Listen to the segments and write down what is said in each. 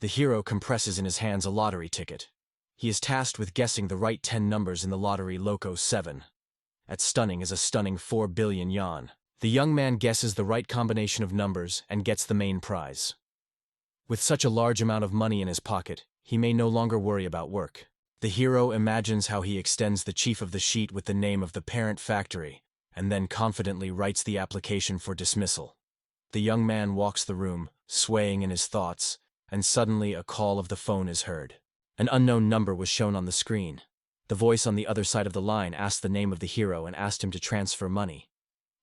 The hero compresses in his hands a lottery ticket. He is tasked with guessing the right 10 numbers in the lottery Loco 7. At stunning is a stunning 4 billion yuan. The young man guesses the right combination of numbers and gets the main prize. With such a large amount of money in his pocket, he may no longer worry about work. The hero imagines how he extends the chief of the sheet with the name of the parent factory, and then confidently writes the application for dismissal. The young man walks the room, swaying in his thoughts, and suddenly a call of the phone is heard. An unknown number was shown on the screen. The voice on the other side of the line asked the name of the hero and asked him to transfer money.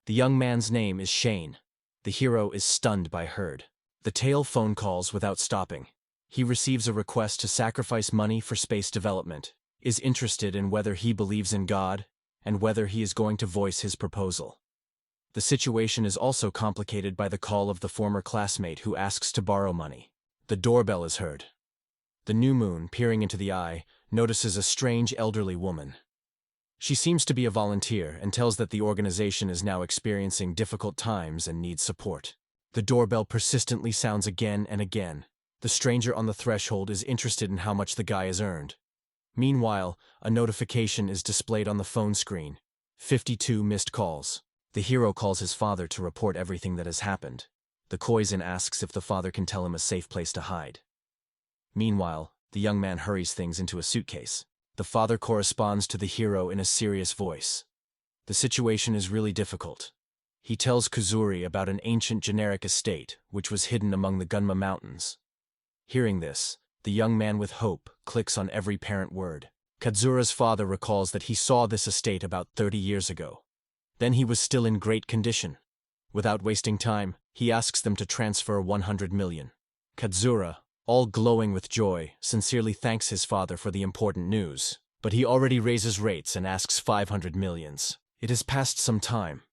The young man's name is Shane. The hero is stunned by heard. The tail phone calls without stopping. He receives a request to sacrifice money for space development, is interested in whether he believes in God, and whether he is going to voice his proposal. The situation is also complicated by the call of the former classmate who asks to borrow money. The doorbell is heard. The new moon, peering into the eye, notices a strange elderly woman. She seems to be a volunteer and tells that the organization is now experiencing difficult times and needs support. The doorbell persistently sounds again and again. The stranger on the threshold is interested in how much the guy has earned. Meanwhile, a notification is displayed on the phone screen. 52 missed calls. The hero calls his father to report everything that has happened. The Koizan asks if the father can tell him a safe place to hide. Meanwhile, the young man hurries things into a suitcase. The father corresponds to the hero in a serious voice. The situation is really difficult. He tells Kazuri about an ancient generic estate which was hidden among the Gunma Mountains. Hearing this, the young man with hope clicks on every parent word. Kazura's father recalls that he saw this estate about 30 years ago. Then he was still in great condition. Without wasting time, he asks them to transfer 100 million. Kazura, all glowing with joy, sincerely thanks his father for the important news, but he already raises rates and asks 500 millions. It has passed some time.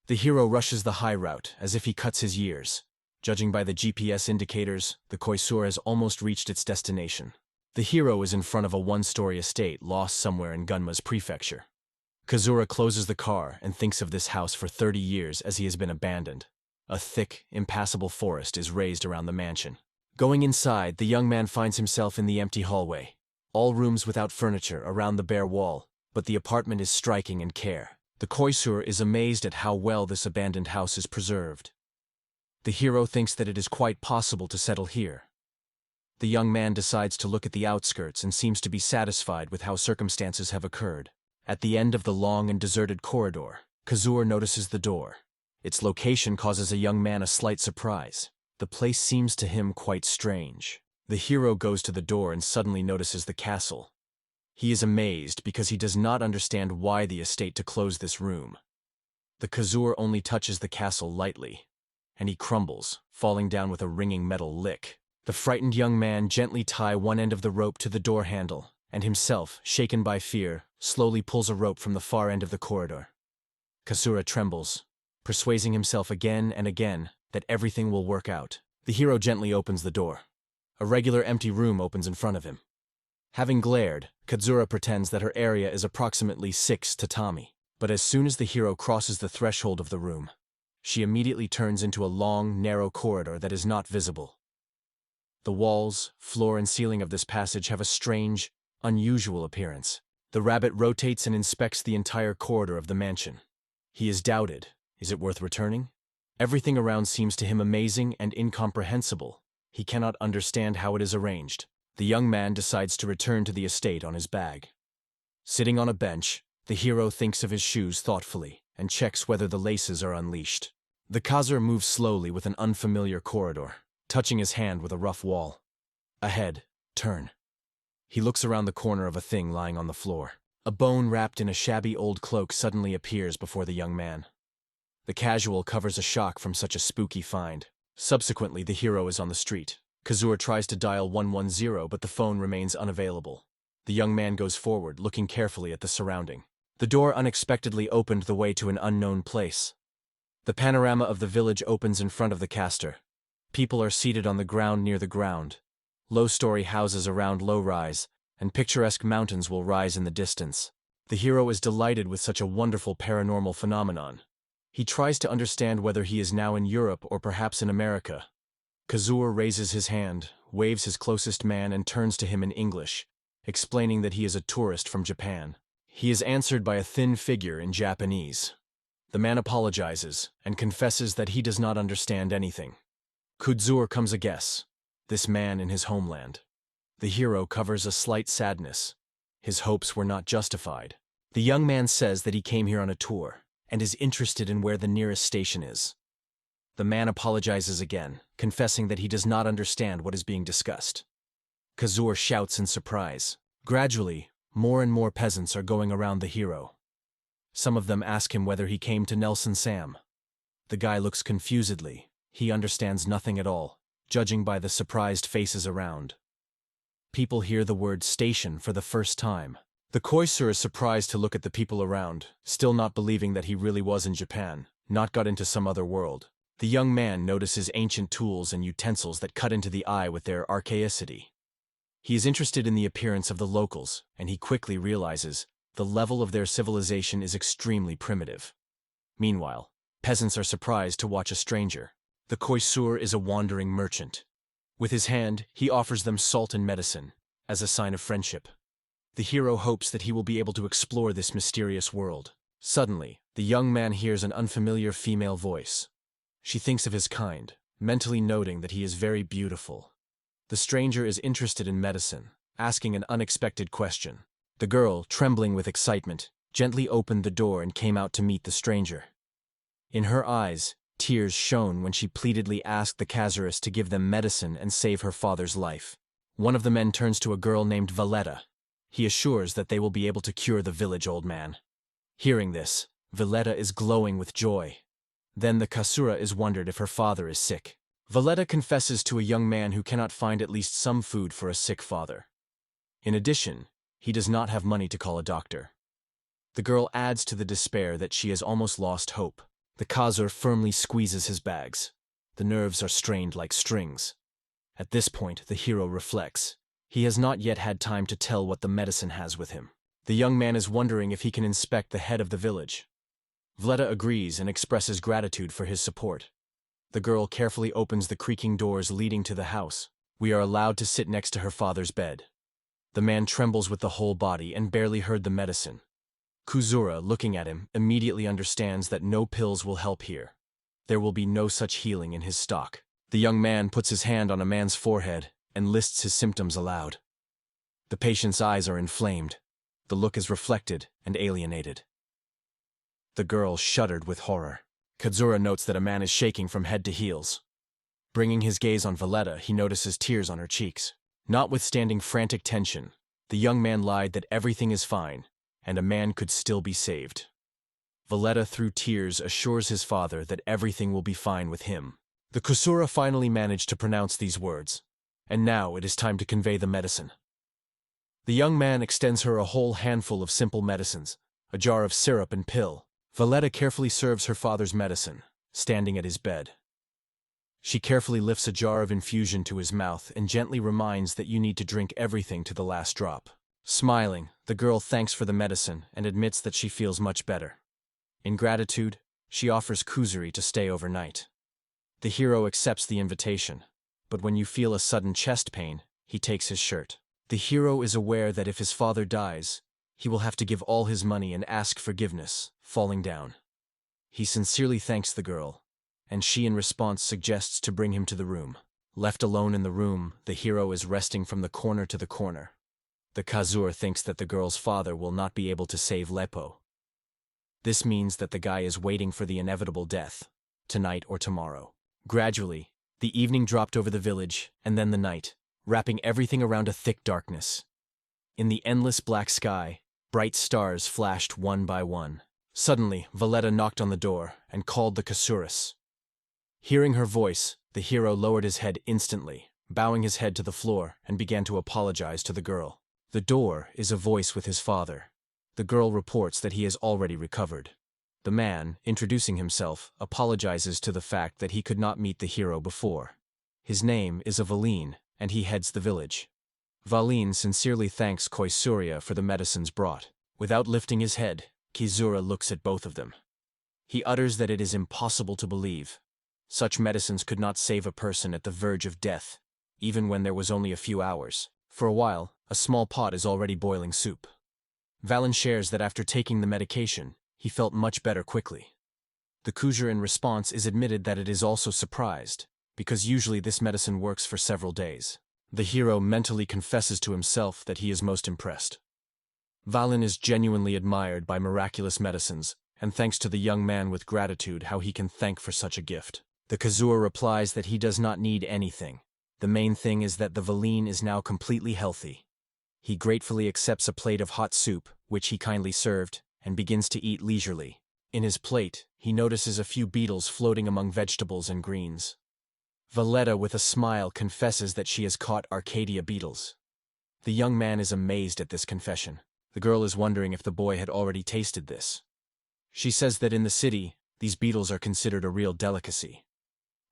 The hero rushes the high route as if he cuts his years. Judging by the GPS indicators, the Koisur has almost reached its destination. The hero is in front of a one-story estate lost somewhere in Gunma's prefecture. Kazura closes the car and thinks of this house for 30 years as he has been abandoned. A thick, impassable forest is raised around the mansion. Going inside, the young man finds himself in the empty hallway. All rooms without furniture around the bare wall, but the apartment is striking in care. The Koisur is amazed at how well this abandoned house is preserved. The hero thinks that it is quite possible to settle here. The young man decides to look at the outskirts and seems to be satisfied with how circumstances have occurred. At the end of the long and deserted corridor, Kazur notices the door. Its location causes a young man a slight surprise. The place seems to him quite strange. The hero goes to the door and suddenly notices the castle. He is amazed because he does not understand why the estate to close this room. The Kazur only touches the castle lightly, and he crumbles, falling down with a ringing metal lick. The frightened young man gently ties one end of the rope to the door handle, and himself, shaken by fear, slowly pulls a rope from the far end of the corridor. Kazura trembles, persuading himself again and again that everything will work out. The hero gently opens the door. A regular empty room opens in front of him. Having glared, Kazura pretends that her area is approximately 6 tatami. But as soon as the hero crosses the threshold of the room, she immediately turns into a long, narrow corridor that is not visible. The walls, floor, and ceiling of this passage have a strange, unusual appearance. The rabbit rotates and inspects the entire corridor of the mansion. He is doubted. Is it worth returning? Everything around seems to him amazing and incomprehensible. He cannot understand how it is arranged. The young man decides to return to the estate on his bag. Sitting on a bench, the hero thinks of his shoes thoughtfully and checks whether the laces are unleashed. The Kazur moves slowly with an unfamiliar corridor, touching his hand with a rough wall. Ahead, turn. He looks around the corner of a thing lying on the floor. A bone wrapped in a shabby old cloak suddenly appears before the young man. The casual covers a shock from such a spooky find. Subsequently, the hero is on the street. Kazur tries to dial 110, but the phone remains unavailable. The young man goes forward, looking carefully at the surrounding. The door unexpectedly opened the way to an unknown place. The panorama of the village opens in front of the caster. People are seated on the ground near the ground. Low-story houses around low-rise, and picturesque mountains will rise in the distance. The hero is delighted with such a wonderful paranormal phenomenon. He tries to understand whether he is now in Europe or perhaps in America. Kazur raises his hand, waves his closest man and turns to him in English, explaining that he is a tourist from Japan. He is answered by a thin figure in Japanese. The man apologizes and confesses that he does not understand anything. Kazur comes a guess, this man in his homeland. The hero covers a slight sadness. His hopes were not justified. The young man says that he came here on a tour and is interested in where the nearest station is. The man apologizes again, confessing that he does not understand what is being discussed. Kazur shouts in surprise. Gradually, more and more peasants are going around the hero. Some of them ask him whether he came to Nelson Sam. The guy looks confusedly. He understands nothing at all, judging by the surprised faces around. People hear the word station for the first time. The Koisur is surprised to look at the people around, still not believing that he really was in Japan, not got into some other world. The young man notices ancient tools and utensils that cut into the eye with their archaicity. He is interested in the appearance of the locals, and he quickly realizes the level of their civilization is extremely primitive. Meanwhile, peasants are surprised to watch a stranger. The Koisur is a wandering merchant. With his hand, he offers them salt and medicine, as a sign of friendship. The hero hopes that he will be able to explore this mysterious world. Suddenly, the young man hears an unfamiliar female voice. She thinks of his kind, mentally noting that he is very beautiful. The stranger is interested in medicine, asking an unexpected question. The girl, trembling with excitement, gently opened the door and came out to meet the stranger. In her eyes, tears shone when she pleadedly asked the Kazurist to give them medicine and save her father's life. One of the men turns to a girl named Valletta. He assures that they will be able to cure the village old man. Hearing this, Valletta is glowing with joy. Then the Kasura is wondered if her father is sick. Valletta confesses to a young man who cannot find at least some food for a sick father. In addition, he does not have money to call a doctor. The girl adds to the despair that she has almost lost hope. The Khazur firmly squeezes his bags. The nerves are strained like strings. At this point, the hero reflects. He has not yet had time to tell what the medicine has with him. The young man is wondering if he can inspect the head of the village. Valletta agrees and expresses gratitude for his support. The girl carefully opens the creaking doors leading to the house. We are allowed to sit next to her father's bed. The man trembles with the whole body and barely heard the medicine. Kazura, looking at him, immediately understands that no pills will help here. There will be no such healing in his stock. The young man puts his hand on a man's forehead and lists his symptoms aloud. The patient's eyes are inflamed. The look is reflected and alienated. The girl shuddered with horror. Kazura notes that a man is shaking from head to heels. Bringing his gaze on Valletta, he notices tears on her cheeks. Notwithstanding frantic tension, the young man lied that everything is fine, and a man could still be saved. Valletta, through tears, assures his father that everything will be fine with him. The Kusura finally managed to pronounce these words, and now it is time to convey the medicine. The young man extends her a whole handful of simple medicines, a jar of syrup and pill. Valletta carefully serves her father's medicine, standing at his bed. She carefully lifts a jar of infusion to his mouth and gently reminds that you need to drink everything to the last drop. Smiling, the girl thanks for the medicine and admits that she feels much better. In gratitude, she offers Kuzuri to stay overnight. The hero accepts the invitation, but when you feel a sudden chest pain, he takes his shirt. The hero is aware that if his father dies, he will have to give all his money and ask forgiveness, falling down. He sincerely thanks the girl, and she in response suggests to bring him to the room. Left alone in the room, the hero is resting from the corner to the corner. The Kazur thinks that the girl's father will not be able to save Lepo. This means that the guy is waiting for the inevitable death, tonight or tomorrow. Gradually, the evening dropped over the village, and then the night, wrapping everything around a thick darkness. In the endless black sky, bright stars flashed one by one. Suddenly, Valletta knocked on the door and called the Kasuris. Hearing her voice, the hero lowered his head instantly, bowing his head to the floor, and began to apologize to the girl. The door is a voice with his father. The girl reports that he has already recovered. The man, introducing himself, apologizes to the fact that he could not meet the hero before. His name is Avaline, and he heads the village. Valine sincerely thanks Koisuria for the medicines brought. Without lifting his head, Kizura looks at both of them. He utters that it is impossible to believe. Such medicines could not save a person at the verge of death, even when there was only a few hours. For a while, a small pot is already boiling soup. Valen shares that after taking the medication, he felt much better quickly. The Kujur in response is admitted that it is also surprised, because usually this medicine works for several days. The hero mentally confesses to himself that he is most impressed. Valen is genuinely admired by miraculous medicines, and thanks to the young man with gratitude how he can thank for such a gift. The Kazur replies that he does not need anything. The main thing is that the Valine is now completely healthy. He gratefully accepts a plate of hot soup, which he kindly served, and begins to eat leisurely. In his plate, he notices a few beetles floating among vegetables and greens. Valletta, with a smile, confesses that she has caught Arcadia beetles. The young man is amazed at this confession. The girl is wondering if the boy had already tasted this. She says that in the city, these beetles are considered a real delicacy.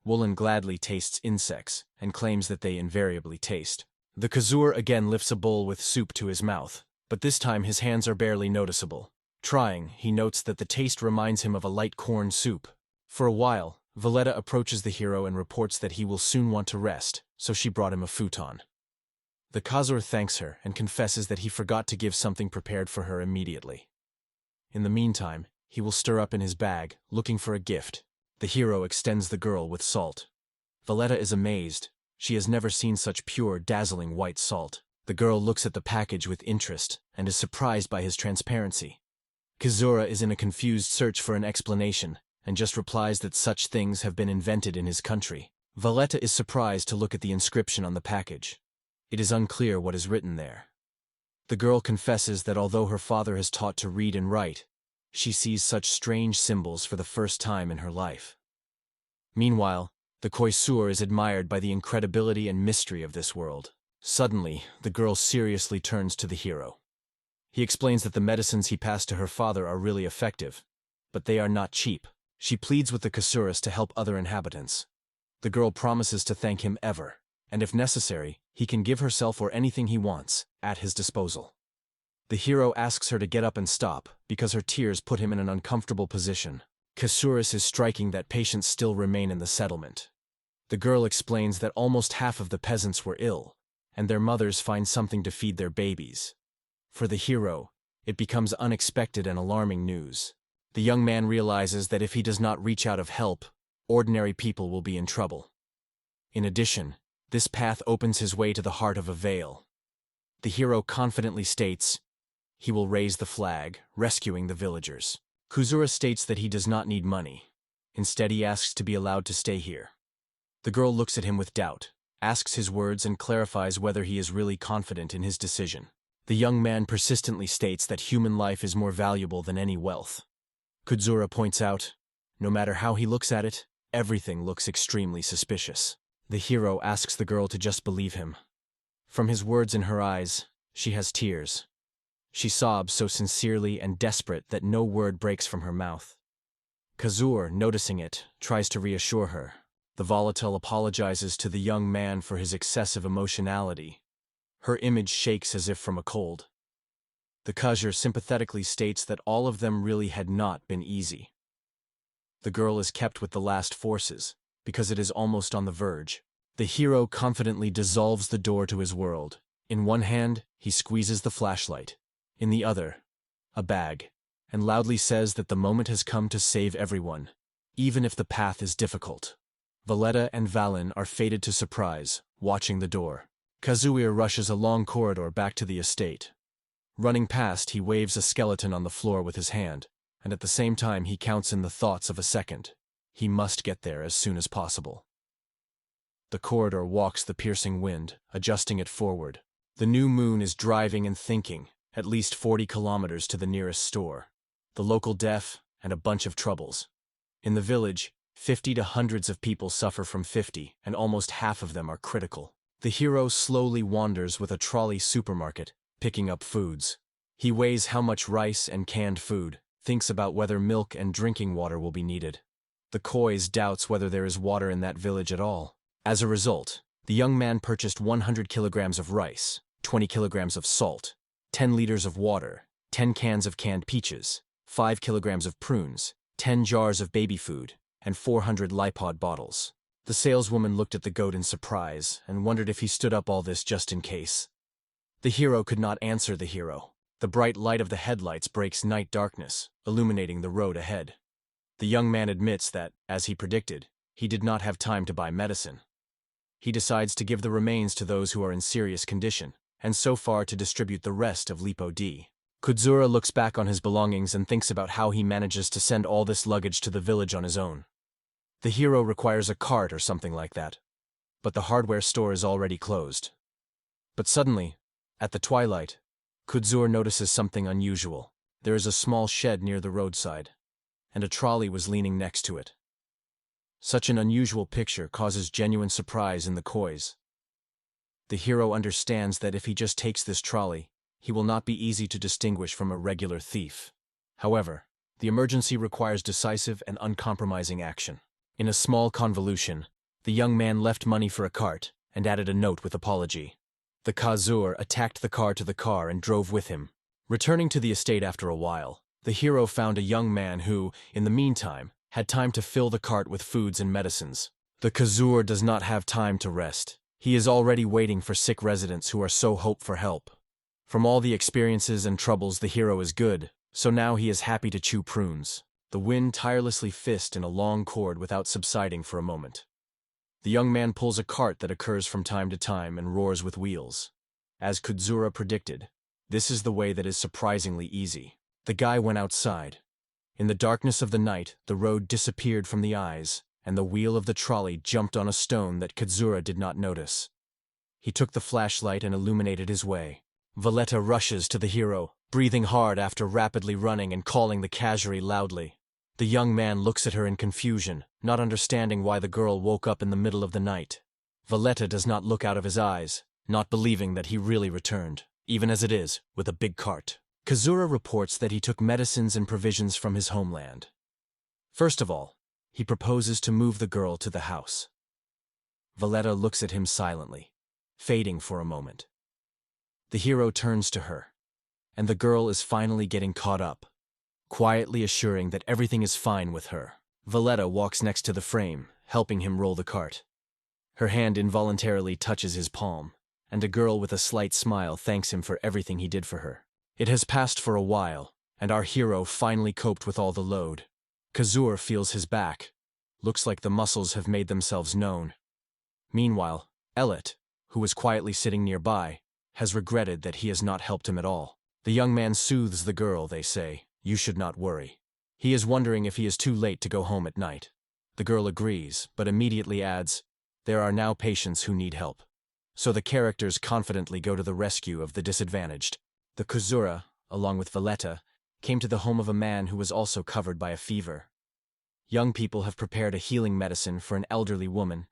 Woolen gladly tastes insects, and claims that they invariably taste. The Kazur again lifts a bowl with soup to his mouth, but this time his hands are barely noticeable. Trying, he notes that the taste reminds him of a light corn soup. For a while, Valletta approaches the hero and reports that he will soon want to rest, so she brought him a futon. The Kazur thanks her and confesses that he forgot to give something prepared for her immediately. In the meantime, he will stir up in his bag, looking for a gift. The hero extends the girl with salt. Valletta is amazed. She has never seen such pure, dazzling white salt. The girl looks at the package with interest and is surprised by his transparency. Kazura is in a confused search for an explanation, and just replies that such things have been invented in his country. Valletta is surprised to look at the inscription on the package. It is unclear what is written there. The girl confesses that although her father has taught to read and write, she sees such strange symbols for the first time in her life. Meanwhile, the Koisur is admired by the incredibility and mystery of this world. Suddenly, the girl seriously turns to the hero. He explains that the medicines he passed to her father are really effective, but they are not cheap. She pleads with the Kasuras to help other inhabitants. The girl promises to thank him ever, and if necessary, he can give herself or anything he wants, at his disposal. The hero asks her to get up and stop, because her tears put him in an uncomfortable position. Kasuras is striking that patients still remain in the settlement. The girl explains that almost half of the peasants were ill, and their mothers find something to feed their babies. For the hero, it becomes unexpected and alarming news. The young man realizes that if he does not reach out of help, ordinary people will be in trouble. In addition, this path opens his way to the heart of a vale. The hero confidently states he will raise the flag, rescuing the villagers. Kuzura states that he does not need money. Instead, he asks to be allowed to stay here. The girl looks at him with doubt, asks his words and clarifies whether he is really confident in his decision. The young man persistently states that human life is more valuable than any wealth. Kuzura points out, no matter how he looks at it, everything looks extremely suspicious. The hero asks the girl to just believe him. From his words in her eyes, she has tears. She sobs so sincerely and desperate that no word breaks from her mouth. Kazur, noticing it, tries to reassure her. The volatile apologizes to the young man for his excessive emotionality. Her image shakes as if from a cold. The Kazur sympathetically states that all of them really had not been easy. The girl is kept with the last forces, because it is almost on the verge. The hero confidently dissolves the door to his world. In one hand, he squeezes the flashlight. In the other, a bag, and loudly says that the moment has come to save everyone, even if the path is difficult. Valletta and Valen are fated to surprise, watching the door. Kazuya rushes a long corridor back to the estate. Running past, he waves a skeleton on the floor with his hand, and at the same time he counts in the thoughts of a second. He must get there as soon as possible. The corridor walks the piercing wind, adjusting it forward. The new moon is driving and thinking, at least 40 kilometers to the nearest store. The local deaf, and a bunch of troubles. In the village, 50 to hundreds of people suffer from 50, and almost half of them are critical. The hero slowly wanders with a trolley supermarket, picking up foods. He weighs how much rice and canned food, thinks about whether milk and drinking water will be needed. The Kois doubts whether there is water in that village at all. As a result, the young man purchased 100 kilograms of rice, 20 kilograms of salt, 10 liters of water, 10 cans of canned peaches, 5 kilograms of prunes, 10 jars of baby food, and 400 lipod bottles. The saleswoman looked at the goat in surprise and wondered if he stood up all this just in case. The hero could not answer the hero. The bright light of the headlights breaks night darkness, illuminating the road ahead. The young man admits that, as he predicted, he did not have time to buy medicine. He decides to give the remains to those who are in serious condition, and so far to distribute the rest of Lipo D. Kudzura looks back on his belongings and thinks about how he manages to send all this luggage to the village on his own. The hero requires a cart or something like that, but the hardware store is already closed. But suddenly, at the twilight, Kudzura notices something unusual. There is a small shed near the roadside, and a trolley was leaning next to it. Such an unusual picture causes genuine surprise in the Kois. The hero understands that if he just takes this trolley, he will not be easy to distinguish from a regular thief. However, the emergency requires decisive and uncompromising action. In a small convolution, the young man left money for a cart and added a note with apology. The Khazur attacked the car to the car and drove with him. Returning to the estate after a while, the hero found a young man who, in the meantime, had time to fill the cart with foods and medicines. The Khazur does not have time to rest. He is already waiting for sick residents who are so hope for help. From all the experiences and troubles, the hero is good, so now he is happy to chew prunes. The wind tirelessly fists in a long cord without subsiding for a moment. The young man pulls a cart that occurs from time to time and roars with wheels. As Kudzura predicted, this is the way that is surprisingly easy. The guy went outside. In the darkness of the night, the road disappeared from the eyes, and the wheel of the trolley jumped on a stone that Kudzura did not notice. He took the flashlight and illuminated his way. Valletta rushes to the hero, breathing hard after rapidly running and calling the Kazuri loudly. The young man looks at her in confusion, not understanding why the girl woke up in the middle of the night. Valletta does not look out of his eyes, not believing that he really returned, even as it is, with a big cart. Kudzura reports that he took medicines and provisions from his homeland. First of all, he proposes to move the girl to the house. Valletta looks at him silently, fading for a moment. The hero turns to her, and the girl is finally getting caught up, quietly assuring that everything is fine with her. Valletta walks next to the frame, helping him roll the cart. Her hand involuntarily touches his palm, and a girl with a slight smile thanks him for everything he did for her. It has passed for a while, and our hero finally coped with all the load. Khazur feels his back. Looks like the muscles have made themselves known. Meanwhile, Elit, who was quietly sitting nearby, has regretted that he has not helped him at all. The young man soothes the girl, they say, "You should not worry." He is wondering if he is too late to go home at night. The girl agrees, but immediately adds, "There are now patients who need help." So the characters confidently go to the rescue of the disadvantaged. The Kudzura, along with Valletta, came to the home of a man who was also covered by a fever. Young people have prepared a healing medicine for an elderly woman,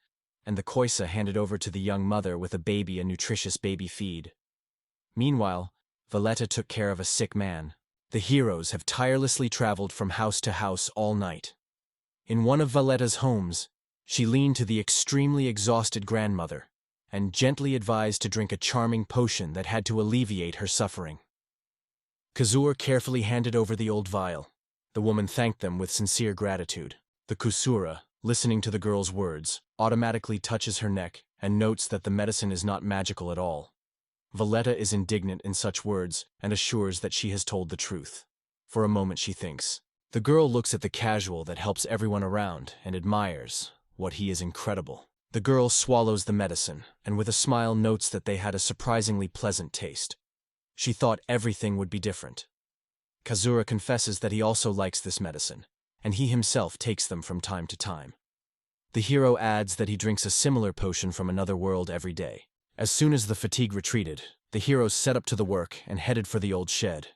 and the Koisa handed over to the young mother with a baby a nutritious baby feed. Meanwhile, Valletta took care of a sick man. The heroes have tirelessly traveled from house to house all night. In one of Valletta's homes, she leaned to the extremely exhausted grandmother and gently advised to drink a charming potion that had to alleviate her suffering. Khazur carefully handed over the old vial. The woman thanked them with sincere gratitude. The Kusura, listening to the girl's words, automatically touches her neck and notes that the medicine is not magical at all. Valletta is indignant in such words and assures that she has told the truth. For a moment she thinks. The girl looks at the casual that helps everyone around and admires what he is incredible. The girl swallows the medicine and with a smile notes that they had a surprisingly pleasant taste. She thought everything would be different. Kazura confesses that he also likes this medicine, and he himself takes them from time to time. The hero adds that he drinks a similar potion from another world every day. As soon as the fatigue retreated, the heroes set up to the work and headed for the old shed.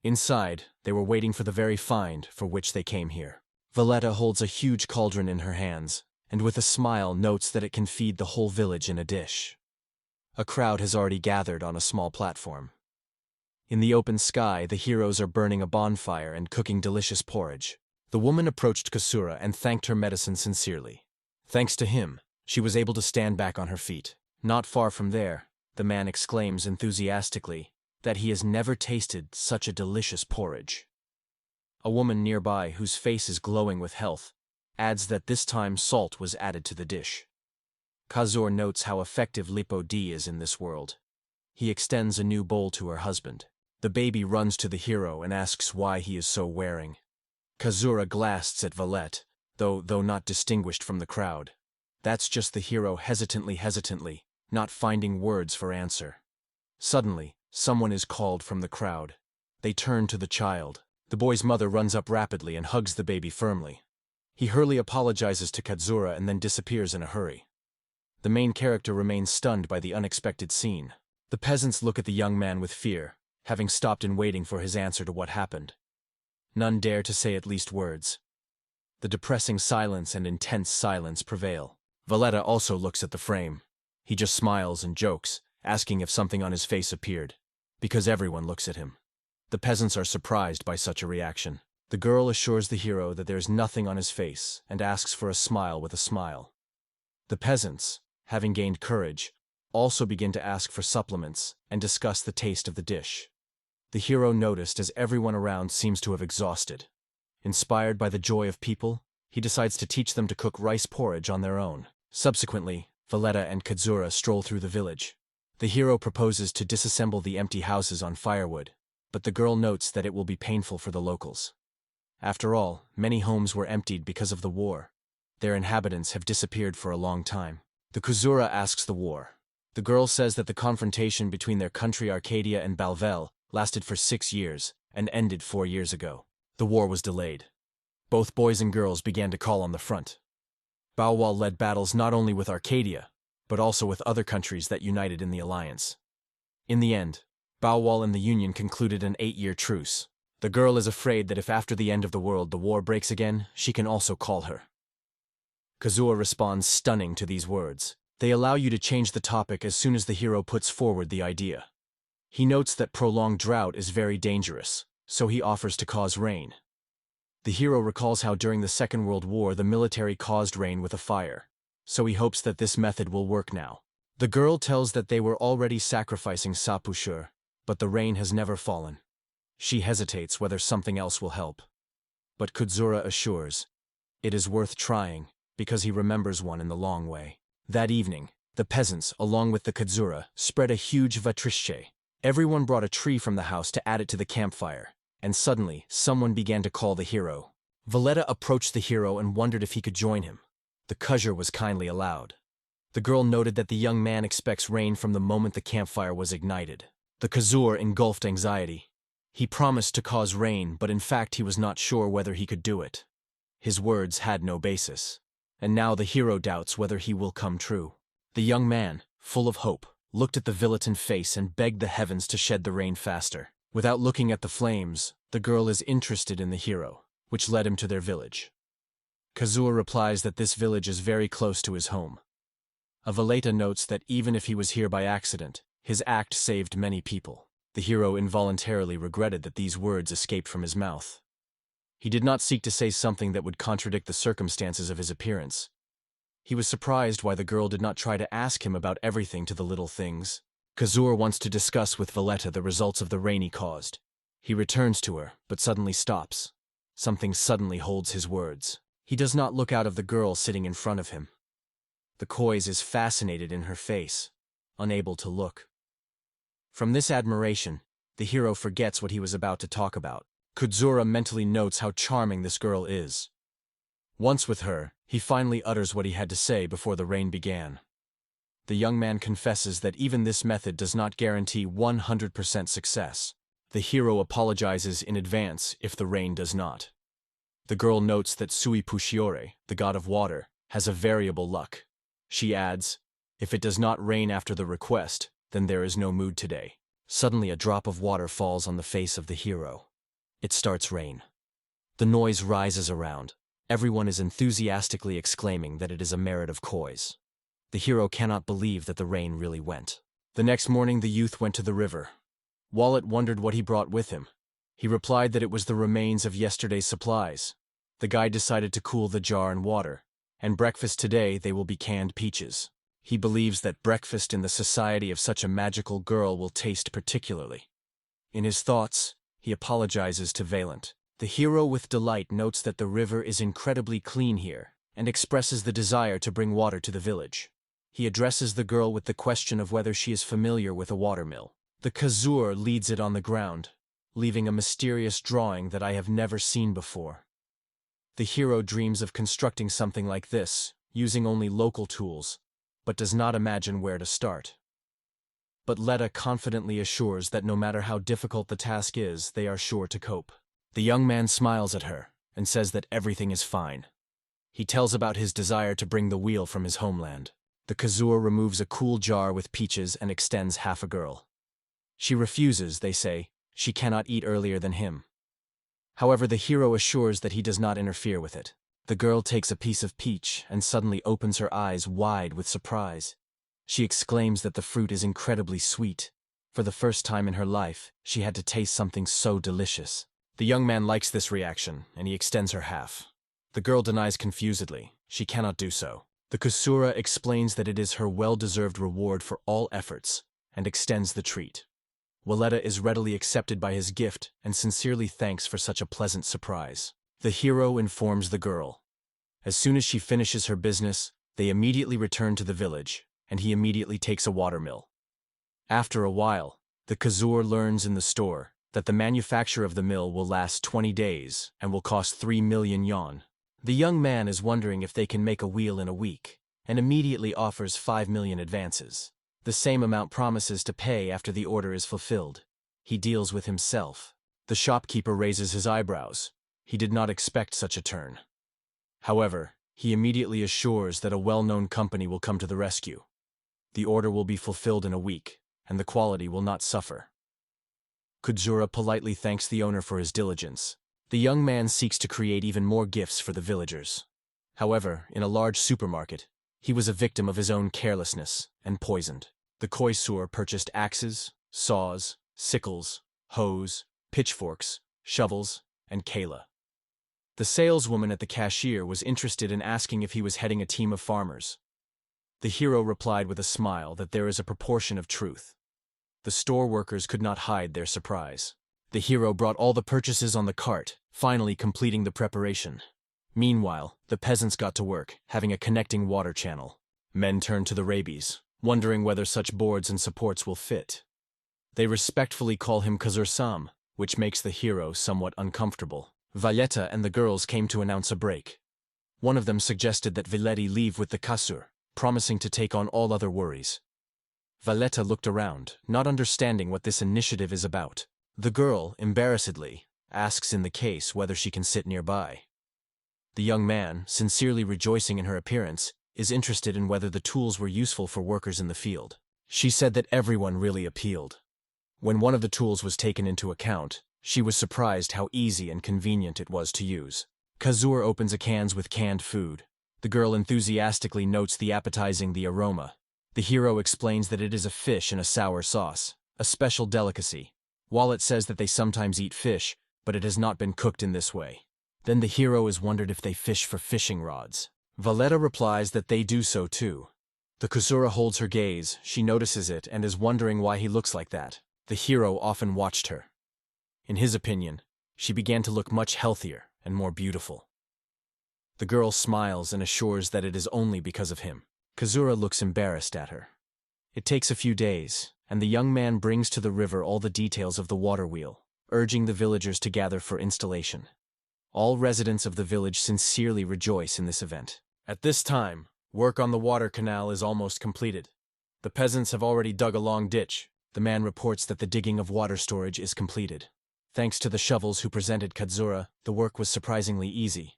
Inside, they were waiting for the very find for which they came here. Valletta holds a huge cauldron in her hands, and with a smile notes that it can feed the whole village in a dish. A crowd has already gathered on a small platform. In the open sky, the heroes are burning a bonfire and cooking delicious porridge. The woman approached Kusura and thanked her medicine sincerely. Thanks to him, she was able to stand back on her feet. Not far from there, the man exclaims enthusiastically that he has never tasted such a delicious porridge. A woman nearby, whose face is glowing with health, adds that this time salt was added to the dish. Kazur notes how effective Lipo D is in this world. He extends a new bowl to her husband. The baby runs to the hero and asks why he is so wearing. Kazura glances at Valette, though not distinguished from the crowd. That's just the hero hesitantly, not finding words for answer. Suddenly, someone is called from the crowd. They turn to the child. The boy's mother runs up rapidly and hugs the baby firmly. He hurriedly apologizes to Kazura and then disappears in a hurry. The main character remains stunned by the unexpected scene. The peasants look at the young man with fear, having stopped and waiting for his answer to what happened. None dare to say at least words. The depressing silence and intense silence prevail. Valletta also looks at the frame. He just smiles and jokes, asking if something on his face appeared, because everyone looks at him. The peasants are surprised by such a reaction. The girl assures the hero that there's nothing on his face and asks for a smile with a smile. The peasants, having gained courage, also begin to ask for supplements and discuss the taste of the dish. The hero noticed as everyone around seems to have exhausted. Inspired by the joy of people, he decides to teach them to cook rice porridge on their own. Subsequently, Valletta and Kazura stroll through the village. The hero proposes to disassemble the empty houses on firewood, but the girl notes that it will be painful for the locals. After all, many homes were emptied because of the war. Their inhabitants have disappeared for a long time. The Kazura asks the war. The girl says that the confrontation between their country Arcadia and Balvel lasted for 6 years and ended 4 years ago. The war was delayed. Both boys and girls began to call on the front. Balwal led battles not only with Arcadia, but also with other countries that united in the alliance. In the end, Balwal and the Union concluded an 8-year truce. The girl is afraid that if after the end of the world the war breaks again, she can also call her. Kazua responds stunning to these words. They allow you to change the topic as soon as the hero puts forward the idea. He notes that prolonged drought is very dangerous, so he offers to cause rain. The hero recalls how during the Second World War the military caused rain with a fire, so he hopes that this method will work now. The girl tells that they were already sacrificing Sapushur, but the rain has never fallen. She hesitates whether something else will help. But Kudzura assures, it is worth trying, because he remembers one in the long way. That evening, the peasants, along with the Kudzura, spread a huge vatrische. Everyone brought a tree from the house to add it to the campfire, and suddenly, someone began to call the hero. Valletta approached the hero and wondered if he could join him. The Kuzhur was kindly allowed. The girl noted that the young man expects rain from the moment the campfire was ignited. The Kazur engulfed anxiety. He promised to cause rain, but in fact he was not sure whether he could do it. His words had no basis, and now the hero doubts whether he will come true. The young man, full of hope, looked at the Villetan face and begged the heavens to shed the rain faster. Without looking at the flames, the girl is interested in the hero, which led him to their village. Kazur replies that this village is very close to his home. Avaleta notes that even if he was here by accident, his act saved many people. The hero involuntarily regretted that these words escaped from his mouth. He did not seek to say something that would contradict the circumstances of his appearance. He was surprised why the girl did not try to ask him about everything to the little things. Kazur wants to discuss with Valletta the results of the rain he caused. He returns to her, but suddenly stops. Something suddenly holds his words. He does not look out of the girl sitting in front of him. The Koiz is fascinated in her face, unable to look. From this admiration, the hero forgets what he was about to talk about. Kudzura mentally notes how charming this girl is. Once with her, he finally utters what he had to say before the rain began. The young man confesses that even this method does not guarantee 100% success. The hero apologizes in advance if the rain does not. The girl notes that Sui Pushiore, the god of water, has a variable luck. She adds, if it does not rain after the request, then there is no mood today. Suddenly a drop of water falls on the face of the hero. It starts rain. The noise rises around. Everyone is enthusiastically exclaiming that it is a merit of Koi's. The hero cannot believe that the rain really went. The next morning the youth went to the river. Wallet wondered what he brought with him. He replied that it was the remains of yesterday's supplies. The guide decided to cool the jar in water, and breakfast today they will be canned peaches. He believes that breakfast in the society of such a magical girl will taste particularly. In his thoughts, he apologizes to Valent. The hero with delight notes that the river is incredibly clean here and expresses the desire to bring water to the village. He addresses the girl with the question of whether she is familiar with a watermill. The Kazur leads it on the ground, leaving a mysterious drawing that I have never seen before. The hero dreams of constructing something like this, using only local tools, but does not imagine where to start. But Letta confidently assures that no matter how difficult the task is, they are sure to cope. The young man smiles at her and says that everything is fine. He tells about his desire to bring the wheel from his homeland. The Kazur removes a cool jar with peaches and extends half a girl. She refuses, they say. She cannot eat earlier than him. However, the hero assures that he does not interfere with it. The girl takes a piece of peach and suddenly opens her eyes wide with surprise. She exclaims that the fruit is incredibly sweet. For the first time in her life, she had to taste something so delicious. The young man likes this reaction, and he extends her half. The girl denies confusedly. She cannot do so. The Kusura explains that it is her well-deserved reward for all efforts, and extends the treat. Waletta is readily accepted by his gift and sincerely thanks for such a pleasant surprise. The hero informs the girl. As soon as she finishes her business, they immediately return to the village, and he immediately takes a watermill. After a while, the Kazur learns in the store that the manufacture of the mill will last 20 days and will cost 3 million yuan. The young man is wondering if they can make a wheel in a week, and immediately offers 5 million advances. The same amount promises to pay after the order is fulfilled. He deals with himself. The shopkeeper raises his eyebrows. He did not expect such a turn. However, he immediately assures that a well-known company will come to the rescue. The order will be fulfilled in a week, and the quality will not suffer. Kudzura politely thanks the owner for his diligence. The young man seeks to create even more gifts for the villagers. However, in a large supermarket, he was a victim of his own carelessness and poisoned. The Koisur purchased axes, saws, sickles, hoes, pitchforks, shovels, and kala. The saleswoman at the cashier was interested in asking if he was heading a team of farmers. The hero replied with a smile that there is a proportion of truth. The store workers could not hide their surprise. The hero brought all the purchases on the cart, finally completing the preparation. Meanwhile, the peasants got to work, having a connecting water channel. Men turned to the rabies, wondering whether such boards and supports will fit. They respectfully call him Kazur-sam, which makes the hero somewhat uncomfortable. Valletta and the girls came to announce a break. One of them suggested that Villetti leave with the Kasur, promising to take on all other worries. Valletta looked around, not understanding what this initiative is about. The girl, embarrassedly, asks in the case whether she can sit nearby. The young man, sincerely rejoicing in her appearance, is interested in whether the tools were useful for workers in the field. She said that everyone really appealed. When one of the tools was taken into account, she was surprised how easy and convenient it was to use. Kazur opens a cans with canned food. The girl enthusiastically notes the appetizing aroma. The hero explains that it is a fish in a sour sauce, a special delicacy. Wallet says that they sometimes eat fish, but it has not been cooked in this way. Then the hero is wondered if they fish for fishing rods. Valletta replies that they do so too. The Kusura holds her gaze, she notices it and is wondering why he looks like that. The hero often watched her. In his opinion, she began to look much healthier and more beautiful. The girl smiles and assures that it is only because of him. Kazura looks embarrassed at her. It takes a few days, and the young man brings to the river all the details of the water wheel, urging the villagers to gather for installation. All residents of the village sincerely rejoice in this event. At this time, work on the water canal is almost completed. The peasants have already dug a long ditch. The man reports that the digging of water storage is completed. Thanks to the shovels who presented Kazura, the work was surprisingly easy.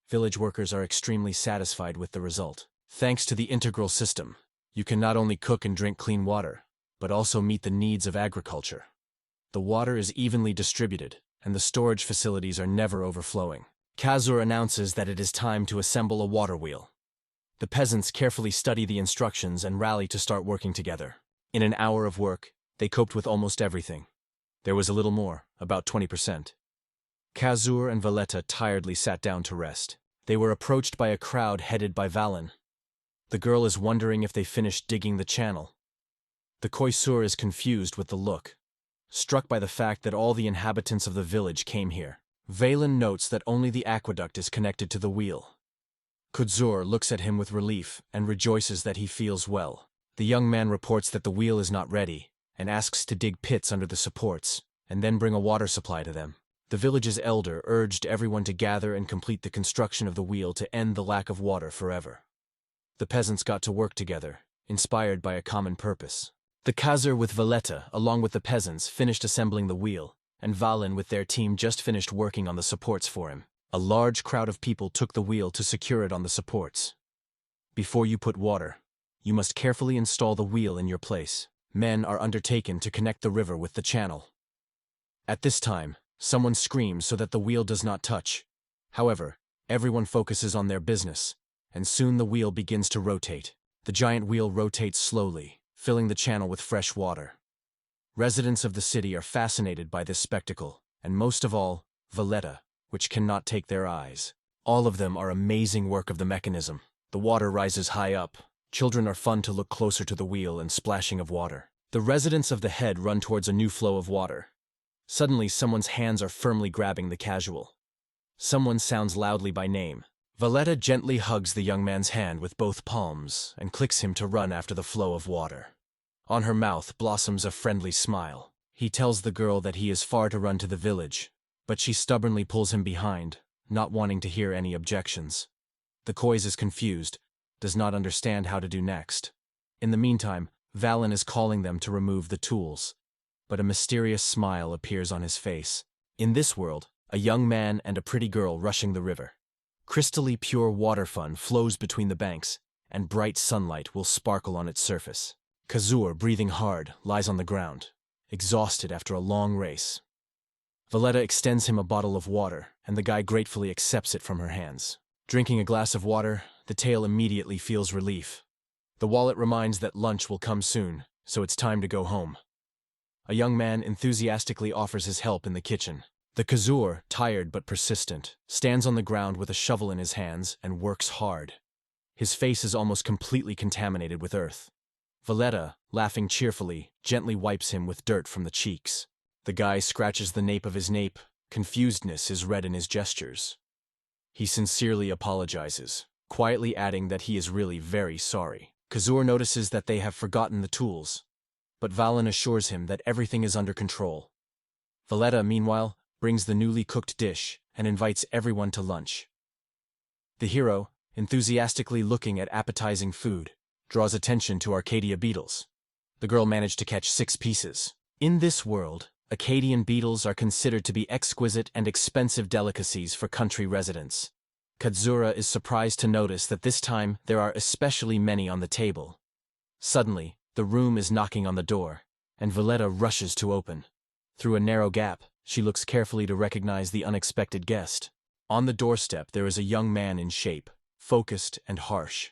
Village workers are extremely satisfied with the result. Thanks to the integral system, you can not only cook and drink clean water, but also meet the needs of agriculture. The water is evenly distributed, and the storage facilities are never overflowing. Kazur announces that it is time to assemble a water wheel. The peasants carefully study the instructions and rally to start working together. In an hour of work, they coped with almost everything. There was a little more, about 20%. Kazur and Valletta tiredly sat down to rest. They were approached by a crowd headed by Valen. The girl is wondering if they finished digging the channel. The Koisur is confused with the look, struck by the fact that all the inhabitants of the village came here. Valen notes that only the aqueduct is connected to the wheel. Kudzur looks at him with relief and rejoices that he feels well. The young man reports that the wheel is not ready and asks to dig pits under the supports and then bring a water supply to them. The village's elder urged everyone to gather and complete the construction of the wheel to end the lack of water forever. The peasants got to work together, inspired by a common purpose. The Khazar with Valletta, along with the peasants, finished assembling the wheel, and Valen with their team just finished working on the supports for him. A large crowd of people took the wheel to secure it on the supports. Before you put water, you must carefully install the wheel in your place. Men are undertaken to connect the river with the channel. At this time, someone screams so that the wheel does not touch. However, everyone focuses on their business, and soon the wheel begins to rotate. The giant wheel rotates slowly, filling the channel with fresh water. Residents of the city are fascinated by this spectacle, and most of all, Valletta, which cannot take their eyes. All of them are amazing work of the mechanism. The water rises high up. Children are fun to look closer to the wheel and splashing of water. The residents of the head run towards a new flow of water. Suddenly, someone's hands are firmly grabbing the casual. Someone sounds loudly by name. Valletta gently hugs the young man's hand with both palms and clicks him to run after the flow of water. On her mouth blossoms a friendly smile. He tells the girl that he is far to run to the village, but she stubbornly pulls him behind, not wanting to hear any objections. The Koiz is confused, does not understand how to do next. In the meantime, Valen is calling them to remove the tools, but a mysterious smile appears on his face. In this world, a young man and a pretty girl rushing the river. Crystally pure water fun flows between the banks, and bright sunlight will sparkle on its surface. Khazur, breathing hard, lies on the ground, exhausted after a long race. Valletta extends him a bottle of water, and the guy gratefully accepts it from her hands. Drinking a glass of water, the tail immediately feels relief. The wallet reminds that lunch will come soon, so it's time to go home. A young man enthusiastically offers his help in the kitchen. The Khazur, tired but persistent, stands on the ground with a shovel in his hands and works hard. His face is almost completely contaminated with earth. Valletta, laughing cheerfully, gently wipes him with dirt from the cheeks. The guy scratches the nape of his nape. Confusedness is read in his gestures. He sincerely apologizes, quietly adding that he is really very sorry. Khazur notices that they have forgotten the tools, but Valen assures him that everything is under control. Valletta, meanwhile, brings the newly cooked dish and invites everyone to lunch. The hero, enthusiastically looking at appetizing food, draws attention to Arcadia beetles. The girl managed to catch 6 pieces. In this world, Acadian beetles are considered to be exquisite and expensive delicacies for country residents. Kadzura is surprised to notice that this time there are especially many on the table. Suddenly, the room is knocking on the door, and Valletta rushes to open. Through a narrow gap, she looks carefully to recognize the unexpected guest. On the doorstep there is a young man in shape, focused and harsh.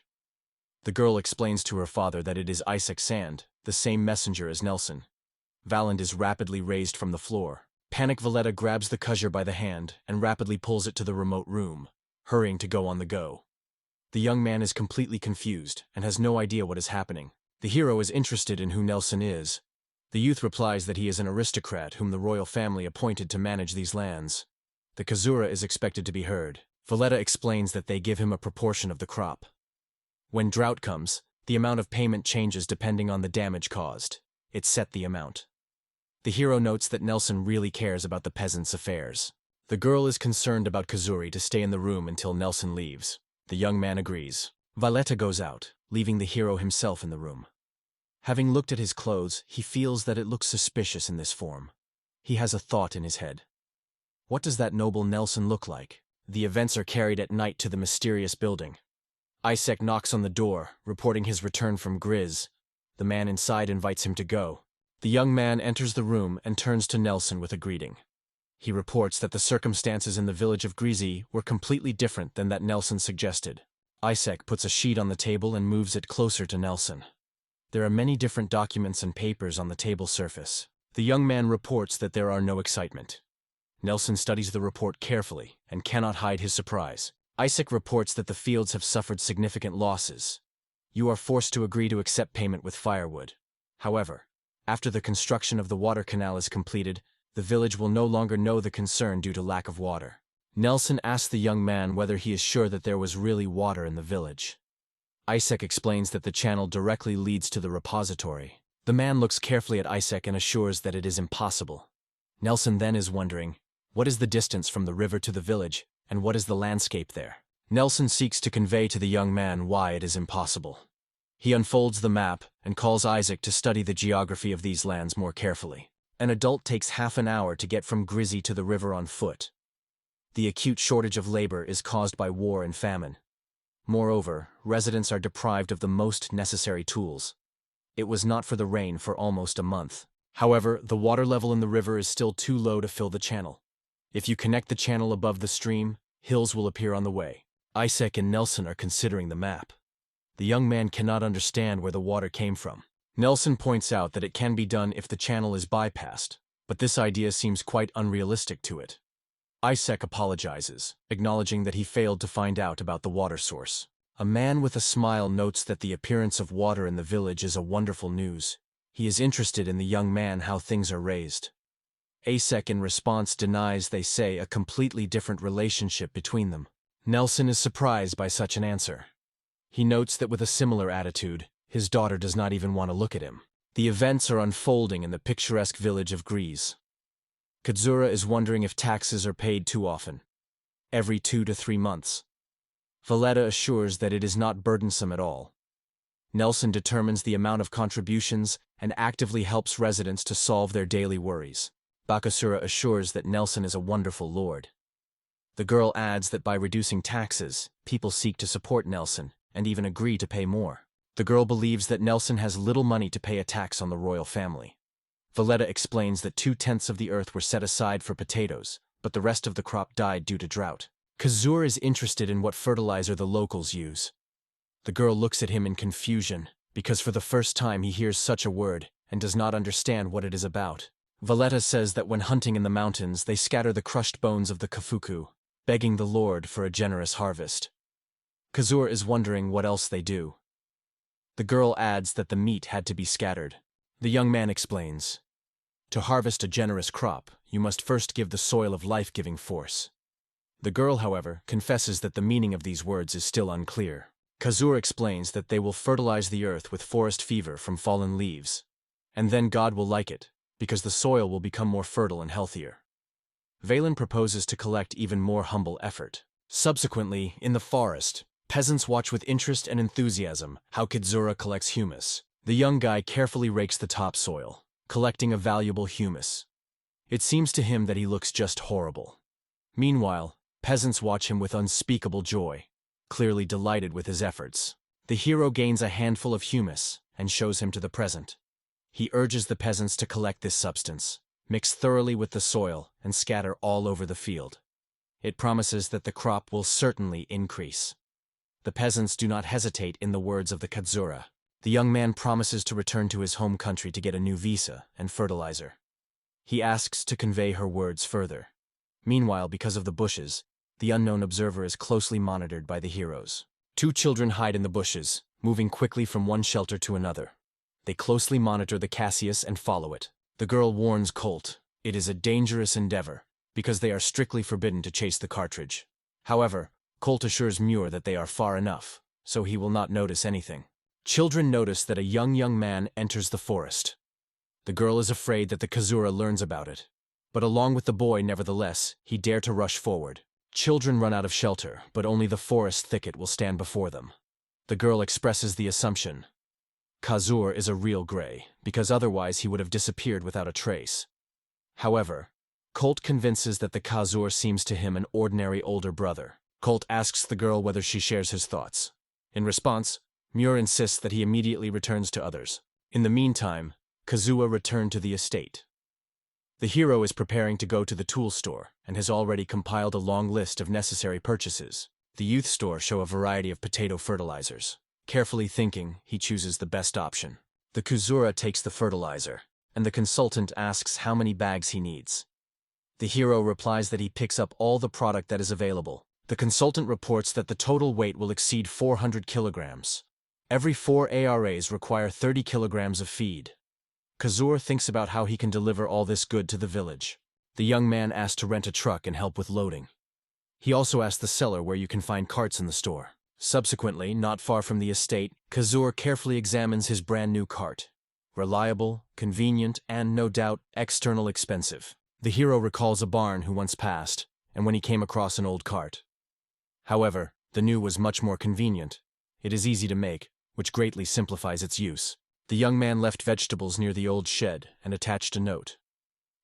The girl explains to her father that it is Isaac Sand, the same messenger as Nelson. Valand is rapidly raised from the floor. Panic Valletta grabs the Khazur by the hand and rapidly pulls it to the remote room, hurrying to go on the go. The young man is completely confused and has no idea what is happening. The hero is interested in who Nelson is. The youth replies that he is an aristocrat whom the royal family appointed to manage these lands. The Khazura is expected to be heard. Valletta explains that they give him a proportion of the crop. When drought comes, the amount of payment changes depending on the damage caused. It set the amount. The hero notes that Nelson really cares about the peasants' affairs. The girl is concerned about Khazuri to stay in the room until Nelson leaves. The young man agrees. Valletta goes out, leaving the hero himself in the room. Having looked at his clothes, he feels that it looks suspicious in this form. He has a thought in his head. What does that noble Nelson look like? The events are carried at night to the mysterious building. Isaac knocks on the door, reporting his return from Grizz. The man inside invites him to go. The young man enters the room and turns to Nelson with a greeting. He reports that the circumstances in the village of Grizzy were completely different than that Nelson suggested. Isaac puts a sheet on the table and moves it closer to Nelson. There are many different documents and papers on the table surface. The young man reports that there are no excitement. Nelson studies the report carefully and cannot hide his surprise. Isaac reports that the fields have suffered significant losses. You are forced to agree to accept payment with firewood. However, after the construction of the water canal is completed, The village will no longer know the concern due to lack of water. Nelson asks the young man whether he is sure that there was really water in the village. Isaac explains that the channel directly leads to the repository. The man looks carefully at Isaac and assures that it is impossible. Nelson then is wondering, what is the distance from the river to the village, and what is the landscape there? Nelson seeks to convey to the young man why it is impossible. He unfolds the map and calls Isaac to study the geography of these lands more carefully. An adult takes half an hour to get from Grizzy to the river on foot. The acute shortage of labor is caused by war and famine. Moreover, residents are deprived of the most necessary tools. It was not for the rain for almost a month. However, the water level in the river is still too low to fill the channel. If you connect the channel above the stream, hills will appear on the way. Isaac and Nelson are considering the map. The young man cannot understand where the water came from. Nelson points out that it can be done if the channel is bypassed, but this idea seems quite unrealistic to it. Isaac apologizes, acknowledging that he failed to find out about the water source. A man with a smile notes that the appearance of water in the village is a wonderful news. He is interested in the young man how things are raised. Isaac in response denies they say a completely different relationship between them. Nelson is surprised by such an answer. He notes that with a similar attitude, his daughter does not even want to look at him. The events are unfolding in the picturesque village of Grise. Katsura is wondering if taxes are paid too often. Every 2 to 3 months. Valletta assures that it is not burdensome at all. Nelson determines the amount of contributions and actively helps residents to solve their daily worries. Bakasura assures that Nelson is a wonderful lord. The girl adds that by reducing taxes, people seek to support Nelson and even agree to pay more. The girl believes that Nelson has little money to pay a tax on the royal family. Valletta explains that 2/10 of the earth were set aside for potatoes, but the rest of the crop died due to drought. Kazur is interested in what fertilizer the locals use. The girl looks at him in confusion, because for the first time he hears such a word and does not understand what it is about. Valletta says that when hunting in the mountains they scatter the crushed bones of the kafuku, begging the Lord for a generous harvest. Kazur is wondering what else they do. The girl adds that the meat had to be scattered. The young man explains, to harvest a generous crop, you must first give the soil of life-giving force. The girl, however, confesses that the meaning of these words is still unclear. Kazur explains that they will fertilize the earth with forest fever from fallen leaves, and then God will like it, because the soil will become more fertile and healthier. Valen proposes to collect even more humble effort. Subsequently, in the forest, peasants watch with interest and enthusiasm how Kitsura collects humus. The young guy carefully rakes the topsoil, collecting a valuable humus. It seems to him that he looks just horrible. Meanwhile, peasants watch him with unspeakable joy, clearly delighted with his efforts. The hero gains a handful of humus and shows him to the present. He urges the peasants to collect this substance, mix thoroughly with the soil, and scatter all over the field. It promises that the crop will certainly increase. The peasants do not hesitate in the words of the Katsura. The young man promises to return to his home country to get a new visa and fertilizer. He asks to convey her words further. Meanwhile, because of the bushes, the unknown observer is closely monitored by the heroes. 2 children hide in the bushes, moving quickly from one shelter to another. They closely monitor the Cassius and follow it. The girl warns Colt, it is a dangerous endeavor, because they are strictly forbidden to chase the cartridge. However, Colt assures Muir that they are far enough, so he will not notice anything. Children notice that a young man enters the forest. The girl is afraid that the Kazura learns about it, but along with the boy, nevertheless, he dare to rush forward. Children run out of shelter, but only the forest thicket will stand before them. The girl expresses the assumption. Kazur is a real gray, because otherwise he would have disappeared without a trace. However, Colt convinces that the Kazur seems to him an ordinary older brother. Colt asks the girl whether she shares his thoughts. In response, Muir insists that he immediately returns to others. In the meantime, Kazuha returned to the estate. The hero is preparing to go to the tool store and has already compiled a long list of necessary purchases. The youth store show a variety of potato fertilizers. Carefully thinking, he chooses the best option. The Kuzura takes the fertilizer, and the consultant asks how many bags he needs. The hero replies that he picks up all the product that is available. The consultant reports that the total weight will exceed 400 kilograms. Every 4 ARAs require 30 kilograms of feed. Kazur thinks about how he can deliver all this good to the village. The young man asks to rent a truck and help with loading. He also asks the seller where you can find carts in the store. Subsequently, not far from the estate, Kazur carefully examines his brand new cart. Reliable, convenient, and, no doubt, external expensive. The hero recalls a barn who once passed, and when he came across an old cart. However, the new was much more convenient. It is easy to make, which greatly simplifies its use. The young man left vegetables near the old shed and attached a note.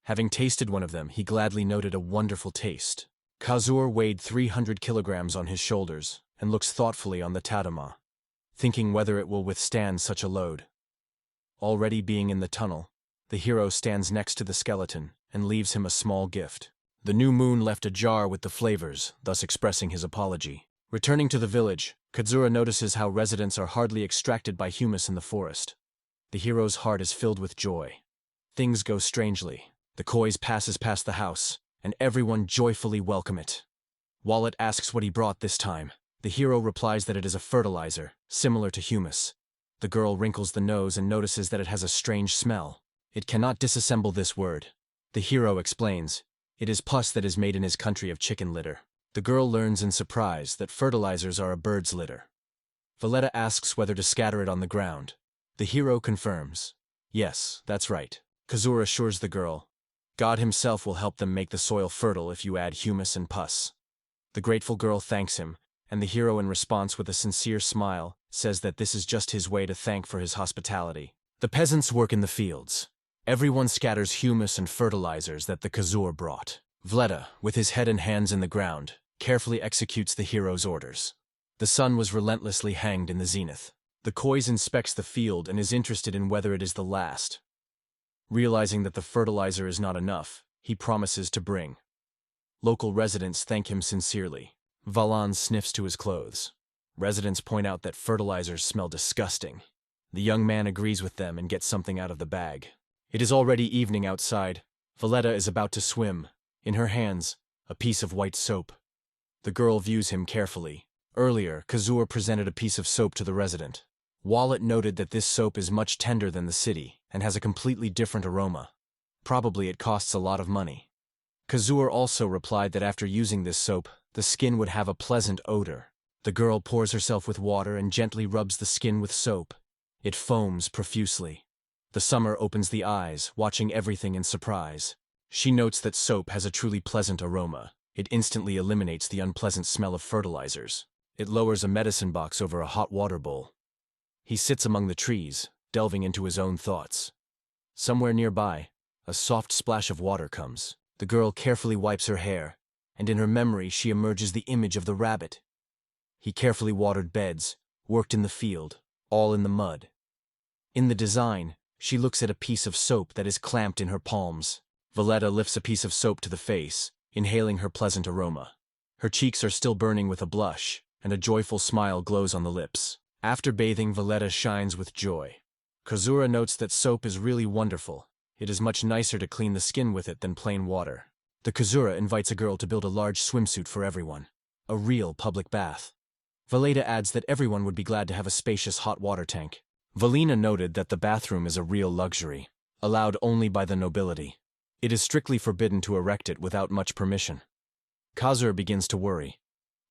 Having tasted one of them, he gladly noted a wonderful taste. Kazur weighed 300 kilograms on his shoulders and looks thoughtfully on the tadama, thinking whether it will withstand such a load. Already being in the tunnel, the hero stands next to the skeleton and leaves him a small gift. The new moon left a jar with the flavors, thus expressing his apology. Returning to the village, Kazura notices how residents are hardly extracted by humus in the forest. The hero's heart is filled with joy. Things go strangely. The koi passes past the house, and everyone joyfully welcome it. Wallet asks what he brought this time. The hero replies that it is a fertilizer, similar to humus. The girl wrinkles the nose and notices that it has a strange smell. It cannot disassemble this word. The hero explains, it is pus that is made in his country of chicken litter. The girl learns in surprise that fertilizers are a bird's litter. Valletta asks whether to scatter it on the ground. The hero confirms, yes, that's right. Kazura assures the girl, God himself will help them make the soil fertile if you add humus and pus. The grateful girl thanks him, and the hero in response with a sincere smile says that this is just his way to thank for his hospitality. The peasants work in the fields. Everyone scatters humus and fertilizers that the Kazur brought. Vleda, with his head and hands in the ground, carefully executes the hero's orders. The sun was relentlessly hanged in the zenith. The Kois inspects the field and is interested in whether it is the last. Realizing that the fertilizer is not enough, he promises to bring. Local residents thank him sincerely. Valan sniffs to his clothes. Residents point out that fertilizers smell disgusting. The young man agrees with them and gets something out of the bag. It is already evening outside. Valletta is about to swim. In her hands, a piece of white soap. The girl views him carefully. Earlier, Kazur presented a piece of soap to the resident. Wallet noted that this soap is much tender than the city and has a completely different aroma. Probably it costs a lot of money. Kazur also replied that after using this soap, the skin would have a pleasant odor. The girl pours herself with water and gently rubs the skin with soap. It foams profusely. The summer opens the eyes, watching everything in surprise. She notes that soap has a truly pleasant aroma. It instantly eliminates the unpleasant smell of fertilizers. It lowers a medicine box over a hot water bowl. He sits among the trees, delving into his own thoughts. Somewhere nearby, a soft splash of water comes. The girl carefully wipes her hair, and in her memory she emerges the image of the rabbit. He carefully watered beds, worked in the field, all in the mud. In the design, she looks at a piece of soap that is clamped in her palms. Valletta lifts a piece of soap to the face, inhaling her pleasant aroma. Her cheeks are still burning with a blush, and a joyful smile glows on the lips. After bathing, Valletta shines with joy. Kazura notes that soap is really wonderful. It is much nicer to clean the skin with it than plain water. The Kazura invites a girl to build a large swimsuit for everyone. A real public bath. Valletta adds that everyone would be glad to have a spacious hot water tank. Valina noted that the bathroom is a real luxury, allowed only by the nobility. It is strictly forbidden to erect it without much permission. Kazur begins to worry.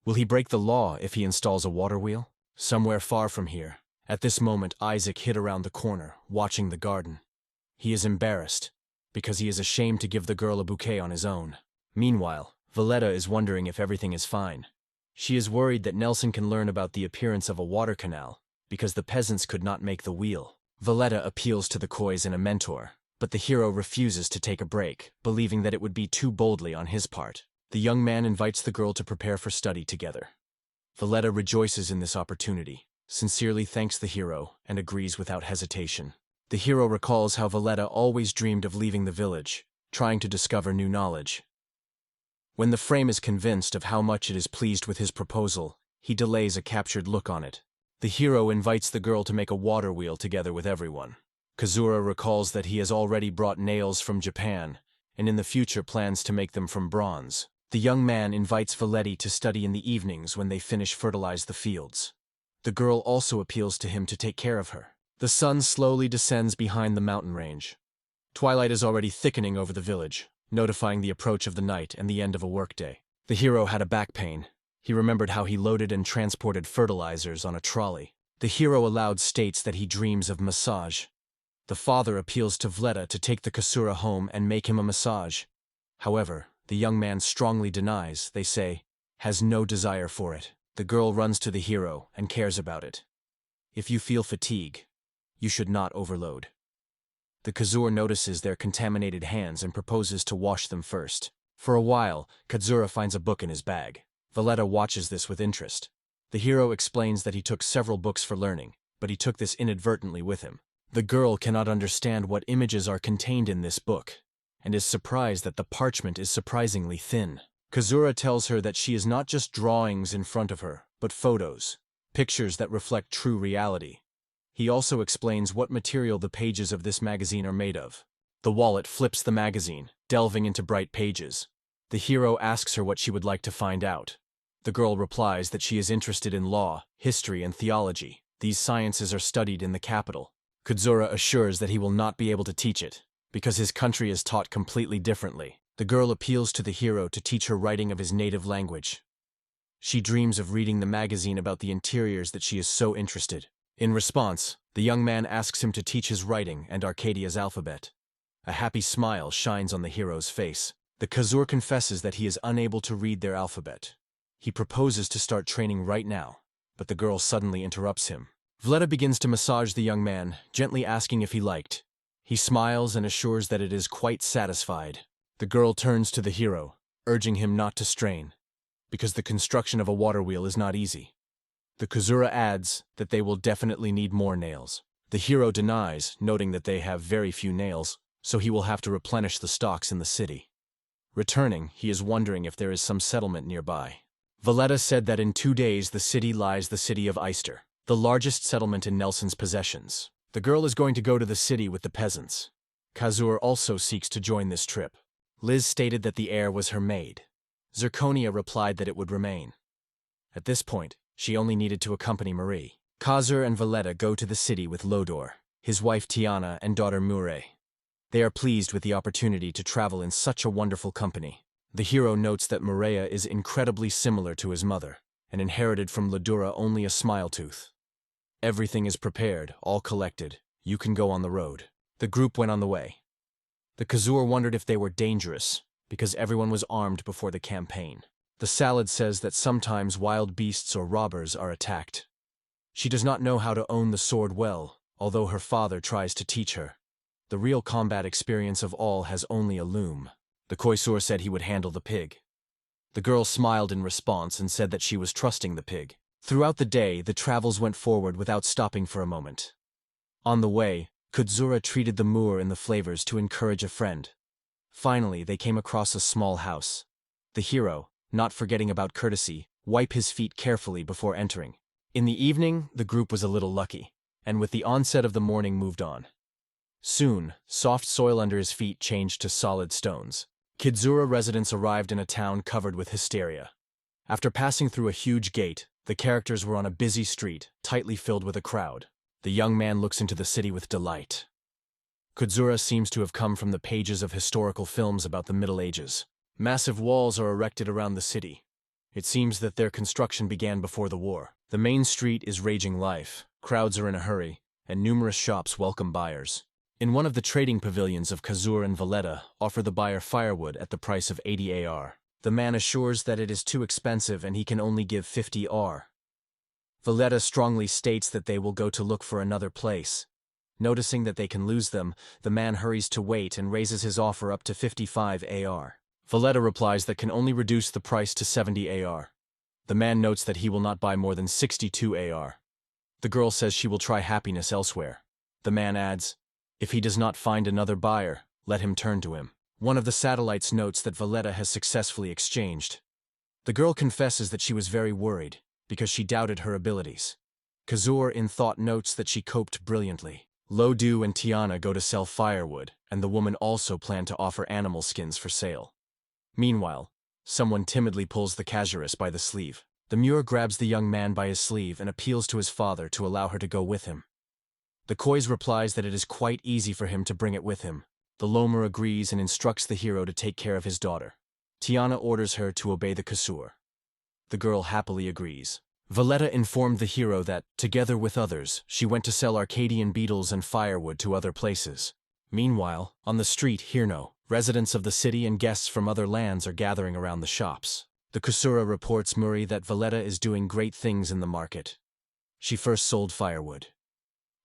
Will he break the law if he installs a water wheel? Somewhere far from here, at this moment Isaac hid around the corner, watching the garden. He is embarrassed, because he is ashamed to give the girl a bouquet on his own. Meanwhile, Valletta is wondering if everything is fine. She is worried that Nelson can learn about the appearance of a water canal, because the peasants could not make the wheel. Valletta appeals to the Kois and a mentor, but the hero refuses to take a break, believing that it would be too boldly on his part. The young man invites the girl to prepare for study together. Valletta rejoices in this opportunity, sincerely thanks the hero, and agrees without hesitation. The hero recalls how Valletta always dreamed of leaving the village, trying to discover new knowledge. When the frame is convinced of how much it is pleased with his proposal, he delays a captured look on it. The hero invites the girl to make a water wheel together with everyone. Kazura recalls that he has already brought nails from Japan, and in the future plans to make them from bronze. The young man invites Valetti to study in the evenings when they finish fertilize the fields. The girl also appeals to him to take care of her. The sun slowly descends behind the mountain range. Twilight is already thickening over the village. notifying the approach of the night and the end of a workday. The hero had a back pain. He remembered how he loaded and transported fertilizers on a trolley. The hero aloud states that he dreams of massage. The father appeals to Vleda to take the Kasura home and make him a massage. However, the young man strongly denies, they say, has no desire for it. The girl runs to the hero and cares about it. If you feel fatigue, you should not overload. The Kazur notices their contaminated hands and proposes to wash them first. For a while, Kazura finds a book in his bag. Vleda watches this with interest. The hero explains that he took several books for learning, but he took this inadvertently with him. The girl cannot understand what images are contained in this book, and is surprised that the parchment is surprisingly thin. Kazura tells her that she is not just drawings in front of her, but photos, pictures that reflect true reality. He also explains what material the pages of this magazine are made of. The wallet flips the magazine, delving into bright pages. The hero asks her what she would like to find out. The girl replies that she is interested in law, history, and theology. These sciences are studied in the capital. Kazura assures that he will not be able to teach it, because his country is taught completely differently. The girl appeals to the hero to teach her writing of his native language. She dreams of reading the magazine about the interiors that she is so interested. In response, the young man asks him to teach his writing and Arcadia's alphabet. A happy smile shines on the hero's face. The Kazur confesses that he is unable to read their alphabet. He proposes to start training right now, but the girl suddenly interrupts him. Vleda begins to massage the young man, gently asking if he liked. He smiles and assures that it is quite satisfied. The girl turns to the hero, urging him not to strain, because the construction of a water wheel is not easy. The Kazura adds that they will definitely need more nails. The hero denies, noting that they have very few nails, so he will have to replenish the stocks in the city. Returning, he is wondering if there is some settlement nearby. Vleda said that in 2 days the city lies the city of Eyster, the largest settlement in Nelson's possessions. The girl is going to go to the city with the peasants. Kazur also seeks to join this trip. Liz stated that the heir was her maid. Zirconia replied that it would remain. At this point, she only needed to accompany Marie. Kazur and Vleda go to the city with Lodor, his wife Tiana, and daughter Mure. They are pleased with the opportunity to travel in such a wonderful company. The hero notes that Murea is incredibly similar to his mother, and inherited from Ladura only a smile tooth. Everything is prepared, all collected. You can go on the road. The group went on the way. The Kazur wondered if they were dangerous, because everyone was armed before the campaign. The salad says that sometimes wild beasts or robbers are attacked. She does not know how to own the sword well, although her father tries to teach her. The real combat experience of all has only a loom. The Koisur said he would handle the pig. The girl smiled in response and said that she was trusting the pig. Throughout the day, the travels went forward without stopping for a moment. On the way, Kudzura treated the Moor in the flavors to encourage a friend. Finally, they came across a small house. The hero, not forgetting about courtesy, wiped his feet carefully before entering. In the evening, the group was a little lucky, and with the onset of the morning moved on. Soon, soft soil under his feet changed to solid stones. Kidzura residents arrived in a town covered with hysteria. After passing through a huge gate, the characters were on a busy street, tightly filled with a crowd. The young man looks into the city with delight. Kudzura seems to have come from the pages of historical films about the Middle Ages. Massive walls are erected around the city. It seems that their construction began before the war. The main street is raging life, crowds are in a hurry, and numerous shops welcome buyers. In one of the trading pavilions of Kazur and Vleda, offer the buyer firewood at the price of 80 AR. The man assures that it is too expensive and he can only give 50 AR. Vleda strongly states that they will go to look for another place. Noticing that they can lose them, the man hurries to wait and raises his offer up to 55 AR. Vleda replies that can only reduce the price to 70 AR. The man notes that he will not buy more than 62 AR. The girl says she will try happiness elsewhere. The man adds, if he does not find another buyer, let him turn to him. One of the satellites notes that Vleda has successfully exchanged. The girl confesses that she was very worried, because she doubted her abilities. Kazur in thought notes that she coped brilliantly. Lodu and Tiana go to sell firewood, and the woman also planned to offer animal skins for sale. Meanwhile, someone timidly pulls the Kazurus by the sleeve. The Muir grabs the young man by his sleeve and appeals to his father to allow her to go with him. The Kois replies that it is quite easy for him to bring it with him. The Lomer agrees and instructs the hero to take care of his daughter. Tiana orders her to obey the Kasur. The girl happily agrees. Valletta informed the hero that, together with others, she went to sell Arcadian beetles and firewood to other places. Meanwhile, on the street, Hirno, residents of the city and guests from other lands are gathering around the shops. The Kusura reports Muri that Valletta is doing great things in the market. She first sold firewood.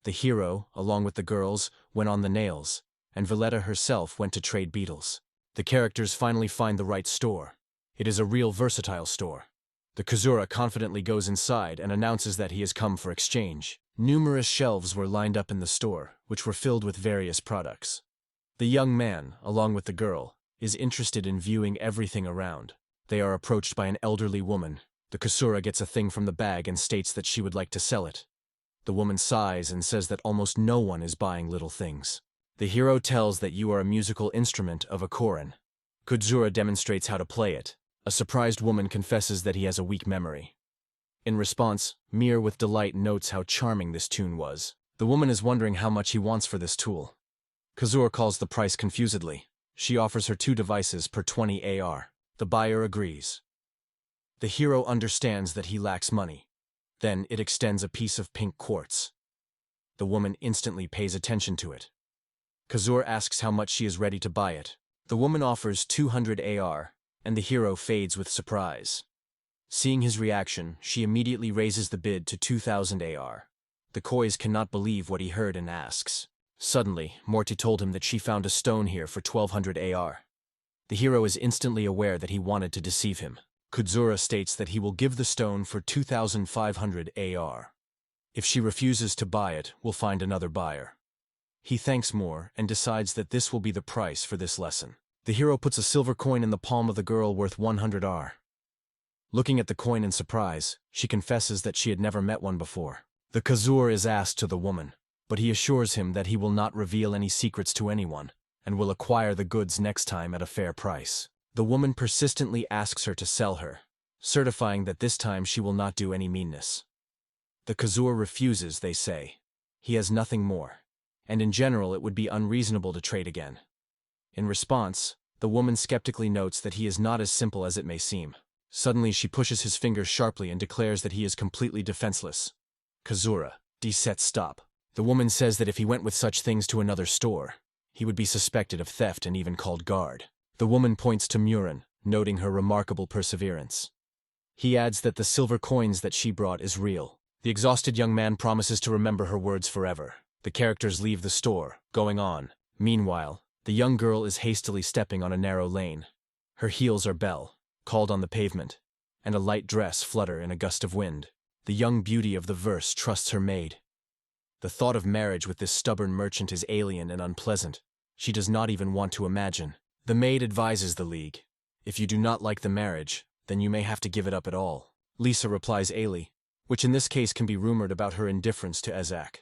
The hero, along with the girls, went on the nails, and Valletta herself went to trade beetles. The characters finally find the right store. It is a real versatile store. The Kazura confidently goes inside and announces that he has come for exchange. Numerous shelves were lined up in the store, which were filled with various products. The young man, along with the girl, is interested in viewing everything around. They are approached by an elderly woman. The Kasura gets a thing from the bag and states that she would like to sell it. The woman sighs and says that almost no one is buying little things. The hero tells that you are a musical instrument of a korin. Kudzura demonstrates how to play it. A surprised woman confesses that he has a weak memory. In response, Mir with delight notes how charming this tune was. The woman is wondering how much he wants for this tool. Kazur calls the price confusedly. She offers her 2 devices per 20 AR. The buyer agrees. The hero understands that he lacks money. Then it extends a piece of pink quartz. The woman instantly pays attention to it. Kazur asks how much she is ready to buy it. The woman offers 200 AR, and the hero fades with surprise. Seeing his reaction, she immediately raises the bid to 2,000 AR. The Kois cannot believe what he heard and asks. Suddenly, Morty told him that she found a stone here for 1,200 AR. The hero is instantly aware that he wanted to deceive him. Kudzura states that he will give the stone for 2,500 AR. If she refuses to buy it, we'll find another buyer. He thanks Moore and decides that this will be the price for this lesson. The hero puts a silver coin in the palm of the girl worth 100 R. Looking at the coin in surprise, she confesses that she had never met one before. The Kazur is asked to the woman, but he assures him that he will not reveal any secrets to anyone, and will acquire the goods next time at a fair price. The woman persistently asks her to sell her, certifying that this time she will not do any meanness. The Kazur refuses, they say. He has nothing more, and in general it would be unreasonable to trade again. In response, the woman skeptically notes that he is not as simple as it may seem. Suddenly she pushes his fingers sharply and declares that he is completely defenseless. Kazura, set stop. The woman says that if he went with such things to another store, he would be suspected of theft and even called guard. The woman points to Murin, noting her remarkable perseverance. He adds that the silver coins that she brought is real. The exhausted young man promises to remember her words forever. The characters leave the store, going on. Meanwhile, the young girl is hastily stepping on a narrow lane. Her heels are bell, called on the pavement, and a light dress flutter in a gust of wind. The young beauty of the verse trusts her maid. The thought of marriage with this stubborn merchant is alien and unpleasant. She does not even want to imagine. The maid advises the League. If you do not like the marriage, then you may have to give it up at all. Lisa replies Ailey, which in this case can be rumored about her indifference to Ezak.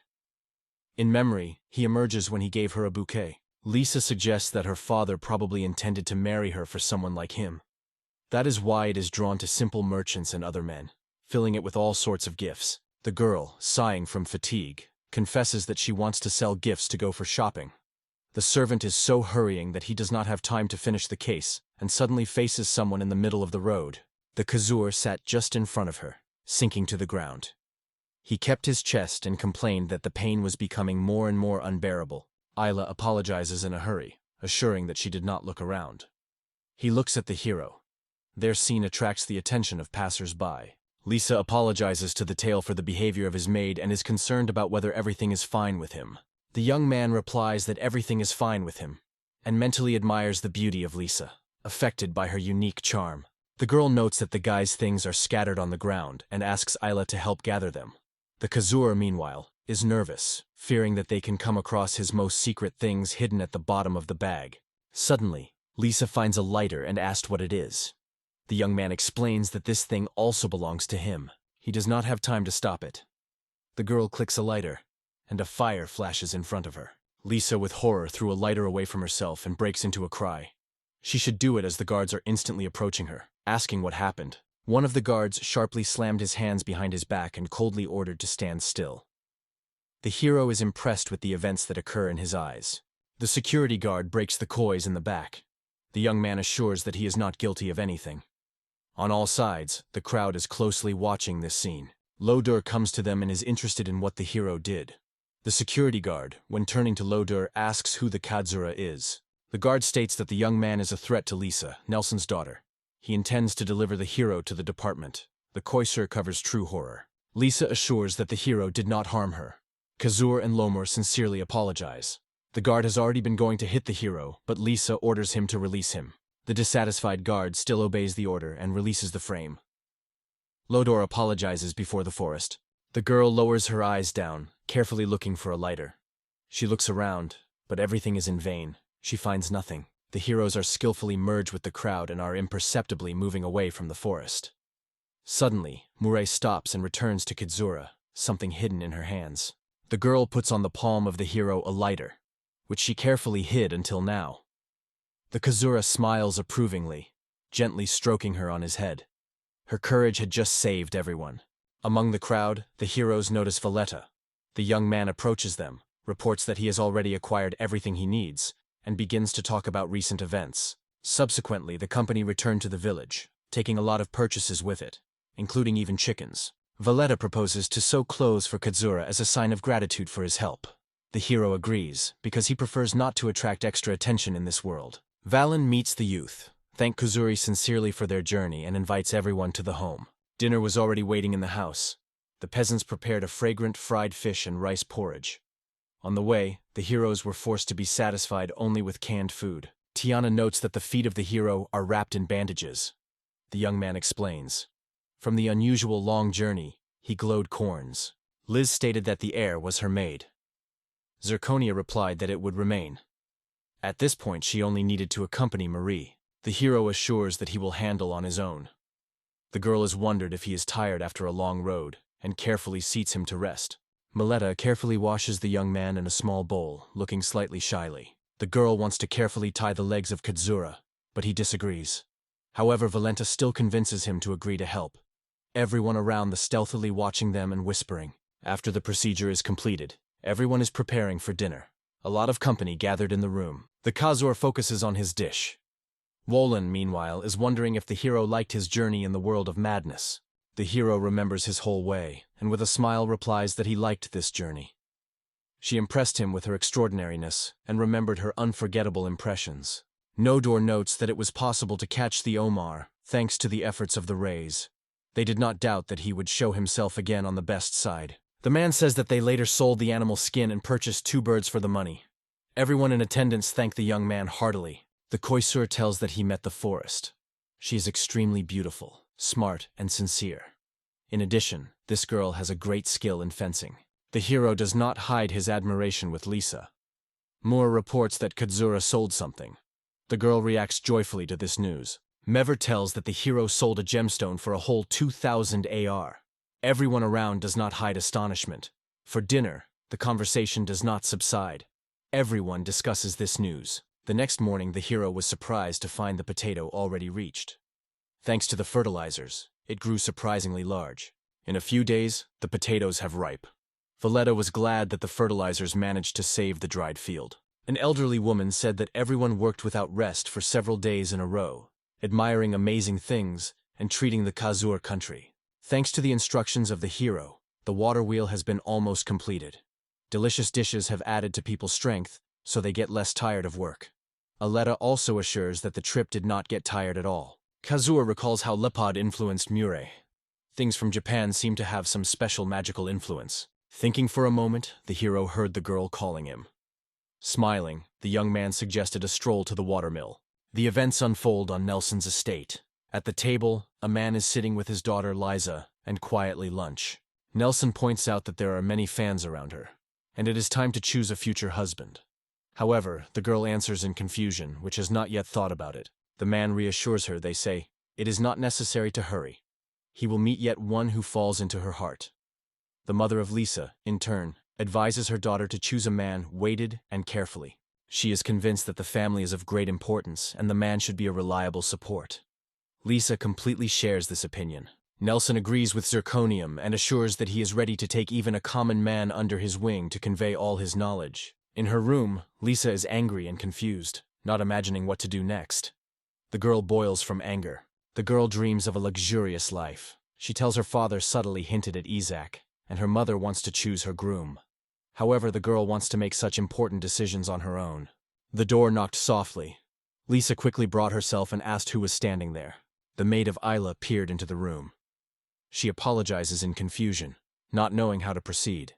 In memory, he emerges when he gave her a bouquet. Lisa suggests that her father probably intended to marry her for someone like him. That is why it is drawn to simple merchants and other men, filling it with all sorts of gifts. The girl, sighing from fatigue, confesses that she wants to sell gifts to go for shopping. The servant is so hurrying that he does not have time to finish the case, and suddenly faces someone in the middle of the road. The Kazur sat just in front of her, sinking to the ground. He kept his chest and complained that the pain was becoming more and more unbearable. Isla apologizes in a hurry, assuring that she did not look around. He looks at the hero. Their scene attracts the attention of passers-by. Lisa apologizes to the tail for the behavior of his maid and is concerned about whether everything is fine with him. The young man replies that everything is fine with him, and mentally admires the beauty of Lisa, affected by her unique charm. The girl notes that the guy's things are scattered on the ground and asks Isla to help gather them. The Kazur, meanwhile, is nervous, fearing that they can come across his most secret things hidden at the bottom of the bag. Suddenly, Lisa finds a lighter and asks what it is. The young man explains that this thing also belongs to him. He does not have time to stop it. The girl clicks a lighter, and a fire flashes in front of her. Lisa, with horror, threw a lighter away from herself and breaks into a cry. She should do it as the guards are instantly approaching her, asking what happened. One of the guards sharply slammed his hands behind his back and coldly ordered to stand still. The hero is impressed with the events that occur in his eyes. The security guard breaks the coys in the back. The young man assures that he is not guilty of anything. On all sides, the crowd is closely watching this scene. Lodur comes to them and is interested in what the hero did. The security guard, when turning to Lodur, asks who the Kazura is. The guard states that the young man is a threat to Lisa, Nelson's daughter. He intends to deliver the hero to the department. The Koisur covers true horror. Lisa assures that the hero did not harm her. Kazur and Lomor sincerely apologize. The guard has already been going to hit the hero, but Lisa orders him to release him. The dissatisfied guard still obeys the order and releases the frame. Lodur apologizes before the forest. The girl lowers her eyes down, carefully looking for a lighter. She looks around, but everything is in vain. She finds nothing. The heroes are skillfully merged with the crowd and are imperceptibly moving away from the forest. Suddenly, Murray stops and returns to Kazura, something hidden in her hands. The girl puts on the palm of the hero a lighter, which she carefully hid until now. The Kazura smiles approvingly, gently stroking her on his head. Her courage had just saved everyone. Among the crowd, the heroes notice Valletta. The young man approaches them, reports that he has already acquired everything he needs, and begins to talk about recent events. Subsequently, the company returned to the village, taking a lot of purchases with it, including even chickens. Valletta proposes to sew clothes for Kazura as a sign of gratitude for his help. The hero agrees, because he prefers not to attract extra attention in this world. Valen meets the youth, thanks Kazuri sincerely for their journey, and invites everyone to the home. Dinner was already waiting in the house. The peasants prepared a fragrant fried fish and rice porridge. On the way, the heroes were forced to be satisfied only with canned food. Tiana notes that the feet of the hero are wrapped in bandages. The young man explains. From the unusual long journey, he glowed corns. Liz stated that the heir was her maid. Zirconia replied that it would remain. At this point, she only needed to accompany Marie. The hero assures that he will handle on his own. The girl has wondered if he is tired after a long road, and carefully seats him to rest. Miletta carefully washes the young man in a small bowl, looking slightly shyly. The girl wants to carefully tie the legs of Kazura, but he disagrees. However, Valenta still convinces him to agree to help. Everyone around the stealthily watching them and whispering. After the procedure is completed, everyone is preparing for dinner. A lot of company gathered in the room. The Kazur focuses on his dish. Wolan, meanwhile, is wondering if the hero liked his journey in the world of madness. The hero remembers his whole way, and with a smile replies that he liked this journey. She impressed him with her extraordinariness, and remembered her unforgettable impressions. Nodor notes that it was possible to catch the Omar, thanks to the efforts of the Rays. They did not doubt that he would show himself again on the best side. The man says that they later sold the animal skin and purchased 2 birds for the money. Everyone in attendance thanked the young man heartily. The Koisur tells that he met the forest. She is extremely beautiful, smart, and sincere. In addition, this girl has a great skill in fencing. The hero does not hide his admiration with Lisa. Moore reports that Kazura sold something. The girl reacts joyfully to this news. Mever tells that the hero sold a gemstone for a whole 2,000 AR. Everyone around does not hide astonishment. For dinner, the conversation does not subside. Everyone discusses this news. The next morning, the hero was surprised to find the potato already reached. Thanks to the fertilizers, it grew surprisingly large. In a few days, the potatoes have ripe. Valletta was glad that the fertilizers managed to save the dried field. An elderly woman said that everyone worked without rest for several days in a row, admiring amazing things and treating the Kazur country. Thanks to the instructions of the hero, the water wheel has been almost completed. Delicious dishes have added to people's strength, so they get less tired of work. Aletta also assures that the trip did not get tired at all. Kazur recalls how Lepod influenced Murray. Things from Japan seem to have some special magical influence. Thinking for a moment, the hero heard the girl calling him. Smiling, the young man suggested a stroll to the watermill. The events unfold on Nelson's estate. At the table, a man is sitting with his daughter Liza and quietly lunch. Nelson points out that there are many fans around her, and it is time to choose a future husband. However, the girl answers in confusion, which has not yet thought about it. The man reassures her. They say, "It is not necessary to hurry. He will meet yet one who falls into her heart." The mother of Lisa, in turn, advises her daughter to choose a man weighted and carefully. She is convinced that the family is of great importance and the man should be a reliable support. Lisa completely shares this opinion. Nelson agrees with Zirconium and assures that he is ready to take even a common man under his wing to convey all his knowledge. In her room, Lisa is angry and confused, not imagining what to do next. The girl boils from anger. The girl dreams of a luxurious life. She tells her father subtly hinted at Isaac, and her mother wants to choose her groom. However, the girl wants to make such important decisions on her own. The door knocked softly. Lisa quickly brought herself and asked who was standing there. The maid of Isla peered into the room. She apologizes in confusion, not knowing how to proceed.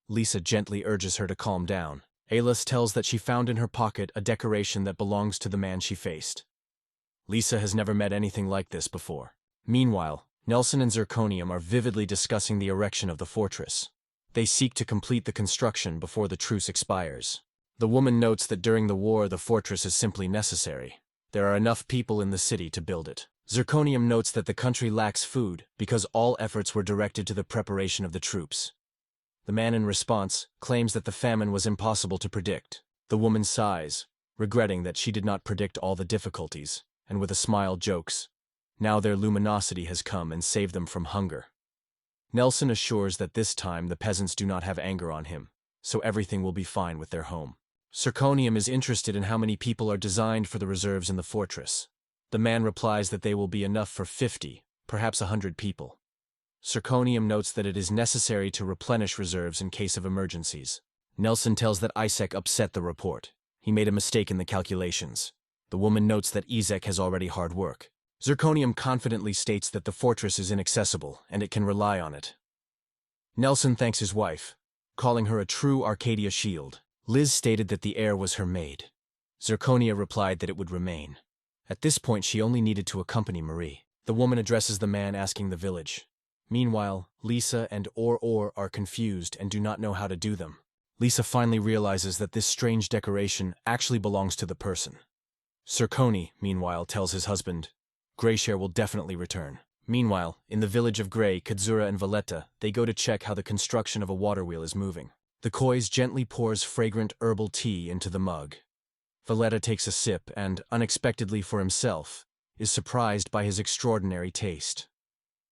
Lisa gently urges her to calm down. Ayla tells that she found in her pocket a decoration that belongs to the man she faced. Lisa has never met anything like this before. Meanwhile, Nelson and Zirconium are vividly discussing the erection of the fortress. They seek to complete the construction before the truce expires. The woman notes that during the war the fortress is simply necessary. There are enough people in the city to build it. Zirconium notes that the country lacks food because all efforts were directed to the preparation of the troops. The man in response claims that the famine was impossible to predict. The woman sighs, regretting that she did not predict all the difficulties, and with a smile jokes, "Now their luminosity has come and saved them from hunger." Nelson assures that this time the peasants do not have anger on him, so everything will be fine with their home. Zirconium is interested in how many people are designed for the reserves in the fortress. The man replies that they will be enough for 50, perhaps 100 people. Zirconium notes that it is necessary to replenish reserves in case of emergencies. Nelson tells that Isaac upset the report. He made a mistake in the calculations. The woman notes that Isaac has already hard work. Zirconium confidently states that the fortress is inaccessible and it can rely on it. Nelson thanks his wife, calling her a true Arcadia shield. Liz stated that the heir was her maid. Zirconia replied that it would remain. At this point she only needed to accompany Marie. The woman addresses the man asking the village. Meanwhile, Lisa and Or are confused and do not know how to do them. Lisa finally realizes that this strange decoration actually belongs to the person. Zirconi, meanwhile, tells his husband, Greyshare will definitely return. Meanwhile, in the village of Grey, Kadzura and Valletta, they go to check how the construction of a water wheel is moving. The Kois gently pours fragrant herbal tea into the mug. Valletta takes a sip and, unexpectedly for himself, is surprised by his extraordinary taste.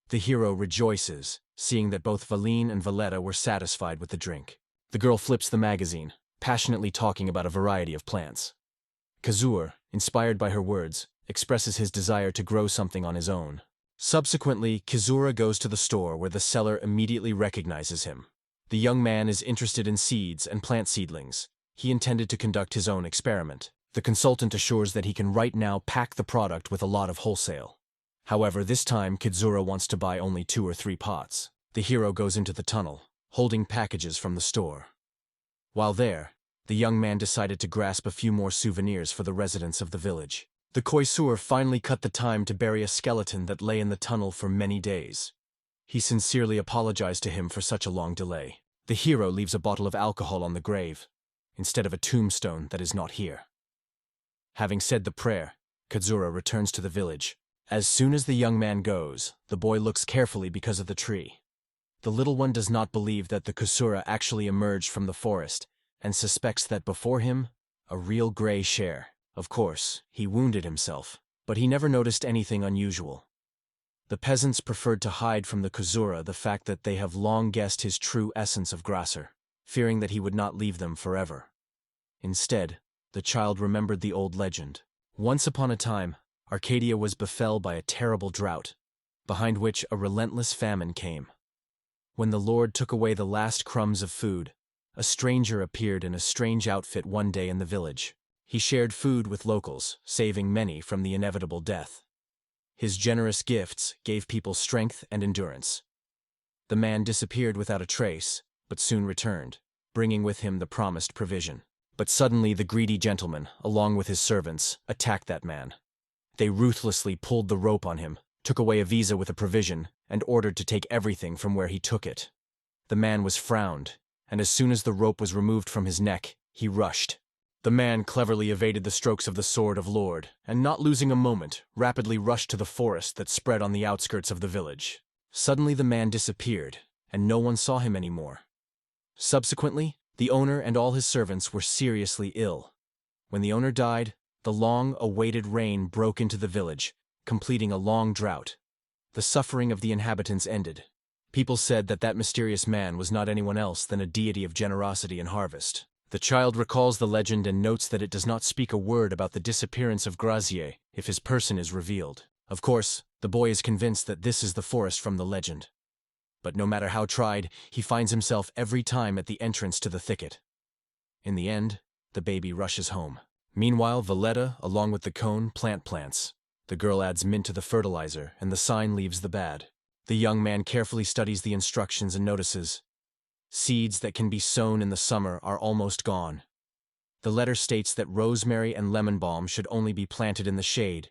The hero rejoices, seeing that both Valine and Valletta were satisfied with the drink. The girl flips the magazine, passionately talking about a variety of plants. Kazur, inspired by her words, expresses his desire to grow something on his own. Subsequently, Kazura goes to the store where the seller immediately recognizes him. The young man is interested in seeds and plant seedlings. He intended to conduct his own experiment. The consultant assures that he can right now pack the product with a lot of wholesale. However, this time Kazura wants to buy only 2 or 3 pots. The hero goes into the tunnel, holding packages from the store. While there, the young man decided to grasp a few more souvenirs for the residents of the village. The Koisur finally cut the time to bury a skeleton that lay in the tunnel for many days. He sincerely apologized to him for such a long delay. The hero leaves a bottle of alcohol on the grave, instead of a tombstone that is not here. Having said the prayer, Kazura returns to the village. As soon as the young man goes, the boy looks carefully because of the tree. The little one does not believe that the Kusura actually emerged from the forest and suspects that before him, a real gray share. Of course, he wounded himself, but he never noticed anything unusual. The peasants preferred to hide from the Kusura the fact that they have long guessed his true essence of Grasser, fearing that he would not leave them forever. Instead, the child remembered the old legend. Once upon a time, Arcadia was befell by a terrible drought, behind which a relentless famine came. When the Lord took away the last crumbs of food, a stranger appeared in a strange outfit one day in the village. He shared food with locals, saving many from the inevitable death. His generous gifts gave people strength and endurance. The man disappeared without a trace, but soon returned, bringing with him the promised provision. But suddenly the greedy gentleman, along with his servants, attacked that man. They ruthlessly pulled the rope on him, took away a visa with a provision, and ordered to take everything from where he took it. The man was frowned, and as soon as the rope was removed from his neck, he rushed. The man cleverly evaded the strokes of the sword of Lord, and not losing a moment, rapidly rushed to the forest that spread on the outskirts of the village. Suddenly the man disappeared, and no one saw him anymore. Subsequently, the owner and all his servants were seriously ill. When the owner died, the long-awaited rain broke into the village, completing a long drought. The suffering of the inhabitants ended. People said that that mysterious man was not anyone else than a deity of generosity and harvest. The child recalls the legend and notes that it does not speak a word about the disappearance of Grazier if his person is revealed. Of course, the boy is convinced that this is the forest from the legend. But no matter how tried, he finds himself every time at the entrance to the thicket. In the end, the baby rushes home. Meanwhile, Valletta, along with the cone, plants. The girl adds mint to the fertilizer, and the sign leaves the bad. The young man carefully studies the instructions and notices. Seeds that can be sown in the summer are almost gone. The letter states that rosemary and lemon balm should only be planted in the shade,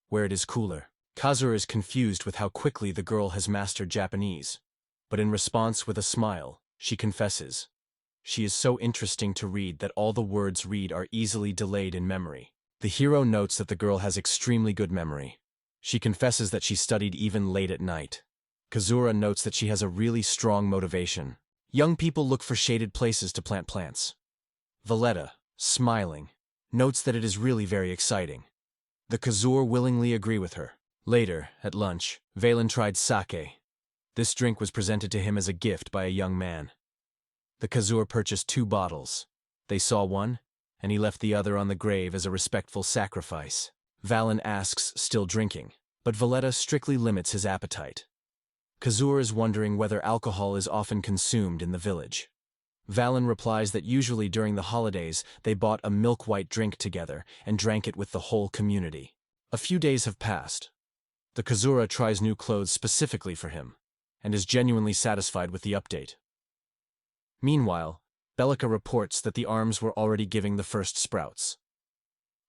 where it is cooler. Kazura is confused with how quickly the girl has mastered Japanese. But in response, with a smile, she confesses. She is so interesting to read that all the words read are easily delayed in memory. The hero notes that the girl has extremely good memory. She confesses that she studied even late at night. Kazura notes that she has a really strong motivation. Young people look for shaded places to plant plants. Valletta, smiling, notes that it is really very exciting. The Kazur willingly agree with her. Later, at lunch, Valen tried sake. This drink was presented to him as a gift by a young man. The Kazur purchased 2 bottles. They saw one, and he left the other on the grave as a respectful sacrifice. Valen asks, still drinking, but Valletta strictly limits his appetite. Kazur is wondering whether alcohol is often consumed in the village. Valen replies that usually during the holidays they bought a milk-white drink together and drank it with the whole community. A few days have passed. The Kazura tries new clothes specifically for him, and is genuinely satisfied with the update. Meanwhile, Bellica reports that the arms were already giving the first sprouts.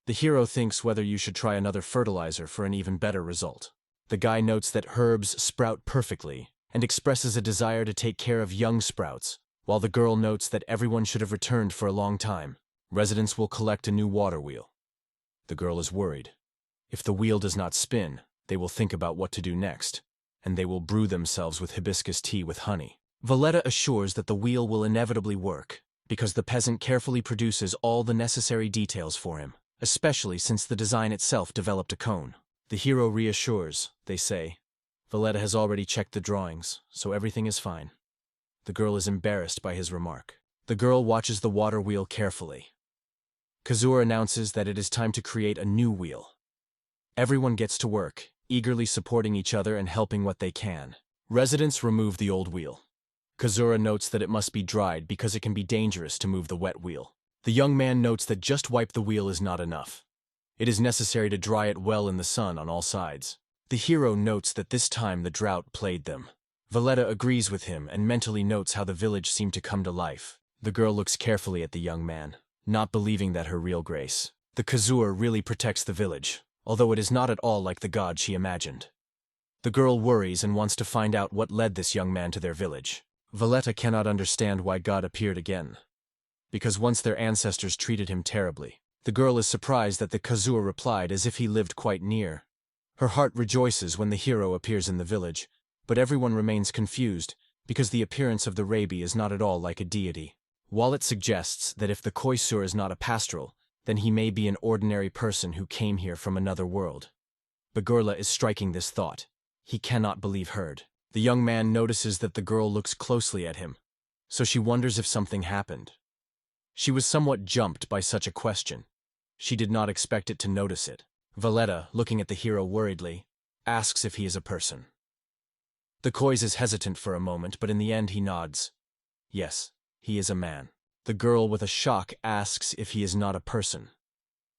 The hero thinks whether you should try another fertilizer for an even better result. The guy notes that herbs sprout perfectly and expresses a desire to take care of young sprouts, while the girl notes that everyone should have returned for a long time. Residents will collect a new water wheel. The girl is worried. If the wheel does not spin, they will think about what to do next, and they will brew themselves with hibiscus tea with honey. Valletta assures that the wheel will inevitably work, because the peasant carefully produces all the necessary details for him, especially since the design itself developed a cone. The hero reassures, they say. Valletta has already checked the drawings, so everything is fine. The girl is embarrassed by his remark. The girl watches the water wheel carefully. Kazur announces that it is time to create a new wheel. Everyone gets to work, eagerly supporting each other and helping what they can. Residents remove the old wheel. Kazura notes that it must be dried because it can be dangerous to move the wet wheel. The young man notes that just wipe the wheel is not enough. It is necessary to dry it well in the sun on all sides. The hero notes that this time the drought plagued them. Valletta agrees with him and mentally notes how the village seemed to come to life. The girl looks carefully at the young man, not believing that her real grace. The Kazur really protects the village, although it is not at all like the god she imagined. The girl worries and wants to find out what led this young man to their village. Valletta cannot understand why God appeared again, because once their ancestors treated him terribly. The girl is surprised that the Kazur replied as if he lived quite near. Her heart rejoices when the hero appears in the village, but everyone remains confused because the appearance of the Rabi is not at all like a deity. While it suggests that if the Koisur is not a pastoral, then he may be an ordinary person who came here from another world. Bagurla is striking this thought. He cannot believe heard. The young man notices that the girl looks closely at him, so she wonders if something happened. She was somewhat jumped by such a question. She did not expect it to notice it. Valletta, looking at the hero worriedly, asks if he is a person. The Kois is hesitant for a moment, but in the end he nods. Yes, he is a man. The girl, with a shock, asks if he is not a person.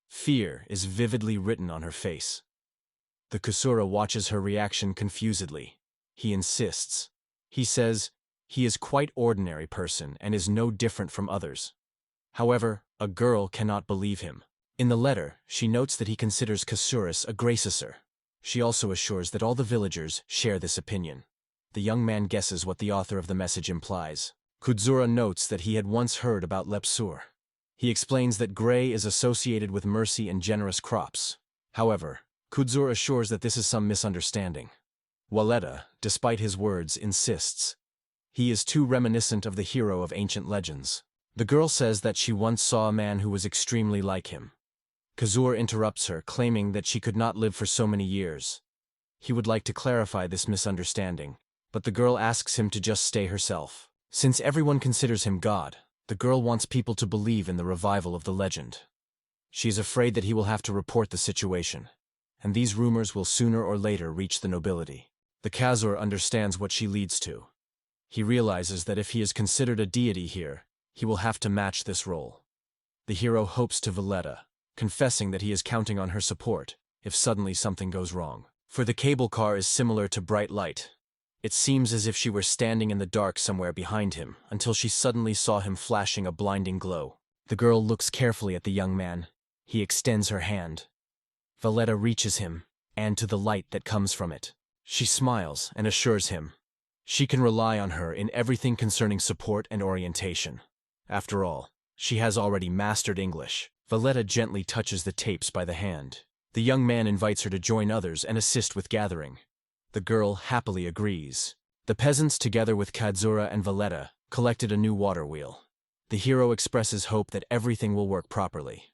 Fear is vividly written on her face. The Kusura watches her reaction confusedly. He insists. He says he is quite ordinary person and is no different from others. However, a girl cannot believe him. In the letter, she notes that he considers Kasuris a gracisor. She also assures that all the villagers share this opinion. The young man guesses what the author of the message implies. Kudzura notes that he had once heard about Lepsur. He explains that gray is associated with mercy and generous crops. However, Kudzura assures that this is some misunderstanding. Valletta, despite his words, insists. He is too reminiscent of the hero of ancient legends. The girl says that she once saw a man who was extremely like him. Kazur interrupts her, claiming that she could not live for so many years. He would like to clarify this misunderstanding, but the girl asks him to just stay herself. Since everyone considers him God, The girl wants people to believe in the revival of the legend. She is afraid that he will have to report the situation, and these rumors will sooner or later reach the nobility. The Khazur understands what she leads to. He realizes that if he is considered a deity here, he will have to match this role. The hero hopes to Valletta, confessing that he is counting on her support if suddenly something goes wrong. For the cable car is similar to bright light. It seems as if she were standing in the dark somewhere behind him until she suddenly saw him flashing a blinding glow. The girl looks carefully at the young man. He extends her hand. Valletta reaches him, and to the light that comes from it. She smiles and assures him she can rely on her in everything concerning support and orientation. After all, she has already mastered English. Valletta gently touches the tapes by the hand. The young man invites her to join others and assist with gathering. The girl happily agrees. The peasants, together with Kadzura and Valletta, collected a new water wheel. The hero expresses hope that everything will work properly.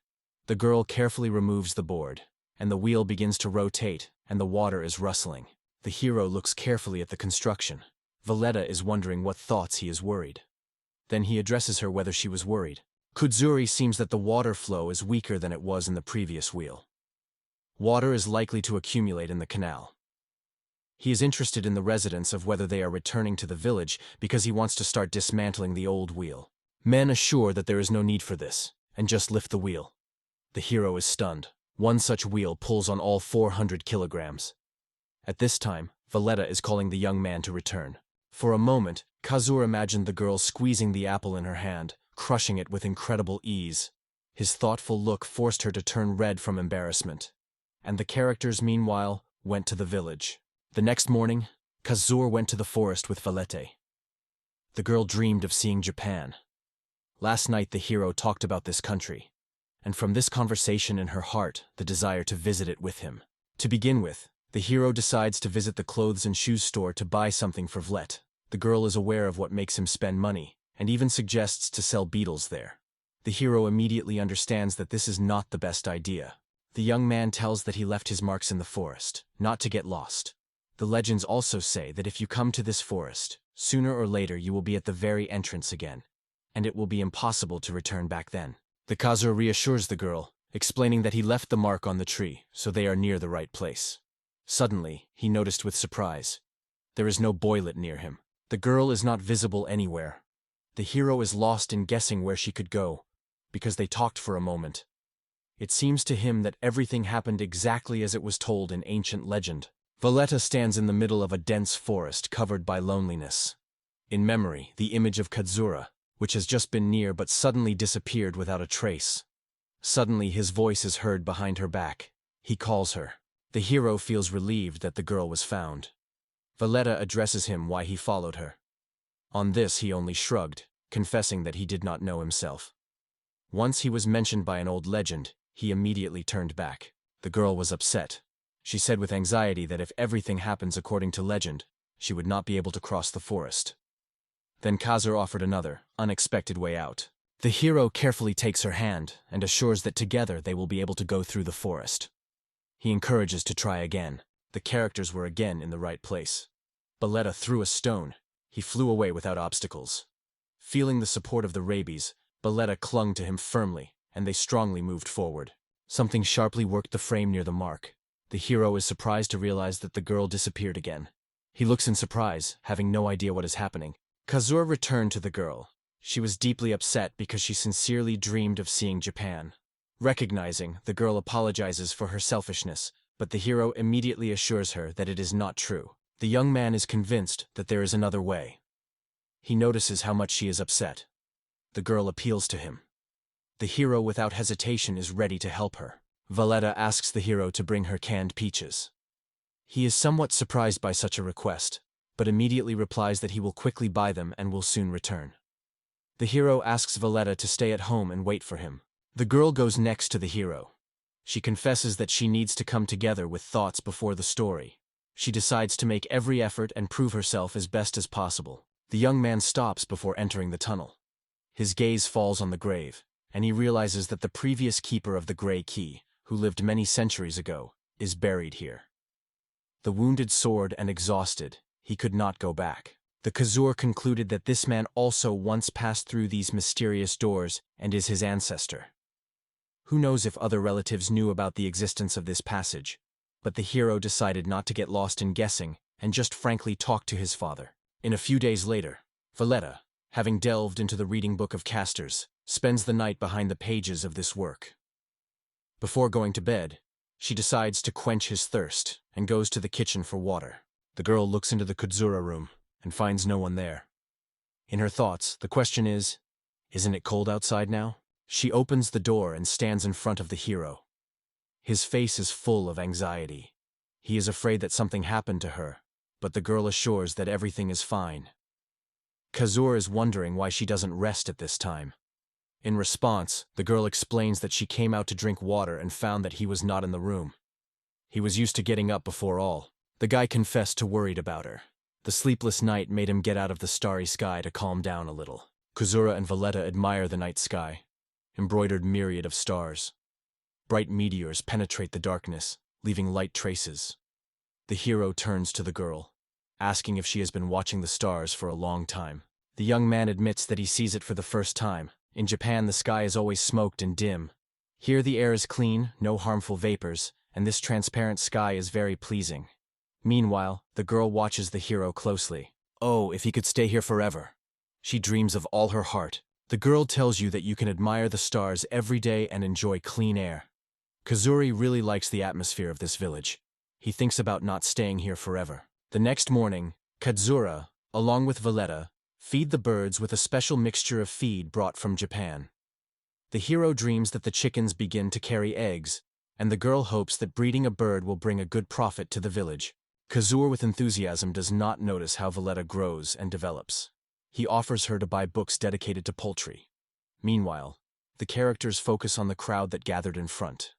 The girl carefully removes the board, and the wheel begins to rotate, and the water is rustling. The hero looks carefully at the construction. Valletta is wondering what thoughts he is worried. Then he addresses her whether she was worried. Kudzuri seems that the water flow is weaker than it was in the previous wheel. Water is likely to accumulate in the canal. He is interested in the residents of whether they are returning to the village because he wants to start dismantling the old wheel. Men assure that there is no need for this, and just lift the wheel. The hero is stunned. One such wheel pulls on all 400 kilograms. At this time, Valletta is calling the young man to return. For a moment, Kazur imagined the girl squeezing the apple in her hand, crushing it with incredible ease. His thoughtful look forced her to turn red from embarrassment. And the characters, meanwhile, went to the village. The next morning, Kazur went to the forest with Valletta. The girl dreamed of seeing Japan. Last night the hero talked about this country, and from this conversation in her heart, the desire to visit it with him. To begin with, the hero decides to visit the clothes and shoes store to buy something for Vlet. The girl is aware of what makes him spend money, and even suggests to sell beetles there. The hero immediately understands that this is not the best idea. The young man tells that he left his marks in the forest, not to get lost. The legends also say that if you come to this forest, sooner or later you will be at the very entrance again, and it will be impossible to return back then. The Khazur reassures the girl, explaining that he left the mark on the tree, so they are near the right place. Suddenly, he noticed with surprise. There is no boilet near him. The girl is not visible anywhere. The hero is lost in guessing where she could go, because they talked for a moment. It seems to him that everything happened exactly as it was told in ancient legend. Valletta stands in the middle of a dense forest covered by loneliness. In memory, the image of Kadzura, which has just been near but suddenly disappeared without a trace. Suddenly his voice is heard behind her back. He calls her. The hero feels relieved that the girl was found. Valletta addresses him why he followed her. On this he only shrugged, confessing that he did not know himself. Once he was mentioned by an old legend, he immediately turned back. The girl was upset. She said with anxiety that if everything happens according to legend, she would not be able to cross the forest. Then Khazur offered another, unexpected way out. The hero carefully takes her hand and assures that together they will be able to go through the forest. He encourages to try again. The characters were again in the right place. Valletta threw a stone. He flew away without obstacles. Feeling the support of the rabies, Valletta clung to him firmly, and they strongly moved forward. Something sharply worked the frame near the mark. The hero is surprised to realize that the girl disappeared again. He looks in surprise, having no idea what is happening. Khazur returned to the girl. She was deeply upset because she sincerely dreamed of seeing Japan. Recognizing, the girl apologizes for her selfishness, but the hero immediately assures her that it is not true. The young man is convinced that there is another way. He notices how much she is upset. The girl appeals to him. The hero without hesitation is ready to help her. Valletta asks the hero to bring her canned peaches. He is somewhat surprised by such a request, but immediately replies that he will quickly buy them and will soon return. The hero asks Valletta to stay at home and wait for him. The girl goes next to the hero. She confesses that she needs to come together with thoughts before the story. She decides to make every effort and prove herself as best as possible. The young man stops before entering the tunnel. His gaze falls on the grave, and he realizes that the previous keeper of the Grey Key, who lived many centuries ago, is buried here. The wounded sword and exhausted, he could not go back. The Kazur concluded that this man also once passed through these mysterious doors and is his ancestor. Who knows if other relatives knew about the existence of this passage, but the hero decided not to get lost in guessing and just frankly talk to his father. A few days later, Valletta, having delved into the reading book of casters, spends the night behind the pages of this work. Before going to bed, she decides to quench his thirst and goes to the kitchen for water. The girl looks into the Kudzura room and finds no one there. In her thoughts, the question is, isn't it cold outside now? She opens the door and stands in front of the hero. His face is full of anxiety. He is afraid that something happened to her, but the girl assures that everything is fine. Kazur is wondering why she doesn't rest at this time. In response, the girl explains that she came out to drink water and found that he was not in the room. He was used to getting up before all. The guy confessed to worried about her. The sleepless night made him get out of the starry sky to calm down a little. Kazura and Valletta admire the night sky, embroidered myriad of stars. Bright meteors penetrate the darkness, leaving light traces. The hero turns to the girl, asking if she has been watching the stars for a long time. The young man admits that he sees it for the first time. In Japan, the sky is always smoked and dim. Here the air is clean, no harmful vapors, and this transparent sky is very pleasing. Meanwhile, the girl watches the hero closely. Oh, if he could stay here forever. She dreams of all her heart. The girl tells you that you can admire the stars every day and enjoy clean air. Kazuri really likes the atmosphere of this village. He thinks about not staying here forever. The next morning, Kazura, along with Valletta, feed the birds with a special mixture of feed brought from Japan. The hero dreams that the chickens begin to carry eggs, and the girl hopes that breeding a bird will bring a good profit to the village. Kazur with enthusiasm does not notice how Valletta grows and develops. He offers her to buy books dedicated to poultry. Meanwhile, the characters focus on the crowd that gathered in front.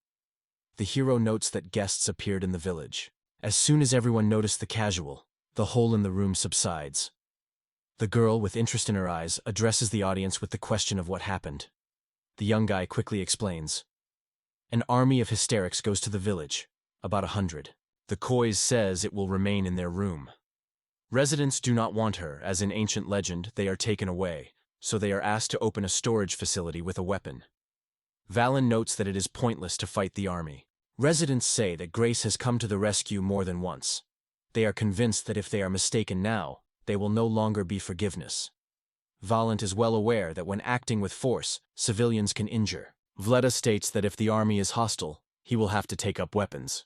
The hero notes that guests appeared in the village. As soon as everyone noticed the casual, the hole in the room subsides. The girl, with interest in her eyes, addresses the audience with the question of what happened. The young guy quickly explains. An army of hysterics goes to the village, about 100. The Kois says it will remain in their room. Residents do not want her, as in ancient legend they are taken away, so they are asked to open a storage facility with a weapon. Valen notes that it is pointless to fight the army. Residents say that Grace has come to the rescue more than once. They are convinced that if they are mistaken now, they will no longer be forgiveness. Valant is well aware that when acting with force, civilians can injure. Valletta states that if the army is hostile, he will have to take up weapons.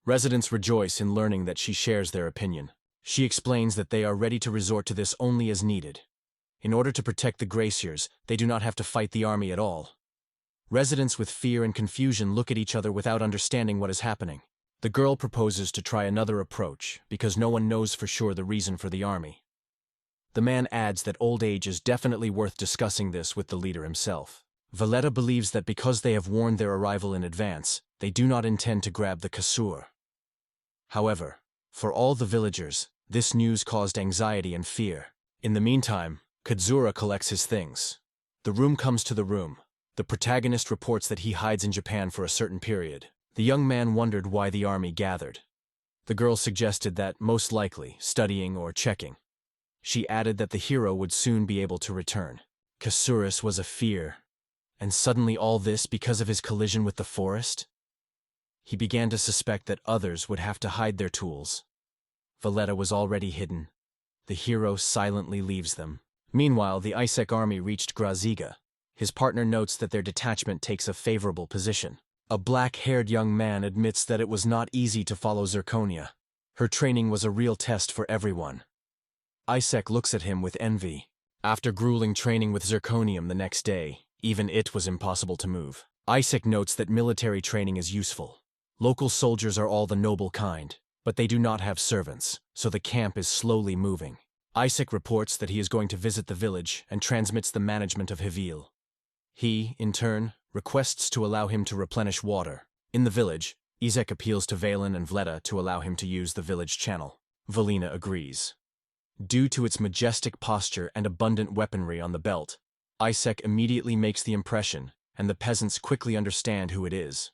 Residents rejoice in learning that she shares their opinion. She explains that they are ready to resort to this only as needed. In order to protect the Graciers, they do not have to fight the army at all. Residents with fear and confusion look at each other without understanding what is happening. The girl proposes to try another approach because no one knows for sure the reason for the army. The man adds that old age is definitely worth discussing this with the leader himself. Valletta believes that because they have warned their arrival in advance, they do not intend to grab the Kasur. However, for all the villagers, this news caused anxiety and fear. In the meantime, Kazura collects his things. The room comes to the room. The protagonist reports that he hides in Japan for a certain period. The young man wondered why the army gathered. The girl suggested that, most likely, studying or checking. She added that the hero would soon be able to return. Kasuris was a fear. And suddenly all this because of his collision with the forest? He began to suspect that others would have to hide their tools. Valletta was already hidden. The hero silently leaves them. Meanwhile, the Isaac army reached Graziga. His partner notes that their detachment takes a favorable position. A black-haired young man admits that it was not easy to follow Zirconia. Her training was a real test for everyone. Isaac looks at him with envy. After grueling training with zirconium the next day, even it was impossible to move. Isaac notes that military training is useful. Local soldiers are all the noble kind, but they do not have servants, so the camp is slowly moving. Isaac reports that he is going to visit the village and transmits the management of Hevil. He, in turn, requests to allow him to replenish water. In the village, Isaac appeals to Valen and Vleta to allow him to use the village channel. Valina agrees. Due to its majestic posture and abundant weaponry on the belt, Isaac immediately makes the impression, and the peasants quickly understand who it is.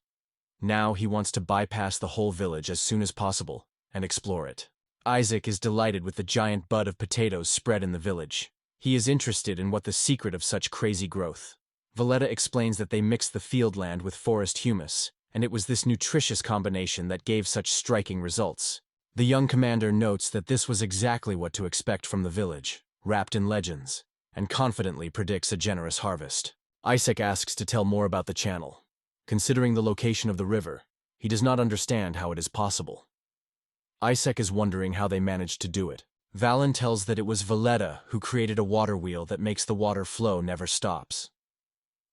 Now he wants to bypass the whole village as soon as possible and explore it. Isaac is delighted with the giant bud of potatoes spread in the village. He is interested in what the secret of such crazy growth. Valletta explains that they mixed the field land with forest humus, and it was this nutritious combination that gave such striking results. The young commander notes that this was exactly what to expect from the village, wrapped in legends, and confidently predicts a generous harvest. Isaac asks to tell more about the channel. Considering the location of the river, he does not understand how it is possible. Isaac is wondering how they managed to do it. Valen tells that it was Valletta who created a water wheel that makes the water flow never stops.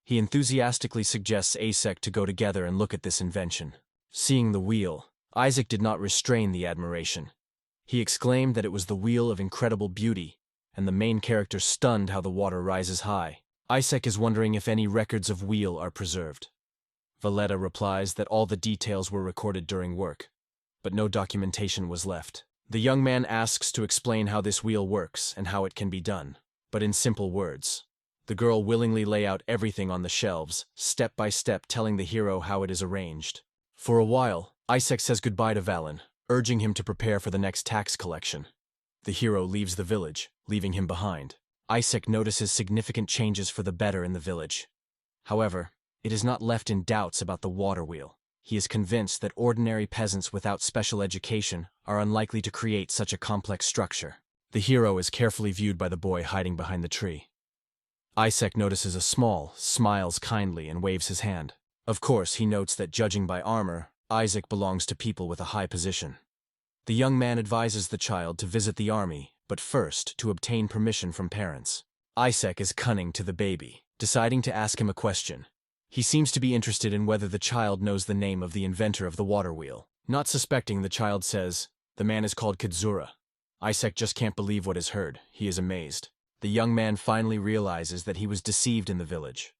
He enthusiastically suggests Isaac to go together and look at this invention. Seeing the wheel, Isaac did not restrain the admiration. He exclaimed that it was the wheel of incredible beauty, and the main character stunned how the water rises high. Isaac is wondering if any records of wheel are preserved. Valletta replies that all the details were recorded during work, but no documentation was left. The young man asks to explain how this wheel works and how it can be done, but in simple words. The girl willingly lay out everything on the shelves, step by step telling the hero how it is arranged. For a while, Isaac says goodbye to Valen, urging him to prepare for the next tax collection. The hero leaves the village, leaving him behind. Isaac notices significant changes for the better in the village. However, it is not left in doubts about the water wheel. He is convinced that ordinary peasants without special education are unlikely to create such a complex structure. The hero is carefully viewed by the boy hiding behind the tree. Isaac notices a small, smiles kindly and waves his hand. Of course, he notes that judging by armor, Isaac belongs to people with a high position. The young man advises the child to visit the army, but first to obtain permission from parents. Isaac is cunning to the baby, deciding to ask him a question. He seems to be interested in whether the child knows the name of the inventor of the water wheel. Not suspecting, the child says, "The man is called Kazura." Isaac just can't believe what is heard. He is amazed. The young man finally realizes that he was deceived in the village.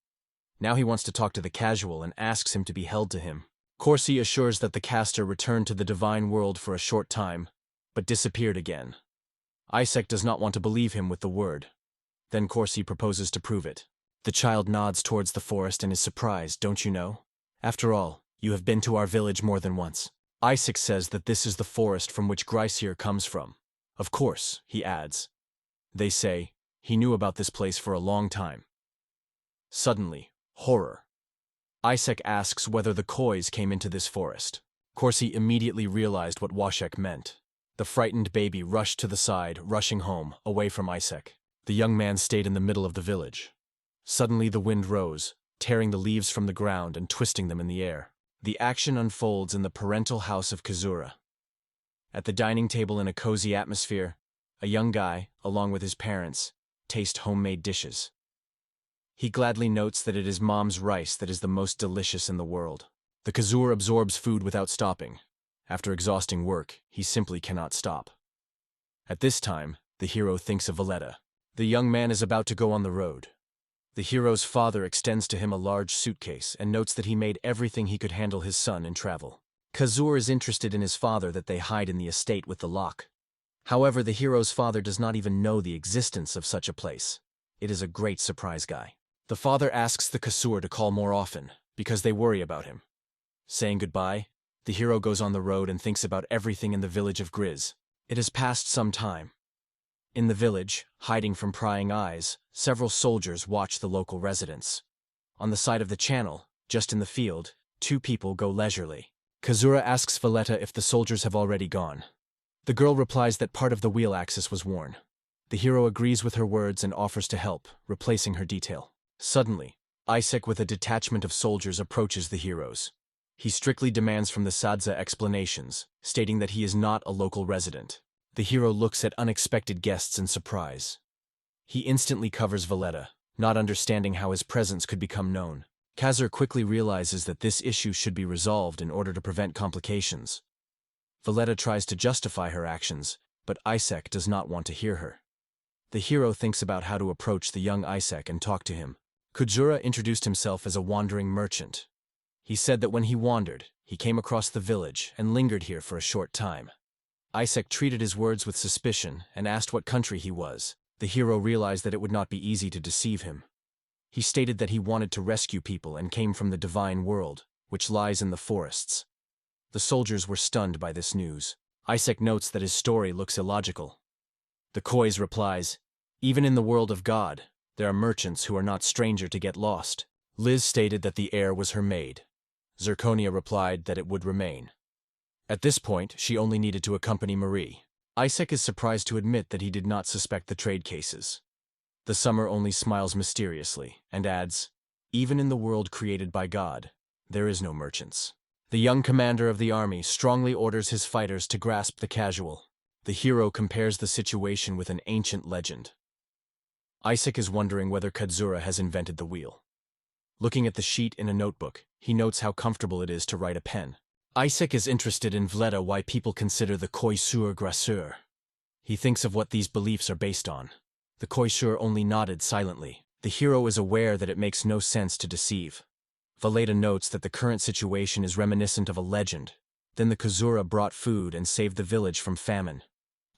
Now he wants to talk to the casual and asks him to be held to him. Corsi assures that the caster returned to the divine world for a short time, but disappeared again. Isaac does not want to believe him with the word. Then Corsi proposes to prove it. The child nods towards the forest and is surprised, "Don't you know? After all, you have been to our village more than once." Isaac says that this is the forest from which Grysier comes from. Of course, he adds. They say, he knew about this place for a long time. Suddenly, horror. Isaac asks whether the Kois came into this forest. Corsi immediately realized what Washek meant. The frightened baby rushed to the side, rushing home, away from Isaac. The young man stayed in the middle of the village. Suddenly the wind rose, tearing the leaves from the ground and twisting them in the air. The action unfolds in the parental house of Kazura. At the dining table in a cozy atmosphere, a young guy, along with his parents, taste homemade dishes. He gladly notes that it is mom's rice that is the most delicious in the world. The Kazura absorbs food without stopping. After exhausting work, he simply cannot stop. At this time, the hero thinks of Valletta. The young man is about to go on the road. The hero's father extends to him a large suitcase and notes that he made everything he could handle his son in travel. Kazur is interested in his father that they hide in the estate with the lock. However, the hero's father does not even know the existence of such a place. It is a great surprise guy. The father asks the Kasur to call more often, because they worry about him. Saying goodbye, the hero goes on the road and thinks about everything in the village of Gryz. It has passed some time. In the village, hiding from prying eyes, several soldiers watch the local residents. On the side of the channel, just in the field, two people go leisurely. Kazura asks Valletta if the soldiers have already gone. The girl replies that part of the wheel axis was worn. The hero agrees with her words and offers to help, replacing her detail. Suddenly, Isaac with a detachment of soldiers approaches the heroes. He strictly demands from the Sadza explanations, stating that he is not a local resident. The hero looks at unexpected guests in surprise. He instantly covers Valletta, not understanding how his presence could become known. Kazur quickly realizes that this issue should be resolved in order to prevent complications. Valletta tries to justify her actions, but Isaac does not want to hear her. The hero thinks about how to approach the young Isaac and talk to him. Kazura introduced himself as a wandering merchant. He said that when he wandered, he came across the village and lingered here for a short time. Isaac treated his words with suspicion and asked what country he was. The hero realized that it would not be easy to deceive him. He stated that he wanted to rescue people and came from the divine world, which lies in the forests. The soldiers were stunned by this news. Isaac notes that his story looks illogical. The Koiz replies, "Even in the world of God, there are merchants who are not stranger to get lost." Liz stated that the heir was her maid. Zirconia replied that it would remain. At this point, she only needed to accompany Marie. Isaac is surprised to admit that he did not suspect the trade cases. The Summer only smiles mysteriously and adds, "Even in the world created by God, there is no merchants." The young commander of the army strongly orders his fighters to grasp the casual. The hero compares the situation with an ancient legend. Isaac is wondering whether Kadzura has invented the wheel. Looking at the sheet in a notebook, he notes how comfortable it is to write a pen. Isaac is interested in Vleda why people consider the Koisur Grasseur. He thinks of what these beliefs are based on. The Koisur only nodded silently. The hero is aware that it makes no sense to deceive. Vleda notes that the current situation is reminiscent of a legend. Then the Kazura brought food and saved the village from famine.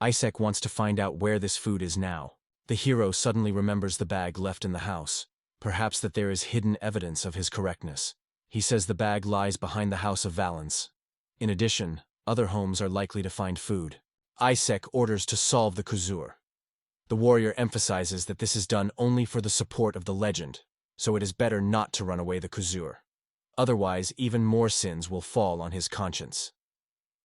Isaac wants to find out where this food is now. The hero suddenly remembers the bag left in the house. Perhaps that there is hidden evidence of his correctness. He says the bag lies behind the house of Valens. In addition, other homes are likely to find food. Isaac orders to solve the Kazur. The warrior emphasizes that this is done only for the support of the legend, so it is better not to run away the Kazur. Otherwise, even more sins will fall on his conscience.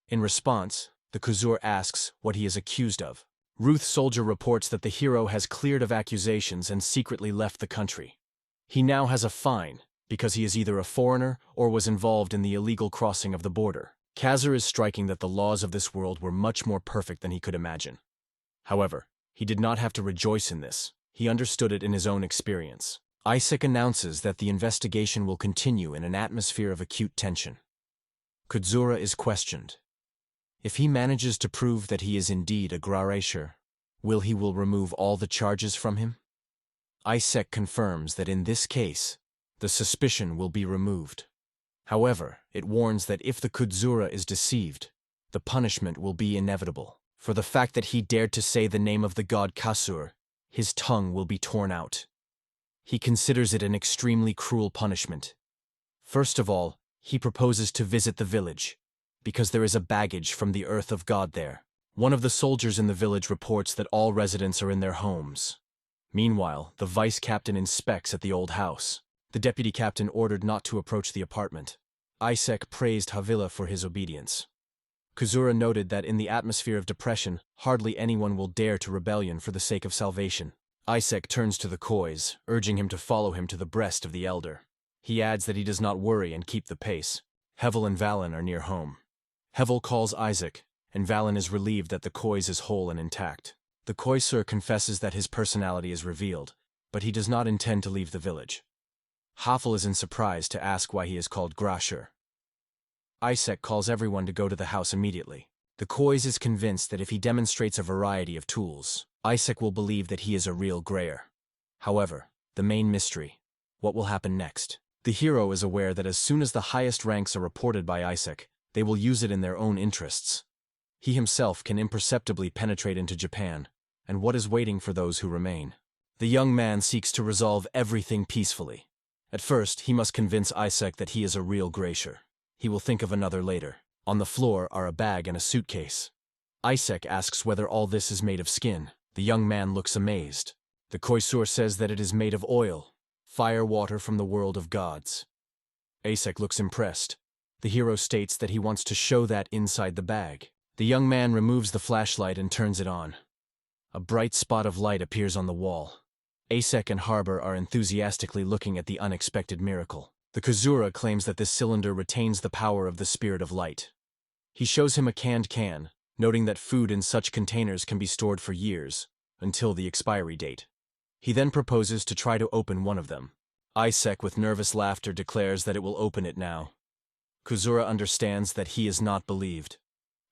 In response, the Kazur asks what he is accused of. Ruth Soldier reports that the hero has cleared of accusations and secretly left the country. He now has a fine, because he is either a foreigner or was involved in the illegal crossing of the border. Kazur is striking that the laws of this world were much more perfect than he could imagine. However, he did not have to rejoice in this. He understood it in his own experience. Isaac announces that the investigation will continue in an atmosphere of acute tension. Kadzura is questioned. If he manages to prove that he is indeed a Graresher, will remove all the charges from him? Isaac confirms that in this case, the suspicion will be removed. However, it warns that if the Kadzura is deceived, the punishment will be inevitable. For the fact that he dared to say the name of the god Kasur, his tongue will be torn out. He considers it an extremely cruel punishment. First of all, he proposes to visit the village, because there is a baggage from the earth of God there. One of the soldiers in the village reports that all residents are in their homes. Meanwhile, the vice captain inspects at the old house. The deputy captain ordered not to approach the apartment. Isaac praised Havila for his obedience. Kazura noted that in the atmosphere of depression, hardly anyone will dare to rebellion for the sake of salvation. Isaac turns to the Koiz, urging him to follow him to the breast of the elder. He adds that he does not worry and keep the pace. Hevel and Valen are near home. Hevel calls Isaac, and Valen is relieved that the Koiz is whole and intact. The Koisur confesses that his personality is revealed, but he does not intend to leave the village. Havel is in surprise to ask why he is called Grasher. Isaac calls everyone to go to the house immediately. The Koiz is convinced that if he demonstrates a variety of tools, Isaac will believe that he is a real Grayer. However, the main mystery, what will happen next? The hero is aware that as soon as the highest ranks are reported by Isaac, they will use it in their own interests. He himself can imperceptibly penetrate into Japan, and what is waiting for those who remain? The young man seeks to resolve everything peacefully. At first, he must convince Isaac that he is a real Graysher. He will think of another later. On the floor are a bag and a suitcase. Isaac asks whether all this is made of skin. The young man looks amazed. The Koisur says that it is made of oil, fire water from the world of gods. Isaac looks impressed. The hero states that he wants to show that inside the bag. The young man removes the flashlight and turns it on. A bright spot of light appears on the wall. Isaac and Harbor are enthusiastically looking at the unexpected miracle. The Kazura claims that this cylinder retains the power of the spirit of light. He shows him a canned can, noting that food in such containers can be stored for years, until the expiry date. He then proposes to try to open one of them. Isaac, with nervous laughter, declares that it will open it now. Kazura understands that he is not believed.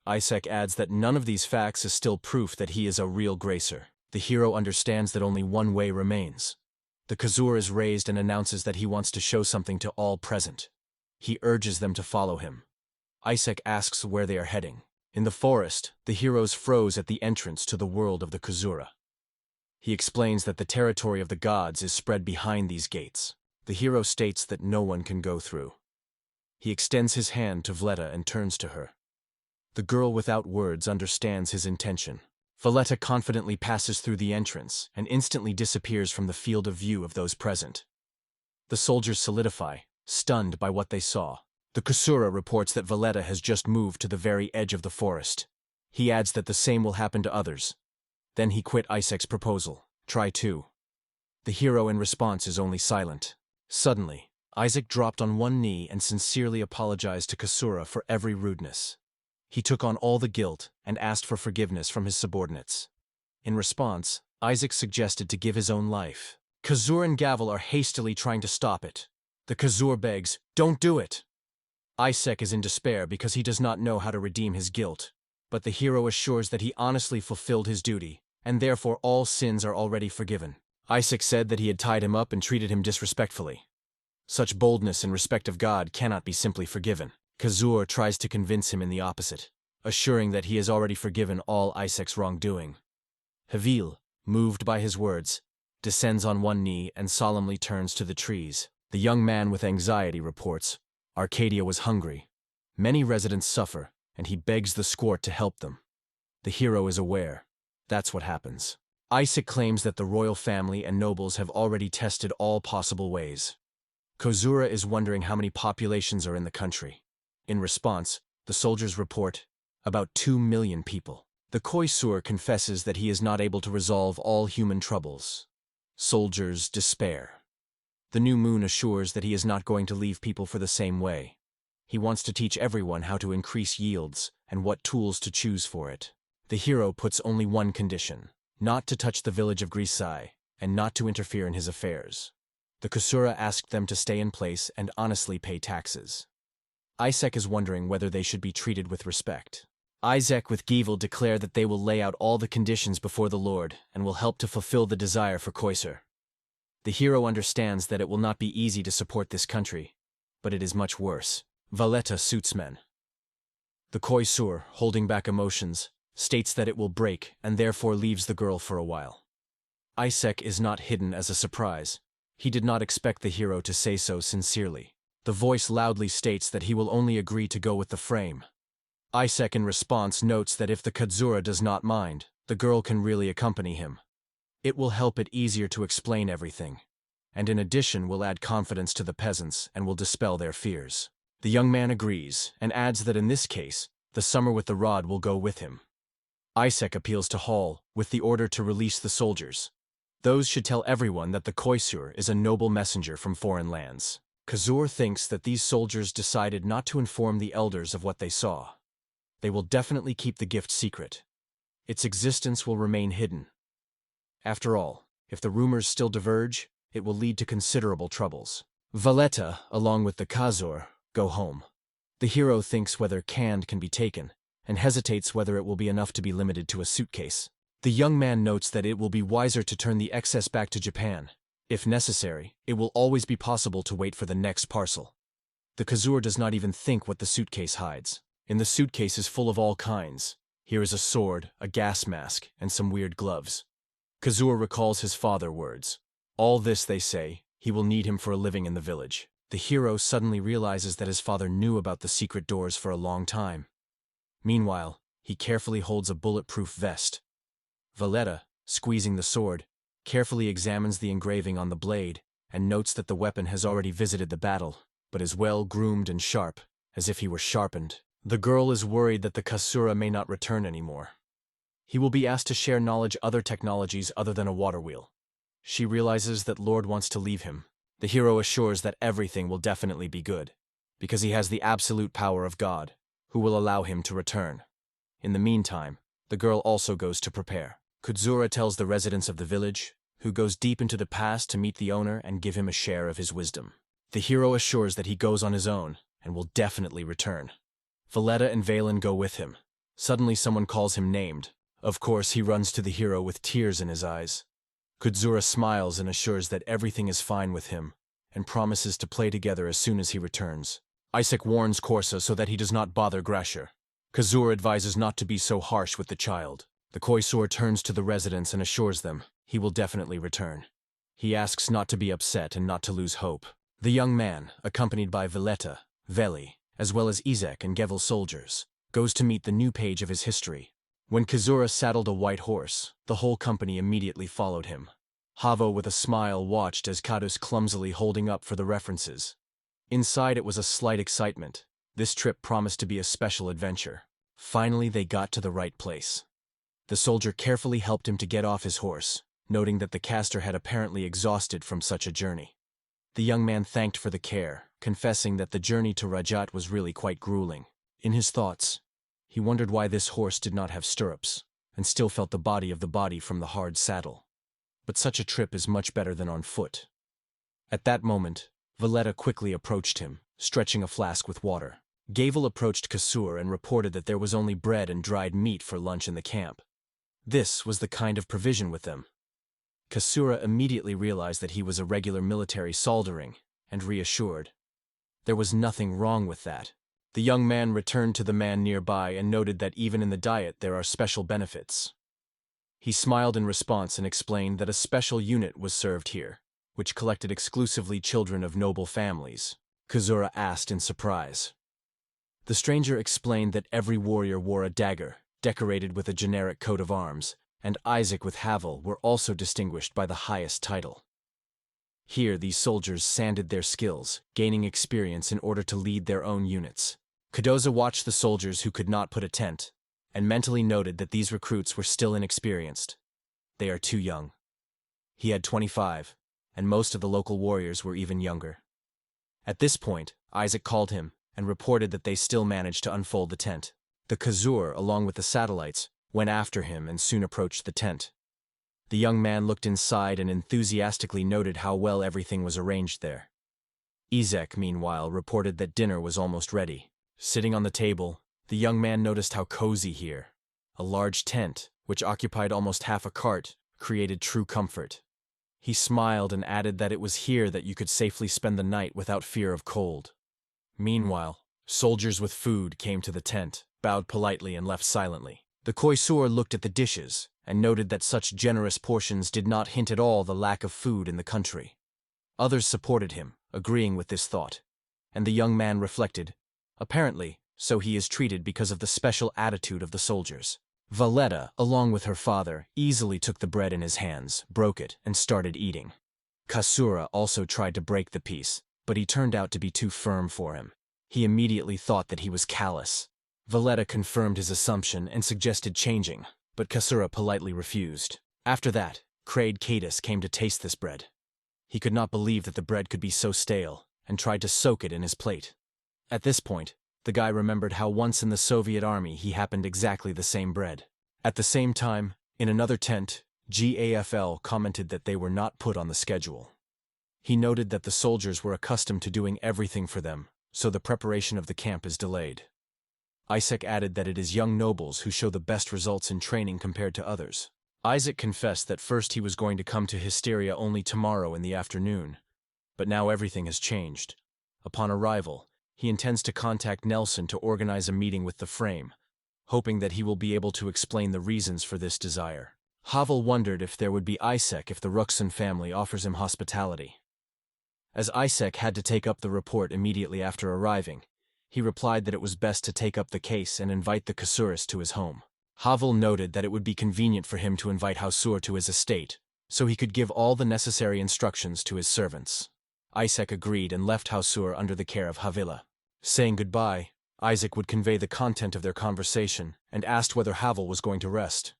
Isaac adds that none of these facts is still proof that he is a real Gracer. The hero understands that only one way remains. The Kazur is raised and announces that he wants to show something to all present. He urges them to follow him. Isaac asks where they are heading. In the forest, the heroes froze at the entrance to the world of the Kazura. He explains that the territory of the gods is spread behind these gates. The hero states that no one can go through. He extends his hand to Vleda and turns to her. The girl without words understands his intention. Valletta confidently passes through the entrance and instantly disappears from the field of view of those present. The soldiers solidify, stunned by what they saw. The Kusura reports that Valletta has just moved to the very edge of the forest. He adds that the same will happen to others. Then he quit Isaac's proposal. Try too. The hero in response is only silent. Suddenly, Isaac dropped on one knee and sincerely apologized to Kusura for every rudeness. He took on all the guilt and asked for forgiveness from his subordinates. In response, Isaac suggested to give his own life. Kazur and Gavel are hastily trying to stop it. The Kazur begs, "Don't do it!" Isaac is in despair because he does not know how to redeem his guilt. But the hero assures that he honestly fulfilled his duty, and therefore all sins are already forgiven. Isaac said that he had tied him up and treated him disrespectfully. Such boldness in respect of God cannot be simply forgiven. Kazur tries to convince him in the opposite, assuring that he has already forgiven all Isaac's wrongdoing. Havil, moved by his words, descends on one knee and solemnly turns to the trees. The young man with anxiety reports, Arcadia was hungry. Many residents suffer, and he begs the Squart to help them. The hero is aware. That's what happens. Isaac claims that the royal family and nobles have already tested all possible ways. Kozura is wondering how many populations are in the country. In response, the soldiers report about 2 million people. The Koisur confesses that he is not able to resolve all human troubles. Soldiers despair. The new moon assures that he is not going to leave people for the same way. He wants to teach everyone how to increase yields and what tools to choose for it. The hero puts only one condition: not to touch the village of Grisai, and not to interfere in his affairs. The Kusura asked them to stay in place and honestly pay taxes. Isaac is wondering whether they should be treated with respect. Isaac with Givel declare that they will lay out all the conditions before the Lord and will help to fulfill the desire for Koisur. The hero understands that it will not be easy to support this country, but it is much worse. Valletta suits men. The Koisur, holding back emotions, states that it will break and therefore leaves the girl for a while. Isaac is not hidden as a surprise. He did not expect the hero to say so sincerely. The voice loudly states that he will only agree to go with the frame. Isaac in response notes that if the Kadzura does not mind, the girl can really accompany him. It will help it easier to explain everything, and in addition will add confidence to the peasants and will dispel their fears. The young man agrees and adds that in this case, the summer with the rod will go with him. Isaac appeals to Hall with the order to release the soldiers. Those should tell everyone that the Koisur is a noble messenger from foreign lands. Kazur thinks that these soldiers decided not to inform the elders of what they saw. They will definitely keep the gift secret. Its existence will remain hidden. After all, if the rumors still diverge, it will lead to considerable troubles. Valletta, along with the Kazur, go home. The hero thinks whether canned can be taken, and hesitates whether it will be enough to be limited to a suitcase. The young man notes that it will be wiser to turn the excess back to Japan. If necessary, it will always be possible to wait for the next parcel. The Kazur does not even think what the suitcase hides. In the suitcase is full of all kinds. Here is a sword, a gas mask, and some weird gloves. Kazur recalls his father's words. All this, they say, he will need him for a living in the village. The hero suddenly realizes that his father knew about the secret doors for a long time. Meanwhile, he carefully holds a bulletproof vest. Valletta, squeezing the sword, carefully examines the engraving on the blade and notes that the weapon has already visited the battle, but is well groomed and sharp, as if he were sharpened. The girl is worried that the Kasura may not return anymore. He will be asked to share knowledge other technologies other than a water wheel. She realizes that Lord wants to leave him. The hero assures that everything will definitely be good, because he has the absolute power of God, who will allow him to return. In the meantime, the girl also goes to prepare. Kudzura tells the residents of the village, who goes deep into the past to meet the owner and give him a share of his wisdom. The hero assures that he goes on his own and will definitely return. Valletta and Valen go with him. Suddenly someone calls him named. Of course, he runs to the hero with tears in his eyes. Kudzura smiles and assures that everything is fine with him, and promises to play together as soon as he returns. Isaac warns Korsa so that he does not bother Grasher. Kazur advises not to be so harsh with the child. The Koisur turns to the residents and assures them he will definitely return. He asks not to be upset and not to lose hope. The young man, accompanied by Valletta, Veli, as well as Isaac and Gevel's soldiers, goes to meet the new page of his history. When Kazura saddled a white horse, the whole company immediately followed him. Havo with a smile watched as Kadus clumsily holding up for the references. Inside it was a slight excitement. This trip promised to be a special adventure. Finally they got to the right place. The soldier carefully helped him to get off his horse, noting that the caster had apparently exhausted from such a journey. The young man thanked for the care, confessing that the journey to Rajat was really quite grueling. In his thoughts, he wondered why this horse did not have stirrups, and still felt the body from the hard saddle. But such a trip is much better than on foot. At that moment, Valletta quickly approached him, stretching a flask with water. Gavel approached Kasur and reported that there was only bread and dried meat for lunch in the camp. This was the kind of provision with them. Kasura immediately realized that he was a regular military soldering, and reassured. There was nothing wrong with that. The young man returned to the man nearby and noted that even in the diet there are special benefits. He smiled in response and explained that a special unit was served here, which collected exclusively children of noble families. Kazura asked in surprise. The stranger explained that every warrior wore a dagger, decorated with a generic coat of arms, and Isaac with Havel were also distinguished by the highest title. Here these soldiers sanded their skills, gaining experience in order to lead their own units. Cardoza watched the soldiers who could not put a tent, and mentally noted that these recruits were still inexperienced. They are too young. He had 25, and most of the local warriors were even younger. At this point, Isaac called him and reported that they still managed to unfold the tent. The Khazur, along with the satellites, went after him and soon approached the tent. The young man looked inside and enthusiastically noted how well everything was arranged there. Izek, meanwhile, reported that dinner was almost ready. Sitting on the table, the young man noticed how cozy here. A large tent, which occupied almost half a cart, created true comfort. He smiled and added that it was here that you could safely spend the night without fear of cold. Meanwhile, soldiers with food came to the tent, bowed politely and left silently. The Khoisur looked at the dishes and noted that such generous portions did not hint at all the lack of food in the country. Others supported him, agreeing with this thought, and the young man reflected, apparently, so he is treated because of the special attitude of the soldiers. Valletta, along with her father, easily took the bread in his hands, broke it, and started eating. Kasura also tried to break the piece, but he turned out to be too firm for him. He immediately thought that he was callous. Valletta confirmed his assumption and suggested changing, but Kasura politely refused. After that, Kraid Cadus came to taste this bread. He could not believe that the bread could be so stale, and tried to soak it in his plate. At this point, the guy remembered how once in the Soviet army he happened exactly the same bread. At the same time, in another tent, GAFL commented that they were not put on the schedule. He noted that the soldiers were accustomed to doing everything for them, so the preparation of the camp is delayed. Isaac added that it is young nobles who show the best results in training compared to others. Isaac confessed that first he was going to come to Hysteria only tomorrow in the afternoon, but now everything has changed. Upon arrival, he intends to contact Nelson to organize a meeting with the Frame, hoping that he will be able to explain the reasons for this desire. Havel wondered if there would be Isaac if the Ruxon family offers him hospitality. As Isaac had to take up the report immediately after arriving, he replied that it was best to take up the case and invite the Kasuris to his home. Havel noted that it would be convenient for him to invite Hausur to his estate, so he could give all the necessary instructions to his servants. Isaac agreed and left Hausur under the care of Havila. Saying goodbye, Isaac would convey the content of their conversation and asked whether Havel was going to rest.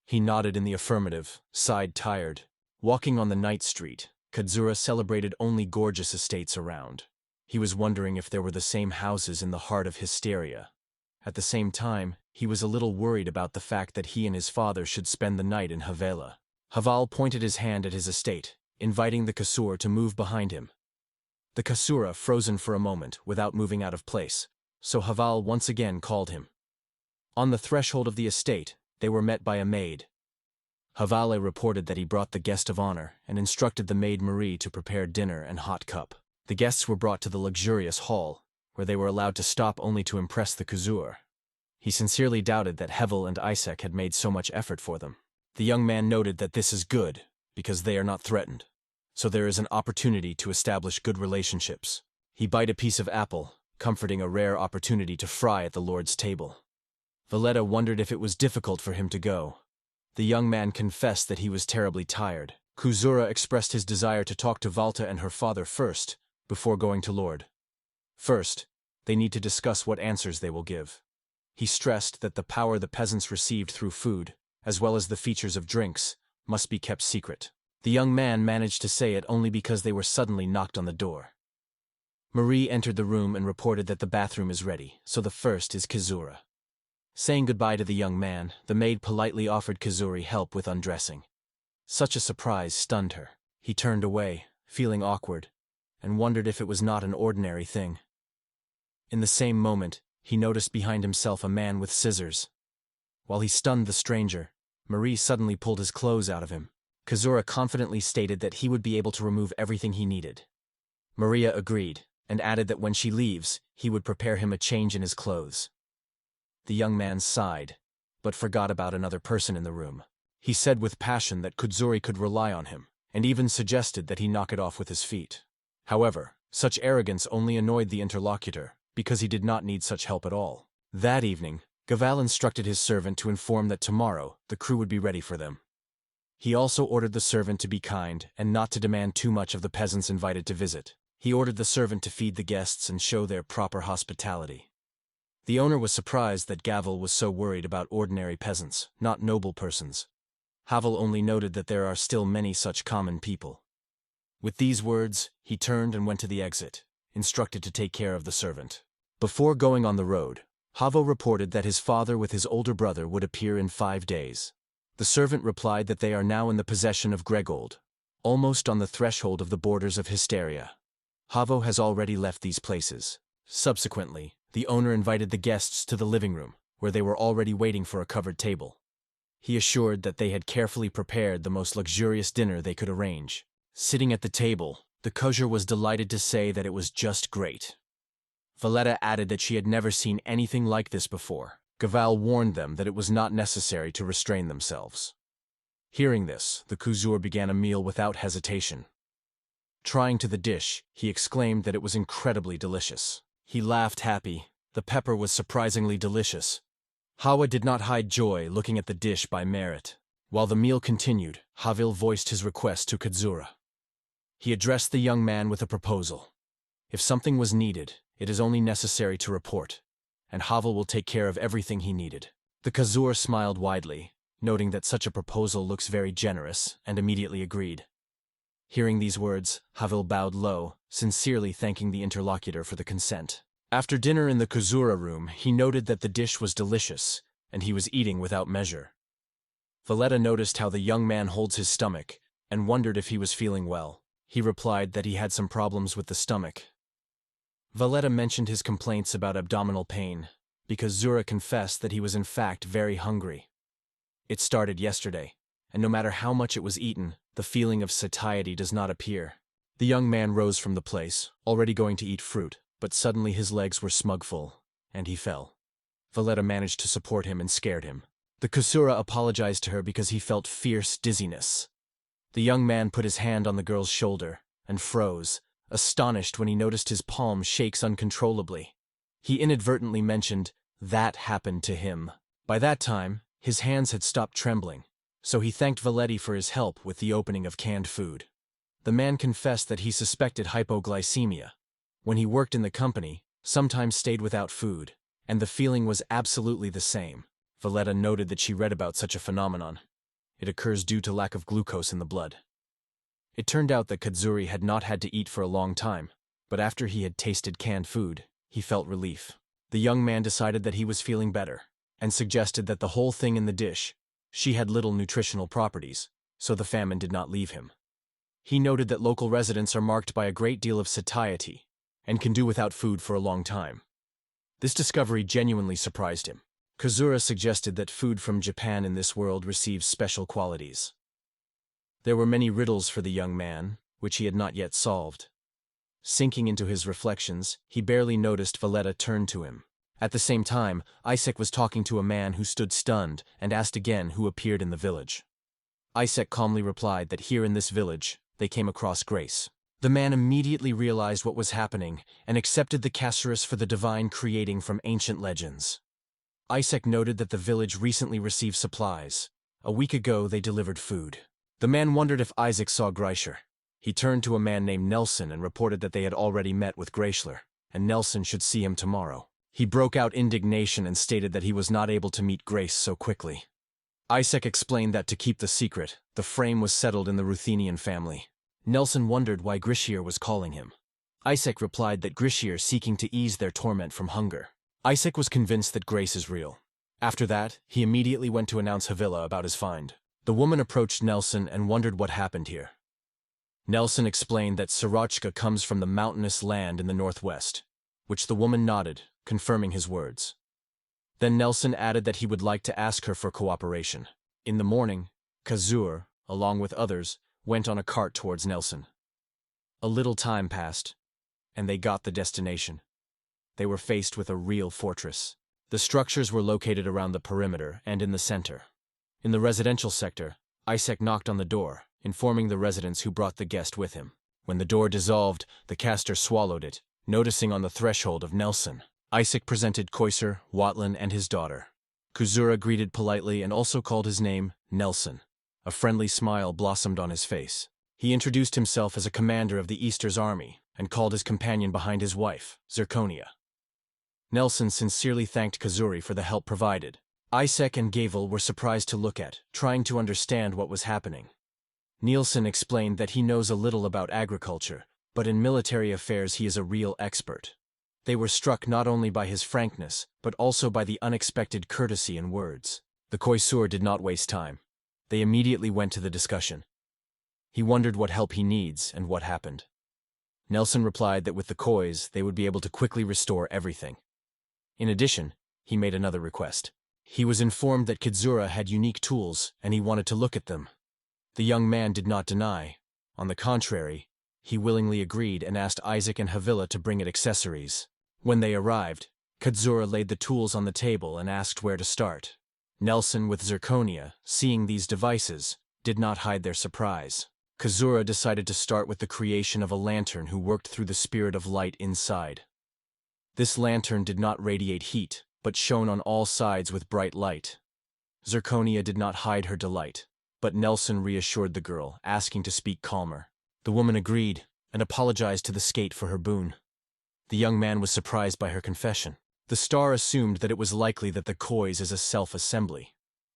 He nodded in the affirmative, sighed tired. Walking on the night street, Kadzura celebrated only gorgeous estates around. He was wondering if there were the same houses in the heart of Hysteria. At the same time, he was a little worried about the fact that he and his father should spend the night in Havela. Haval pointed his hand at his estate, inviting the Kasur to move behind him. The Kasura frozen for a moment without moving out of place, so Haval once again called him. On the threshold of the estate, they were met by a maid. Havale reported that he brought the guest of honor and instructed the maid Marie to prepare dinner and hot cup. The guests were brought to the luxurious hall, where they were allowed to stop only to impress the Kuzur. He sincerely doubted that Hevel and Isaac had made so much effort for them. The young man noted that this is good, because they are not threatened, so there is an opportunity to establish good relationships. He bit a piece of apple, comforting a rare opportunity to fry at the Lord's table. Valletta wondered if it was difficult for him to go. The young man confessed that he was terribly tired. Kuzura expressed his desire to talk to Valta and her father first, before going to Lord. First, they need to discuss what answers they will give. He stressed that the power the peasants received through food, as well as the features of drinks, must be kept secret. The young man managed to say it only because they were suddenly knocked on the door. Marie entered the room and reported that the bathroom is ready, so the first is Kazura. Saying goodbye to the young man, the maid politely offered Kazuri help with undressing. Such a surprise stunned her. He turned away, feeling awkward, and wondered if it was not an ordinary thing. In the same moment, he noticed behind himself a man with scissors. While he stunned the stranger, Marie suddenly pulled his clothes out of him. Kazura confidently stated that he would be able to remove everything he needed. Maria agreed, and added that when she leaves, he would prepare him a change in his clothes. The young man sighed, but forgot about another person in the room. He said with passion that Kuzuri could rely on him, and even suggested that he knock it off with his feet. However, such arrogance only annoyed the interlocutor, because he did not need such help at all. That evening, Gaval instructed his servant to inform that tomorrow the crew would be ready for them. He also ordered the servant to be kind and not to demand too much of the peasants invited to visit. He ordered the servant to feed the guests and show their proper hospitality. The owner was surprised that Gaval was so worried about ordinary peasants, not noble persons. Havel only noted that there are still many such common people. With these words, he turned and went to the exit, instructed to take care of the servant. Before going on the road, Havo reported that his father with his older brother would appear in 5 days. The servant replied that they are now in the possession of Gregold, almost on the threshold of the borders of Hysteria. Havo has already left these places. Subsequently, the owner invited the guests to the living room, where they were already waiting for a covered table. He assured that they had carefully prepared the most luxurious dinner they could arrange. Sitting at the table, the kosher was delighted to say that it was just great. Valletta added that she had never seen anything like this before. Gaval warned them that it was not necessary to restrain themselves. Hearing this, the Kuzur began a meal without hesitation. Trying to the dish, he exclaimed that it was incredibly delicious. He laughed happy. The pepper was surprisingly delicious. Hawa did not hide joy looking at the dish by Merit. While the meal continued, Havil voiced his request to Kazura. He addressed the young man with a proposal. If something was needed, it is only necessary to report, and Havel will take care of everything he needed. The Kazur smiled widely, noting that such a proposal looks very generous, and immediately agreed. Hearing these words, Havel bowed low, sincerely thanking the interlocutor for the consent. After dinner in the Kazura room, he noted that the dish was delicious, and he was eating without measure. Valletta noticed how the young man holds his stomach, and wondered if he was feeling well. He replied that he had some problems with the stomach. Valletta mentioned his complaints about abdominal pain, because Zura confessed that he was in fact very hungry. It started yesterday, and no matter how much it was eaten, the feeling of satiety does not appear. The young man rose from the place, already going to eat fruit, but suddenly his legs were smug-full, and he fell. Valletta managed to support him and scared him. The Kusura apologized to her because he felt fierce dizziness. The young man put his hand on the girl's shoulder, and froze, astonished when he noticed his palm shakes uncontrollably. He inadvertently mentioned, "That happened to him." By that time, his hands had stopped trembling, so he thanked Valetti for his help with the opening of canned food. The man confessed that he suspected hypoglycemia. When he worked in the company, sometimes stayed without food, and the feeling was absolutely the same. Valletta noted that she read about such a phenomenon. It occurs due to lack of glucose in the blood. It turned out that Kazuri had not had to eat for a long time, but after he had tasted canned food, he felt relief. The young man decided that he was feeling better, and suggested that the whole thing in the dish, she had little nutritional properties, so the famine did not leave him. He noted that local residents are marked by a great deal of satiety, and can do without food for a long time. This discovery genuinely surprised him. Kazura suggested that food from Japan in this world receives special qualities. There were many riddles for the young man, which he had not yet solved. Sinking into his reflections, he barely noticed Valletta turn to him. At the same time, Isaac was talking to a man who stood stunned and asked again who appeared in the village. Isaac calmly replied that here in this village, they came across Grace. The man immediately realized what was happening and accepted the Caceres for the divine creating from ancient legends. Isaac noted that the village recently received supplies. A week ago, they delivered food. The man wondered if Isaac saw Greischler. He turned to a man named Nelson and reported that they had already met with Greischler, and Nelson should see him tomorrow. He broke out indignation and stated that he was not able to meet Grace so quickly. Isaac explained that to keep the secret, the frame was settled in the Ruthenian family. Nelson wondered why Greischler was calling him. Isaac replied that Greischler seeking to ease their torment from hunger. Isaac was convinced that Grace is real. After that, he immediately went to announce Havila about his find. The woman approached Nelson and wondered what happened here. Nelson explained that Sirachka comes from the mountainous land in the northwest, which the woman nodded, confirming his words. Then Nelson added that he would like to ask her for cooperation. In the morning, Kazur, along with others, went on a cart towards Nelson. A little time passed, and they got the destination. They were faced with a real fortress. The structures were located around the perimeter and in the center. In the residential sector, Isaac knocked on the door, informing the residents who brought the guest with him. When the door dissolved, the caster swallowed it, noticing on the threshold of Nelson. Isaac presented Koiser, Watlan, and his daughter. Kuzura greeted politely and also called his name Nelson. A friendly smile blossomed on his face. He introduced himself as a commander of the Easter's army and called his companion behind his wife, Zirconia. Nelson sincerely thanked Kazuri for the help provided. Isaac and Gavel were surprised to look at, trying to understand what was happening. Nielsen explained that he knows a little about agriculture, but in military affairs he is a real expert. They were struck not only by his frankness, but also by the unexpected courtesy in words. The Koisur did not waste time. They immediately went to the discussion. He wondered what help he needs and what happened. Nelson replied that with the Kois, they would be able to quickly restore everything. In addition, he made another request. He was informed that Kizura had unique tools, and he wanted to look at them. The young man did not deny. On the contrary, he willingly agreed and asked Isaac and Havila to bring it accessories. When they arrived, Kadzura laid the tools on the table and asked where to start. Nelson, with Zirconia, seeing these devices, did not hide their surprise. Kazura decided to start with the creation of a lantern who worked through the spirit of light inside. This lantern did not radiate heat, but shone on all sides with bright light. Zirconia did not hide her delight, but Nelson reassured the girl, asking to speak calmer. The woman agreed, and apologized to the skate for her boon. The young man was surprised by her confession. The star assumed that it was likely that the Kois is a self-assembly.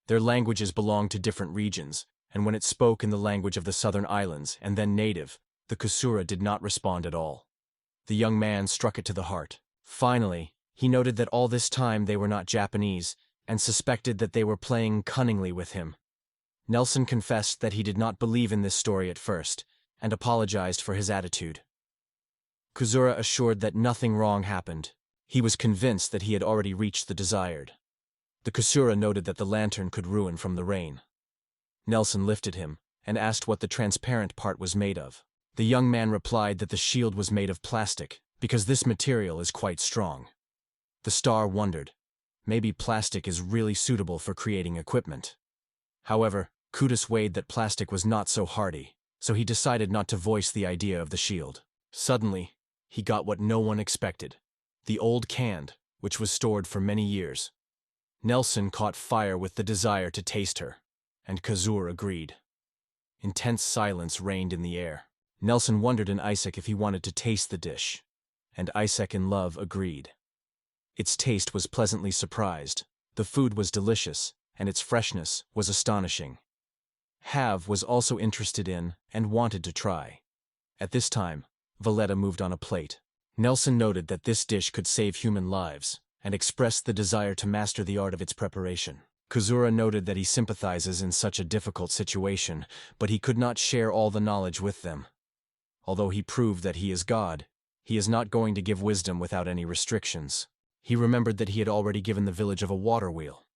Their languages belonged to different regions, and when it spoke in the language of the southern islands, and then native, the Kusura did not respond at all. The young man struck it to the heart. Finally, he noted that all this time they were not Japanese, and suspected that they were playing cunningly with him. Nelson confessed that he did not believe in this story at first, and apologized for his attitude. Kuzura assured that nothing wrong happened. He was convinced that he had already reached the desired. The Kusura noted that the lantern could ruin from the rain. Nelson lifted him, and asked what the transparent part was made of. The young man replied that the shield was made of plastic, because this material is quite strong. The star wondered, maybe plastic is really suitable for creating equipment. However, Kudus weighed that plastic was not so hardy, so he decided not to voice the idea of the shield. Suddenly, he got what no one expected. The old canned, which was stored for many years. Nelson caught fire with the desire to taste her, and Kazur agreed. Intense silence reigned in the air. Nelson wondered in Isaac if he wanted to taste the dish, and Isaac in love agreed. Its taste was pleasantly surprised. The food was delicious, and its freshness was astonishing. Hav was also interested in and wanted to try. At this time, Valletta moved on a plate. Nelson noted that this dish could save human lives, and expressed the desire to master the art of its preparation. Kuzura noted that he sympathizes in such a difficult situation, but he could not share all the knowledge with them. Although he proved that he is God, he is not going to give wisdom without any restrictions. He remembered that he had already given the village of a water wheel,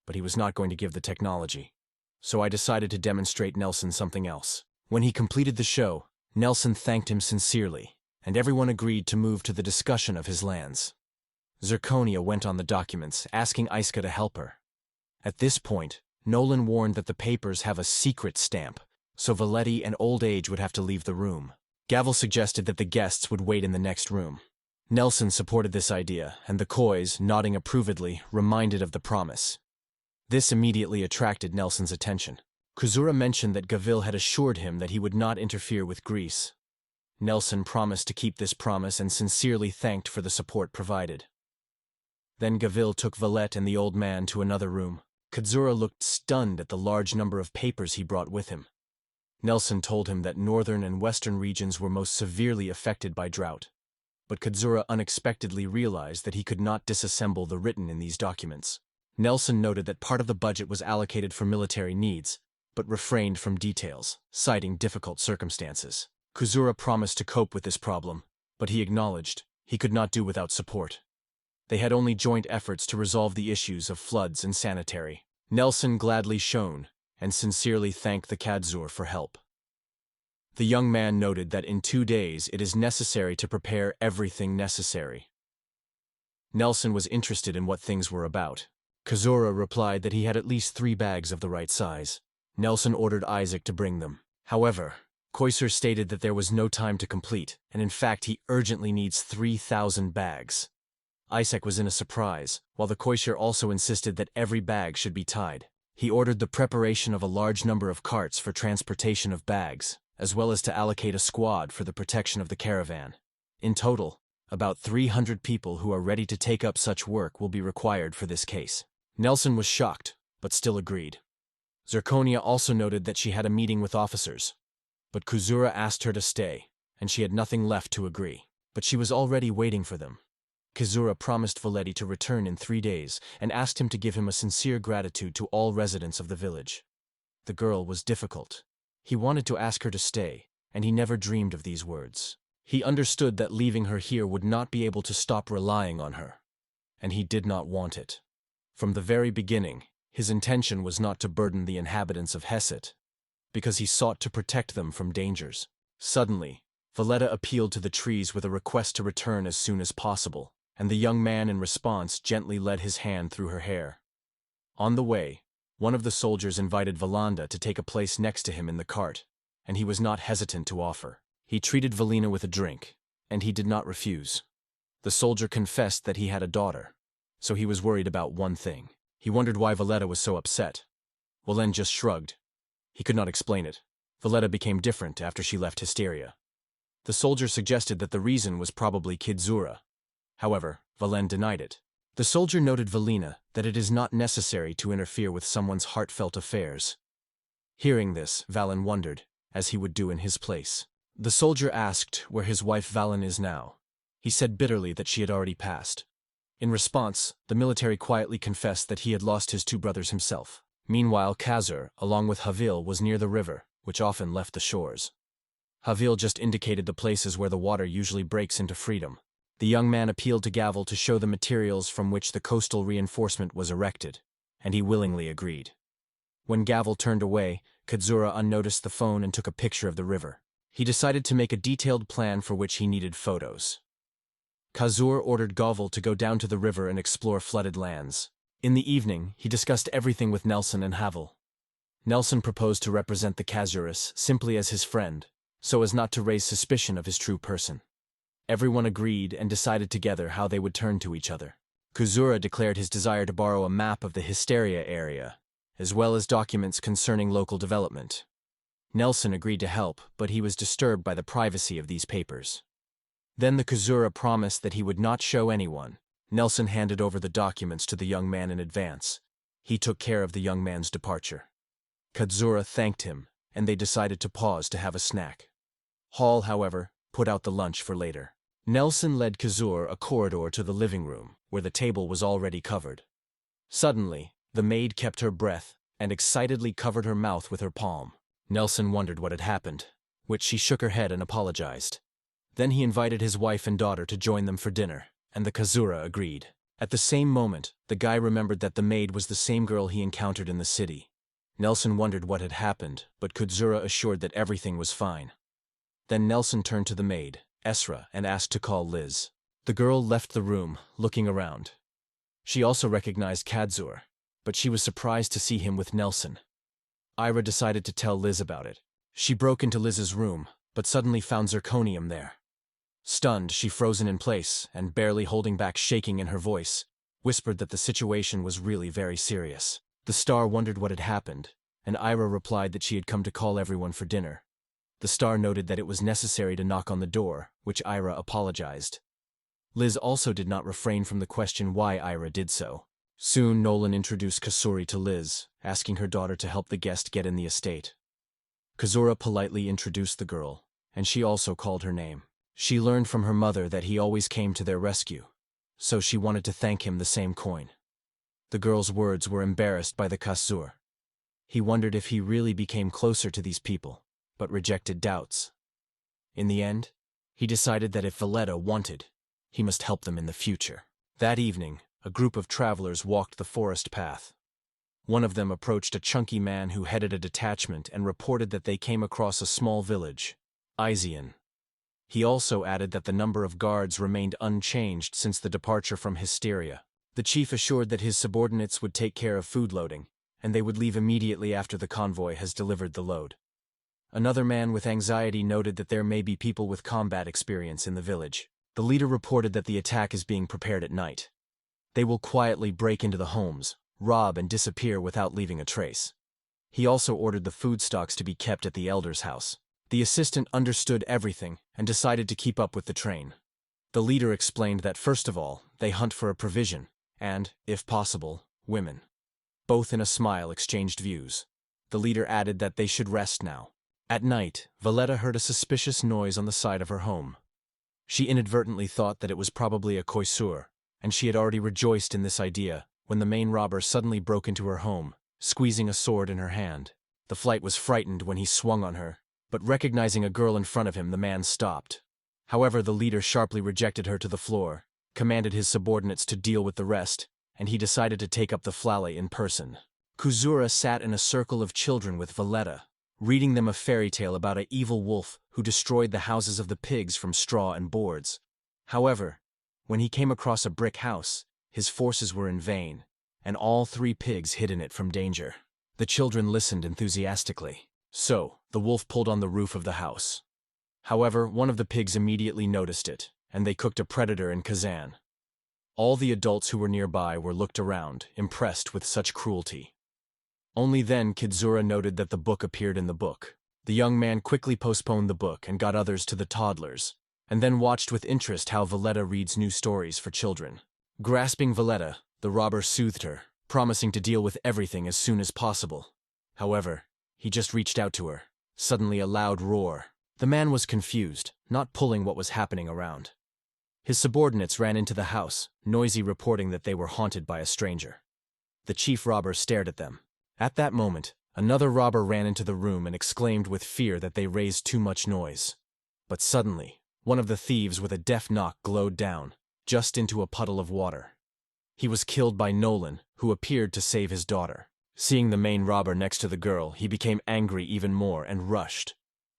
but he was not going to give the technology. So I decided to demonstrate Nelson something else. When he completed the show, Nelson thanked him sincerely, and everyone agreed to move to the discussion of his lands. Zirconia went on the documents, asking Iska to help her. At this point, Nolan warned that the papers have a secret stamp, so Valetti and Old Age would have to leave the room. Gavel suggested that the guests would wait in the next room. Nelson supported this idea, and the Kois, nodding approvedly, reminded of the promise. This immediately attracted Nelson's attention. Kazura mentioned that Gavel had assured him that he would not interfere with Greece. Nelson promised to keep this promise and sincerely thanked for the support provided. Then Gavel took Valette and the old man to another room. Kazura looked stunned at the large number of papers he brought with him. Nelson told him that northern and western regions were most severely affected by drought. But Kazura unexpectedly realized that he could not disassemble the written in these documents. Nelson noted that part of the budget was allocated for military needs, but refrained from details, citing difficult circumstances. Kazura promised to cope with this problem, but he acknowledged he could not do without support. They had only joint efforts to resolve the issues of floods and sanitary. Nelson gladly shone and sincerely thanked the Kadzur for help. The young man noted that in 2 days it is necessary to prepare everything necessary. Nelson was interested in what things were about. Kazura replied that he had at least 3 bags of the right size. Nelson ordered Isaac to bring them. However, Koiser stated that there was no time to complete, and in fact he urgently needs 3,000 bags. Isaac was in a surprise, while the Koiser also insisted that every bag should be tied. He ordered the preparation of a large number of carts for transportation of bags, as well as to allocate a squad for the protection of the caravan. In total, about 300 people who are ready to take up such work will be required for this case. Nelson was shocked, but still agreed. Zirconia also noted that she had a meeting with officers, but Kazura asked her to stay, and she had nothing left to agree. But she was already waiting for them. Kazura promised Valetti to return in 3 days and asked him to give him a sincere gratitude to all residents of the village. The girl was difficult. He wanted to ask her to stay, and he never dreamed of these words. He understood that leaving her here would not be able to stop relying on her, and he did not want it. From the very beginning, his intention was not to burden the inhabitants of Hesset, because he sought to protect them from dangers. Suddenly, Valletta appealed to the trees with a request to return as soon as possible, and the young man in response gently led his hand through her hair. On the way, one of the soldiers invited Valanda to take a place next to him in the cart, and he was not hesitant to offer. He treated Valina with a drink, and he did not refuse. The soldier confessed that he had a daughter, so he was worried about one thing. He wondered why Valletta was so upset. Valen just shrugged. He could not explain it. Valletta became different after she left Hysteria. The soldier suggested that the reason was probably Kidzura. However, Valen denied it. The soldier noted Valina that it is not necessary to interfere with someone's heartfelt affairs. Hearing this, Valen wondered, as he would do in his place. The soldier asked where his wife Valen is now. He said bitterly that she had already passed. In response, the military quietly confessed that he had lost his 2 brothers himself. Meanwhile, Kazur, along with Havil, was near the river, which often left the shores. Havil just indicated the places where the water usually breaks into freedom. The young man appealed to Gavel to show the materials from which the coastal reinforcement was erected, and he willingly agreed. When Gavel turned away, Kadzura unnoticed the phone and took a picture of the river. He decided to make a detailed plan for which he needed photos. Kazur ordered Gavel to go down to the river and explore flooded lands. In the evening, he discussed everything with Nelson and Havel. Nelson proposed to represent the Kazuris simply as his friend, so as not to raise suspicion of his true person. Everyone agreed and decided together how they would turn to each other. Kazura declared his desire to borrow a map of the Hysteria area, as well as documents concerning local development. Nelson agreed to help, but he was disturbed by the privacy of these papers. Then the Kazura promised that he would not show anyone. Nelson handed over the documents to the young man in advance. He took care of the young man's departure. Kazura thanked him, and they decided to pause to have a snack. Hall, however, put out the lunch for later. Nelson led Kazur a corridor to the living room, where the table was already covered. Suddenly, the maid kept her breath and excitedly covered her mouth with her palm. Nelson wondered what had happened, which she shook her head and apologized. Then he invited his wife and daughter to join them for dinner, and the Kazura agreed. At the same moment, the guy remembered that the maid was the same girl he encountered in the city. Nelson wondered what had happened, but Kazura assured that everything was fine. Then Nelson turned to the maid, Esra, and asked to call Liz. The girl left the room, looking around. She also recognized Kadzur, but she was surprised to see him with Nelson. Ira decided to tell Liz about it. She broke into Liz's room, but suddenly found zirconium there. Stunned, she frozen in place, and barely holding back shaking in her voice, whispered that the situation was really very serious. The star wondered what had happened, and Ira replied that she had come to call everyone for dinner. The star noted that it was necessary to knock on the door, which Ira apologized. Liz also did not refrain from the question why Ira did so. Soon Nolan introduced Kasuri to Liz, asking her daughter to help the guest get in the estate. Kazura politely introduced the girl, and she also called her name. She learned from her mother that he always came to their rescue, so she wanted to thank him the same coin. The girl's words were embarrassed by the Kasur. He wondered if he really became closer to these people, but rejected doubts. In the end, he decided that if Valletta wanted, he must help them in the future. That evening, a group of travelers walked the forest path. One of them approached a chunky man who headed a detachment and reported that they came across a small village, Izian. He also added that the number of guards remained unchanged since the departure from Hysteria. The chief assured that his subordinates would take care of food loading, and they would leave immediately after the convoy has delivered the load. Another man with anxiety noted that there may be people with combat experience in the village. The leader reported that the attack is being prepared at night. They will quietly break into the homes, rob and disappear without leaving a trace. He also ordered the food stocks to be kept at the elder's house. The assistant understood everything and decided to keep up with the train. The leader explained that first of all, they hunt for a provision, and, if possible, women. Both in a smile exchanged views. The leader added that they should rest now. At night, Valletta heard a suspicious noise on the side of her home. She inadvertently thought that it was probably a Koisur, and she had already rejoiced in this idea when the main robber suddenly broke into her home, squeezing a sword in her hand. The flight was frightened when he swung on her, but recognizing a girl in front of him, the man stopped. However, the leader sharply rejected her to the floor, commanded his subordinates to deal with the rest, and he decided to take up the flale in person. Kuzura sat in a circle of children with Valletta, reading them a fairy tale about an evil wolf who destroyed the houses of the pigs from straw and boards. However, when he came across a brick house, his forces were in vain, and all 3 pigs hid in it from danger. The children listened enthusiastically. So, the wolf pulled on the roof of the house. However, one of the pigs immediately noticed it, and they cooked a predator in Kazan. All the adults who were nearby were looked around, impressed with such cruelty. Only then Kizura noted that the book appeared in the book. The young man quickly postponed the book and got others to the toddlers, and then watched with interest how Valletta reads new stories for children. Grasping Valletta, the robber soothed her, promising to deal with everything as soon as possible. However, he just reached out to her. Suddenly a loud roar. The man was confused, not pulling what was happening around. His subordinates ran into the house, noisy reporting that they were haunted by a stranger. The chief robber stared at them. At that moment, another robber ran into the room and exclaimed with fear that they raised too much noise. But suddenly, one of the thieves with a deft knock glowed down, just into a puddle of water. He was killed by Nolan, who appeared to save his daughter. Seeing the main robber next to the girl, he became angry even more and rushed.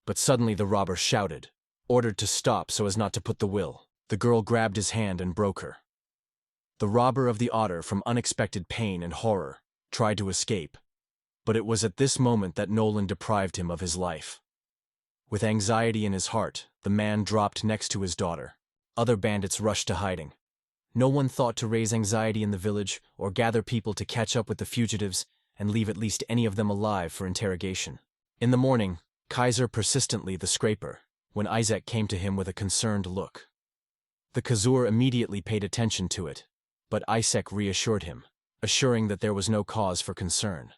But suddenly the robber shouted, ordered to stop so as not to put the will. The girl grabbed his hand and broke her. The robber of the otter, from unexpected pain and horror, tried to escape. But it was at this moment that Nolan deprived him of his life. With anxiety in his heart, the man dropped next to his daughter. Other bandits rushed to hiding. No one thought to raise anxiety in the village or gather people to catch up with the fugitives and leave at least any of them alive for interrogation. In the morning, Kaiser persistently the scraper, when Isaac came to him with a concerned look. The Khazur immediately paid attention to it, but Isaac reassured him, assuring that there was no cause for concern.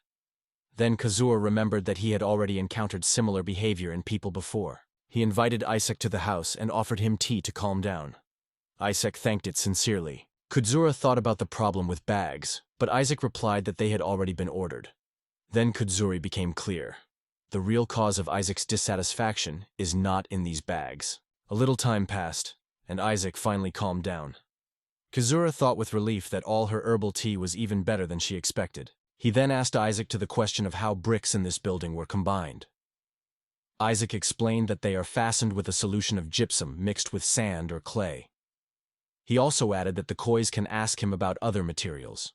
Then Khazur remembered that he had already encountered similar behavior in people before. He invited Isaac to the house and offered him tea to calm down. Isaac thanked it sincerely. Kudzura thought about the problem with bags, but Isaac replied that they had already been ordered. Then Kudzuri became clear. The real cause of Isaac's dissatisfaction is not in these bags. A little time passed, and Isaac finally calmed down. Kazura thought with relief that all her herbal tea was even better than she expected. He then asked Isaac to the question of how bricks in this building were combined. Isaac explained that they are fastened with a solution of gypsum mixed with sand or clay. He also added that the Kois can ask him about other materials.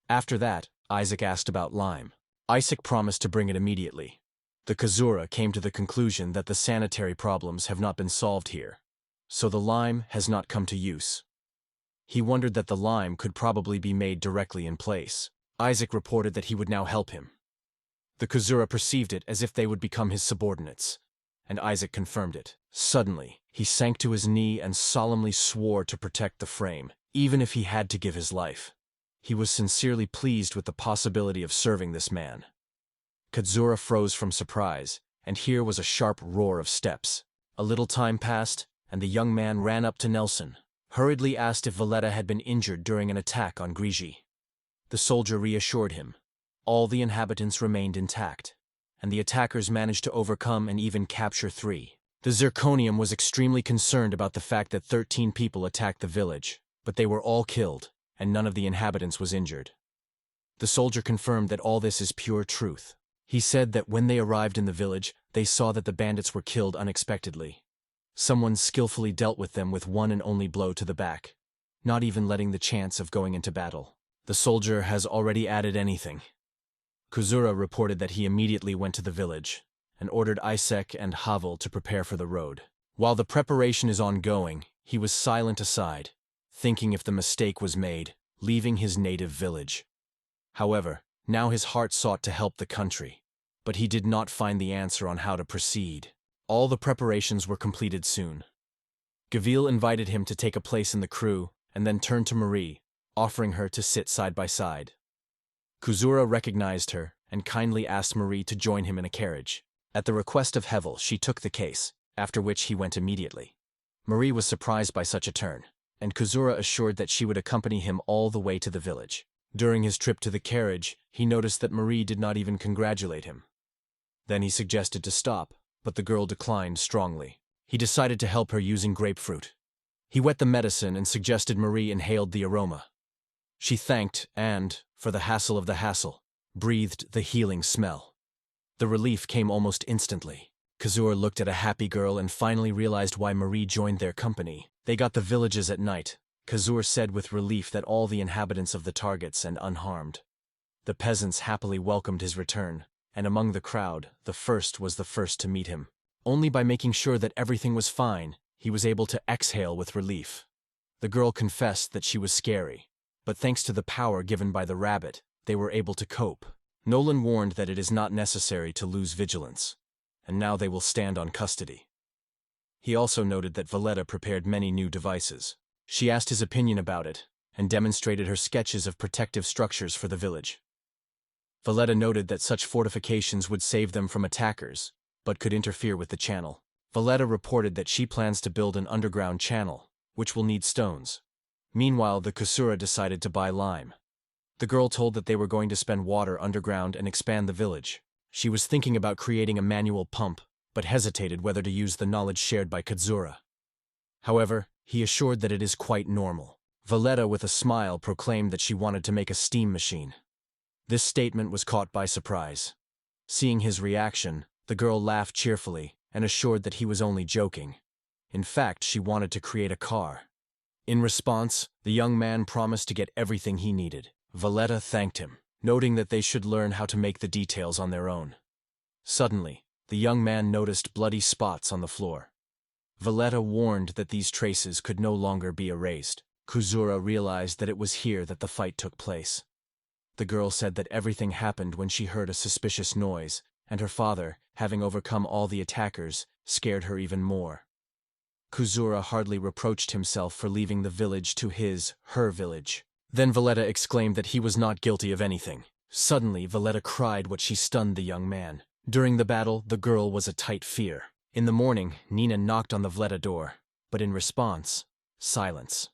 After that, Isaac asked about lime. Isaac promised to bring it immediately. The Kazura came to the conclusion that the sanitary problems have not been solved here, so the lime has not come to use. He wondered that the lime could probably be made directly in place. Isaac reported that he would now help him. The Kazura perceived it as if they would become his subordinates, and Isaac confirmed it. Suddenly, he sank to his knee and solemnly swore to protect the frame, even if he had to give his life. He was sincerely pleased with the possibility of serving this man. Kazura froze from surprise, and here was a sharp roar of steps. A little time passed, and the young man ran up to Nelson, hurriedly asked if Valletta had been injured during an attack on Grigi. The soldier reassured him. All the inhabitants remained intact, and the attackers managed to overcome and even capture 3. The Zirconium was extremely concerned about the fact that 13 people attacked the village, but they were all killed, and none of the inhabitants was injured. The soldier confirmed that all this is pure truth. He said that when they arrived in the village, they saw that the bandits were killed unexpectedly. Someone skillfully dealt with them with one and only blow to the back, not even letting the chance of going into battle. The soldier has already added anything. Kazura reported that he immediately went to the village and ordered Isaac and Havel to prepare for the road. While the preparation is ongoing, he was silent aside, thinking if the mistake was made, leaving his native village. However, now his heart sought to help the country, but he did not find the answer on how to proceed. All the preparations were completed soon. Gavil invited him to take a place in the crew and then turned to Marie, offering her to sit side by side. Kazura recognized her and kindly asked Marie to join him in a carriage. At the request of Hevel, she took the case, after which he went immediately. Marie was surprised by such a turn, and Kazura assured that she would accompany him all the way to the village. During his trip to the carriage, he noticed that Marie did not even congratulate him. Then he suggested to stop, but the girl declined strongly. He decided to help her using grapefruit. He wet the medicine and suggested Marie inhaled the aroma. She thanked and, for the hassle of the hassle, breathed the healing smell. The relief came almost instantly. Kazura looked at a happy girl and finally realized why Marie joined their company. They got the villages at night. Kazura said with relief that all the inhabitants of the targets and unharmed. The peasants happily welcomed his return, and among the crowd, the first was the first to meet him. Only by making sure that everything was fine, he was able to exhale with relief. The girl confessed that she was scary, but thanks to the power given by the rabbit, they were able to cope. Nolan warned that it is not necessary to lose vigilance, and now they will stand on custody. He also noted that Valletta prepared many new devices. She asked his opinion about it, and demonstrated her sketches of protective structures for the village. Valletta noted that such fortifications would save them from attackers, but could interfere with the channel. Valletta reported that she plans to build an underground channel, which will need stones. Meanwhile, the Kusura decided to buy lime. The girl told that they were going to spend water underground and expand the village. She was thinking about creating a manual pump, but hesitated whether to use the knowledge shared by Kazura. However, he assured that it is quite normal. Valletta, with a smile, proclaimed that she wanted to make a steam machine. This statement was caught by surprise. Seeing his reaction, the girl laughed cheerfully and assured that he was only joking. In fact, she wanted to create a car. In response, the young man promised to get everything he needed. Valletta thanked him, noting that they should learn how to make the details on their own. Suddenly, the young man noticed bloody spots on the floor. Valletta warned that these traces could no longer be erased. Kazura realized that it was here that the fight took place. The girl said that everything happened when she heard a suspicious noise, and her father, having overcome all the attackers, scared her even more. Kazura hardly reproached himself for leaving the village to her village. Then Valletta exclaimed that he was not guilty of anything. Suddenly, Valletta cried what she stunned the young man. During the battle, the girl was a tight fear. In the morning, Nina knocked on the Valletta door, but in response, silence.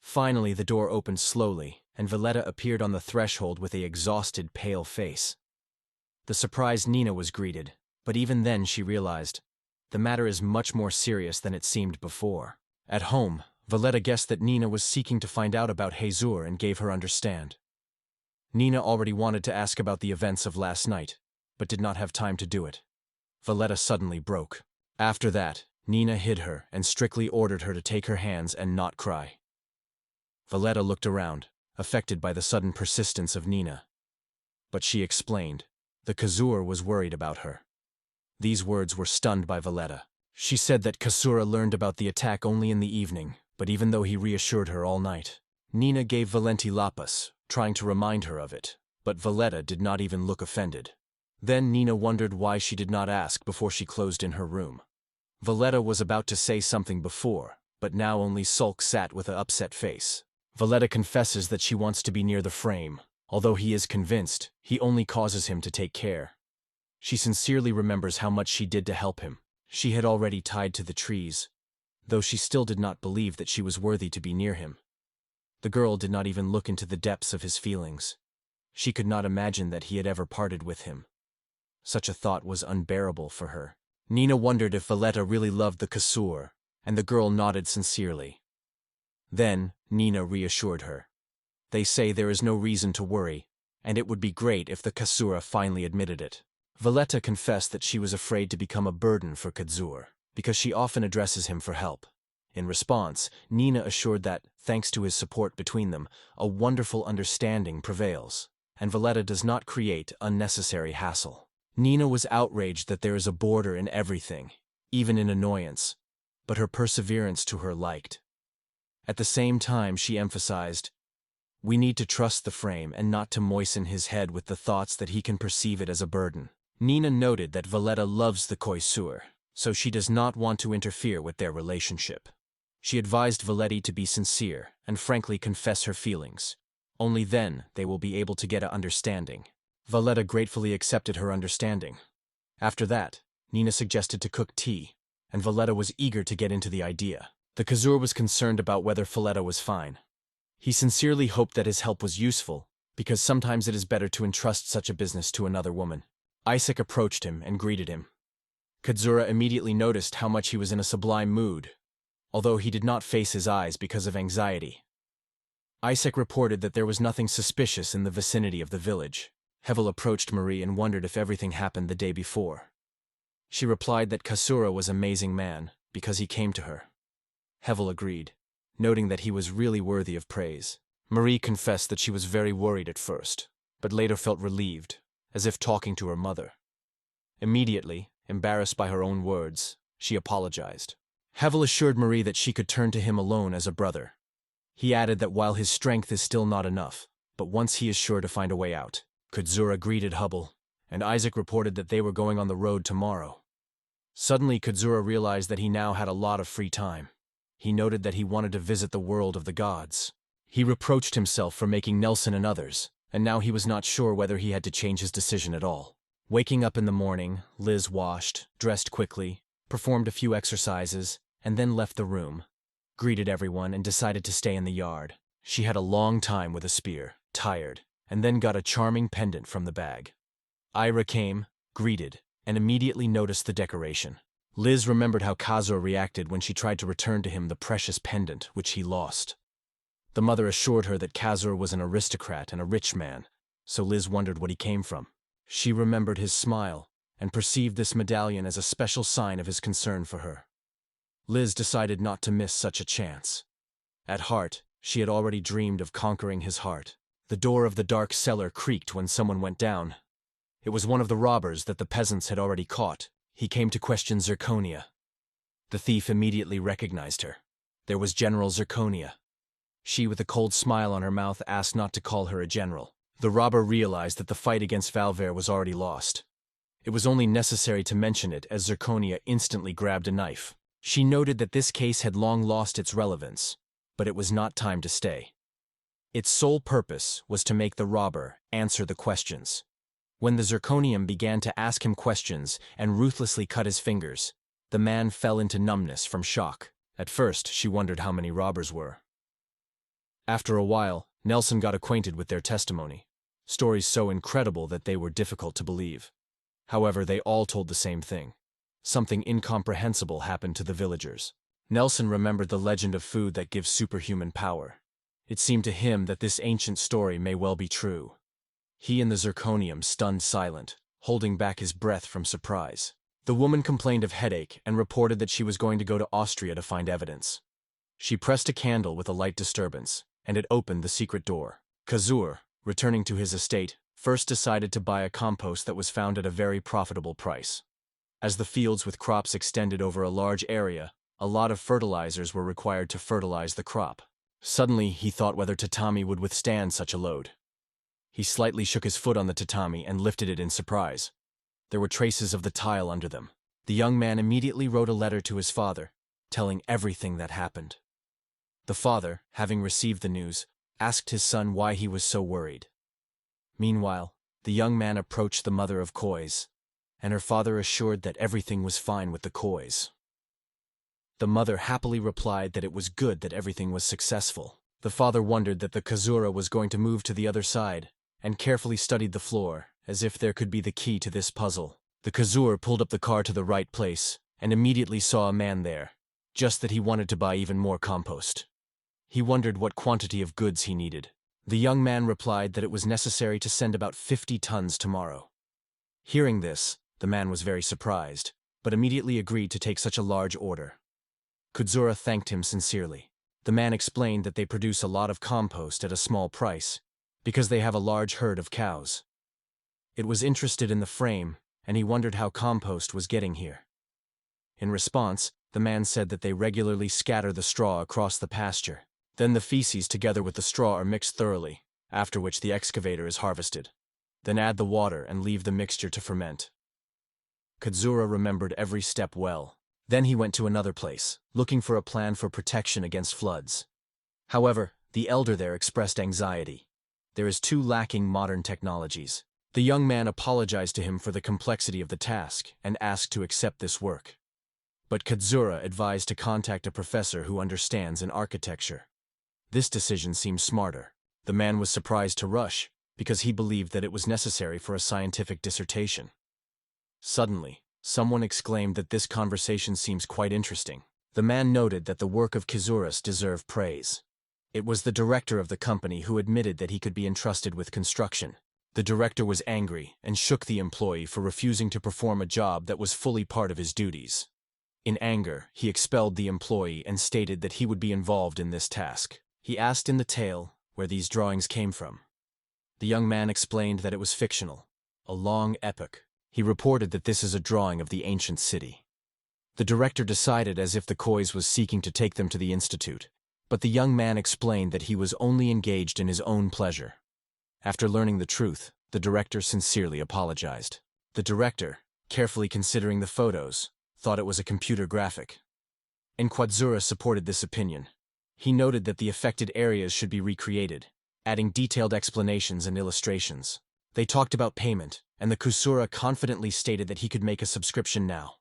Finally, the door opened slowly, and Valletta appeared on the threshold with an exhausted, pale face. The surprised Nina was greeted, but even then she realized, the matter is much more serious than it seemed before. At home, Valletta guessed that Nina was seeking to find out about Hazur and gave her understand. Nina already wanted to ask about the events of last night, but did not have time to do it. Valletta suddenly broke. After that, Nina hid her and strictly ordered her to take her hands and not cry. Valletta looked around, affected by the sudden persistence of Nina. But she explained, the Khazur was worried about her. These words were stunned by Valletta. She said that Kasura learned about the attack only in the evening, but even though he reassured her all night, Nina gave Valenti lapis, trying to remind her of it, but Valletta did not even look offended. Then Nina wondered why she did not ask before she closed in her room. Valletta was about to say something before, but now only Sulk sat with an upset face. Valletta confesses that she wants to be near the frame, although he is convinced he only causes him to take care. She sincerely remembers how much she did to help him. She had already tied to the trees, though she still did not believe that she was worthy to be near him. The girl did not even look into the depths of his feelings. She could not imagine that he had ever parted with him. Such a thought was unbearable for her. Nina wondered if Valletta really loved the Kasur, and the girl nodded sincerely. Then, Nina reassured her. They say there is no reason to worry, and it would be great if the Kasura finally admitted it. Valletta confessed that she was afraid to become a burden for Kadzur, because she often addresses him for help. In response, Nina assured that, thanks to his support between them, a wonderful understanding prevails, and Valletta does not create unnecessary hassle. Nina was outraged that there is a border in everything, even in annoyance, but her perseverance to her liked. At the same time, she emphasized, "We need to trust the frame and not to moisten his head with the thoughts that he can perceive it as a burden." Nina noted that Valletta loves the Koisur, so she does not want to interfere with their relationship. She advised Valletti to be sincere and frankly confess her feelings. Only then they will be able to get an understanding. Valletta gratefully accepted her understanding. After that, Nina suggested to cook tea, and Valletta was eager to get into the idea. The Kazur was concerned about whether Valletta was fine. He sincerely hoped that his help was useful, because sometimes it is better to entrust such a business to another woman. Isaac approached him and greeted him. Kadzura immediately noticed how much he was in a sublime mood, although he did not face his eyes because of anxiety. Isaac reported that there was nothing suspicious in the vicinity of the village. Hevel approached Marie and wondered if everything happened the day before. She replied that Kasura was an amazing man, because he came to her. Hevel agreed, noting that he was really worthy of praise. Marie confessed that she was very worried at first, but later felt relieved, as if talking to her mother. Immediately, embarrassed by her own words, she apologized. Hevel assured Marie that she could turn to him alone as a brother. He added that while his strength is still not enough, but once he is sure to find a way out. Kadzura greeted Hubble, and Isaac reported that they were going on the road tomorrow. Suddenly Kadzura realized that he now had a lot of free time. He noted that he wanted to visit the world of the gods. He reproached himself for making Nelson and others, and now he was not sure whether he had to change his decision at all. Waking up in the morning, Liz washed, dressed quickly, performed a few exercises, and then left the room, greeted everyone, and decided to stay in the yard. She had a long time with a spear, tired, and then got a charming pendant from the bag. Ira came, greeted, and immediately noticed the decoration. Liz remembered how Kazur reacted when she tried to return to him the precious pendant which he lost. The mother assured her that Kazur was an aristocrat and a rich man, so Liz wondered what he came from. She remembered his smile, and perceived this medallion as a special sign of his concern for her. Liz decided not to miss such a chance. At heart, she had already dreamed of conquering his heart. The door of the dark cellar creaked when someone went down. It was one of the robbers that the peasants had already caught. He came to question Zirconia. The thief immediately recognized her. There was General Zirconia. She, with a cold smile on her mouth, asked not to call her a general. The robber realized that the fight against Valver was already lost. It was only necessary to mention it as Zirconia instantly grabbed a knife. She noted that this case had long lost its relevance, but it was not time to stay. Its sole purpose was to make the robber answer the questions. When the Zirconium began to ask him questions and ruthlessly cut his fingers, the man fell into numbness from shock. At first, she wondered how many robbers were. After a while, Nelson got acquainted with their testimony, stories so incredible that they were difficult to believe. However, they all told the same thing. Something incomprehensible happened to the villagers. Nelson remembered the legend of food that gives superhuman power. It seemed to him that this ancient story may well be true. He and the Zirconium stunned silent, holding back his breath from surprise. The woman complained of headache and reported that she was going to go to Austria to find evidence. She pressed a candle with a light disturbance, and it opened the secret door. Kazur, returning to his estate, first decided to buy a compost that was found at a very profitable price. As the fields with crops extended over a large area, a lot of fertilizers were required to fertilize the crop. Suddenly, he thought whether tatami would withstand such a load. He slightly shook his foot on the tatami and lifted it in surprise. There were traces of the tile under them. The young man immediately wrote a letter to his father, telling everything that happened. The father, having received the news, asked his son why he was so worried. Meanwhile, the young man approached the mother of kois, and her father assured that everything was fine with the kois. The mother happily replied that it was good that everything was successful. The father wondered that the Kazura was going to move to the other side, and carefully studied the floor, as if there could be the key to this puzzle. The Kazura pulled up the car to the right place, and immediately saw a man there, just that he wanted to buy even more compost. He wondered what quantity of goods he needed. The young man replied that it was necessary to send about 50 tons tomorrow. Hearing this, the man was very surprised, but immediately agreed to take such a large order. Kazura thanked him sincerely. The man explained that they produce a lot of compost at a small price, because they have a large herd of cows. It was interested in the frame, and he wondered how compost was getting here. In response, the man said that they regularly scatter the straw across the pasture. Then the feces together with the straw are mixed thoroughly, after which the excavator is harvested. Then add the water and leave the mixture to ferment. Kazura remembered every step well. Then he went to another place, looking for a plan for protection against floods. However, the elder there expressed anxiety. There is too lacking modern technologies. The young man apologized to him for the complexity of the task and asked to accept this work. But Kazura advised to contact a professor who understands in architecture. This decision seemed smarter. The man was surprised to rush, because he believed that it was necessary for a scientific dissertation. Suddenly, someone exclaimed that this conversation seems quite interesting. The man noted that the work of Kazura's deserved praise. It was the director of the company who admitted that he could be entrusted with construction. The director was angry and shook the employee for refusing to perform a job that was fully part of his duties. In anger, he expelled the employee and stated that he would be involved in this task. He asked in the tale where these drawings came from. The young man explained that it was fictional, a long epic. He reported that this is a drawing of the ancient city. The director decided as if the kois was seeking to take them to the institute, but the young man explained that he was only engaged in his own pleasure. After learning the truth, the director sincerely apologized. The director, carefully considering the photos, thought it was a computer graphic. And Kazura supported this opinion. He noted that the affected areas should be recreated, adding detailed explanations and illustrations. They talked about payment, and the Kazura confidently stated that he could make a subscription now.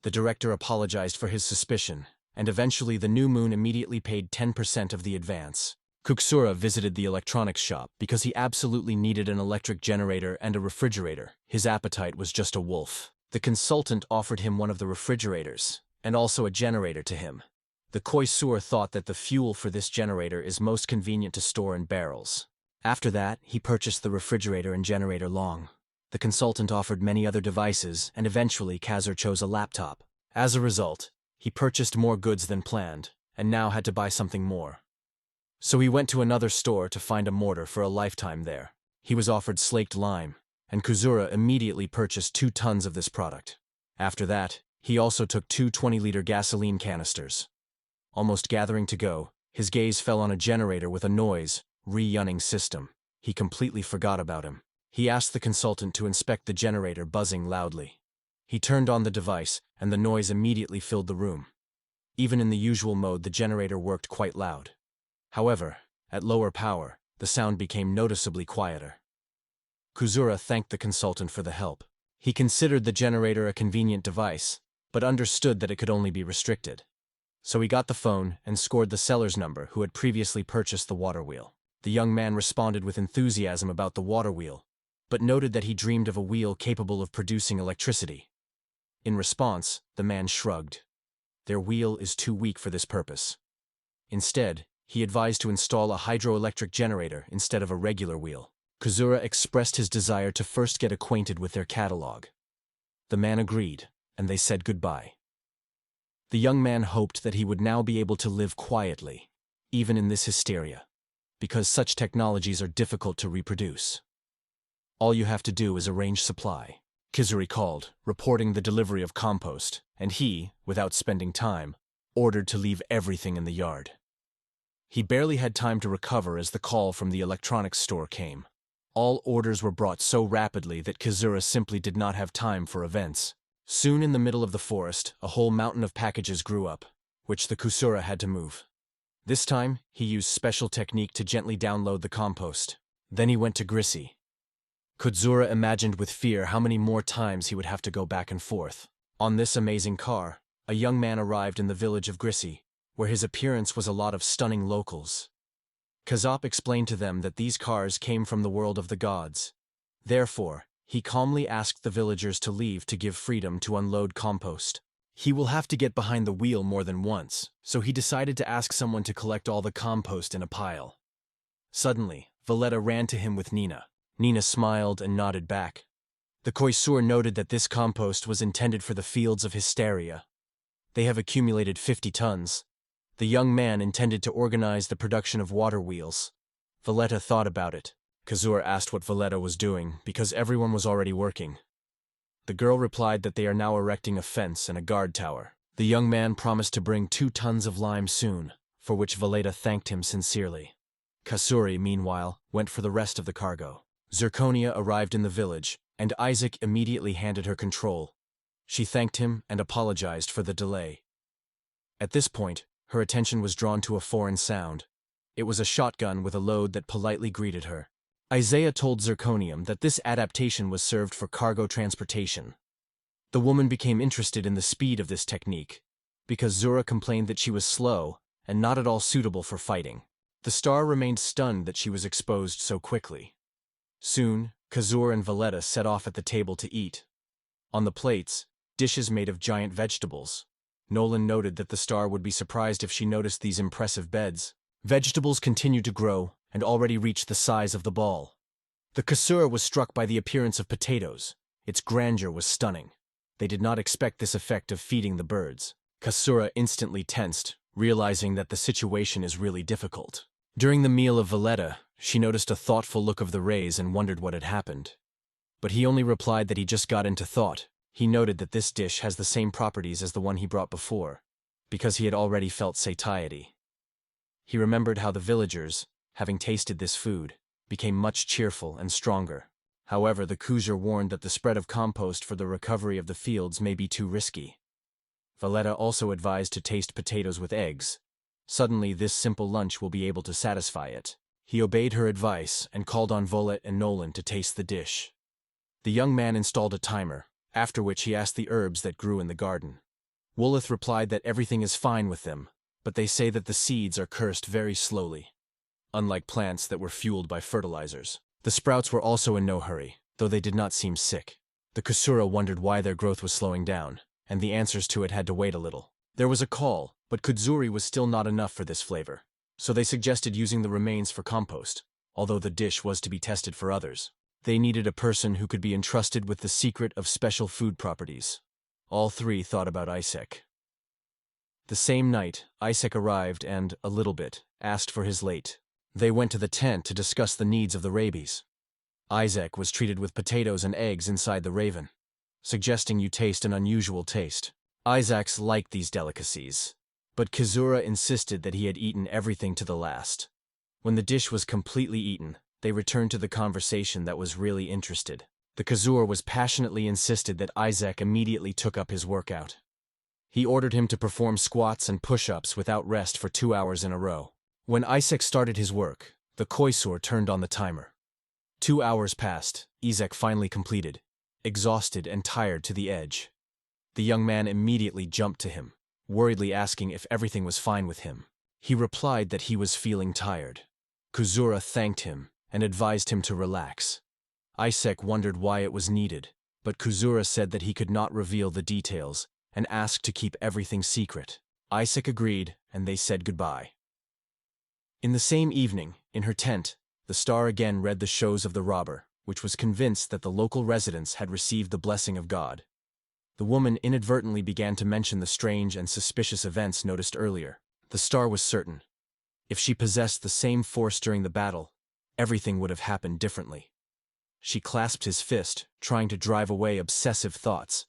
The director apologized for his suspicion, and eventually the new moon immediately paid 10% of the advance. Kazura visited the electronics shop because he absolutely needed an electric generator and a refrigerator. His appetite was just a wolf. The consultant offered him one of the refrigerators, and also a generator to him. The Kazura thought that the fuel for this generator is most convenient to store in barrels. After that, he purchased the refrigerator and generator long. The consultant offered many other devices, and eventually Kazura chose a laptop. As a result, he purchased more goods than planned, and now had to buy something more. So he went to another store to find a mortar for a lifetime there. He was offered slaked lime, and Kazura immediately purchased 2 tons of this product. After that, he also took 2 20-liter gasoline canisters. Almost gathering to go, his gaze fell on a generator with a noise, re-running system. He completely forgot about him. He asked the consultant to inspect the generator buzzing loudly. He turned on the device, and the noise immediately filled the room. Even in the usual mode, the generator worked quite loud. However, at lower power, the sound became noticeably quieter. Kazura thanked the consultant for the help. He considered the generator a convenient device, but understood that it could only be restricted. So he got the phone and scored the seller's number who had previously purchased the water wheel. The young man responded with enthusiasm about the water wheel, but noted that he dreamed of a wheel capable of producing electricity. In response, the man shrugged. Their wheel is too weak for this purpose. Instead, he advised to install a hydroelectric generator instead of a regular wheel. Kazura expressed his desire to first get acquainted with their catalog. The man agreed, and they said goodbye. The young man hoped that he would now be able to live quietly, even in this hysteria, because such technologies are difficult to reproduce. All you have to do is arrange supply. Kizuri called, reporting the delivery of compost, and he, without spending time, ordered to leave everything in the yard. He barely had time to recover as the call from the electronics store came. All orders were brought so rapidly that Kizura simply did not have time for events. Soon in the middle of the forest, a whole mountain of packages grew up, which the Kusura had to move. This time, he used special technique to gently download the compost. Then he went to Grissi. Kuzura imagined with fear how many more times he would have to go back and forth. On this amazing car, a young man arrived in the village of Grissi, where his appearance was a lot of stunning locals. Kazop explained to them that these cars came from the world of the gods. Therefore, he calmly asked the villagers to leave to give freedom to unload compost. He will have to get behind the wheel more than once, so he decided to ask someone to collect all the compost in a pile. Suddenly, Valletta ran to him with Nina. Nina smiled and nodded back. The Koisur noted that this compost was intended for the fields of Hysteria. They have accumulated 50 tons. The young man intended to organize the production of water wheels. Valletta thought about it. Kazura asked what Valletta was doing, because everyone was already working. The girl replied that they are now erecting a fence and a guard tower. The young man promised to bring 2 tons of lime soon, for which Valletta thanked him sincerely. Kasuri, meanwhile, went for the rest of the cargo. Zirconia arrived in the village, and Isaac immediately handed her control. She thanked him and apologized for the delay. At this point, her attention was drawn to a foreign sound. It was a shotgun with a load that politely greeted her. Isaiah told Zirconium that this adaptation was served for cargo transportation. The woman became interested in the speed of this technique, because Zura complained that she was slow and not at all suitable for fighting. The star remained stunned that she was exposed so quickly. Soon, Kazur and Valletta set off at the table to eat. On the plates, dishes made of giant vegetables. Nolan noted that the star would be surprised if she noticed these impressive beds. Vegetables continued to grow and already reached the size of the ball. The Kasura was struck by the appearance of potatoes. Its grandeur was stunning. They did not expect this effect of feeding the birds. Kasura instantly tensed, realizing that the situation is really difficult. During the meal of Valletta, she noticed a thoughtful look of the rays and wondered what had happened. But he only replied that he just got into thought. He noted that this dish has the same properties as the one he brought before, because he had already felt satiety. He remembered how the villagers, having tasted this food, became much cheerful and stronger. However, the Kuzur warned that the spread of compost for the recovery of the fields may be too risky. Valletta also advised to taste potatoes with eggs. Suddenly, this simple lunch will be able to satisfy it. He obeyed her advice and called on Volet and Nolan to taste the dish. The young man installed a timer, after which he asked the herbs that grew in the garden. Wolith replied that everything is fine with them, but they say that the seeds are cursed very slowly. Unlike plants that were fueled by fertilizers, the sprouts were also in no hurry, though they did not seem sick. The Kusura wondered why their growth was slowing down, and the answers to it had to wait a little. There was a call, but kudzuri was still not enough for this flavor, so they suggested using the remains for compost, although the dish was to be tested for others. They needed a person who could be entrusted with the secret of special food properties. All three thought about Isaac. The same night, Isaac arrived and, a little bit, asked for his late. They went to the tent to discuss the needs of the rabies. Isaac was treated with potatoes and eggs inside the raven, suggesting you taste an unusual taste. Isaacs liked these delicacies, but Kazura insisted that he had eaten everything to the last. When the dish was completely eaten, they returned to the conversation that was really interested. The Kazur was passionately insisted that Isaac immediately took up his workout. He ordered him to perform squats and push-ups without rest for 2 hours in a row. When Isaac started his work, the Koisur turned on the timer. 2 hours passed. Isaac finally completed, exhausted and tired to the edge. The young man immediately jumped to him, worriedly asking if everything was fine with him. He replied that he was feeling tired. Kuzura thanked him and advised him to relax. Isaac wondered why it was needed, but Kuzura said that he could not reveal the details and asked to keep everything secret. Isaac agreed, and they said goodbye. In the same evening, in her tent, the star again read the shows of the robber, which was convinced that the local residents had received the blessing of God. The woman inadvertently began to mention the strange and suspicious events noticed earlier. The star was certain. If she possessed the same force during the battle, everything would have happened differently. She clasped his fist, trying to drive away obsessive thoughts,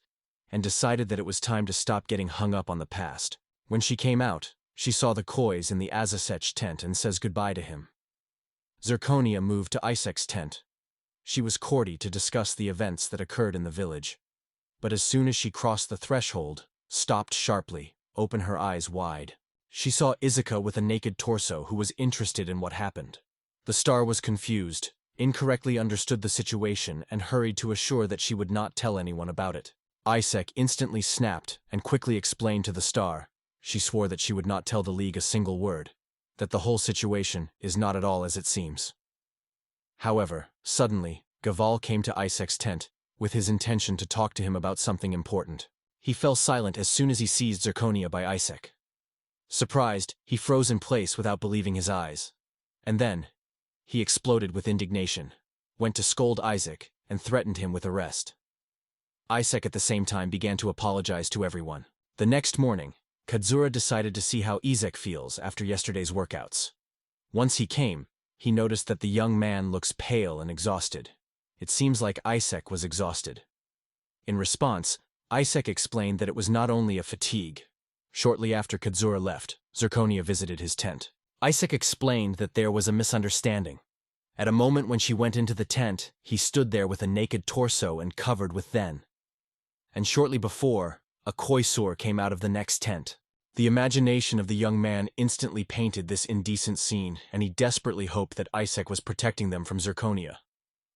and decided that it was time to stop getting hung up on the past. When she came out, she saw the Kois in the Azasech tent and says goodbye to him. Zirconia moved to Isaac's tent. She was courteous to discuss the events that occurred in the village. But as soon as she crossed the threshold, stopped sharply, opened her eyes wide. She saw Izuka with a naked torso who was interested in what happened. The star was confused, incorrectly understood the situation, and hurried to assure that she would not tell anyone about it. Isaac instantly snapped and quickly explained to the star. She swore that she would not tell the League a single word, that the whole situation is not at all as it seems. However, suddenly, Gaval came to Isaac's tent, with his intention to talk to him about something important. He fell silent as soon as he seized Zirconia by Isaac. Surprised, he froze in place without believing his eyes. And then, he exploded with indignation, went to scold Isaac, and threatened him with arrest. Isaac at the same time began to apologize to everyone. The next morning, Kazura decided to see how Isaac feels after yesterday's workouts. Once he came, he noticed that the young man looks pale and exhausted. It seems like Isaac was exhausted. In response, Isaac explained that it was not only a fatigue. Shortly after Kazura left, Zirconia visited his tent. Isaac explained that there was a misunderstanding. At a moment when she went into the tent, he stood there with a naked torso and covered with then. And shortly before, a Koisur came out of the next tent. The imagination of the young man instantly painted this indecent scene, and he desperately hoped that Isaac was protecting them from Zirconia.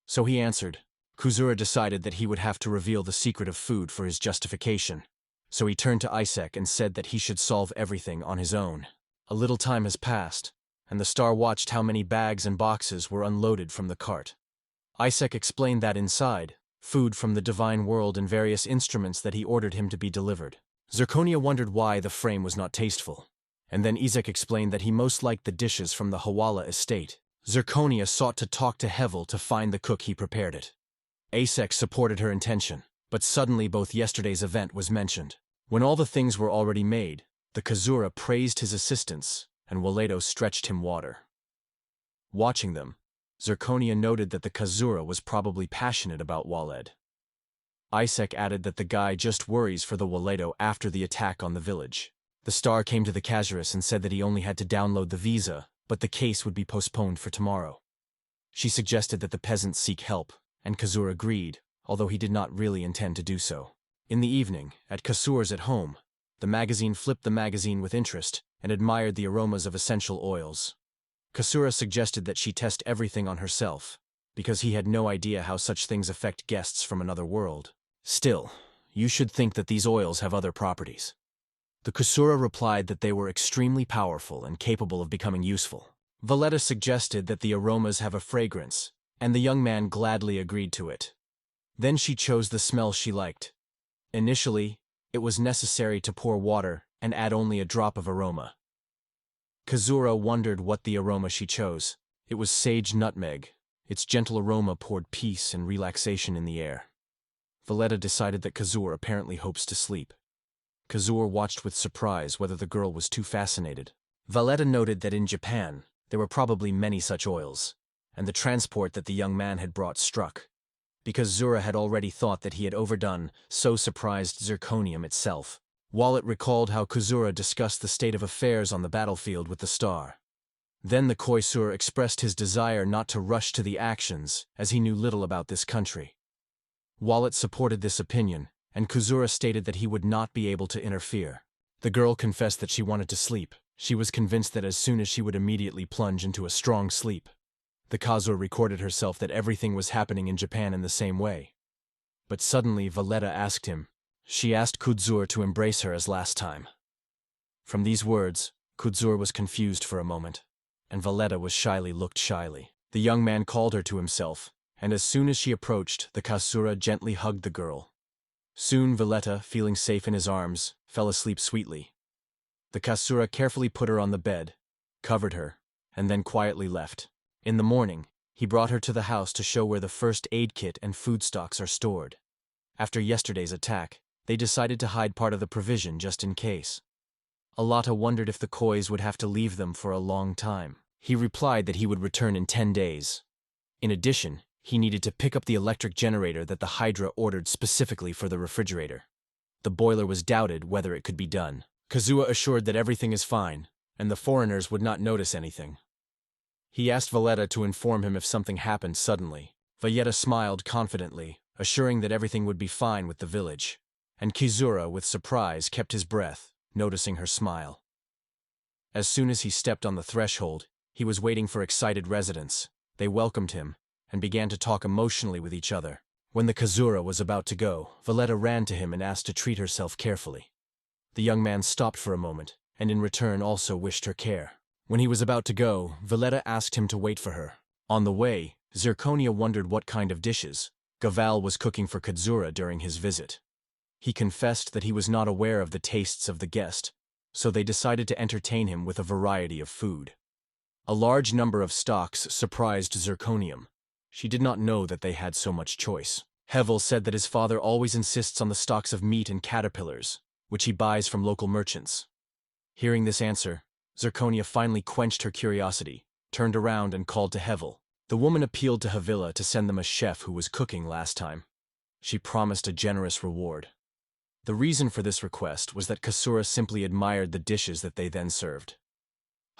So he answered. Kazura decided that he would have to reveal the secret of food for his justification. So he turned to Isaac and said that he should solve everything on his own. A little time has passed, and the star watched how many bags and boxes were unloaded from the cart. Isaac explained that inside, food from the divine world and various instruments that he ordered him to be delivered. Zirconia wondered why the frame was not tasteful. And then Isaac explained that he most liked the dishes from the Hawala estate. Zirconia sought to talk to Hevel to find the cook he prepared it. Isaac supported her intention, but suddenly both yesterday's event was mentioned. When all the things were already made, the Kazura praised his assistance, and Waledo stretched him water. Watching them, Zirconia noted that the Kazura was probably passionate about Waled. Isaac added that the guy just worries for the Waledo after the attack on the village. The star came to the Kazuris and said that he only had to download the visa, but the case would be postponed for tomorrow. She suggested that the peasants seek help, and Kazura agreed, although he did not really intend to do so. In the evening, at Kasur's at home, the magazine flipped the magazine with interest and admired the aromas of essential oils. Kasura suggested that she test everything on herself, because he had no idea how such things affect guests from another world. Still, you should think that these oils have other properties. The Kasura replied that they were extremely powerful and capable of becoming useful. Valletta suggested that the aromas have a fragrance, and the young man gladly agreed to it. Then she chose the smell she liked. Initially, it was necessary to pour water and add only a drop of aroma. Kazura wondered what the aroma she chose. It was sage nutmeg. Its gentle aroma poured peace and relaxation in the air. Valletta decided that Kazura apparently hopes to sleep. Kazura watched with surprise whether the girl was too fascinated. Valletta noted that in Japan, there were probably many such oils, and the transport that the young man had brought struck. Because Zura had already thought that he had overdone, so surprised zirconium itself. Wallet recalled how Kazura discussed the state of affairs on the battlefield with the star. Then the Koisur expressed his desire not to rush to the actions, as he knew little about this country. Wallet supported this opinion, and Kazura stated that he would not be able to interfere. The girl confessed that she wanted to sleep. She was convinced that as soon as she would immediately plunge into a strong sleep. The Kazur recorded herself that everything was happening in Japan in the same way. But suddenly Valletta asked him. She asked Kudzur to embrace her as last time. From these words, Kudzur was confused for a moment, and Valletta looked shyly. The young man called her to himself, and as soon as she approached, the Kasura gently hugged the girl. Soon Valletta, feeling safe in his arms, fell asleep sweetly. The Kasura carefully put her on the bed, covered her, and then quietly left. In the morning, he brought her to the house to show where the first aid kit and food stocks are stored. After yesterday's attack, they decided to hide part of the provision just in case. Alata wondered if the Kois would have to leave them for a long time. He replied that he would return in 10 days. In addition, He needed to pick up the electric generator that the Hydra ordered specifically for the refrigerator. The boiler was doubted whether it could be done. Kazuha assured that everything is fine, and the foreigners would not notice anything. He asked Valletta to inform him if something happened suddenly. Valletta smiled confidently, assuring that everything would be fine with the village. And Kizura, with surprise, kept his breath, noticing her smile. As soon as he stepped on the threshold, he was waiting for excited residents. They welcomed him, and began to talk emotionally with each other. When the Kazura was about to go, Valletta ran to him and asked to treat herself carefully. The young man stopped for a moment, and in return also wished her care. When he was about to go, Valletta asked him to wait for her. On the way, Zirconia wondered what kind of dishes Gaval was cooking for Kazura during his visit. He confessed that he was not aware of the tastes of the guest, so they decided to entertain him with a variety of food. A large number of stocks surprised Zirconium. She did not know that they had so much choice. Hevel said that his father always insists on the stocks of meat and caterpillars, which he buys from local merchants. Hearing this answer, Zirconia finally quenched her curiosity, turned around and called to Hevel. The woman appealed to Havila to send them a chef who was cooking last time. She promised a generous reward. The reason for this request was that Kasura simply admired the dishes that they then served.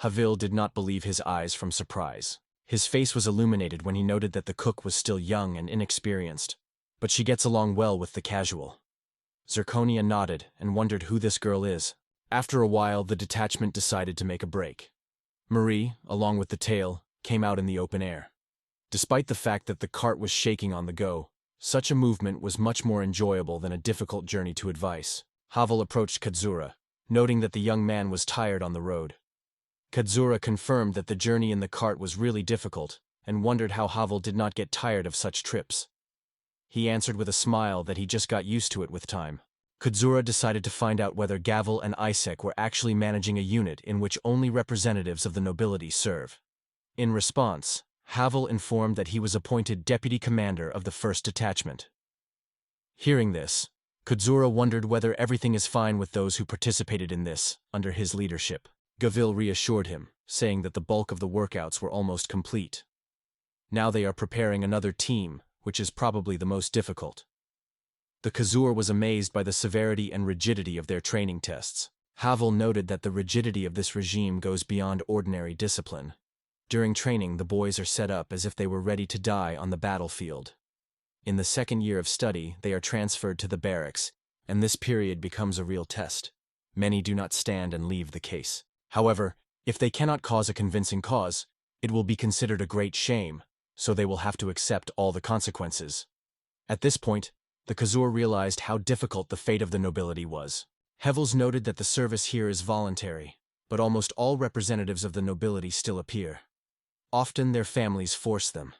Havil did not believe his eyes from surprise. His face was illuminated when he noted that the cook was still young and inexperienced, but she gets along well with the casual. Zirconia nodded and wondered who this girl is. After a while, the detachment decided to make a break. Marie, along with the tail, came out in the open air. Despite the fact that the cart was shaking on the go, such a movement was much more enjoyable than a difficult journey to advice. Havel approached Kazura, noting that the young man was tired on the road. Kazura confirmed that the journey in the cart was really difficult, and wondered how Havel did not get tired of such trips. He answered with a smile that he just got used to it with time. Kazura decided to find out whether Gavel and Isek were actually managing a unit in which only representatives of the nobility serve. In response, Havel informed that he was appointed deputy commander of the 1st Detachment. Hearing this, Kazura wondered whether everything is fine with those who participated in this, under his leadership. Gavil reassured him, saying that the bulk of the workouts were almost complete. Now they are preparing another team, which is probably the most difficult. The Kazur was amazed by the severity and rigidity of their training tests. Havel noted that the rigidity of this regime goes beyond ordinary discipline. During training, the boys are set up as if they were ready to die on the battlefield. In the 2nd year of study, they are transferred to the barracks, and this period becomes a real test. Many do not stand and leave the case. However, if they cannot cause a convincing cause, it will be considered a great shame, so they will have to accept all the consequences. At this point, the Kazur realized how difficult the fate of the nobility was. Hevels noted that the service here is voluntary, but almost all representatives of the nobility still appear. Often their families force them.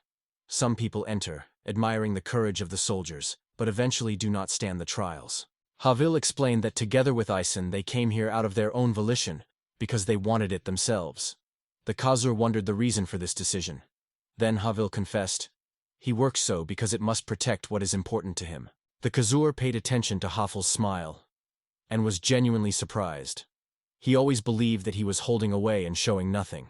Some people enter, admiring the courage of the soldiers, but eventually do not stand the trials. Havil explained that together with Isen they came here out of their own volition, because they wanted it themselves. The Kazur wondered the reason for this decision. Then Havil confessed, he works so because it must protect what is important to him. The Kazur paid attention to Havel's smile, and was genuinely surprised. He always believed that he was holding away and showing nothing.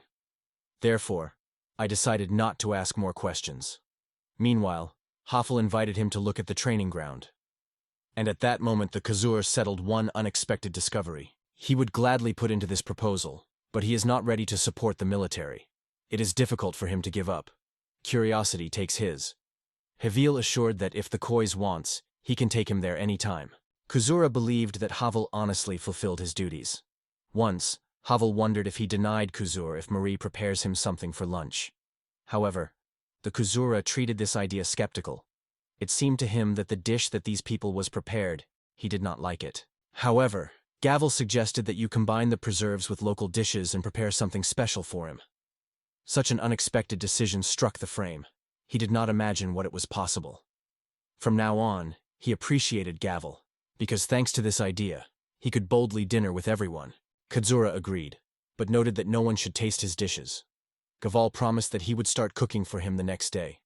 Therefore, I decided not to ask more questions. Meanwhile, Havel invited him to look at the training ground. And at that moment the Kazur settled one unexpected discovery. He would gladly put into this proposal, but he is not ready to support the military. It is difficult for him to give up. Curiosity takes his. Havil assured that if the Kois wants, he can take him there any time. Kazura believed that Havel honestly fulfilled his duties. Once, Havel wondered if he denied Kazura if Marie prepares him something for lunch. However, the Kazura treated this idea skeptical. It seemed to him that the dish that these people was prepared, he did not like it. However, Gavel suggested that you combine the preserves with local dishes and prepare something special for him. Such an unexpected decision struck the frame. He did not imagine what it was possible. From now on, he appreciated Gavel, because thanks to this idea, he could boldly dinner with everyone. Kazura agreed, but noted that no one should taste his dishes. Gaval promised that he would start cooking for him the next day.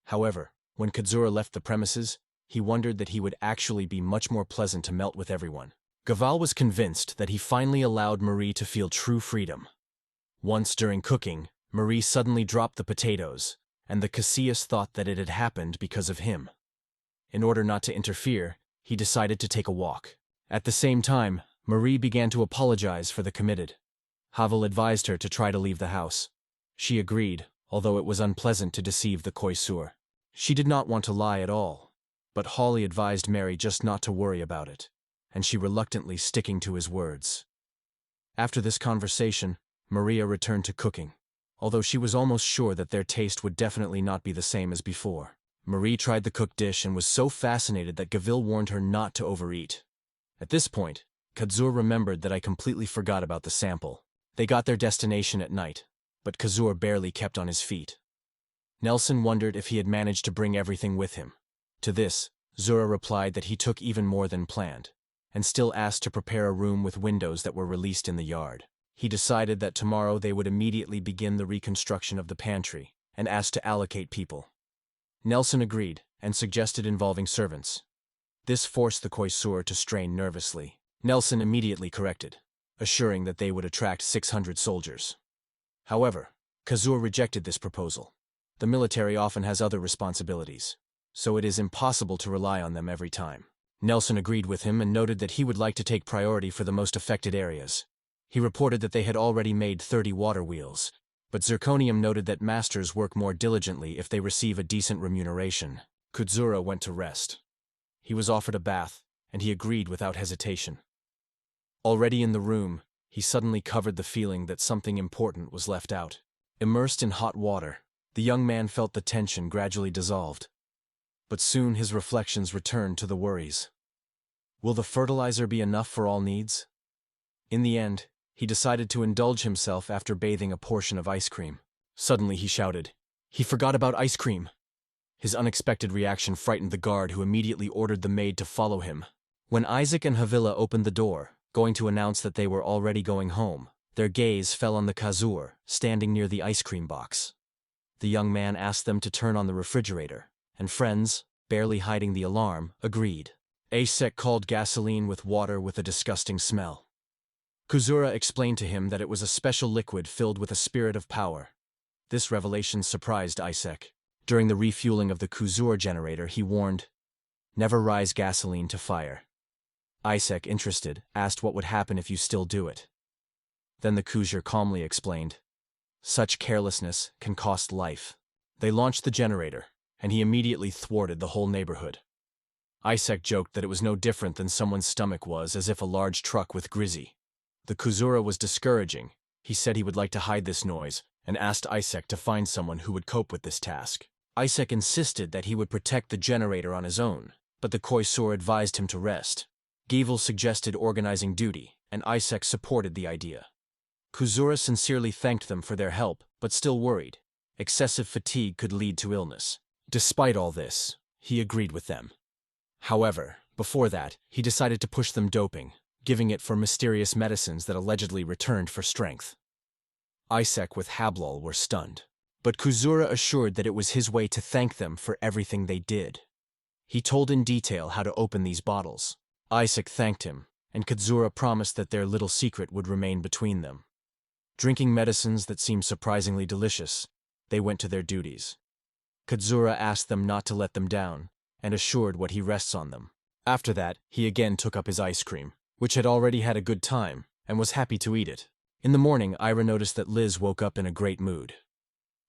However, when Kazura left the premises, he wondered that he would actually be much more pleasant to melt with everyone. Gaval was convinced that he finally allowed Marie to feel true freedom. Once during cooking, Marie suddenly dropped the potatoes, and the Casillas thought that it had happened because of him. In order not to interfere, he decided to take a walk. At the same time, Marie began to apologize for the committed. Havel advised her to try to leave the house. She agreed, although it was unpleasant to deceive the coiffeur. She did not want to lie at all, but Hawley advised Mary just not to worry about it, and she reluctantly sticking to his words. After this conversation, Maria returned to cooking, although she was almost sure that their taste would definitely not be the same as before. Marie tried the cooked dish and was so fascinated that Gavil warned her not to overeat. At this point, Kazur remembered that I completely forgot about the sample. They got their destination at night, but Kazur barely kept on his feet. Nelson wondered if he had managed to bring everything with him. To this, Zura replied that he took even more than planned, and still asked to prepare a room with windows that were released in the yard. He decided that tomorrow they would immediately begin the reconstruction of the pantry, and asked to allocate people. Nelson agreed, and suggested involving servants. This forced the coiffeur to strain nervously. Nelson immediately corrected, assuring that they would attract 600 soldiers. However, Kazur rejected this proposal. The military often has other responsibilities, so it is impossible to rely on them every time. Nelson agreed with him and noted that he would like to take priority for the most affected areas. He reported that they had already made 30 water wheels, but Zirconium noted that masters work more diligently if they receive a decent remuneration. Kudzura went to rest. He was offered a bath, and he agreed without hesitation. Already in the room, he suddenly covered the feeling that something important was left out. Immersed in hot water, the young man felt the tension gradually dissolved. But soon his reflections returned to the worries. Will the fertilizer be enough for all needs? In the end, he decided to indulge himself after bathing a portion of ice cream. Suddenly he shouted, "He forgot about ice cream!" His unexpected reaction frightened the guard, who immediately ordered the maid to follow him. When Isaac and Havila opened the door, going to announce that they were already going home, their gaze fell on the Kazur, standing near the ice cream box. The young man asked them to turn on the refrigerator, and friends, barely hiding the alarm, agreed. Isaac called gasoline with water with a disgusting smell. Kuzura explained to him that it was a special liquid filled with a spirit of power. This revelation surprised Isaac. During the refueling of the Kuzur generator, he warned, "Never rise gasoline to fire." Isaac, interested, asked what would happen if you still do it. Then the Kuzur calmly explained, "Such carelessness can cost life." They launched the generator, and he immediately thwarted the whole neighborhood. Isaac joked that it was no different than someone's stomach was, as if a large truck with grizzy. The Kuzura was discouraging. He said he would like to hide this noise, and asked Isaac to find someone who would cope with this task. Isaac insisted that he would protect the generator on his own, but the coiffeur advised him to rest. Gavil suggested organizing duty, and Isaac supported the idea. Kuzura sincerely thanked them for their help, but still worried. Excessive fatigue could lead to illness. Despite all this, he agreed with them. However, before that, he decided to push them doping, giving it for mysterious medicines that allegedly returned for strength. Isaac with Hablol were stunned, but Kuzura assured that it was his way to thank them for everything they did. He told in detail how to open these bottles. Isaac thanked him, and Kuzura promised that their little secret would remain between them. Drinking medicines that seemed surprisingly delicious, they went to their duties. Kuzura asked them not to let them down, and assured what he rests on them. After that, he again took up his ice cream, which had already had a good time, and was happy to eat it. In the morning, Ira noticed that Liz woke up in a great mood.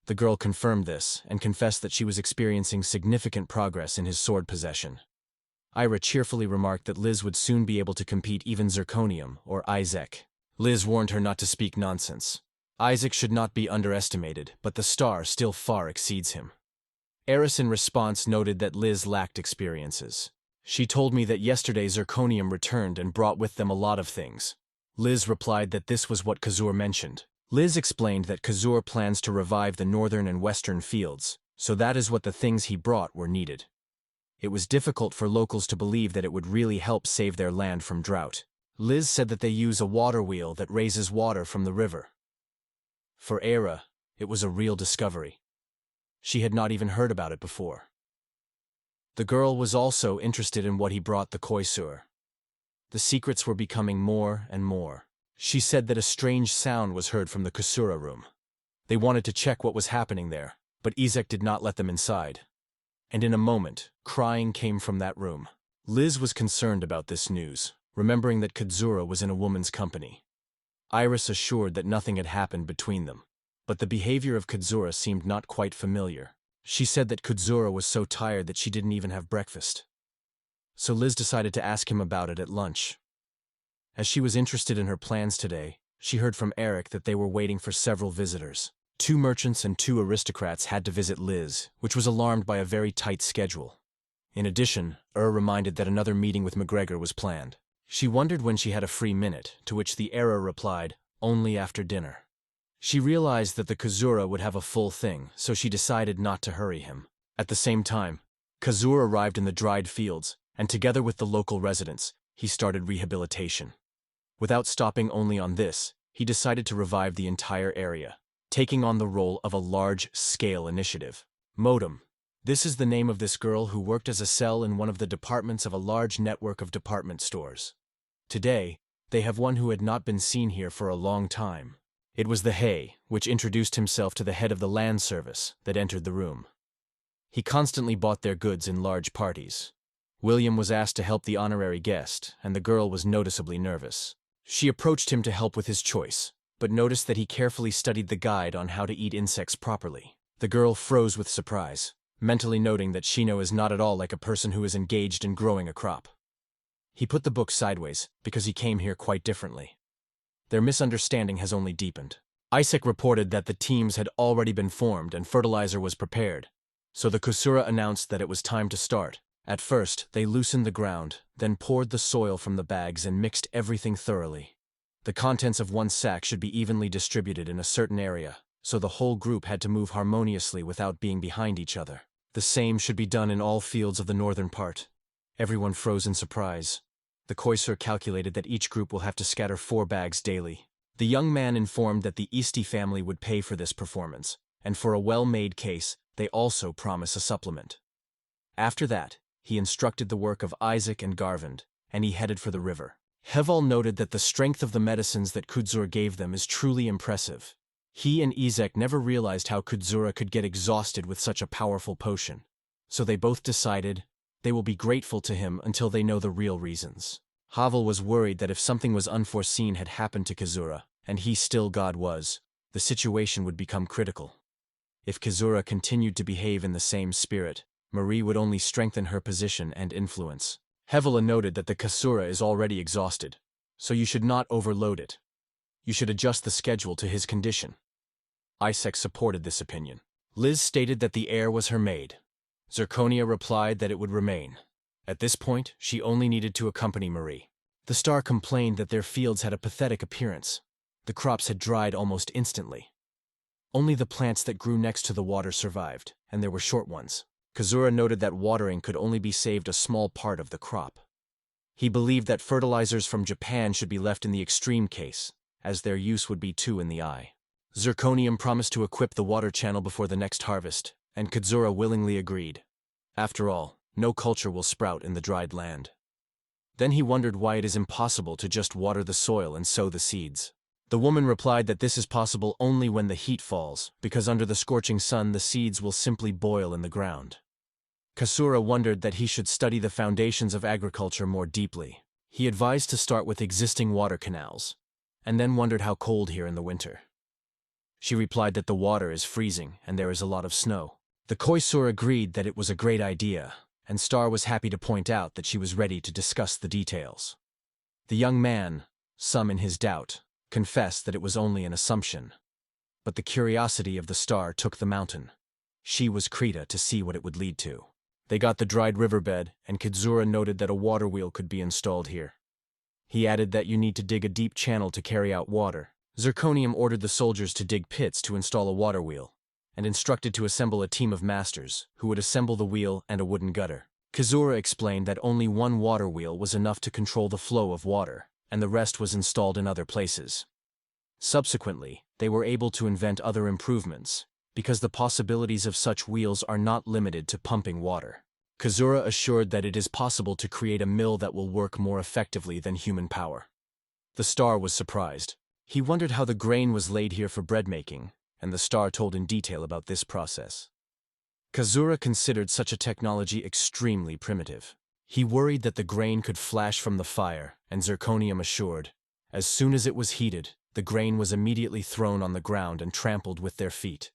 The girl confirmed this, and confessed that she was experiencing significant progress in his sword possession. Ira cheerfully remarked that Liz would soon be able to compete even Zirconium or Isaac. Liz warned her not to speak nonsense. Isaac should not be underestimated, but the star still far exceeds him. Eris in response noted that Liz lacked experiences. She told me that yesterday Zirconium returned and brought with them a lot of things. Liz replied that this was what Kazur mentioned. Liz explained that Kazur plans to revive the northern and western fields, so that is what the things he brought were needed. It was difficult for locals to believe that it would really help save their land from drought. Liz said that they use a water wheel that raises water from the river. For Era, it was a real discovery. She had not even heard about it before. The girl was also interested in what he brought the coiffeur. The secrets were becoming more and more. She said that a strange sound was heard from the Kusura room. They wanted to check what was happening there, but Ezek did not let them inside. And in a moment, crying came from that room. Liz was concerned about this news, remembering that Kazura was in a woman's company. Iris assured that nothing had happened between them, but the behavior of Kazura seemed not quite familiar. She said that Kazura was so tired that she didn't even have breakfast. So Liz decided to ask him about it at lunch. As she was interested in her plans today, she heard from Eric that they were waiting for several visitors. 2 merchants and 2 aristocrats had to visit Liz, which was alarmed by a very tight schedule. In addition, reminded that another meeting with McGregor was planned. She wondered when she had a free minute, to which the Era replied, only after dinner. She realized that the Kazura would have a full thing, so she decided not to hurry him. At the same time, Kazura arrived in the dried fields, and together with the local residents, he started rehabilitation. Without stopping only on this, he decided to revive the entire area, taking on the role of a large-scale initiative. Modem. This is the name of this girl who worked as a cell in one of the departments of a large network of department stores. Today, they have one who had not been seen here for a long time. It was the Hay, which introduced himself to the head of the land service, that entered the room. He constantly bought their goods in large parties. William was asked to help the honorary guest, and the girl was noticeably nervous. She approached him to help with his choice, but noticed that he carefully studied the guide on how to eat insects properly. The girl froze with surprise, mentally noting that Shino is not at all like a person who is engaged in growing a crop. He put the book sideways, because he came here quite differently. Their misunderstanding has only deepened. Isaac reported that the teams had already been formed and fertilizer was prepared, so the Kusura announced that it was time to start. At first, they loosened the ground, then poured the soil from the bags and mixed everything thoroughly. The contents of one sack should be evenly distributed in a certain area, so the whole group had to move harmoniously without being behind each other. The same should be done in all fields of the northern part. Everyone froze in surprise. The Koisur calculated that each group will have to scatter 4 bags daily. The young man informed that the Easty family would pay for this performance, and for a well-made case, they also promise a supplement. After that, he instructed the work of Isaac and Garvind, and he headed for the river. Heval noted that the strength of the medicines that Kudzura gave them is truly impressive. He and Ezek never realized how Kudzura could get exhausted with such a powerful potion, so they both decided they will be grateful to him until they know the real reasons. Havel was worried that if something was unforeseen had happened to Kazura, and he still God was, the situation would become critical. If Kazura continued to behave in the same spirit, Marie would only strengthen her position and influence. Hevela noted that the Kasura is already exhausted, so you should not overload it. You should adjust the schedule to his condition. Isaac supported this opinion. Liz stated that the heir was her maid. Zirconia replied that it would remain. At this point, she only needed to accompany Marie. The star complained that their fields had a pathetic appearance. The crops had dried almost instantly. Only the plants that grew next to the water survived, and there were short ones. Kazura noted that watering could only be saved a small part of the crop. He believed that fertilizers from Japan should be left in the extreme case, as their use would be too in the eye. Zirconium promised to equip the water channel before the next harvest, and Kazura willingly agreed. After all, no culture will sprout in the dried land. Then he wondered why it is impossible to just water the soil and sow the seeds. The woman replied that this is possible only when the heat falls, because under the scorching sun the seeds will simply boil in the ground. Kasura wondered that he should study the foundations of agriculture more deeply. He advised to start with existing water canals, and then wondered how cold here in the winter. She replied that the water is freezing and there is a lot of snow. The Koisur agreed that it was a great idea, and Star was happy to point out that she was ready to discuss the details. The young man, some in his doubt, confessed that it was only an assumption. But the curiosity of the Star took the mountain. She was Krita to see what it would lead to. They got the dried riverbed, and Kizura noted that a water wheel could be installed here. He added that you need to dig a deep channel to carry out water. Zirconium ordered the soldiers to dig pits to install a water wheel, and instructed to assemble a team of masters, who would assemble the wheel and a wooden gutter. Kizura explained that only one water wheel was enough to control the flow of water, and the rest was installed in other places. Subsequently, they were able to invent other improvements, because the possibilities of such wheels are not limited to pumping water. Kazura assured that it is possible to create a mill that will work more effectively than human power. The Star was surprised. He wondered how the grain was laid here for bread making, and the Star told in detail about this process. Kazura considered such a technology extremely primitive. He worried that the grain could flash from the fire, and zirconium assured, as soon as it was heated, the grain was immediately thrown on the ground and trampled with their feet.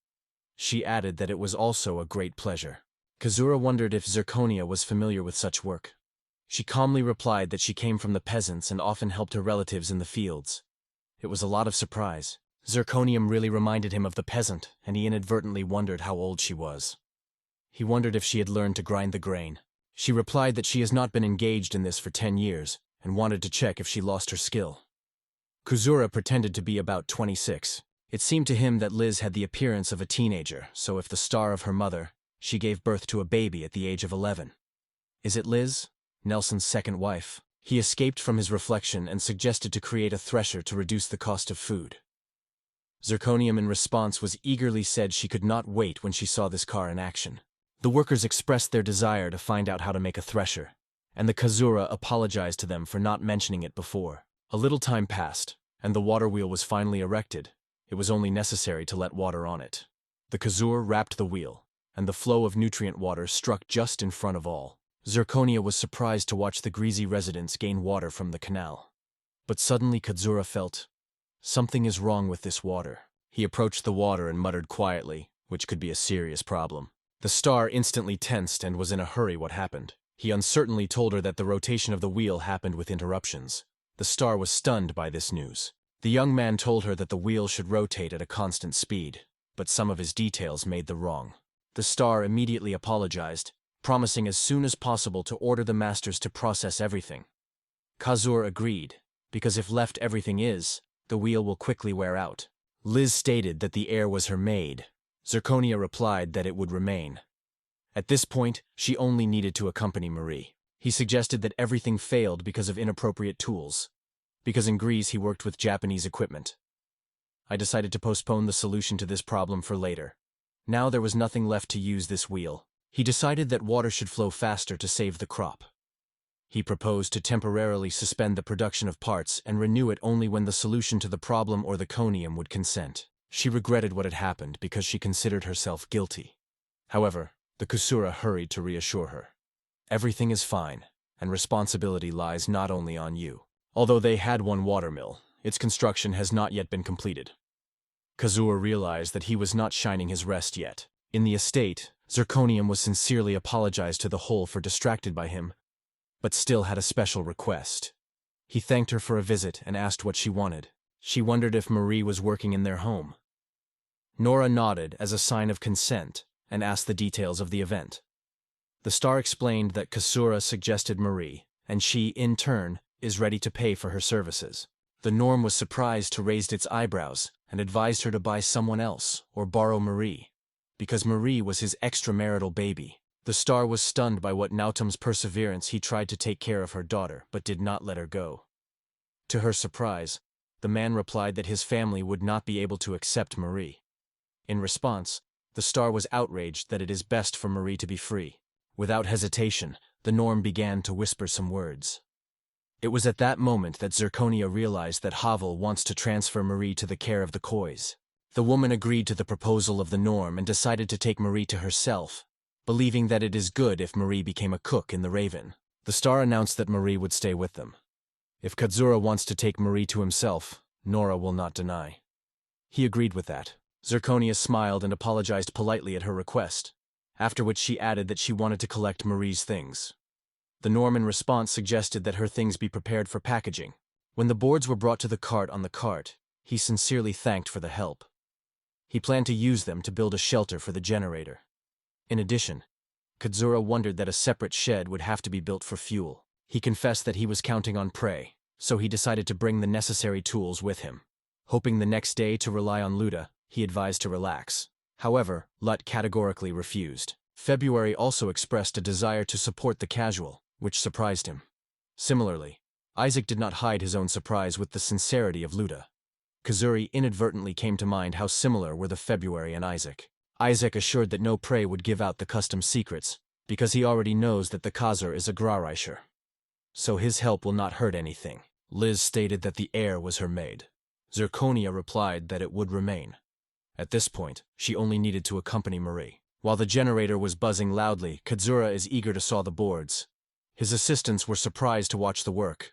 She added that it was also a great pleasure. Kazura wondered if Zirconia was familiar with such work. She calmly replied that she came from the peasants and often helped her relatives in the fields. It was a lot of surprise. Zirconium really reminded him of the peasant, and he inadvertently wondered how old she was. He wondered if she had learned to grind the grain. She replied that she has not been engaged in this for 10 years, and wanted to check if she lost her skill. Kazura pretended to be about 26. It seemed to him that Liz had the appearance of a teenager, so if the star of her mother, she gave birth to a baby at the age of 11. Is it Liz? Nelson's second wife. He escaped from his reflection and suggested to create a thresher to reduce the cost of food. Zirconium in response was eagerly said she could not wait when she saw this car in action. The workers expressed their desire to find out how to make a thresher, and the Kazura apologized to them for not mentioning it before. A little time passed, and the water wheel was finally erected. It was only necessary to let water on it. The Kazur wrapped the wheel, and the flow of nutrient water struck just in front of all. Zirconia was surprised to watch the greasy residents gain water from the canal. But suddenly Kazura felt, something is wrong with this water. He approached the water and muttered quietly, which could be a serious problem. The star instantly tensed and was in a hurry. What happened? He uncertainly told her that the rotation of the wheel happened with interruptions. The star was stunned by this news. The young man told her that the wheel should rotate at a constant speed, but some of his details made the wrong. The star immediately apologized, promising as soon as possible to order the masters to process everything. Kazur agreed, because if left everything is, the wheel will quickly wear out. Liz stated that the heir was her maid. Zirconia replied that it would remain. At this point, she only needed to accompany Marie. He suggested that everything failed because of inappropriate tools, because in Greece he worked with Japanese equipment. I decided to postpone the solution to this problem for later. Now there was nothing left to use this wheel. He decided that water should flow faster to save the crop. He proposed to temporarily suspend the production of parts and renew it only when the solution to the problem or the conium would consent. She regretted what had happened because she considered herself guilty. However, the Kusura hurried to reassure her. Everything is fine, and responsibility lies not only on you. Although they had one watermill, its construction has not yet been completed. Kazura realized that he was not shining his rest yet. In the estate, Zirconium was sincerely apologized to the whole for distracted by him, but still had a special request. He thanked her for a visit and asked what she wanted. She wondered if Marie was working in their home. Nora nodded as a sign of consent and asked the details of the event. The star explained that Kasura suggested Marie, and she, in turn, is ready to pay for her services. The Norm was surprised to raise its eyebrows and advised her to buy someone else or borrow Marie, because Marie was his extramarital baby. The star was stunned by what Nautum's perseverance. He tried to take care of her daughter, but did not let her go. To her surprise, the man replied that his family would not be able to accept Marie. In response, the star was outraged that it is best for Marie to be free. Without hesitation, the Norm began to whisper some words. It was at that moment that Zirconia realized that Havel wants to transfer Marie to the care of the Kois. The woman agreed to the proposal of the Norm and decided to take Marie to herself, believing that it is good if Marie became a cook in the Raven. The star announced that Marie would stay with them. If Kazura wants to take Marie to himself, Nora will not deny. He agreed with that. Zirconia smiled and apologized politely at her request, after which she added that she wanted to collect Marie's things. The Norm in response suggested that her things be prepared for packaging. When the boards were brought to the cart on the cart, he sincerely thanked for the help. He planned to use them to build a shelter for the generator. In addition, Kazura wondered that a separate shed would have to be built for fuel. He confessed that he was counting on prey, so he decided to bring the necessary tools with him. Hoping the next day to rely on Luda, he advised to relax. However, Lut categorically refused. February also expressed a desire to support the casual, which surprised him. Similarly, Isaac did not hide his own surprise with the sincerity of Luda. Kazuri inadvertently came to mind how similar were the February and Isaac. Isaac assured that no prey would give out the custom secrets, because he already knows that the Khazar is a Grarreicher. So his help will not hurt anything. Liz stated that the heir was her maid. Zirconia replied that it would remain. At this point, she only needed to accompany Marie. While the generator was buzzing loudly, Katsura is eager to saw the boards. His assistants were surprised to watch the work.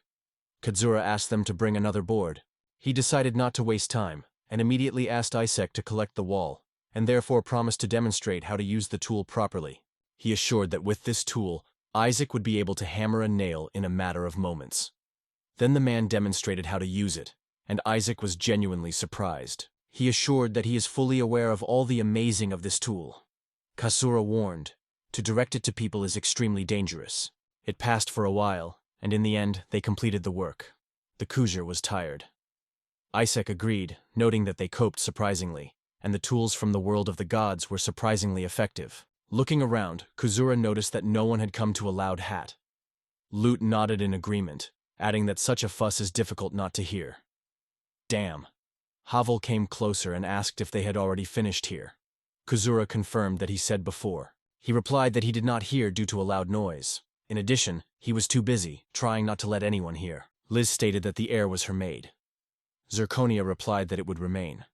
Katsura asked them to bring another board. He decided not to waste time, and immediately asked Isaac to collect the wall, and therefore promised to demonstrate how to use the tool properly. He assured that with this tool, Isaac would be able to hammer a nail in a matter of moments. Then the man demonstrated how to use it, and Isaac was genuinely surprised. He assured that he is fully aware of all the amazing of this tool. Katsura warned, to direct it to people is extremely dangerous. It passed for a while, and in the end, they completed the work. The Kuja was tired. Isaac agreed, noting that they coped surprisingly, and the tools from the world of the gods were surprisingly effective. Looking around, Katsura noticed that no one had come to a loud hat. Lute nodded in agreement, adding that such a fuss is difficult not to hear. Damn. Havel came closer and asked if they had already finished here. Katsura confirmed that he said before. He replied that he did not hear due to a loud noise. In addition, he was too busy, trying not to let anyone hear. Liz stated that the heir was her maid. Zirconia replied that it would remain.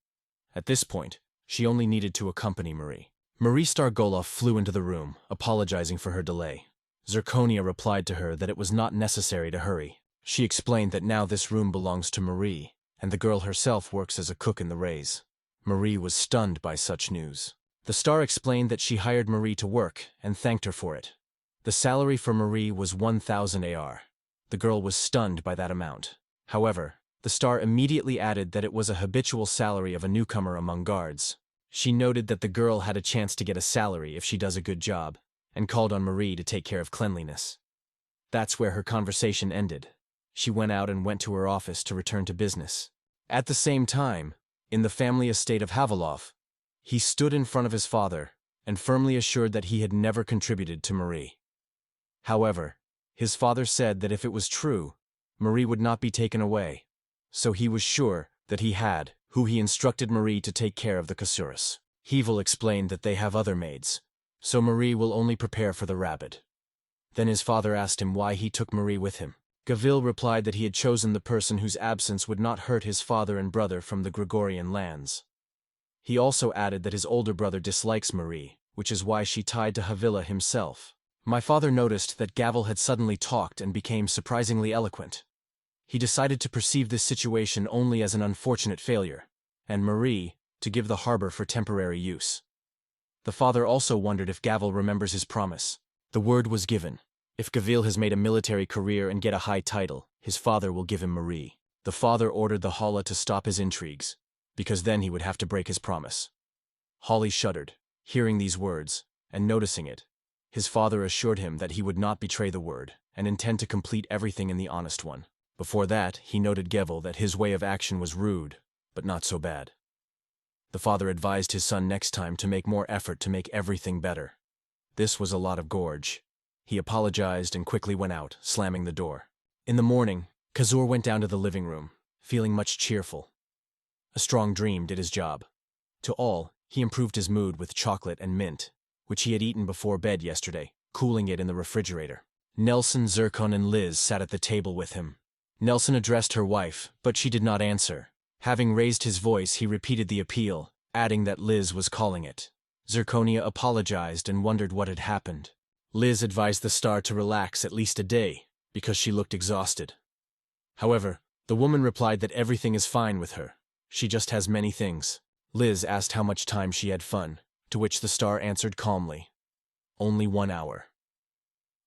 At this point, she only needed to accompany Marie. Marie Stargolov flew into the room, apologizing for her delay. Zirconia replied to her that it was not necessary to hurry. She explained that now this room belongs to Marie, and the girl herself works as a cook in the Rays. Marie was stunned by such news. The star explained that she hired Marie to work and thanked her for it. The salary for Marie was 1,000 AR. The girl was stunned by that amount. However, the star immediately added that it was a habitual salary of a newcomer among guards. She noted that the girl had a chance to get a salary if she does a good job, and called on Marie to take care of cleanliness. That's where her conversation ended. She went out and went to her office to return to business. At the same time, in the family estate of Havelov, he stood in front of his father and firmly assured that he had never contributed to Marie. However, his father said that if it was true, Marie would not be taken away, so he was sure that he had, who he instructed Marie to take care of the Kasuras. Hevel explained that they have other maids, so Marie will only prepare for the rabbit. Then his father asked him why he took Marie with him. Gavil replied that he had chosen the person whose absence would not hurt his father and brother from the Gregorian lands. He also added that his older brother dislikes Marie, which is why she tied to Havila himself. My father noticed that Gavil had suddenly talked and became surprisingly eloquent. He decided to perceive this situation only as an unfortunate failure, and Marie, to give the harbor for temporary use. The father also wondered if Gavil remembers his promise. The word was given. If Gavil has made a military career and get a high title, his father will give him Marie. The father ordered the Hala to stop his intrigues, because then he would have to break his promise. Holly shuddered, hearing these words, and noticing it. His father assured him that he would not betray the word, and intend to complete everything in the honest one. Before that, he noted Gevil that his way of action was rude, but not so bad. The father advised his son next time to make more effort to make everything better. This was a lot of gorge. He apologized and quickly went out, slamming the door. In the morning, Kazur went down to the living room, feeling much cheerful. A strong dream did his job. To all, he improved his mood with chocolate and mint, which he had eaten before bed yesterday, cooling it in the refrigerator. Nelson, Zircon, and Liz sat at the table with him. Nelson addressed her wife, but she did not answer. Having raised his voice, he repeated the appeal, adding that Liz was calling it. Zirconia apologized and wondered what had happened. Liz advised the star to relax at least a day, because she looked exhausted. However, the woman replied that everything is fine with her. She just has many things. Liz asked how much time she had fun, to which the star answered calmly. Only 1 hour.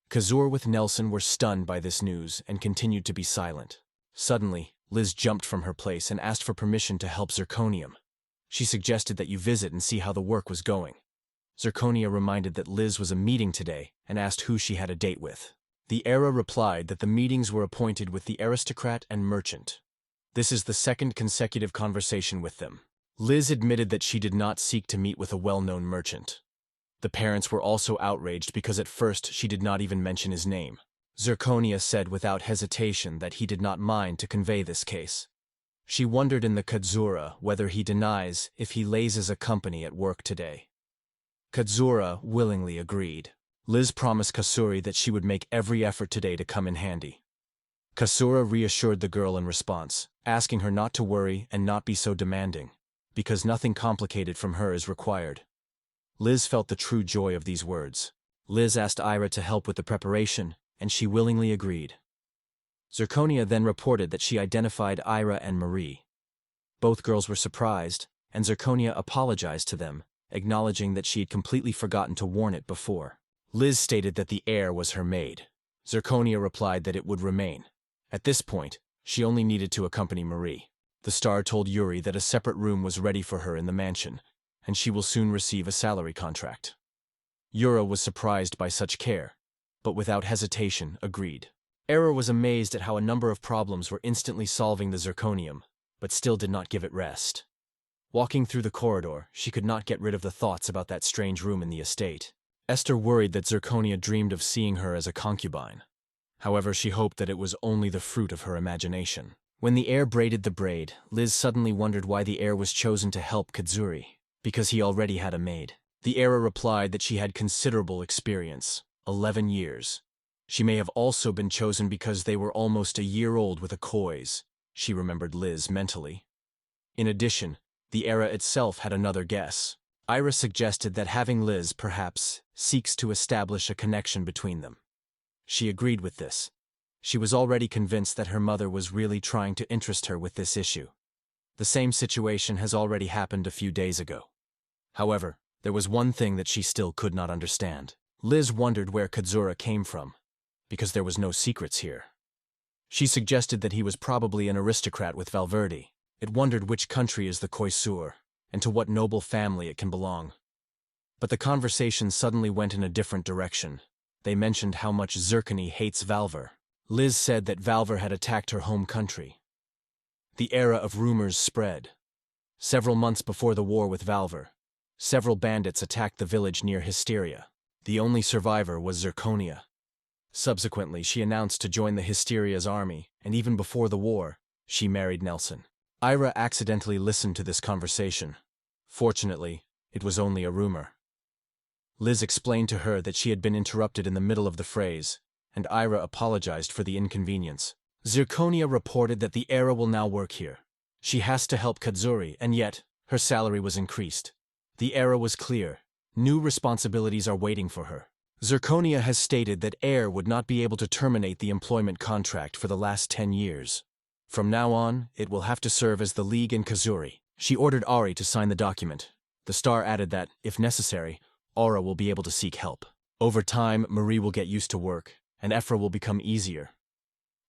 Kazur with Nelson were stunned by this news and continued to be silent. Suddenly, Liz jumped from her place and asked for permission to help Zirconium. She suggested that you visit and see how the work was going. Zirconia reminded that Liz was a meeting today and asked who she had a date with. The Era replied that the meetings were appointed with the aristocrat and merchant. This is the second consecutive conversation with them. Liz admitted that she did not seek to meet with a well-known merchant. The parents were also outraged because at first she did not even mention his name. Zirconia said without hesitation that he did not mind to convey this case. She wondered in the Kadzura whether he denies if he lays as a company at work today. Kadzura willingly agreed. Liz promised Kasuri that she would make every effort today to come in handy. Kasura reassured the girl in response, asking her not to worry and not be so demanding, because nothing complicated from her is required. Liz felt the true joy of these words. Liz asked Ira to help with the preparation, and she willingly agreed. Zirconia then reported that she identified Ira and Marie. Both girls were surprised, and Zirconia apologized to them, acknowledging that she had completely forgotten to warn it before. Liz stated that the heir was her maid. Zirconia replied that it would remain. At this point, she only needed to accompany Marie. The star told Yuri that a separate room was ready for her in the mansion, and she will soon receive a salary contract. Yura was surprised by such care, but without hesitation agreed. Era was amazed at how a number of problems were instantly solving the zirconium, but still did not give it rest. Walking through the corridor, she could not get rid of the thoughts about that strange room in the estate. Esther worried that Zirconia dreamed of seeing her as a concubine. However, she hoped that it was only the fruit of her imagination. When the heir braided the braid, Liz suddenly wondered why the heir was chosen to help Kazuri, because he already had a maid. The heir replied that she had considerable experience, 11 years. She may have also been chosen because they were almost a year old with a Koi's, she remembered Liz mentally. In addition, the era itself had another guess. Ira suggested that having Liz, perhaps, seeks to establish a connection between them. She agreed with this. She was already convinced that her mother was really trying to interest her with this issue. The same situation has already happened a few days ago. However, there was one thing that she still could not understand. Liz wondered where Kazura came from, because there was no secrets here. She suggested that he was probably an aristocrat with Valverde. It wondered which country is the Koisur, and to what noble family it can belong. But the conversation suddenly went in a different direction. They mentioned how much Zircony hates Valver. Liz said that Valver had attacked her home country. The era of rumors spread. Several months before the war with Valver, several bandits attacked the village near Hysteria. The only survivor was Zirconia. Subsequently, she announced to join the Hysteria's army, and even before the war, she married Nelson. Ira accidentally listened to this conversation. Fortunately, it was only a rumor. Liz explained to her that she had been interrupted in the middle of the phrase, and Ira apologized for the inconvenience. Zirconia reported that the era will now work here. She has to help Kazuri, and yet, her salary was increased. The era was clear. New responsibilities are waiting for her. Zirconia has stated that heir would not be able to terminate the employment contract for the last 10 years. From now on, it will have to serve as the League in Kazuri. She ordered Ari to sign the document. The star added that, if necessary, Aura will be able to seek help. Over time, Marie will get used to work, and Ephra will become easier.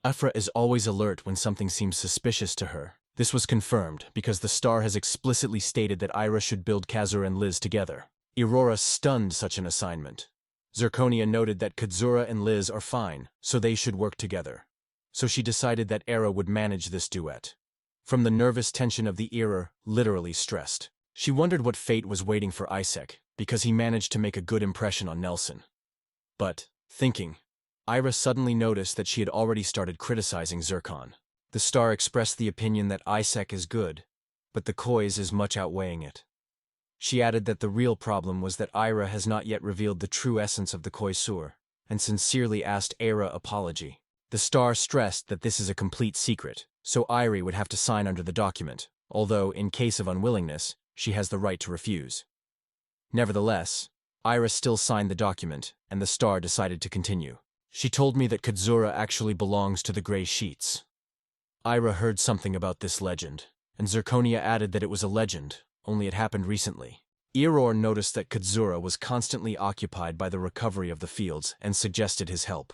Ephra is always alert when something seems suspicious to her. This was confirmed because the star has explicitly stated that Ira should build Kazura and Liz together. Aurora stunned such an assignment. Zirconia noted that Kazura and Liz are fine, so they should work together. So she decided that Era would manage this duet. From the nervous tension of the era, literally stressed. She wondered what fate was waiting for Isaac, because he managed to make a good impression on Nelson. But, thinking, Ira suddenly noticed that she had already started criticizing Zircon. The star expressed the opinion that Isaac is good, but the Koi's is much outweighing it. She added that the real problem was that Ira has not yet revealed the true essence of the Koisur, and sincerely asked Era apology. The star stressed that this is a complete secret, so Irie would have to sign under the document, although, in case of unwillingness, she has the right to refuse. Nevertheless, Ira still signed the document, and the star decided to continue. She told me that Kazura actually belongs to the Grey Sheets. Ira heard something about this legend, and Zirconia added that it was a legend, only it happened recently. Eror noticed that Kazura was constantly occupied by the recovery of the fields and suggested his help.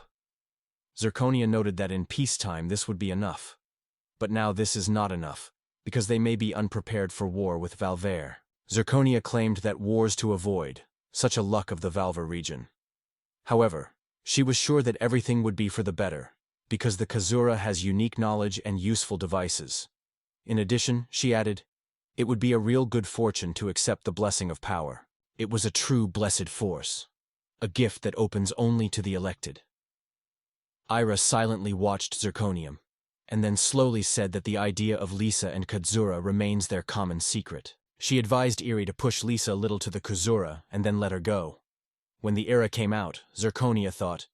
Zirconia noted that in peacetime this would be enough. But now this is not enough, because they may be unprepared for war with Valver. Zirconia claimed that wars to avoid, such a luck of the Valver region. However, she was sure that everything would be for the better, because the Kazura has unique knowledge and useful devices. In addition, she added, it would be a real good fortune to accept the blessing of power. It was a true blessed force, a gift that opens only to the elected. Ira silently watched Zirconium, and then slowly said that the idea of Lisa and Kazura remains their common secret. She advised Iri to push Lisa a little to the Kazura and then let her go. When the era came out, Zirconia thought,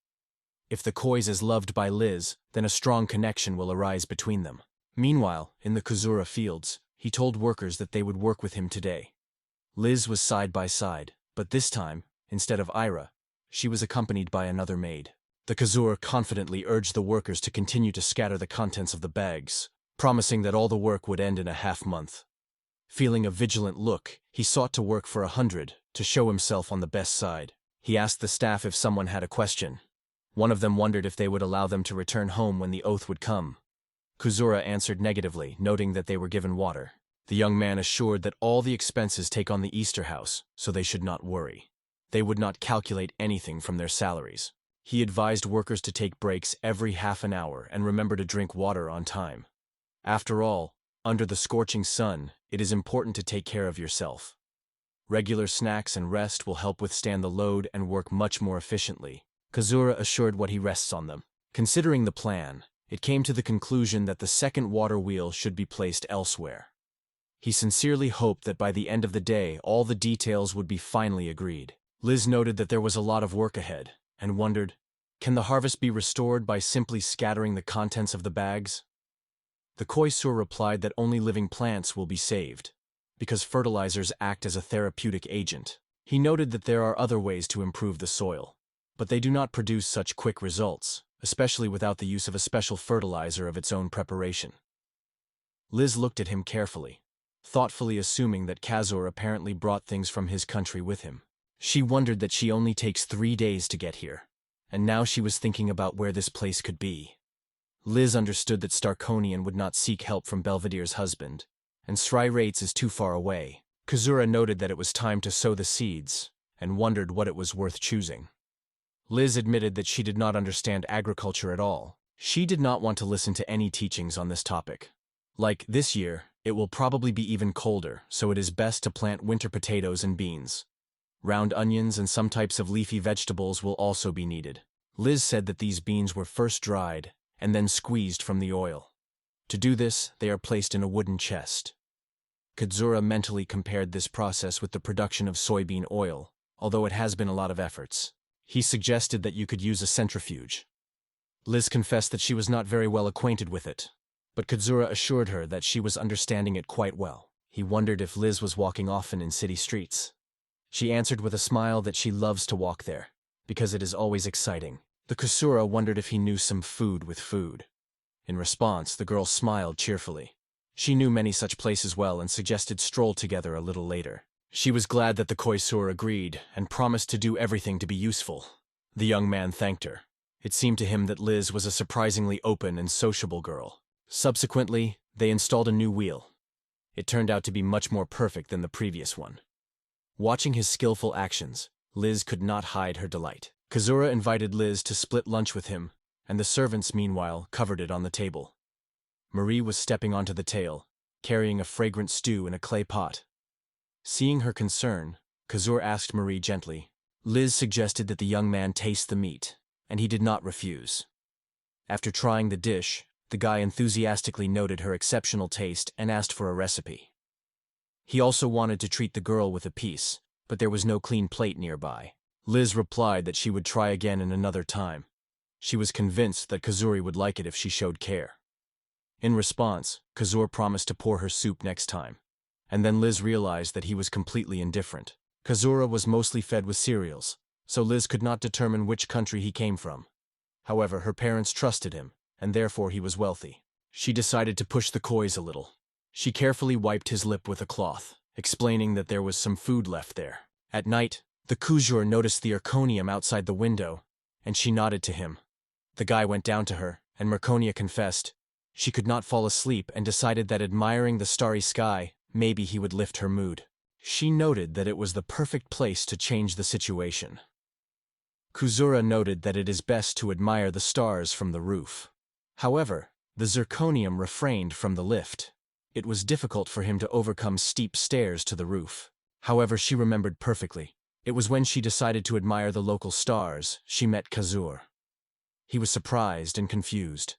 if the Koi's is loved by Liz, then a strong connection will arise between them. Meanwhile, in the Kazura fields, he told workers that they would work with him today. Liz was side by side. But this time, instead of Ira, she was accompanied by another maid. The Kazur confidently urged the workers to continue to scatter the contents of the bags, promising that all the work would end in a half-month. Feeling a vigilant look, he sought to work for 100, to show himself on the best side. He asked the staff if someone had a question. One of them wondered if they would allow them to return home when the oath would come. Kuzura answered negatively, noting that they were given water. The young man assured that all the expenses take on the Easter house, so they should not worry. They would not calculate anything from their salaries. He advised workers to take breaks every half an hour and remember to drink water on time. After all, under the scorching sun, it is important to take care of yourself. Regular snacks and rest will help withstand the load and work much more efficiently. Kazura assured what he rests on them. Considering the plan, it came to the conclusion that the second water wheel should be placed elsewhere. He sincerely hoped that by the end of the day all the details would be finally agreed. Liz noted that there was a lot of work ahead, and wondered, can the harvest be restored by simply scattering the contents of the bags? The Koisur replied that only living plants will be saved, because fertilizers act as a therapeutic agent. He noted that there are other ways to improve the soil, but they do not produce such quick results, especially without the use of a special fertilizer of its own preparation. Liz looked at him carefully, thoughtfully assuming that Kazur apparently brought things from his country with him. She wondered that she only takes 3 days to get here, and now she was thinking about where this place could be. Liz understood that Starkonian would not seek help from Belvedere's husband, and Sri Rates is too far away. Kazura noted that it was time to sow the seeds, and wondered what it was worth choosing. Liz admitted that she did not understand agriculture at all. She did not want to listen to any teachings on this topic. Like this year, it will probably be even colder, so it is best to plant winter potatoes and beans. Round onions and some types of leafy vegetables will also be needed. Liz said that these beans were first dried and then squeezed from the oil. To do this, they are placed in a wooden chest. Kazura mentally compared this process with the production of soybean oil, although it has been a lot of efforts. He suggested that you could use a centrifuge. Liz confessed that she was not very well acquainted with it, but Kazura assured her that she was understanding it quite well. He wondered if Liz was walking often in city streets. She answered with a smile that she loves to walk there, because it is always exciting. The Kusura wondered if he knew some food with food. In response, the girl smiled cheerfully. She knew many such places well and suggested stroll together a little later. She was glad that the Koisur agreed and promised to do everything to be useful. The young man thanked her. It seemed to him that Liz was a surprisingly open and sociable girl. Subsequently, they installed a new wheel. It turned out to be much more perfect than the previous one. Watching his skillful actions, Liz could not hide her delight. Kazura invited Liz to split lunch with him, and the servants, meanwhile, covered it on the table. Marie was stepping onto the tail, carrying a fragrant stew in a clay pot. Seeing her concern, Kazura asked Marie gently. Liz suggested that the young man taste the meat, and he did not refuse. After trying the dish, the guy enthusiastically noted her exceptional taste and asked for a recipe. He also wanted to treat the girl with a piece, but there was no clean plate nearby. Liz replied that she would try again in another time. She was convinced that Kazuri would like it if she showed care. In response, Kazur promised to pour her soup next time, and then Liz realized that he was completely indifferent. Kazura was mostly fed with cereals, so Liz could not determine which country he came from. However, her parents trusted him, and therefore he was wealthy. She decided to push the kois a little. She carefully wiped his lip with a cloth, explaining that there was some food left there. At night, the Kujur noticed the Urconium outside the window, and she nodded to him. The guy went down to her, and Merconia confessed. She could not fall asleep and decided that admiring the starry sky, maybe he would lift her mood. She noted that it was the perfect place to change the situation. Kuzura noted that it is best to admire the stars from the roof. However, the zirconium refrained from the lift. It was difficult for him to overcome steep stairs to the roof. However, she remembered perfectly. It was when she decided to admire the local stars, she met Kazur. He was surprised and confused.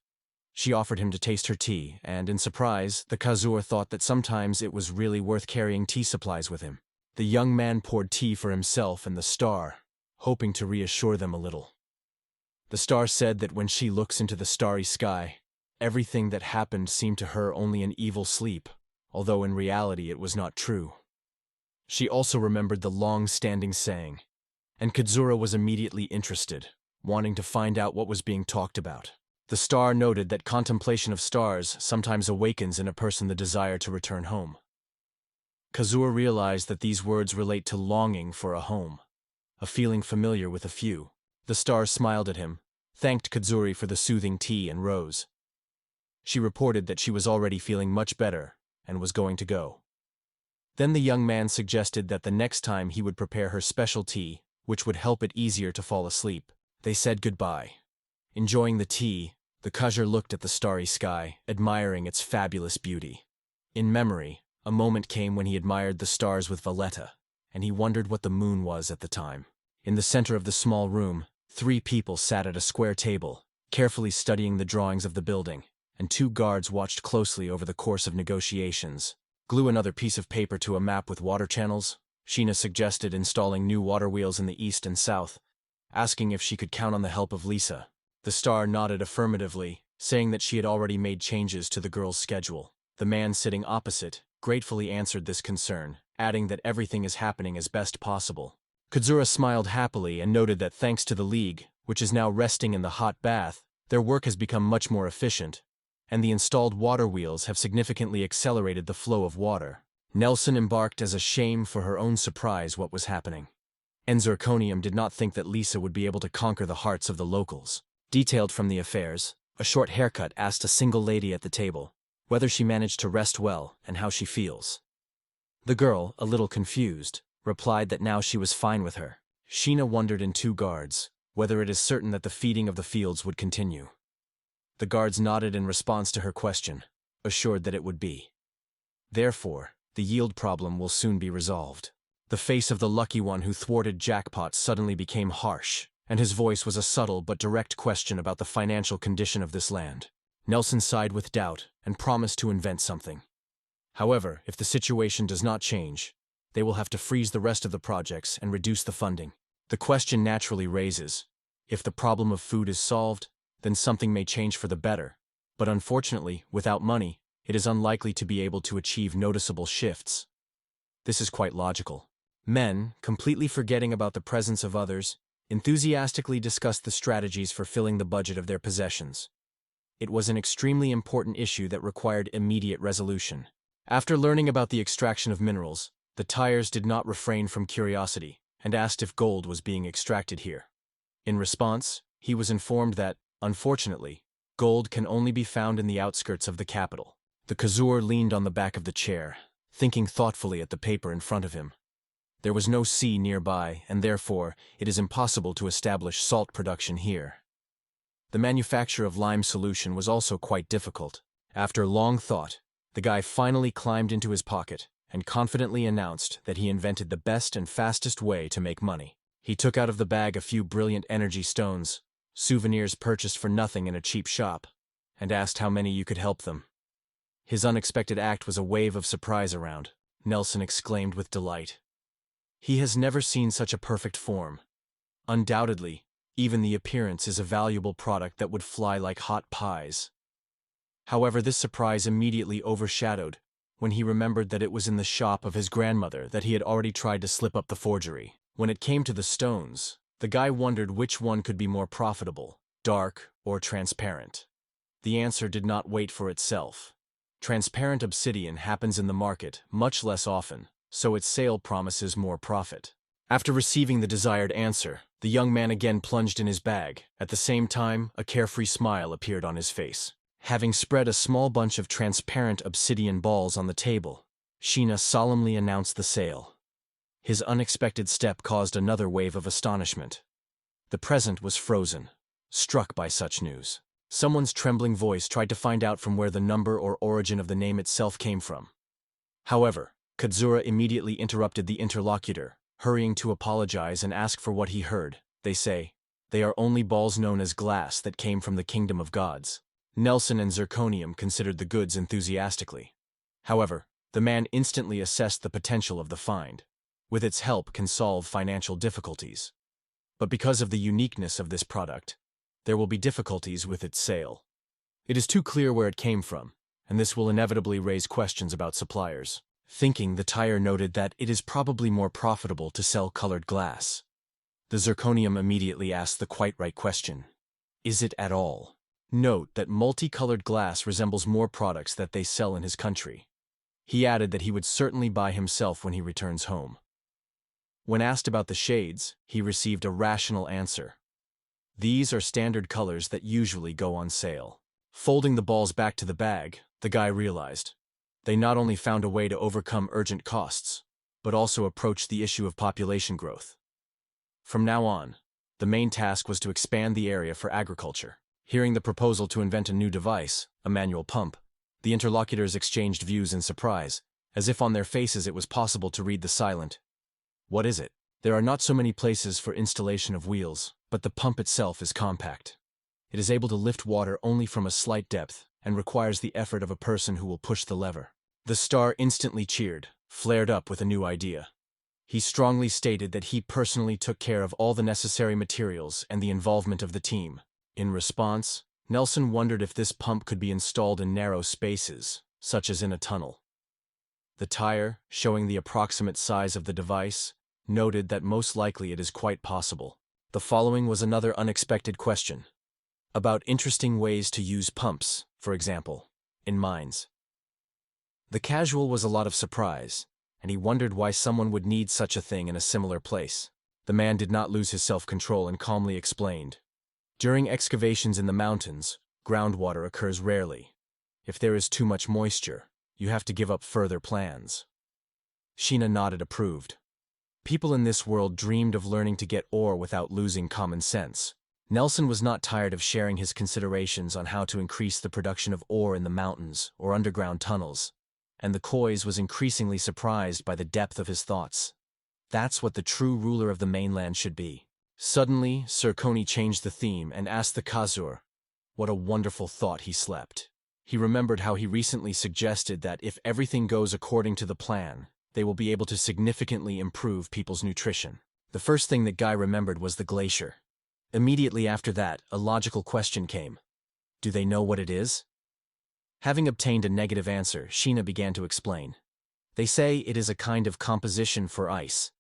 She offered him to taste her tea, and in surprise, the Kazur thought that sometimes it was really worth carrying tea supplies with him. The young man poured tea for himself and the star, hoping to reassure them a little. The star said that when she looks into the starry sky, everything that happened seemed to her only an evil sleep, although in reality it was not true. She also remembered the long-standing saying, and Kazura was immediately interested, wanting to find out what was being talked about. The star noted that contemplation of stars sometimes awakens in a person the desire to return home. Kazura realized that these words relate to longing for a home, a feeling familiar with a few. The star smiled at him, thanked Kazuri for the soothing tea and rose. She reported that she was already feeling much better and was going to go. Then the young man suggested that the next time he would prepare her special tea, which would help it easier to fall asleep. They said goodbye. Enjoying the tea, the Kazur looked at the starry sky, admiring its fabulous beauty. In memory, a moment came when he admired the stars with Valletta, and he wondered what the moon was at the time. In the center of the small room, 3 people sat at a square table, carefully studying the drawings of the building, and 2 guards watched closely over the course of negotiations. Glue another piece of paper to a map with water channels. Sheena suggested installing new water wheels in the east and south, asking if she could count on the help of Lisa. The star nodded affirmatively, saying that she had already made changes to the girl's schedule. The man sitting opposite gratefully answered this concern, adding that everything is happening as best possible. Kazura smiled happily and noted that thanks to the League, which is now resting in the hot bath, their work has become much more efficient, and the installed water wheels have significantly accelerated the flow of water. Nelson embarked as a shame for her own surprise what was happening. And Zirconium did not think that Lisa would be able to conquer the hearts of the locals. Detailed from the affairs, a short haircut asked a single lady at the table whether she managed to rest well and how she feels. The girl, a little confused, replied that now she was fine with her. Sheena wondered in 2 guards whether it is certain that the feeding of the fields would continue. The guards nodded in response to her question, assured that it would be. Therefore, the yield problem will soon be resolved. The face of the lucky one who thwarted jackpots suddenly became harsh, and his voice was a subtle but direct question about the financial condition of this land. Nelson sighed with doubt and promised to invent something. However, if the situation does not change, they will have to freeze the rest of the projects and reduce the funding. The question naturally raises, if the problem of food is solved, then something may change for the better, but unfortunately, without money, it is unlikely to be able to achieve noticeable shifts. This is quite logical. Men, completely forgetting about the presence of others, enthusiastically discussed the strategies for filling the budget of their possessions. It was an extremely important issue that required immediate resolution. After learning about the extraction of minerals, the Tyres did not refrain from curiosity and asked if gold was being extracted here. In response, he was informed that, unfortunately, gold can only be found in the outskirts of the capital. The Kazur leaned on the back of the chair, thinking thoughtfully at the paper in front of him. There was no sea nearby, and therefore, it is impossible to establish salt production here. The manufacture of lime solution was also quite difficult. After long thought, the guy finally climbed into his pocket and confidently announced that he invented the best and fastest way to make money. He took out of the bag a few brilliant energy stones, souvenirs purchased for nothing in a cheap shop, and asked how many you could help them. His unexpected act was a wave of surprise around. Nelson exclaimed with delight. He has never seen such a perfect form. Undoubtedly, even the appearance is a valuable product that would fly like hot pies. However, this surprise immediately overshadowed when he remembered that it was in the shop of his grandmother that he had already tried to slip up the forgery. When it came to the stones, the guy wondered which one could be more profitable, dark or transparent. The answer did not wait for itself. Transparent obsidian happens in the market much less often, so its sale promises more profit. After receiving the desired answer, the young man again plunged in his bag. At the same time, a carefree smile appeared on his face. Having spread a small bunch of transparent obsidian balls on the table, Sheena solemnly announced the sale. His unexpected step caused another wave of astonishment. The present was frozen, struck by such news. Someone's trembling voice tried to find out from where the number or origin of the name itself came from. However, Kazura immediately interrupted the interlocutor, hurrying to apologize and ask for what he heard. They say, they are only balls known as glass that came from the kingdom of gods. Nelson and Zirconium considered the goods enthusiastically. However, the man instantly assessed the potential of the find. With its help can solve financial difficulties. But because of the uniqueness of this product, there will be difficulties with its sale. It is too clear where it came from, and this will inevitably raise questions about suppliers. Thinking, the tire noted that it is probably more profitable to sell colored glass. The zirconium immediately asked the quite right question. Is it at all? Note that multicolored glass resembles more products that they sell in his country. He added that he would certainly buy himself when he returns home. When asked about the shades, he received a rational answer. These are standard colors that usually go on sale. Folding the balls back to the bag, the guy realized they not only found a way to overcome urgent costs, but also approach the issue of population growth. From now on, the main task was to expand the area for agriculture. Hearing the proposal to invent a new device, a manual pump, the interlocutors exchanged views in surprise, as if on their faces it was possible to read the silent, "What is it?" There are not so many places for installation of wheels, but the pump itself is compact. It is able to lift water only from a slight depth and requires the effort of a person who will push the lever. The star instantly cheered, flared up with a new idea. He strongly stated that he personally took care of all the necessary materials and the involvement of the team. In response, Nelson wondered if this pump could be installed in narrow spaces, such as in a tunnel. The tire, showing the approximate size of the device, noted that most likely it is quite possible. The following was another unexpected question. About interesting ways to use pumps, for example, in mines. The casual was a lot of surprise, and he wondered why someone would need such a thing in a similar place. The man did not lose his self-control and calmly explained. During excavations in the mountains, groundwater occurs rarely. If there is too much moisture, you have to give up further plans. Sheena nodded approved. People in this world dreamed of learning to get ore without losing common sense. Nelson was not tired of sharing his considerations on how to increase the production of ore in the mountains or underground tunnels, and the Kois was increasingly surprised by the depth of his thoughts. That's what the true ruler of the mainland should be. Suddenly, Sir Coney changed the theme and asked the Khazur. What a wonderful thought. He slept. He remembered how he recently suggested that if everything goes according to the plan, they will be able to significantly improve people's nutrition. The first thing that Guy remembered was the glacier. Immediately after that, a logical question came. Do they know what it is? Having obtained a negative answer, Sheena began to explain. They say it is a kind of composition for ice.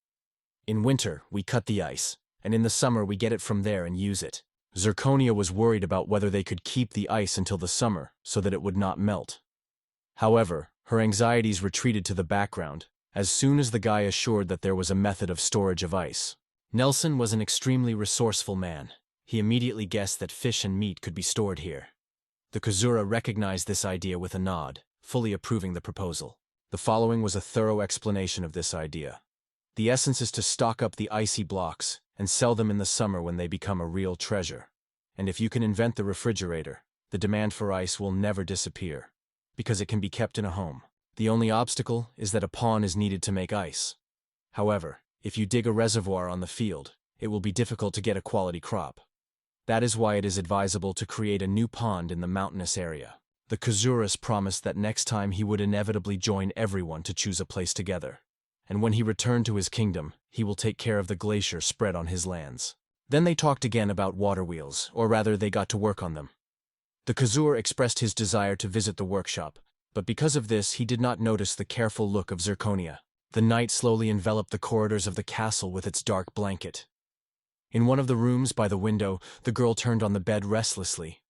In winter, we cut the ice, and in the summer we get it from there and use it. Zirconia was worried about whether they could keep the ice until the summer so that it would not melt. However, her anxieties retreated to the background as soon as the guy assured that there was a method of storage of ice. Nelson was an extremely resourceful man. He immediately guessed that fish and meat could be stored here. The Kazura recognized this idea with a nod, fully approving the proposal. The following was a thorough explanation of this idea. The essence is to stock up the icy blocks and sell them in the summer when they become a real treasure. And if you can invent the refrigerator, the demand for ice will never disappear, because it can be kept in a home. The only obstacle is that a pond is needed to make ice. However, if you dig a reservoir on the field, it will be difficult to get a quality crop. That is why it is advisable to create a new pond in the mountainous area. The Kazuras promised that next time he would inevitably join everyone to choose a place together. And when he returned to his kingdom, he will take care of the glacier spread on his lands. Then they talked again about water wheels, or rather they got to work on them. The Kazur expressed his desire to visit the workshop, but because of this he did not notice the careful look of Zirconia. The night slowly enveloped the corridors of the castle with its dark blanket. In one of the rooms by the window, the girl turned on the bed restlessly.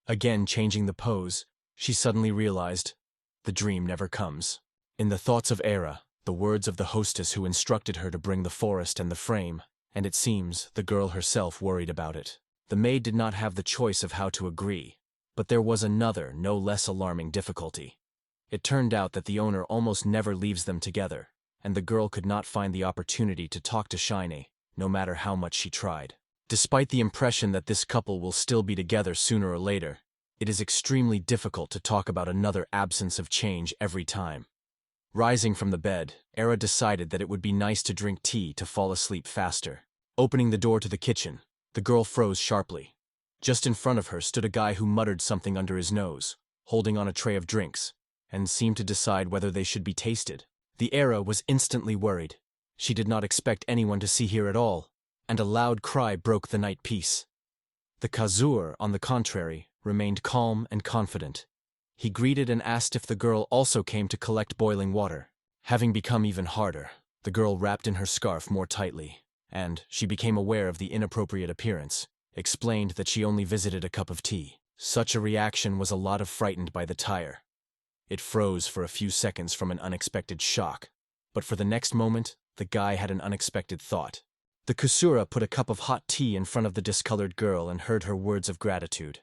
Again changing the pose, she suddenly realized, the dream never comes. In the thoughts of Era, the words of the hostess who instructed her to bring the forest and the frame, and it seems the girl herself worried about it. The maid did not have the choice of how to agree, but there was another, no less alarming difficulty. It turned out that the owner almost never leaves them together, and the girl could not find the opportunity to talk to Shine, no matter how much she tried. Despite the impression that this couple will still be together sooner or later, it is extremely difficult to talk about another absence of change every time. Rising from the bed, Era decided that it would be nice to drink tea to fall asleep faster. Opening the door to the kitchen, the girl froze sharply. Just in front of her stood a guy who muttered something under his nose, holding on a tray of drinks, and seemed to decide whether they should be tasted. The Era was instantly worried. She did not expect anyone to see her at all, and a loud cry broke the night peace. The Kazur, on the contrary, remained calm and confident. He greeted and asked if the girl also came to collect boiling water. Having become even harder, the girl wrapped in her scarf more tightly, and she became aware of the inappropriate appearance, explained that she only visited a cup of tea. Such a reaction was a lot of frightened by the tire. It froze for a few seconds from an unexpected shock, but for the next moment, the guy had an unexpected thought. The Kusura put a cup of hot tea in front of the discolored girl and heard her words of gratitude.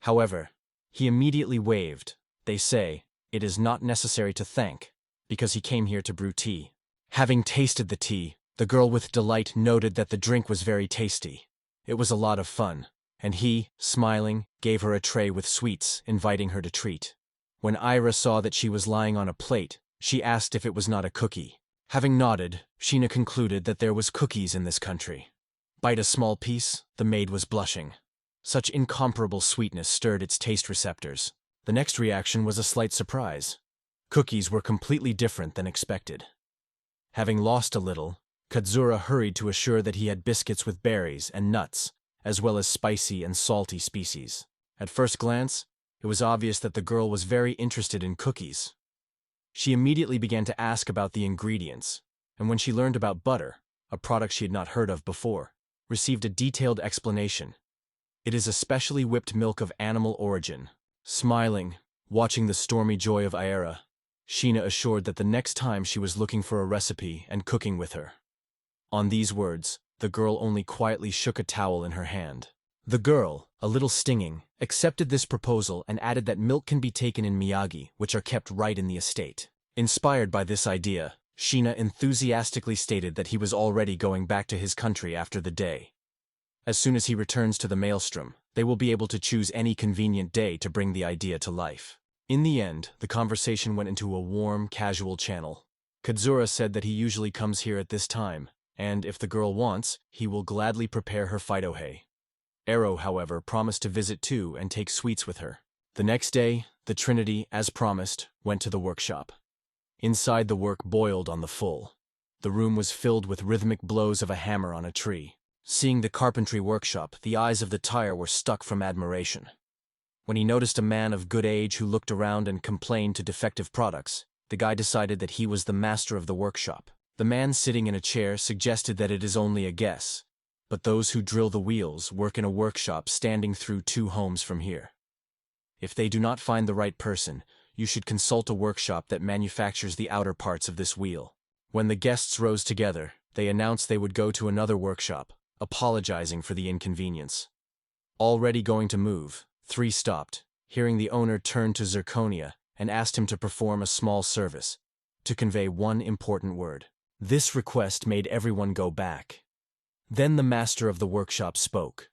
However, he immediately waved. They say, it is not necessary to thank, because he came here to brew tea. Having tasted the tea, the girl with delight noted that the drink was very tasty. It was a lot of fun, and he, smiling, gave her a tray with sweets, inviting her to treat. When Ira saw that she was lying on a plate, she asked if it was not a cookie. Having nodded, Sheena concluded that there was cookies in this country. Bite a small piece, the maid was blushing. Such incomparable sweetness stirred its taste receptors. The next reaction was a slight surprise. Cookies were completely different than expected. Having lost a little, Katsura hurried to assure that he had biscuits with berries and nuts, as well as spicy and salty species. At first glance, it was obvious that the girl was very interested in cookies. She immediately began to ask about the ingredients, and when she learned about butter, a product she had not heard of before, received a detailed explanation. It is especially whipped milk of animal origin. Smiling, watching the stormy joy of Aira, Sheena assured that the next time she was looking for a recipe and cooking with her. On these words, the girl only quietly shook a towel in her hand. The girl, a little stinging, accepted this proposal and added that milk can be taken in miyagi, which are kept right in the estate. Inspired by this idea, Sheena enthusiastically stated that he was already going back to his country after the day. As soon as he returns to the maelstrom, they will be able to choose any convenient day to bring the idea to life. In the end, the conversation went into a warm, casual channel. Katsura said that he usually comes here at this time, and if the girl wants, he will gladly prepare her Fidohe. Arrow, however, promised to visit too and take sweets with her. The next day, the Trinity, as promised, went to the workshop. Inside, the work boiled on the full. The room was filled with rhythmic blows of a hammer on a tree. Seeing the carpentry workshop, the eyes of the tire were stuck from admiration. When he noticed a man of good age who looked around and complained to defective products, the guy decided that he was the master of the workshop. The man sitting in a chair suggested that it is only a guess, but those who drill the wheels work in a workshop standing through 2 homes from here. If they do not find the right person, you should consult a workshop that manufactures the outer parts of this wheel. When the guests rose together, they announced they would go to another workshop, apologizing for the inconvenience. Already going to move, 3 stopped, hearing the owner turn to Zirconia and asked him to perform a small service, to convey one important word. This request made everyone go back. Then the master of the workshop spoke,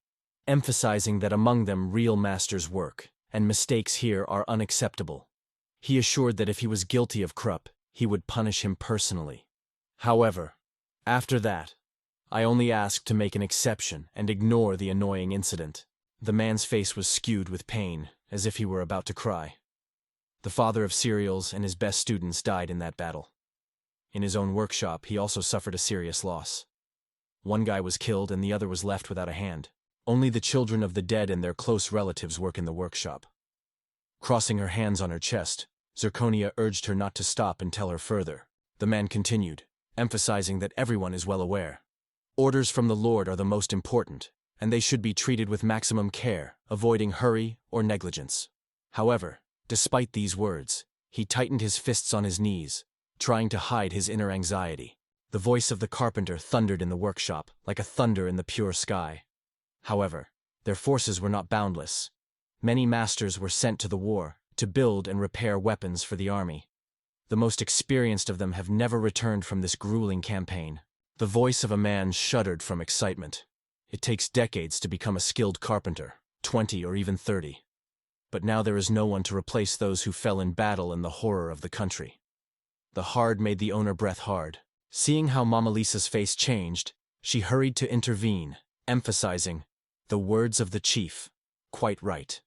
emphasizing that among them real masters work, and mistakes here are unacceptable. He assured that if he was guilty of Krupp, he would punish him personally. However, after that, I only asked to make an exception and ignore the annoying incident. The man's face was skewed with pain, as if he were about to cry. The father of cereals and his best students died in that battle. In his own workshop, he also suffered a serious loss. One guy was killed and the other was left without a hand. Only the children of the dead and their close relatives work in the workshop. Crossing her hands on her chest, Zirconia urged her not to stop and tell her further. The man continued, emphasizing that everyone is well aware. Orders from the Lord are the most important, and they should be treated with maximum care, avoiding hurry or negligence. However, despite these words, he tightened his fists on his knees, trying to hide his inner anxiety. The voice of the carpenter thundered in the workshop, like a thunder in the pure sky. However, their forces were not boundless. Many masters were sent to the war, to build and repair weapons for the army. The most experienced of them have never returned from this grueling campaign. The voice of a man shuddered from excitement. It takes decades to become a skilled carpenter, 20 or even 30. But now there is no one to replace those who fell in battle in the horror of the country. The hard made the owner breath hard. Seeing how Mama Lisa's face changed, she hurried to intervene, emphasizing, "The words of the chief. Quite right."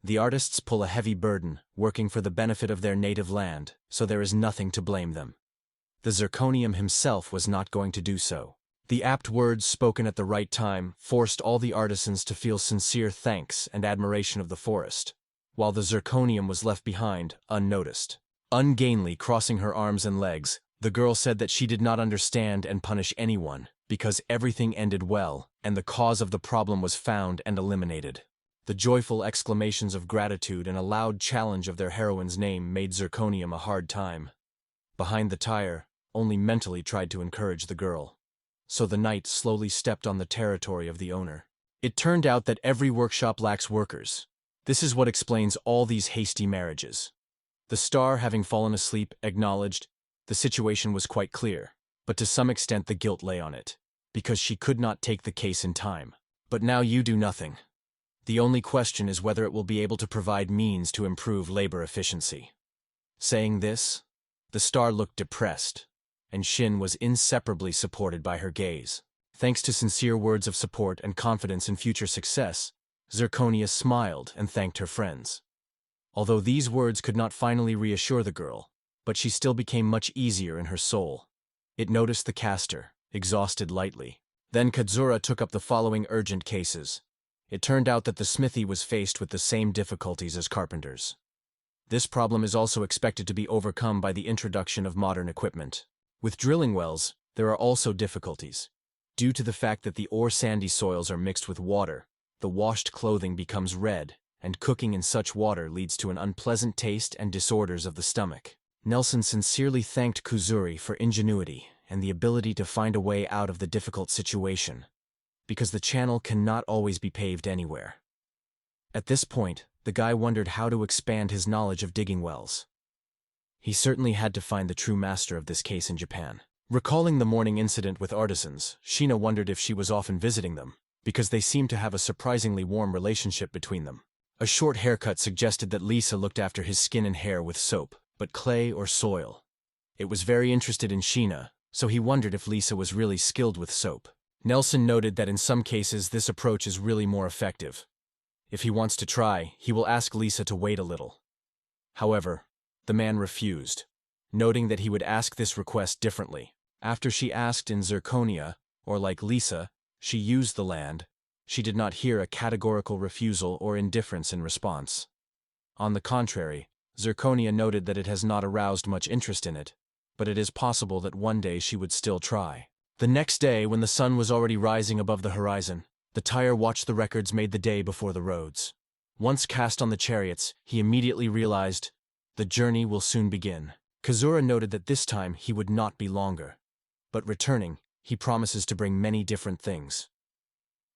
The artists pull a heavy burden, working for the benefit of their native land, so there is nothing to blame them. The Zirconium himself was not going to do so. The apt words spoken at the right time forced all the artisans to feel sincere thanks and admiration of the forest, while the Zirconium was left behind, unnoticed. Ungainly, crossing her arms and legs, the girl said that she did not understand and punish anyone, because everything ended well, and the cause of the problem was found and eliminated. The joyful exclamations of gratitude and a loud challenge of their heroine's name made Zirconium a hard time. Behind the tire, only mentally tried to encourage the girl. So the knight slowly stepped on the territory of the owner. It turned out that every workshop lacks workers. This is what explains all these hasty marriages. The star, having fallen asleep, acknowledged the situation was quite clear, but to some extent the guilt lay on it, because she could not take the case in time. But now you do nothing. The only question is whether it will be able to provide means to improve labor efficiency. Saying this, the star looked depressed, and Shin was inseparably supported by her gaze. Thanks to sincere words of support and confidence in future success, Zirconia smiled and thanked her friends. Although these words could not finally reassure the girl, but she still became much easier in her soul. It noticed the caster, exhausted lightly. Then Kadzura took up the following urgent cases. It turned out that the smithy was faced with the same difficulties as carpenters. This problem is also expected to be overcome by the introduction of modern equipment. With drilling wells, there are also difficulties. Due to the fact that the ore-sandy soils are mixed with water, the washed clothing becomes red, and cooking in such water leads to an unpleasant taste and disorders of the stomach. Nelson sincerely thanked Kuzuri for ingenuity and the ability to find a way out of the difficult situation, because the channel cannot always be paved anywhere. At this point, the guy wondered how to expand his knowledge of digging wells. He certainly had to find the true master of this case in Japan. Recalling the morning incident with artisans, Sheena wondered if she was often visiting them, because they seemed to have a surprisingly warm relationship between them. A short haircut suggested that Lisa looked after his skin and hair with soap, but clay or soil. It was very interested in Sheena, so he wondered if Lisa was really skilled with soap. Nelson noted that in some cases this approach is really more effective. If he wants to try, he will ask Lisa to wait a little. However, the man refused, noting that he would ask this request differently. After she asked in Zirconia, or like Lisa, she used the land, she did not hear a categorical refusal or indifference in response. On the contrary, Zirconia noted that it has not aroused much interest in it, but it is possible that one day she would still try. The next day, when the sun was already rising above the horizon, the tire watched the records made the day before the roads. Once cast on the chariots, he immediately realized, the journey will soon begin. Kazura noted that this time he would not be longer, but returning, he promises to bring many different things.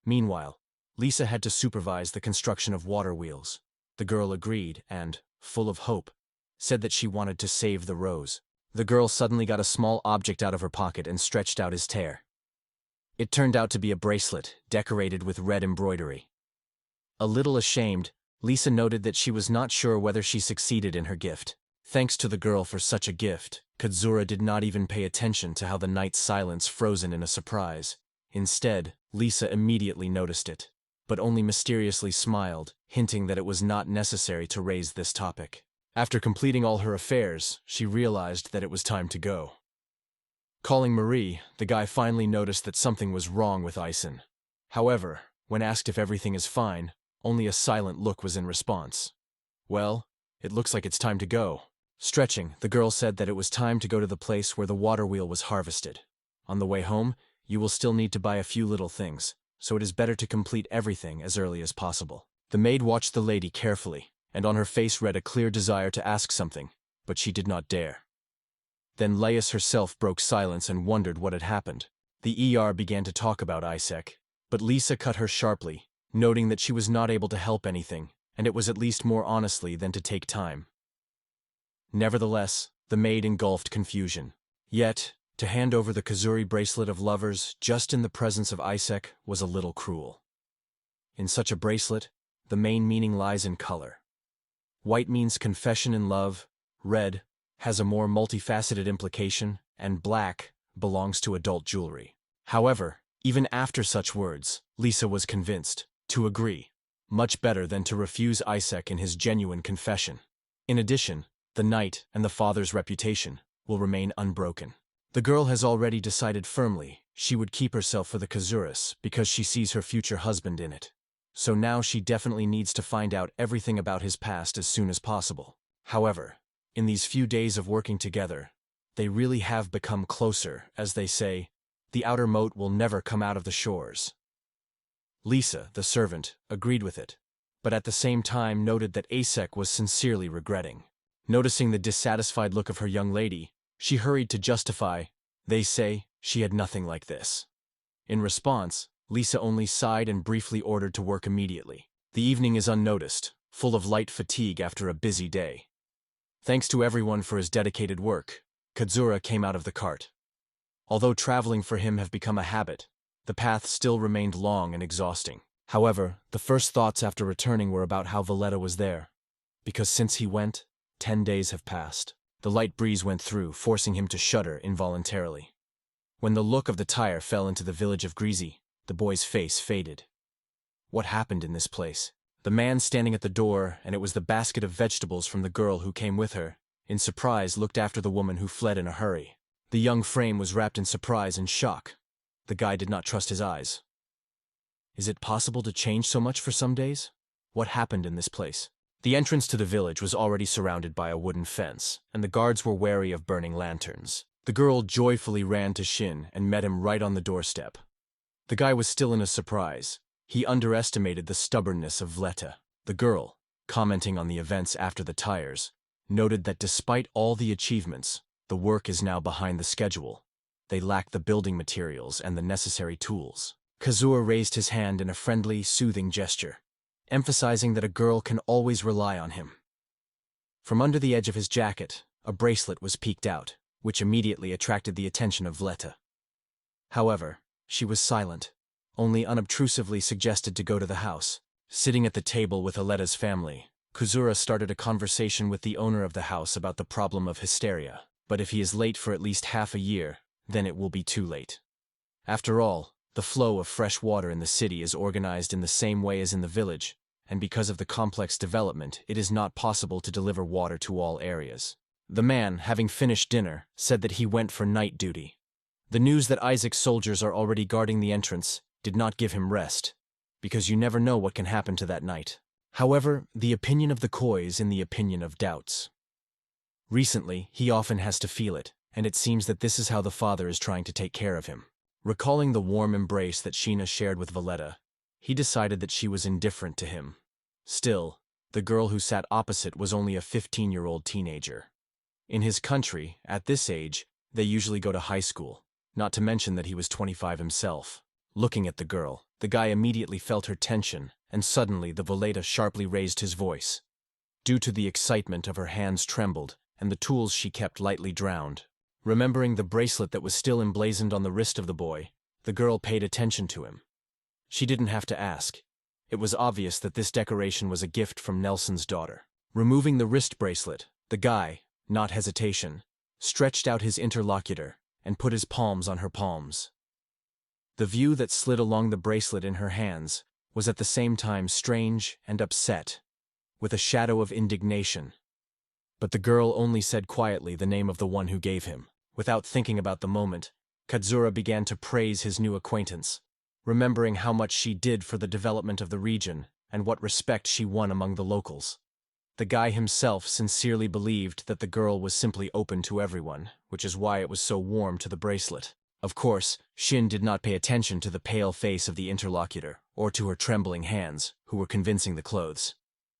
Meanwhile, Lisa had to supervise the construction of water wheels. The girl agreed and, full of hope, said that she wanted to save the rose. The girl suddenly got a small object out of her pocket and stretched out his tear. It turned out to be a bracelet, decorated with red embroidery. A little ashamed, Lisa noted that she was not sure whether she succeeded in her gift. Thanks to the girl for such a gift, Kadzura did not even pay attention to how the knight's silence frozen in a surprise. Instead, Lisa immediately noticed it, but only mysteriously smiled, hinting that it was not necessary to raise this topic. After completing all her affairs, she realized that it was time to go. Calling Marie, the guy finally noticed that something was wrong with Ison. However, when asked if everything is fine, only a silent look was in response. Well, it looks like it's time to go. Stretching, the girl said that it was time to go to the place where the water wheel was harvested. On the way home, you will still need to buy a few little things, so it is better to complete everything as early as possible. The maid watched the lady carefully, and on her face read a clear desire to ask something, but she did not dare. Then Laius herself broke silence and wondered what had happened. The ER began to talk about Isaac, but Lisa cut her sharply, noting that she was not able to help anything, and it was at least more honestly than to take time. Nevertheless, the maid engulfed confusion. Yet, to hand over the Kazuri bracelet of lovers just in the presence of Isaac was a little cruel. In such a bracelet, the main meaning lies in color. White means confession in love, red has a more multifaceted implication, and black belongs to adult jewelry. However, even after such words, Lisa was convinced to agree, much better than to refuse Isaac in his genuine confession. In addition, the knight and the father's reputation will remain unbroken. The girl has already decided firmly she would keep herself for the Kazuras because she sees her future husband in it. So now she definitely needs to find out everything about his past as soon as possible. However, In these few days of working together, they really have become closer, as they say, the outer moat will never come out of the shores. Lisa, the servant, agreed with it, but at the same time noted that Asek was sincerely regretting. Noticing the dissatisfied look of her young lady, she hurried to justify, they say, she had nothing like this. In response, Lisa only sighed and briefly ordered to work immediately. The evening is unnoticed, full of light fatigue after a busy day. Thanks to everyone for his dedicated work, Katsura came out of the cart. Although traveling for him have become a habit, the path still remained long and exhausting. However, the first thoughts after returning were about how Valletta was there, because since he went, 10 days have passed. The light breeze went through, forcing him to shudder involuntarily. When the look of the tire fell into the village of Greasy, the boy's face faded. What happened in this place? The man standing at the door, and it was the basket of vegetables from the girl who came with her, in surprise looked after the woman who fled in a hurry. The young frame was wrapped in surprise and shock. The guy did not trust his eyes. Is it possible to change so much for some days? What happened in this place? The entrance to the village was already surrounded by a wooden fence, and the guards were wary of burning lanterns. The girl joyfully ran to Shin and met him right on the doorstep. The guy was still in a surprise. He underestimated the stubbornness of Valletta. The girl, commenting on the events after the tires, noted that despite all the achievements, the work is now behind the schedule. They lack the building materials and the necessary tools. Katsura raised his hand in a friendly, soothing gesture, emphasizing that a girl can always rely on him. From under the edge of his jacket, a bracelet was peeked out, which immediately attracted the attention of Valletta. However, she was silent, only unobtrusively suggested to go to the house. Sitting at the table with Aletta's family, Katsura started a conversation with the owner of the house about the problem of hysteria. But if he is late for at least half a year, then it will be too late. After all, the flow of fresh water in the city is organized in the same way as in the village, and because of the complex development, it is not possible to deliver water to all areas. The man, having finished dinner, said that he went for night duty. The news that Isaac's soldiers are already guarding the entrance did not give him rest, because you never know what can happen to that night. However, the opinion of the Koi is in the opinion of doubts. Recently, he often has to feel it, and it seems that this is how the father is trying to take care of him. Recalling the warm embrace that Sheena shared with Valletta, he decided that she was indifferent to him. Still, the girl who sat opposite was only a 15-year-old teenager. In his country, at this age, they usually go to high school, not to mention that he was 25 himself. Looking at the girl, the guy immediately felt her tension, and suddenly the Valletta sharply raised his voice. Due to the excitement of her hands trembled, and the tools she kept lightly drowned. Remembering the bracelet that was still emblazoned on the wrist of the boy, the girl paid attention to him. She didn't have to ask. It was obvious that this decoration was a gift from Nelson's daughter. Removing the wrist bracelet, the guy, not hesitation, stretched out his interlocutor and put his palms on her palms. The view that slid along the bracelet in her hands was at the same time strange and upset, with a shadow of indignation. But the girl only said quietly the name of the one who gave him. Without thinking about the moment, Katsura began to praise his new acquaintance, remembering how much she did for the development of the region and what respect she won among the locals. The guy himself sincerely believed that the girl was simply open to everyone, which is why it was so warm to the bracelet. Of course, Shin did not pay attention to the pale face of the interlocutor, or to her trembling hands, who were convincing the clothes.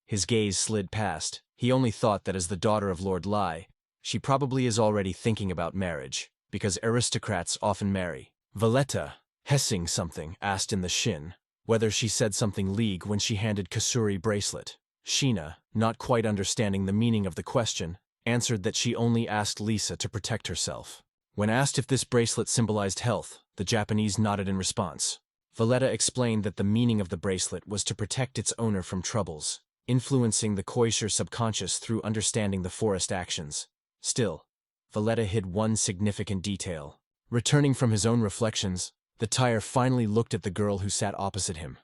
His gaze slid past. He only thought that as the daughter of Lord Lai, she probably is already thinking about marriage, because aristocrats often marry. Valletta, hissing something, asked in the Shin whether she said something league when she handed Kasuri bracelet. Sheena, not quite understanding the meaning of the question, answered that she only asked Lisa to protect herself. When asked if this bracelet symbolized health, the Japanese nodded in response. Valletta explained that the meaning of the bracelet was to protect its owner from troubles, influencing the Koisher subconscious through understanding the forest actions. Still, Valletta hid one significant detail. Returning from his own reflections, the tire finally looked at the girl who sat opposite him.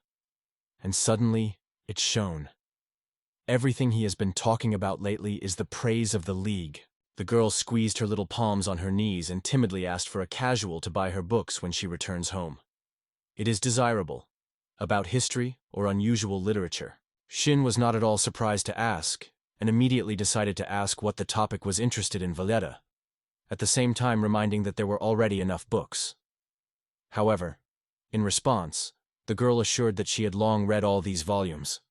And suddenly, it shone. Everything he has been talking about lately is the praise of the League. The girl squeezed her little palms on her knees and timidly asked for a casual to buy her books when she returns home. It is desirable. About history or unusual literature. Shin was not at all surprised to ask, and immediately decided to ask what the topic was interested in Valletta, at the same time reminding that there were already enough books. However, in response, the girl assured that she had long read all these volumes,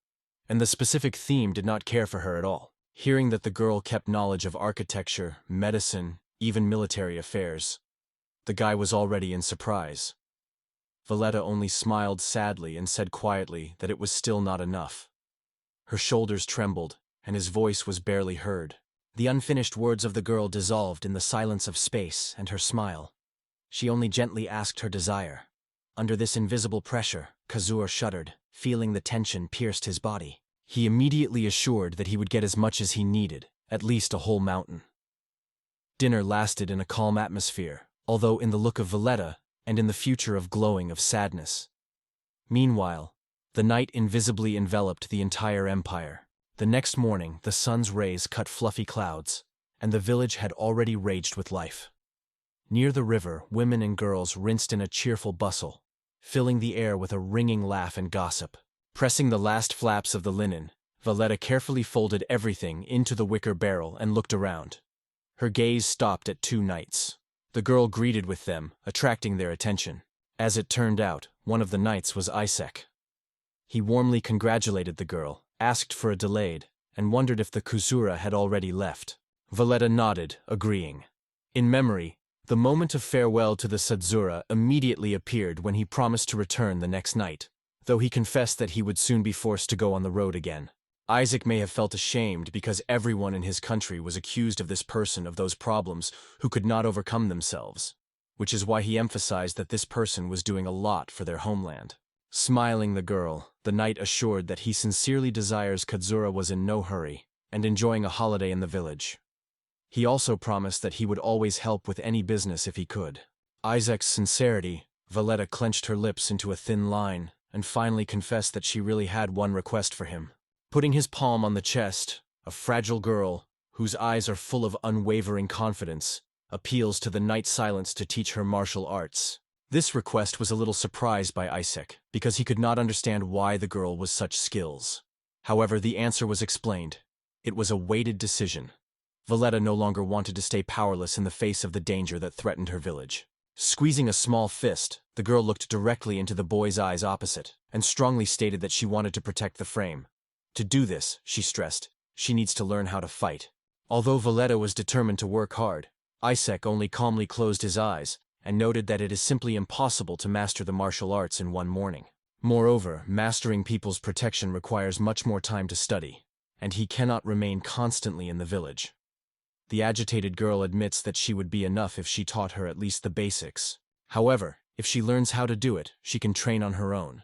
and the specific theme did not care for her at all. Hearing that the girl kept knowledge of architecture, medicine, even military affairs, the guy was already in surprise. Valletta only smiled sadly and said quietly that it was still not enough. Her shoulders trembled, and his voice was barely heard. The unfinished words of the girl dissolved in the silence of space and her smile. She only gently asked her desire. Under this invisible pressure, Kazuo shuddered, feeling the tension pierced his body. He immediately assured that he would get as much as he needed, at least a whole mountain. Dinner lasted in a calm atmosphere, although in the look of Valletta, and in the future of glowing of sadness. Meanwhile, the night invisibly enveloped the entire empire. The next morning, the sun's rays cut fluffy clouds, and the village had already raged with life. Near the river, women and girls rinsed in a cheerful bustle, filling the air with a ringing laugh and gossip. Pressing the last flaps of the linen, Valletta carefully folded everything into the wicker barrel and looked around. Her gaze stopped at two knights. The girl greeted with them, attracting their attention. As it turned out, one of the knights was Isaac. He warmly congratulated the girl, asked for a delayed, and wondered if the Kuzura had already left. Valletta nodded, agreeing. In memory, the moment of farewell to the Sadzura immediately appeared when he promised to return the next night, though he confessed that he would soon be forced to go on the road again. Isaac may have felt ashamed because everyone in his country was accused of this person of those problems who could not overcome themselves, which is why he emphasized that this person was doing a lot for their homeland. Smiling the girl, the knight assured that he sincerely desires Kazura was in no hurry, and enjoying a holiday in the village. He also promised that he would always help with any business if he could. Isaac's sincerity, Valletta clenched her lips into a thin line, and finally confessed that she really had one request for him. Putting his palm on the chest, a fragile girl, whose eyes are full of unwavering confidence, appeals to the knight's silence to teach her martial arts. This request was a little surprised by Isaac, because he could not understand why the girl was such skills. However, the answer was explained. It was a weighted decision. Valletta no longer wanted to stay powerless in the face of the danger that threatened her village. Squeezing a small fist, the girl looked directly into the boy's eyes opposite, and strongly stated that she wanted to protect the frame. To do this, she stressed, she needs to learn how to fight. Although Valletta was determined to work hard, Isaac only calmly closed his eyes, and noted that it is simply impossible to master the martial arts in one morning. Moreover, mastering people's protection requires much more time to study, and he cannot remain constantly in the village. The agitated girl admits that she would be enough if she taught her at least the basics. However, if she learns how to do it, she can train on her own.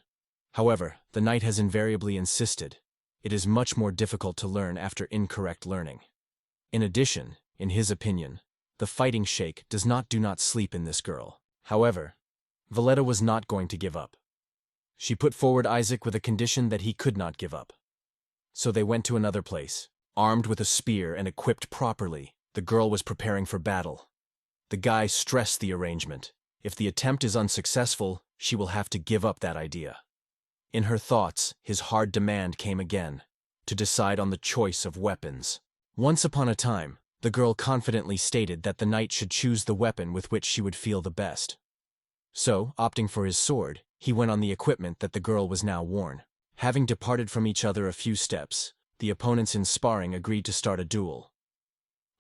However, the knight has invariably insisted, it is much more difficult to learn after incorrect learning. In addition, in his opinion, the fighting sheikh does not do not sleep in this girl. However, Valletta was not going to give up. She put forward Isaac with a condition that he could not give up. So they went to another place. Armed with a spear and equipped properly, the girl was preparing for battle. The guy stressed the arrangement. If the attempt is unsuccessful, she will have to give up that idea. In her thoughts, his hard demand came again, to decide on the choice of weapons. Once upon a time, the girl confidently stated that the knight should choose the weapon with which she would feel the best. So, opting for his sword, he went on the equipment that the girl was now worn. Having departed from each other a few steps, the opponents in sparring agreed to start a duel.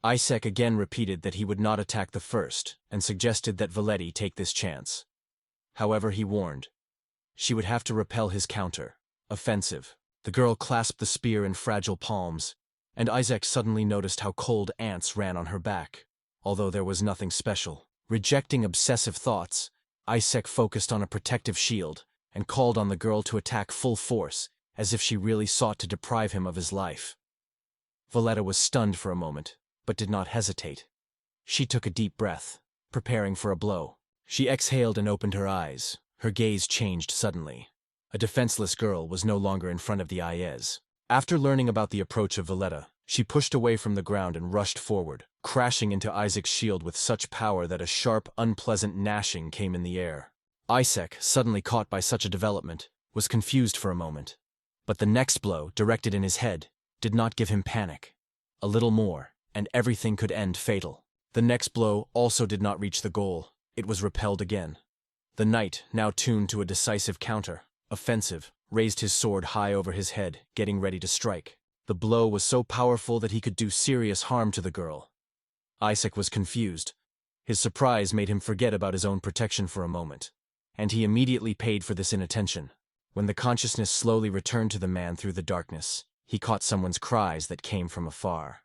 Isaac again repeated that he would not attack the first, and suggested that Valletta take this chance. However, he warned, she would have to repel his counter. Offensive. The girl clasped the spear in fragile palms, and Isaac suddenly noticed how cold ants ran on her back, although there was nothing special. Rejecting obsessive thoughts, Isaac focused on a protective shield, and called on the girl to attack full force, as if she really sought to deprive him of his life. Valletta was stunned for a moment, but did not hesitate. She took a deep breath, preparing for a blow. She exhaled and opened her eyes. Her gaze changed suddenly. A defenseless girl was no longer in front of the Ayez. After learning about the approach of Valletta, she pushed away from the ground and rushed forward, crashing into Isaac's shield with such power that a sharp, unpleasant gnashing came in the air. Isaac, suddenly caught by such a development, was confused for a moment. But the next blow, directed in his head, did not give him panic. A little more, and everything could end fatal. The next blow also did not reach the goal. It was repelled again. The knight, now tuned to a decisive counter, offensive, raised his sword high over his head, getting ready to strike. The blow was so powerful that he could do serious harm to the girl. Isaac was confused. His surprise made him forget about his own protection for a moment, and he immediately paid for this inattention. When the consciousness slowly returned to the man through the darkness, he caught someone's cries that came from afar.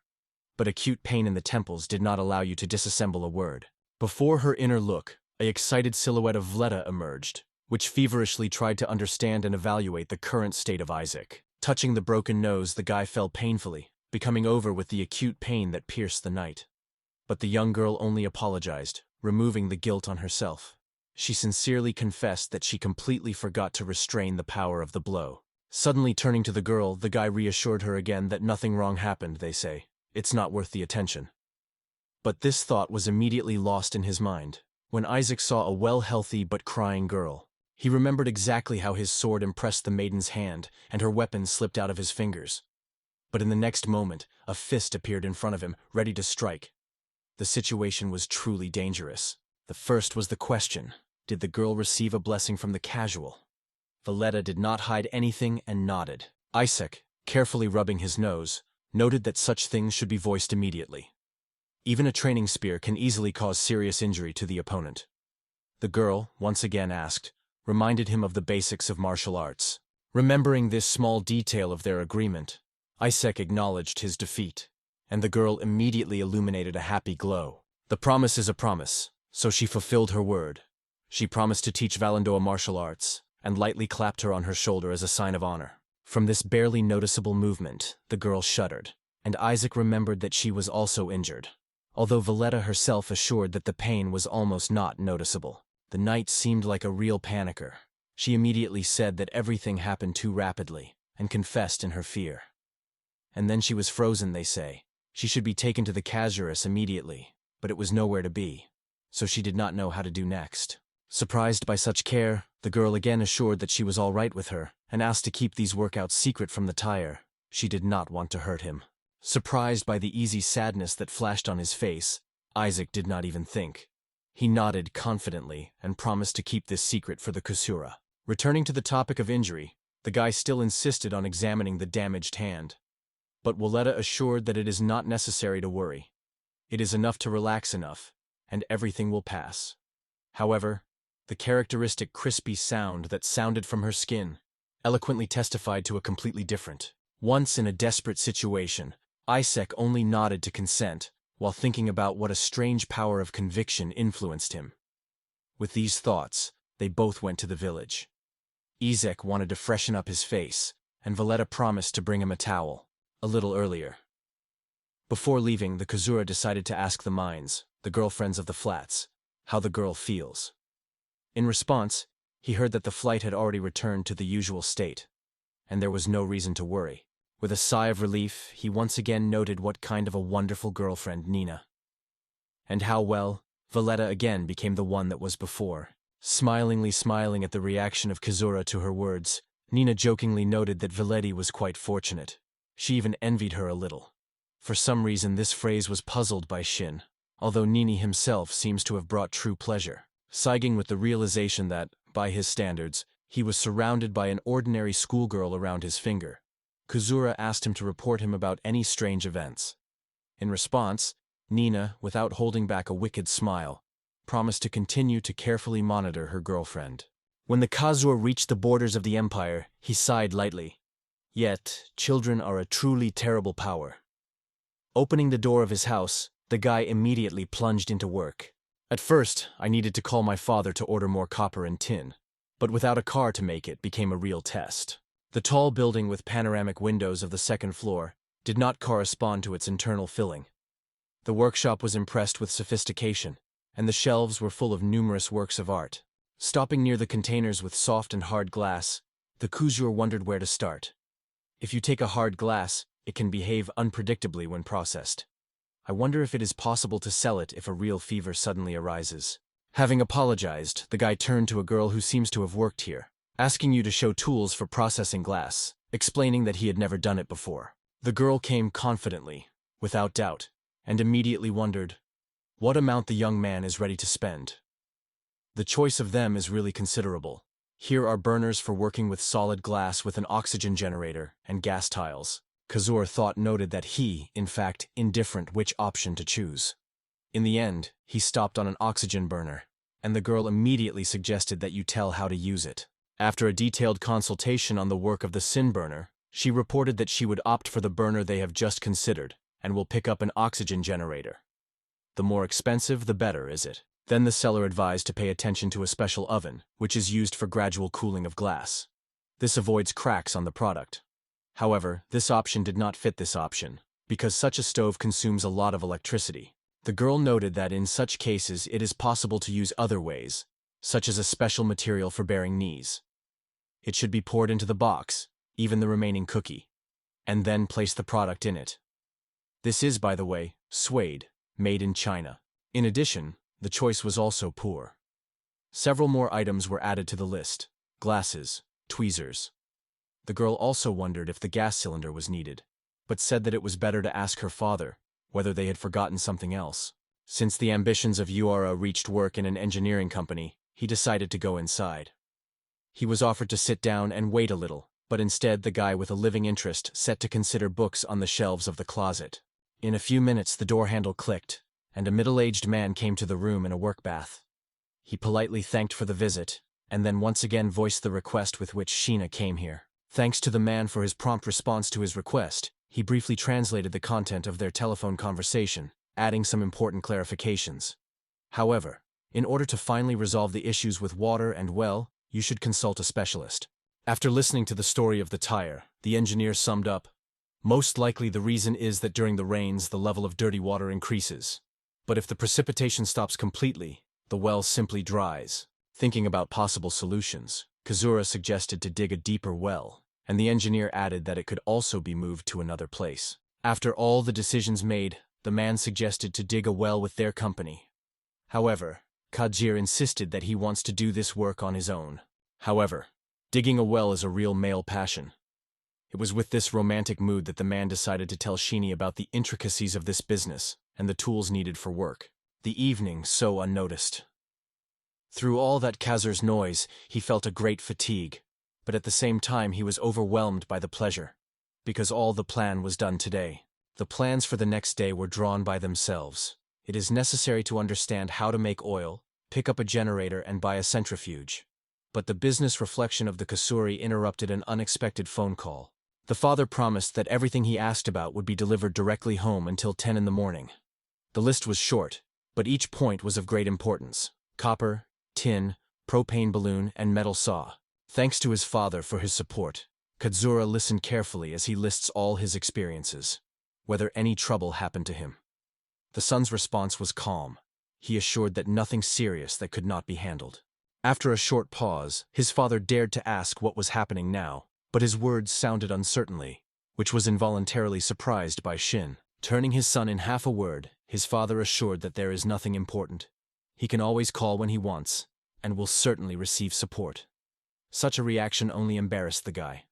But acute pain in the temples did not allow you to disassemble a word. Before her inner look, an excited silhouette of Vleta emerged, which feverishly tried to understand and evaluate the current state of Isaac. Touching the broken nose, the guy fell painfully, becoming over with the acute pain that pierced the knight. But the young girl only apologized, removing the guilt on herself. She sincerely confessed that she completely forgot to restrain the power of the blow. Suddenly turning to the girl, the guy reassured her again that nothing wrong happened, they say. It's not worth the attention. But this thought was immediately lost in his mind. When Isaac saw a well-healthy but crying girl, he remembered exactly how his sword impressed the maiden's hand and her weapon slipped out of his fingers. But in the next moment, a fist appeared in front of him, ready to strike. The situation was truly dangerous. The first was the question: did the girl receive a blessing from the casual? Vleta did not hide anything and nodded. Isaac, carefully rubbing his nose, noted that such things should be voiced immediately. Even a training spear can easily cause serious injury to the opponent. The girl, once again asked, reminded him of the basics of martial arts. Remembering this small detail of their agreement, Isaac acknowledged his defeat, and the girl immediately illuminated a happy glow. The promise is a promise, so she fulfilled her word. She promised to teach Valendoa martial arts, and lightly clapped her on her shoulder as a sign of honor. From this barely noticeable movement, the girl shuddered, and Isaac remembered that she was also injured. Although Vleta herself assured that the pain was almost not noticeable, the knight seemed like a real panicker. She immediately said that everything happened too rapidly, and confessed in her fear. And then she was frozen, they say. She should be taken to the casuaress immediately, but it was nowhere to be, so she did not know how to do next. Surprised by such care, the girl again assured that she was all right with her, and asked to keep these workouts secret from the tire. She did not want to hurt him. Surprised by the easy sadness that flashed on his face, Isaac did not even think. He nodded confidently and promised to keep this secret for the Kusura. Returning to the topic of injury, the guy still insisted on examining the damaged hand. But Vleta assured that it is not necessary to worry. It is enough to relax enough, and everything will pass. However, the characteristic crispy sound that sounded from her skin eloquently testified to a completely different. Once in a desperate situation, Isaac only nodded to consent, while thinking about what a strange power of conviction influenced him. With these thoughts, they both went to the village. Isaac wanted to freshen up his face, and Vleta promised to bring him a towel, a little earlier. Before leaving, the Kusura decided to ask the mines, the girlfriends of the flats, how the girl feels. In response, he heard that the flight had already returned to the usual state, and there was no reason to worry. With a sigh of relief, he once again noted what kind of a wonderful girlfriend Nina. And how well, Vleta again became the one that was before. Smilingly smiling at the reaction of Kusura to her words, Nina jokingly noted that Vleta was quite fortunate. She even envied her a little. For some reason this phrase was puzzled by Shin, although Nini himself seems to have brought true pleasure, sighing with the realization that, by his standards, he was surrounded by an ordinary schoolgirl around his finger. Kusura asked him to report him about any strange events. In response, Nina, without holding back a wicked smile, promised to continue to carefully monitor her girlfriend. When the Kazur reached the borders of the empire, he sighed lightly. Yet, children are a truly terrible power. Opening the door of his house, the guy immediately plunged into work. At first, I needed to call my father to order more copper and tin, but without a car to make it became a real test. The tall building with panoramic windows of the second floor did not correspond to its internal filling. The workshop was impressed with sophistication, and the shelves were full of numerous works of art. Stopping near the containers with soft and hard glass, the Kuzur wondered where to start. If you take a hard glass, it can behave unpredictably when processed. I wonder if it is possible to sell it if a real fever suddenly arises. Having apologized, the guy turned to a girl who seems to have worked here, asking you to show tools for processing glass, explaining that he had never done it before. The girl came confidently, without doubt, and immediately wondered what amount the young man is ready to spend. The choice of them is really considerable. Here are burners for working with solid glass with an oxygen generator and gas tiles. Kazura thought noted that he, in fact, indifferent which option to choose. In the end, he stopped on an oxygen burner, and the girl immediately suggested that you tell how to use it. After a detailed consultation on the work of the sin burner, she reported that she would opt for the burner they have just considered, and will pick up an oxygen generator. The more expensive, the better, is it? Then the seller advised to pay attention to a special oven, which is used for gradual cooling of glass. This avoids cracks on the product. However, this option did not fit this option, because such a stove consumes a lot of electricity. The girl noted that in such cases it is possible to use other ways, such as a special material for bearing knees. It should be poured into the box, even the remaining cookie, and then place the product in it. This is, by the way, suede, made in China. In addition, the choice was also poor. Several more items were added to the list: glasses, tweezers. The girl also wondered if the gas cylinder was needed, but said that it was better to ask her father whether they had forgotten something else. Since the ambitions of Ura reached work in an engineering company, he decided to go inside. He was offered to sit down and wait a little, but instead the guy with a living interest set to consider books on the shelves of the closet. In a few minutes the door handle clicked, and a middle-aged man came to the room in a work bath. He politely thanked for the visit, and then once again voiced the request with which Sheena came here. Thanks to the man for his prompt response to his request, he briefly translated the content of their telephone conversation, adding some important clarifications. However, in order to finally resolve the issues with water and well, you should consult a specialist. After listening to the story of the tire, the engineer summed up, "Most likely the reason is that during the rains the level of dirty water increases. But if the precipitation stops completely, the well simply dries." Thinking about possible solutions, Kazura suggested to dig a deeper well, and the engineer added that it could also be moved to another place. After all the decisions made, the man suggested to dig a well with their company. However, Kajir insisted that he wants to do this work on his own. However, digging a well is a real male passion. It was with this romantic mood that the man decided to tell Sheeny about the intricacies of this business and the tools needed for work. The evening so unnoticed. Through all that Kazir's noise, he felt a great fatigue, but at the same time he was overwhelmed by the pleasure, because all the plan was done today. The plans for the next day were drawn by themselves. It is necessary to understand how to make oil, pick up a generator and buy a centrifuge. But the business reflection of the Kasuri interrupted an unexpected phone call. The father promised that everything he asked about would be delivered directly home until 10 in the morning. The list was short, but each point was of great importance: copper, tin, propane balloon, and metal saw. Thanks to his father for his support, Kazura listened carefully as he lists all his experiences, whether any trouble happened to him. The son's response was calm. He assured that nothing serious that could not be handled. After a short pause, his father dared to ask what was happening now, but his words sounded uncertainly, which was involuntarily surprised by Shin. Turning his son in half a word, his father assured that there is nothing important. He can always call when he wants, and will certainly receive support. Such a reaction only embarrassed the guy.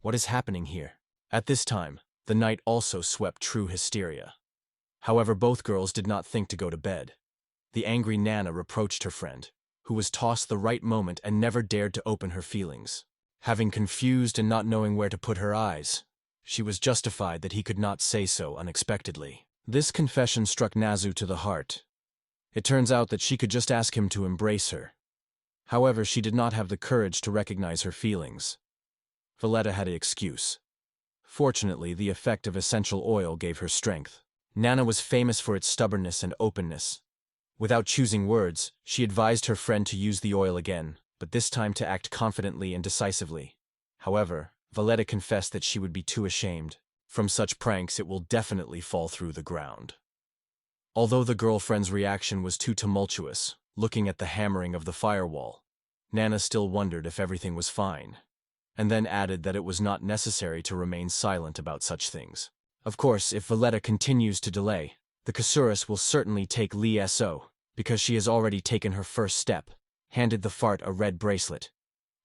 What is happening here? At this time, the night also swept true hysteria. However, both girls did not think to go to bed. The angry Nana reproached her friend, who was tossed the right moment and never dared to open her feelings. Having confused and not knowing where to put her eyes, she was justified that he could not say so unexpectedly. This confession struck Nazu to the heart. It turns out that she could just ask him to embrace her. However, she did not have the courage to recognize her feelings. Valletta had an excuse. Fortunately, the effect of essential oil gave her strength. Nana was famous for its stubbornness and openness. Without choosing words, she advised her friend to use the oil again, but this time to act confidently and decisively. However, Valletta confessed that she would be too ashamed. From such pranks it will definitely fall through the ground. Although the girlfriend's reaction was too tumultuous, looking at the hammering of the firewall, Nana still wondered if everything was fine, and then added that it was not necessary to remain silent about such things. Of course, if Valletta continues to delay, the Kasuris will certainly take Lee So, because she has already taken her first step, handed the fart a red bracelet.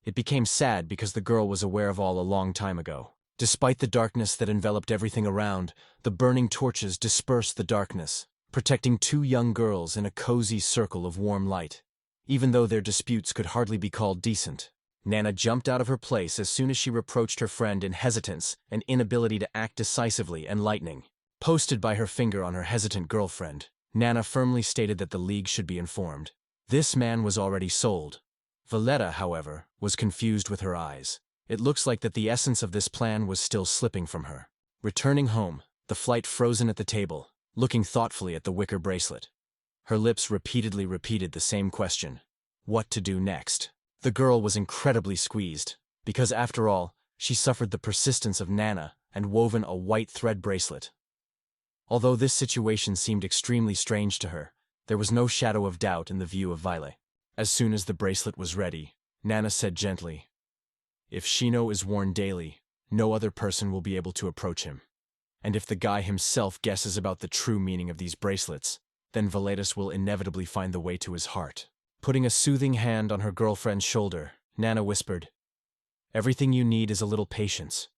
It became sad because the girl was aware of all a long time ago. Despite the darkness that enveloped everything around, the burning torches dispersed the darkness, protecting two young girls in a cozy circle of warm light. Even though their disputes could hardly be called decent, Nana jumped out of her place as soon as she reproached her friend in hesitance and inability to act decisively and lightning. Posted by her finger on her hesitant girlfriend, Nana firmly stated that the League should be informed. This man was already sold. Valletta, however, was confused with her eyes. It looks like that the essence of this plan was still slipping from her. Returning home, the flight frozen at the table, looking thoughtfully at the wicker bracelet. Her lips repeatedly repeated the same question: what to do next? The girl was incredibly squeezed, because after all, she suffered the persistence of Nana and woven a white thread bracelet. Although this situation seemed extremely strange to her, there was no shadow of doubt in the view of Violet. As soon as the bracelet was ready, Nana said gently, "If Shino is worn daily, no other person will be able to approach him. And if the guy himself guesses about the true meaning of these bracelets, then Valetus will inevitably find the way to his heart." Putting a soothing hand on her girlfriend's shoulder, Nana whispered, "Everything you need is a little patience.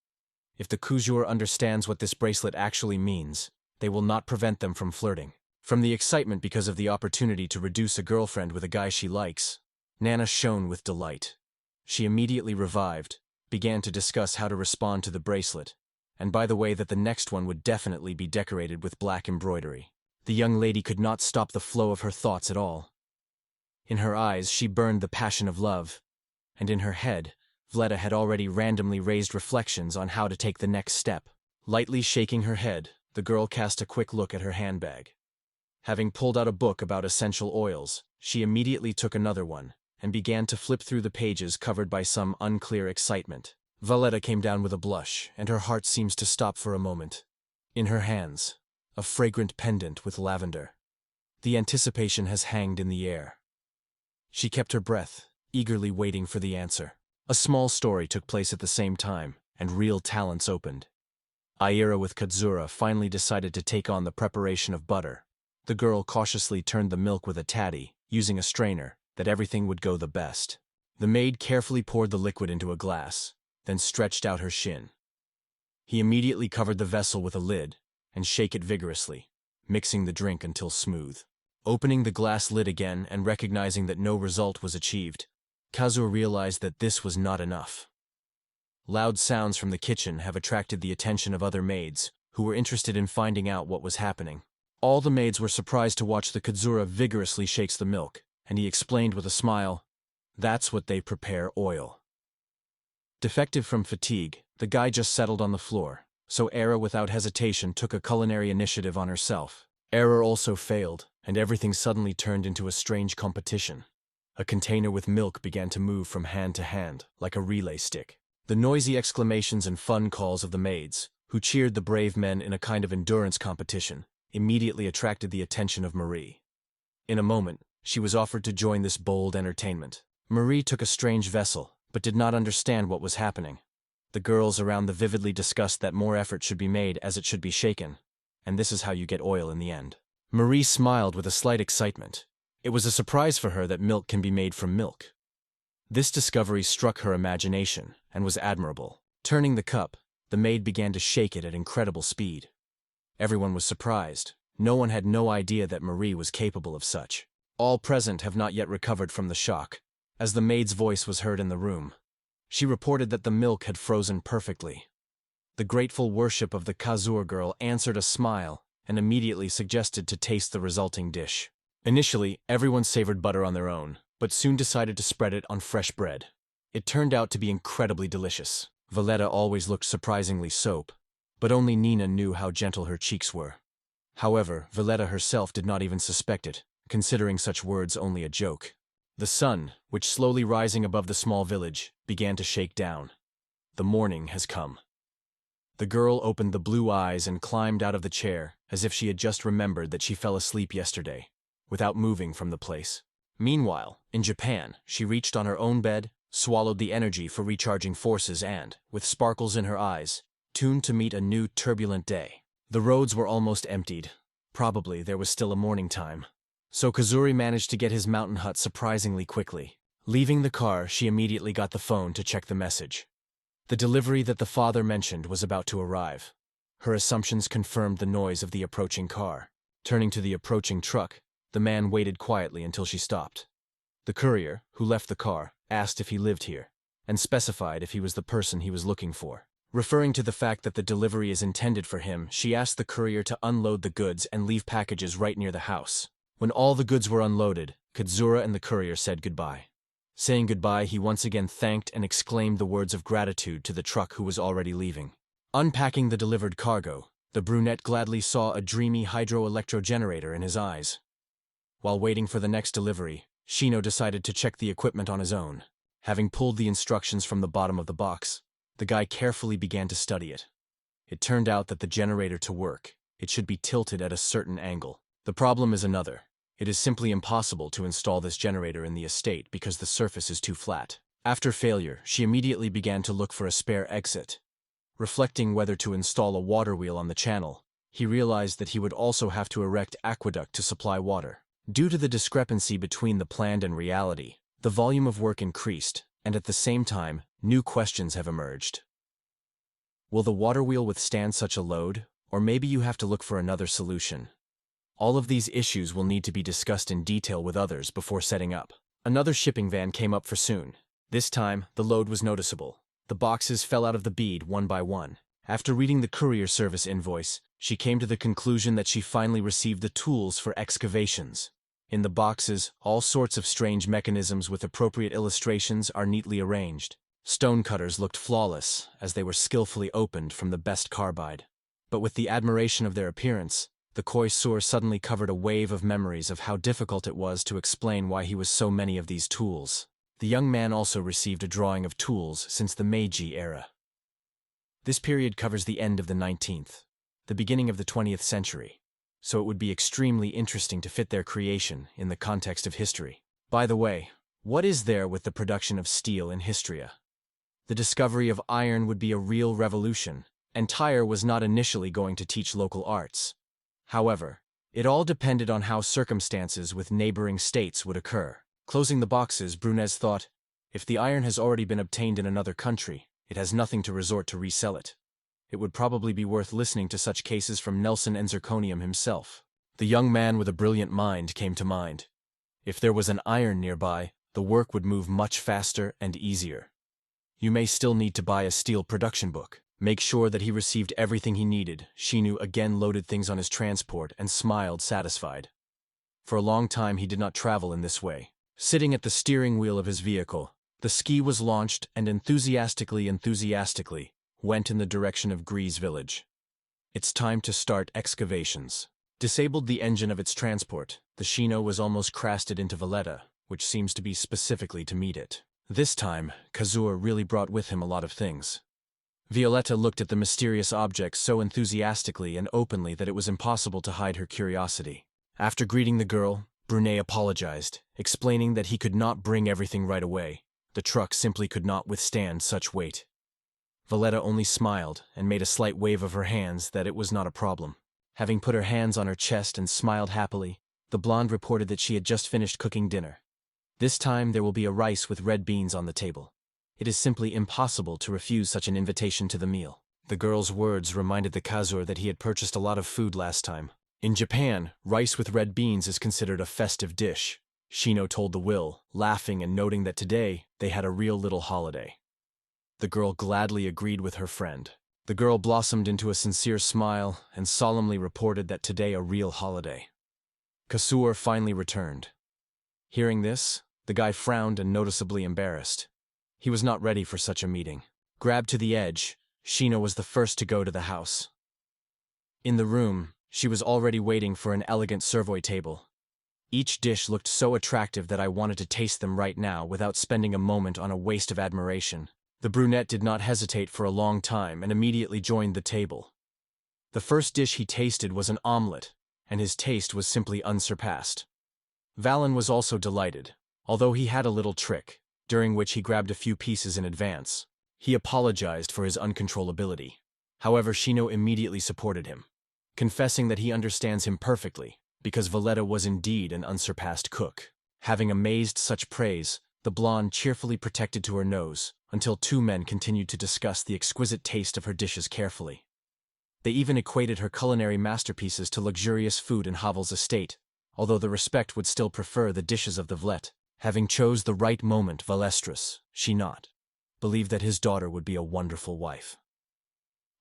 If the Kuzur understands what this bracelet actually means, they will not prevent them from flirting." From the excitement because of the opportunity to reduce a girlfriend with a guy she likes, Nana shone with delight. She immediately revived, began to discuss how to respond to the bracelet, and by the way that the next one would definitely be decorated with black embroidery. The young lady could not stop the flow of her thoughts at all. In her eyes she burned the passion of love, and in her head, Vleda had already randomly raised reflections on how to take the next step. Lightly shaking her head, the girl cast a quick look at her handbag. Having pulled out a book about essential oils, she immediately took another one, and began to flip through the pages covered by some unclear excitement. Valletta came down with a blush, and her heart seems to stop for a moment. In her hands, a fragrant pendant with lavender. The anticipation has hanged in the air. She kept her breath, eagerly waiting for the answer. A small story took place at the same time, and real talents opened. Aira with Kazura finally decided to take on the preparation of butter. The girl cautiously turned the milk with a tatty, using a strainer, that everything would go the best. The maid carefully poured the liquid into a glass, then stretched out her shin. He immediately covered the vessel with a lid, and shook it vigorously, mixing the drink until smooth. Opening the glass lid again and recognizing that no result was achieved, Kazuo realized that this was not enough. Loud sounds from the kitchen have attracted the attention of other maids, who were interested in finding out what was happening. All the maids were surprised to watch the Kazura vigorously shakes the milk, and he explained with a smile, "That's what they prepare oil." Defective from fatigue, the guy just settled on the floor, so Era without hesitation took a culinary initiative on herself. Era also failed, and everything suddenly turned into a strange competition. A container with milk began to move from hand to hand, like a relay stick. The noisy exclamations and fun calls of the maids, who cheered the brave men in a kind of endurance competition, immediately attracted the attention of Marie. In a moment, she was offered to join this bold entertainment. Marie took a strange vessel, but did not understand what was happening. The girls around the vividly discussed that more effort should be made as it should be shaken, and this is how you get oil in the end. Marie smiled with a slight excitement. It was a surprise for her that milk can be made from milk. This discovery struck her imagination and was admirable. Turning the cup, the maid began to shake it at incredible speed. Everyone was surprised. No one had no idea that Marie was capable of such. All present have not yet recovered from the shock, as the maid's voice was heard in the room. She reported that the milk had frozen perfectly. The grateful worship of the Kazur girl answered a smile and immediately suggested to taste the resulting dish. Initially, everyone savored butter on their own, but soon decided to spread it on fresh bread. It turned out to be incredibly delicious. Valletta always looked surprisingly soap, but only Nina knew how gentle her cheeks were. However, Valletta herself did not even suspect it, considering such words only a joke. The sun, which slowly rising above the small village, began to shake down. The morning has come. The girl opened the blue eyes and climbed out of the chair, as if she had just remembered that she fell asleep yesterday, without moving from the place. Meanwhile, in Japan, she reached on her own bed, swallowed the energy for recharging forces and, with sparkles in her eyes, tuned to meet a new turbulent day. The roads were almost emptied. Probably there was still a morning time. So Kazuri managed to get his mountain hut surprisingly quickly. Leaving the car, she immediately got the phone to check the message. The delivery that the father mentioned was about to arrive. Her assumptions confirmed the noise of the approaching car. Turning to the approaching truck, the man waited quietly until she stopped. The courier, who left the car, asked if he lived here, and specified if he was the person he was looking for. Referring to the fact that the delivery is intended for him, she asked the courier to unload the goods and leave packages right near the house. When all the goods were unloaded, Katsura and the courier said goodbye. Saying goodbye, he once again thanked and exclaimed the words of gratitude to the truck who was already leaving. Unpacking the delivered cargo, the brunette gladly saw a dreamy hydroelectro generator in his eyes. While waiting for the next delivery, Shino decided to check the equipment on his own. Having pulled the instructions from the bottom of the box, the guy carefully began to study it. It turned out that the generator to work, it should be tilted at a certain angle. The problem is another. It is simply impossible to install this generator in the estate because the surface is too flat. After failure, she immediately began to look for a spare exit. Reflecting whether to install a water wheel on the channel, he realized that he would also have to erect aqueduct to supply water. Due to the discrepancy between the planned and reality, the volume of work increased, and at the same time, new questions have emerged. Will the water wheel withstand such a load, or maybe you have to look for another solution? All of these issues will need to be discussed in detail with others before setting up. Another shipping van came up for soon. This time, the load was noticeable. The boxes fell out of the bead one by one. After reading the courier service invoice, she came to the conclusion that she finally received the tools for excavations. In the boxes, all sorts of strange mechanisms with appropriate illustrations are neatly arranged. Stone cutters looked flawless, as they were skillfully opened from the best carbide. But with the admiration of their appearance, the connoisseur suddenly covered a wave of memories of how difficult it was to explain why he was so many of these tools. The young man also received a drawing of tools since the Mage era. This period covers the end of the 19th, the beginning of the 20th century, so it would be extremely interesting to fit their creation in the context of history. By the way, what is there with the production of steel in Histria? The discovery of iron would be a real revolution, and Tyre was not initially going to teach local arts. However, it all depended on how circumstances with neighboring states would occur. Closing the boxes, Brunez thought, if the iron has already been obtained in another country, it has nothing to resort to resell it. It would probably be worth listening to such cases from Nelson and Zirconium himself. The young man with a brilliant mind came to mind. If there was an iron nearby, the work would move much faster and easier. You may still need to buy a steel production book. Make sure that he received everything he needed. Shinu again loaded things on his transport and smiled satisfied. For a long time he did not travel in this way. Sitting at the steering wheel of his vehicle, the ski was launched and enthusiastically went in the direction of Grease village. It's time to start excavations. Disabled the engine of its transport, the Shino was almost crashed into Valletta, which seems to be specifically to meet it. This time, Kazuo really brought with him a lot of things. Violetta looked at the mysterious objects so enthusiastically and openly that it was impossible to hide her curiosity. After greeting the girl, Brunet apologized, explaining that he could not bring everything right away. The truck simply could not withstand such weight. Valletta only smiled and made a slight wave of her hands that it was not a problem. Having put her hands on her chest and smiled happily, the blonde reported that she had just finished cooking dinner. This time there will be a rice with red beans on the table. It is simply impossible to refuse such an invitation to the meal. The girl's words reminded the Kazur that he had purchased a lot of food last time. In Japan, rice with red beans is considered a festive dish. Shino told the Will, laughing and noting that today they had a real little holiday. The girl gladly agreed with her friend. The girl blossomed into a sincere smile and solemnly reported that today a real holiday. Kasur finally returned. Hearing this, the guy frowned and noticeably embarrassed. He was not ready for such a meeting. Grabbed to the edge, Shino was the first to go to the house. In the room, she was already waiting for an elegant servoy table. Each dish looked so attractive that I wanted to taste them right now without spending a moment on a waste of admiration. The brunette did not hesitate for a long time and immediately joined the table. The first dish he tasted was an omelette, and his taste was simply unsurpassed. Valen was also delighted, although he had a little trick, during which he grabbed a few pieces in advance. He apologized for his uncontrollability. However, Shino immediately supported him, confessing that he understands him perfectly, because Valletta was indeed an unsurpassed cook. Having amazed such praise, the blonde cheerfully protected to her nose, until two men continued to discuss the exquisite taste of her dishes carefully. They even equated her culinary masterpieces to luxurious food in Havel's estate, although the respect would still prefer the dishes of the Vlet. Having chose the right moment, Valestris, she not, believed that his daughter would be a wonderful wife.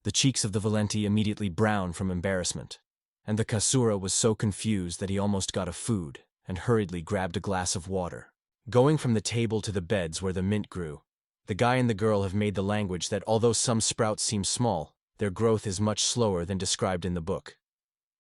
The cheeks of the Valenti immediately browned from embarrassment, and the Kasura was so confused that he almost got a food and hurriedly grabbed a glass of water. Going from the table to the beds where the mint grew, the guy and the girl have made the language that although some sprouts seem small, their growth is much slower than described in the book.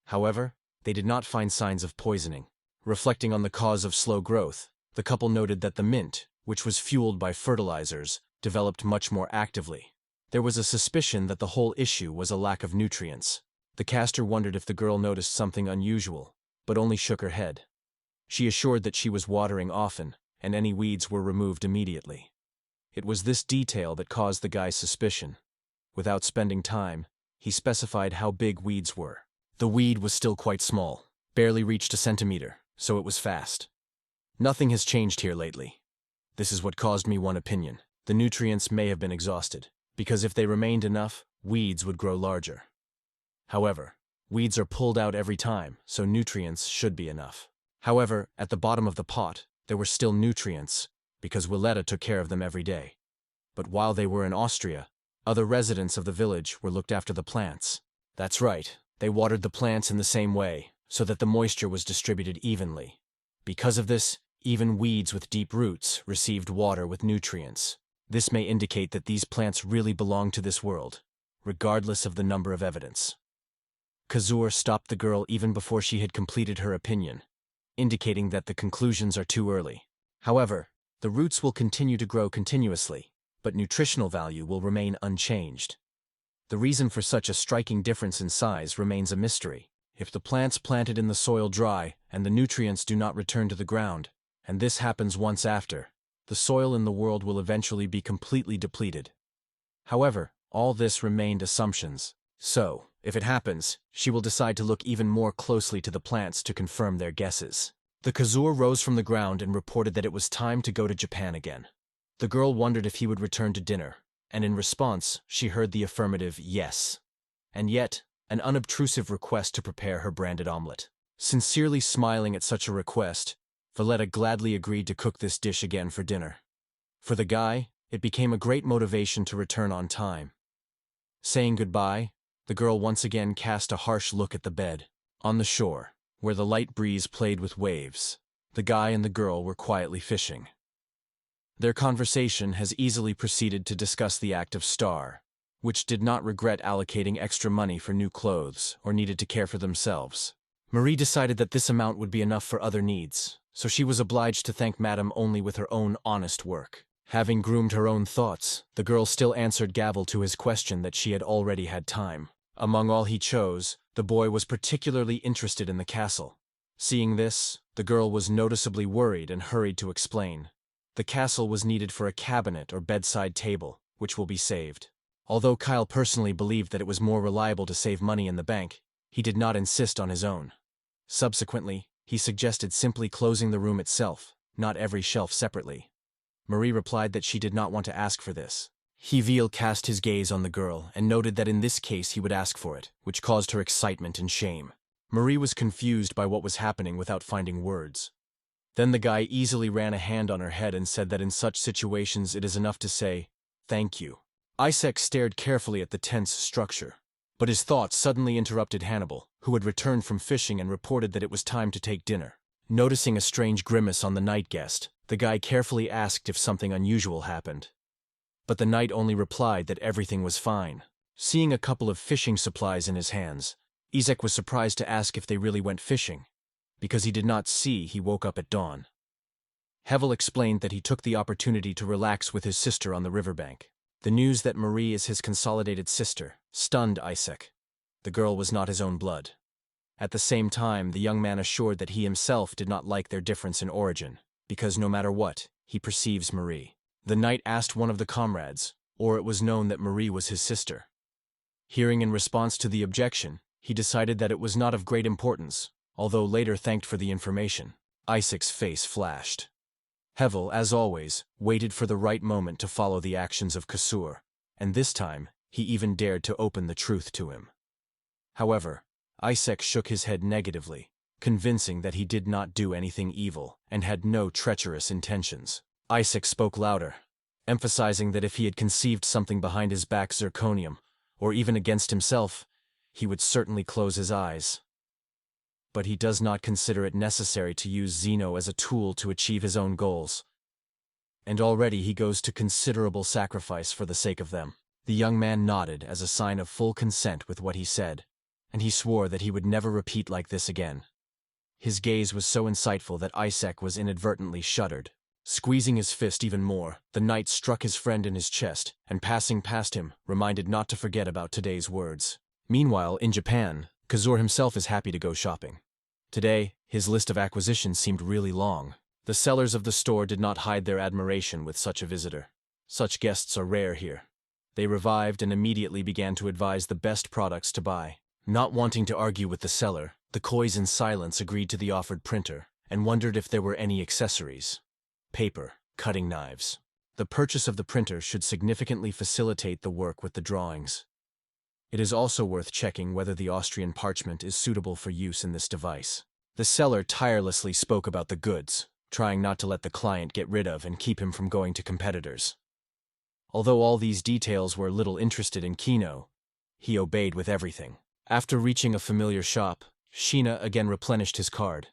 However, they did not find signs of poisoning. Reflecting on the cause of slow growth, the couple noted that the mint, which was fueled by fertilizers, developed much more actively. There was a suspicion that the whole issue was a lack of nutrients. The caster wondered if the girl noticed something unusual, but only shook her head. She assured that she was watering often, and any weeds were removed immediately. It was this detail that caused the guy's suspicion. Without spending time, he specified how big weeds were. The weed was still quite small, barely reached a centimeter, so it was fast. Nothing has changed here lately. This is what caused me one opinion. The nutrients may have been exhausted, because if they remained enough, weeds would grow larger. However, weeds are pulled out every time, so nutrients should be enough. However, at the bottom of the pot, there were still nutrients, because Willetta took care of them every day. But while they were in Austria, other residents of the village were looked after the plants. That's right, they watered the plants in the same way, so that the moisture was distributed evenly. Because of this, even weeds with deep roots received water with nutrients. This may indicate that these plants really belong to this world, regardless of the number of evidence. Kazur stopped the girl even before she had completed her opinion, indicating that the conclusions are too early. However, the roots will continue to grow continuously, but nutritional value will remain unchanged. The reason for such a striking difference in size remains a mystery. If the plants planted in the soil dry and the nutrients do not return to the ground, and this happens once after, the soil in the world will eventually be completely depleted. However, all this remained assumptions. So, if it happens, she will decide to look even more closely to the plants to confirm their guesses. The Kazur rose from the ground and reported that it was time to go to Japan again. The girl wondered if he would return to dinner, and in response, she heard the affirmative yes. And yet, an unobtrusive request to prepare her branded omelet. Sincerely smiling at such a request, Valletta gladly agreed to cook this dish again for dinner. For the guy, it became a great motivation to return on time. Saying goodbye, the girl once again cast a harsh look at the bed. On the shore, where the light breeze played with waves, the guy and the girl were quietly fishing. Their conversation has easily proceeded to discuss the act of Star, which did not regret allocating extra money for new clothes or needed to care for themselves. Marie decided that this amount would be enough for other needs, so she was obliged to thank Madame only with her own honest work. Having groomed her own thoughts, the girl still answered Gavel to his question that she had already had time. Among all he chose, the boy was particularly interested in the castle. Seeing this, the girl was noticeably worried and hurried to explain. The castle was needed for a cabinet or bedside table, which will be saved. Although Kyle personally believed that it was more reliable to save money in the bank, he did not insist on his own. Subsequently, he suggested simply closing the room itself, not every shelf separately. Marie replied that she did not want to ask for this. Hivil cast his gaze on the girl and noted that in this case he would ask for it, which caused her excitement and shame. Marie was confused by what was happening without finding words. Then the guy easily ran a hand on her head and said that in such situations it is enough to say, "Thank you." Isaac stared carefully at the tense structure, but his thoughts suddenly interrupted Hannibal, who had returned from fishing and reported that it was time to take dinner. Noticing a strange grimace on the night guest, the guy carefully asked if something unusual happened. But the knight only replied that everything was fine. Seeing a couple of fishing supplies in his hands, Isaac was surprised to ask if they really went fishing, because he did not see he woke up at dawn. Hevel explained that he took the opportunity to relax with his sister on the riverbank. The news that Marie is his consolidated sister stunned Isaac. The girl was not his own blood. At the same time, the young man assured that he himself did not like their difference in origin, because no matter what, he perceives Marie. The knight asked one of the comrades, or it was known that Marie was his sister. Hearing in response to the objection, he decided that it was not of great importance, although later thanked for the information. Isaac's face flashed. Hevel, as always, waited for the right moment to follow the actions of Kasur, and this time he even dared to open the truth to him. However, Isaac shook his head negatively, convincing that he did not do anything evil and had no treacherous intentions. Isaac spoke louder, emphasizing that if he had conceived something behind his back zirconium, or even against himself, he would certainly close his eyes. But he does not consider it necessary to use Zeno as a tool to achieve his own goals. And already he goes to considerable sacrifice for the sake of them. The young man nodded as a sign of full consent with what he said, and he swore that he would never repeat like this again. His gaze was so insightful that Isaac was inadvertently shuddered. Squeezing his fist even more, the knight struck his friend in his chest, and passing past him, reminded not to forget about today's words. Meanwhile, in Japan, Kazur himself is happy to go shopping. Today, his list of acquisitions seemed really long. The sellers of the store did not hide their admiration with such a visitor. Such guests are rare here. They revived and immediately began to advise the best products to buy. Not wanting to argue with the seller, the Kois in silence agreed to the offered printer, and wondered if there were any accessories. Paper, cutting knives. The purchase of the printer should significantly facilitate the work with the drawings. It is also worth checking whether the Austrian parchment is suitable for use in this device. The seller tirelessly spoke about the goods, trying not to let the client get rid of and keep him from going to competitors. Although all these details were little interested in Kino, he obeyed with everything. After reaching a familiar shop, Sheena again replenished his card,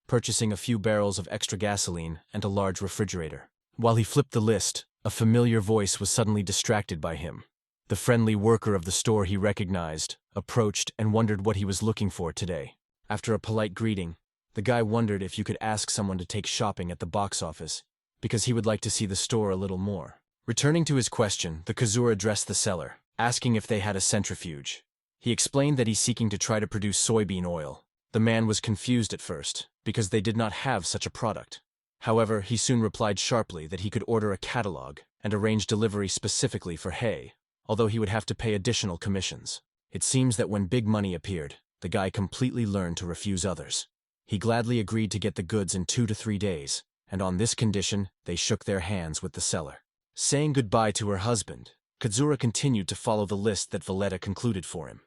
purchasing a few barrels of extra gasoline and a large refrigerator. While he flipped the list, a familiar voice was suddenly distracted by him. The friendly worker of the store he recognized approached and wondered what he was looking for today. After a polite greeting, the guy wondered if you could ask someone to take shopping at the box office, because he would like to see the store a little more. Returning to his question, the Kazur addressed the seller, asking if they had a centrifuge. He explained that he's seeking to try to produce soybean oil. The man was confused at first, because they did not have such a product. However, he soon replied sharply that he could order a catalog and arrange delivery specifically for hay, although he would have to pay additional commissions. It seems that when big money appeared, the guy completely learned to refuse others. He gladly agreed to get the goods in 2 to 3 days, and on this condition, they shook their hands with the seller. Saying goodbye to her husband, Kazura continued to follow the list that Valletta concluded for him.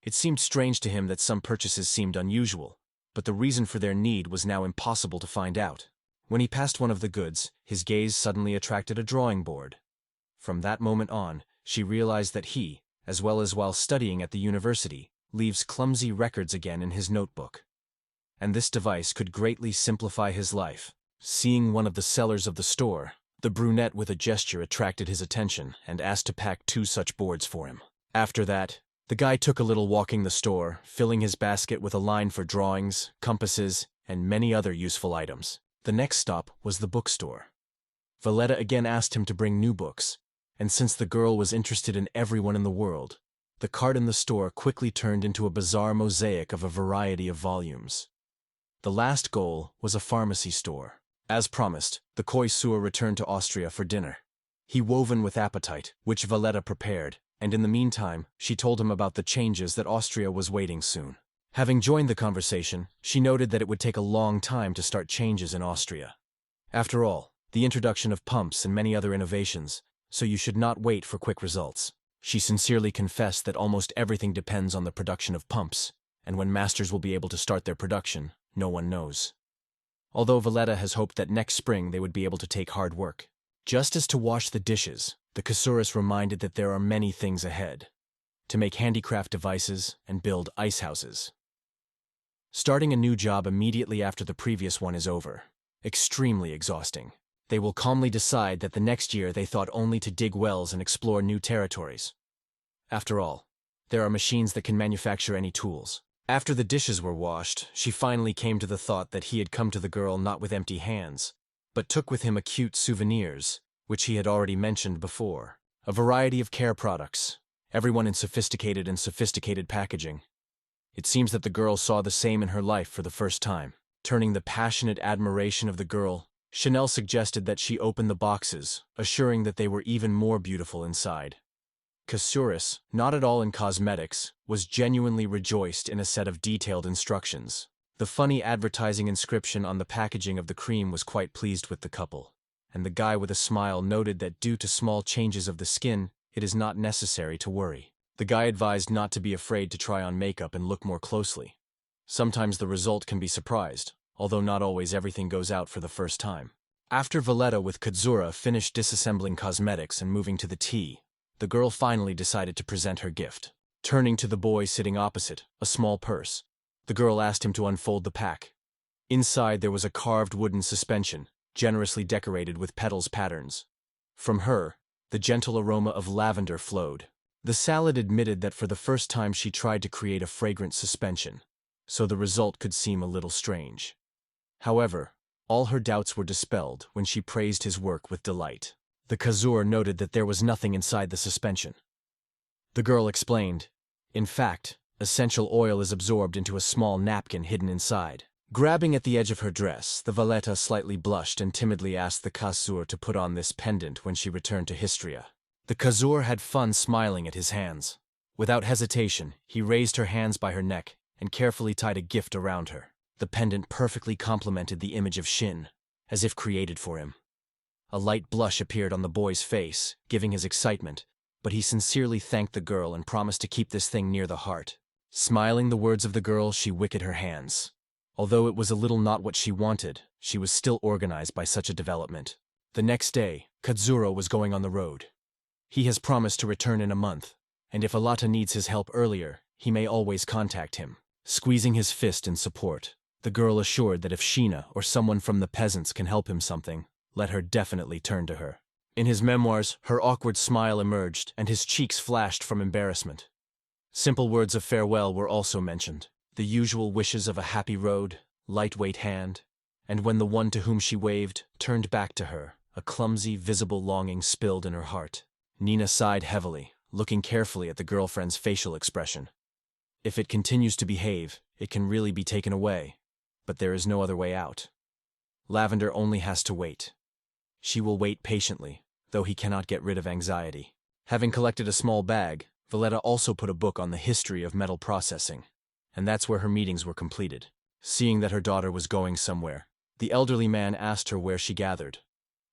It seemed strange to him that some purchases seemed unusual, but the reason for their need was now impossible to find out. When he passed one of the goods, his gaze suddenly attracted a drawing board. From that moment on, she realized that he, as well as while studying at the university, leaves clumsy records again in his notebook. And this device could greatly simplify his life. Seeing one of the sellers of the store, the brunette with a gesture attracted his attention and asked to pack 2 such boards for him. After that, the guy took a little walking the store, filling his basket with a line for drawings, compasses, and many other useful items. The next stop was the bookstore. Valletta again asked him to bring new books, and since the girl was interested in everyone in the world, the cart in the store quickly turned into a bizarre mosaic of a variety of volumes. The last goal was a pharmacy store. As promised, the Koisur returned to Austria for dinner. He woven with appetite, which Valletta prepared, and in the meantime, she told him about the changes that Austria was waiting soon. Having joined the conversation, she noted that it would take a long time to start changes in Austria. After all, the introduction of pumps and many other innovations, so you should not wait for quick results. She sincerely confessed that almost everything depends on the production of pumps, and when masters will be able to start their production, no one knows. Although Valletta has hoped that next spring they would be able to take hard work. Just as to wash the dishes, the Kasuris reminded that there are many things ahead. To make handicraft devices and build ice houses. Starting a new job immediately after the previous one is over. Extremely exhausting. They will calmly decide that the next year they thought only to dig wells and explore new territories. After all, there are machines that can manufacture any tools. After the dishes were washed, she finally came to the thought that he had come to the girl not with empty hands, but took with him cute souvenirs, which he had already mentioned before. A variety of care products, everyone in sophisticated packaging. It seems that the girl saw the same in her life for the first time. Turning the passionate admiration of the girl, Chanel suggested that she open the boxes, assuring that they were even more beautiful inside. Kasuris, not at all in cosmetics, was genuinely rejoiced in a set of detailed instructions. The funny advertising inscription on the packaging of the cream was quite pleased with the couple, and the guy with a smile noted that due to small changes of the skin, it is not necessary to worry. The guy advised not to be afraid to try on makeup and look more closely. Sometimes the result can be surprised, although not always everything goes out for the first time. After Valletta with Katsura finished disassembling cosmetics and moving to the tea, the girl finally decided to present her gift. Turning to the boy sitting opposite, a small purse, the girl asked him to unfold the pack. Inside there was a carved wooden suspension, generously decorated with petals patterns. From her, the gentle aroma of lavender flowed. The salad admitted that for the first time she tried to create a fragrant suspension, so the result could seem a little strange. However, all her doubts were dispelled when she praised his work with delight. The Kazur noted that there was nothing inside the suspension. The girl explained, "In fact, essential oil is absorbed into a small napkin hidden inside." Grabbing at the edge of her dress, the Valletta slightly blushed and timidly asked the Kazur to put on this pendant when she returned to Histria. The Kazur had fun smiling at his hands. Without hesitation, he raised her hands by her neck and carefully tied a gift around her. The pendant perfectly complemented the image of Shin, as if created for him. A light blush appeared on the boy's face, giving his excitement, but he sincerely thanked the girl and promised to keep this thing near the heart. Smiling the words of the girl, she wicked her hands. Although it was a little not what she wanted, she was still organized by such a development. The next day, Katsuro was going on the road. He has promised to return in a month, and if Alata needs his help earlier, he may always contact him. Squeezing his fist in support, the girl assured that if Sheena or someone from the peasants can help him something, let her definitely turn to her. In his memoirs, her awkward smile emerged and his cheeks flashed from embarrassment. Simple words of farewell were also mentioned, the usual wishes of a happy road, lightweight hand, and when the one to whom she waved turned back to her, a clumsy, visible longing spilled in her heart. Nina sighed heavily, looking carefully at the girlfriend's facial expression. If it continues to behave, it can really be taken away, but there is no other way out. Lavender only has to wait. She will wait patiently, though he cannot get rid of anxiety. Having collected a small bag, Valletta also put a book on the history of metal processing, and that's where her meetings were completed. Seeing that her daughter was going somewhere, the elderly man asked her where she gathered.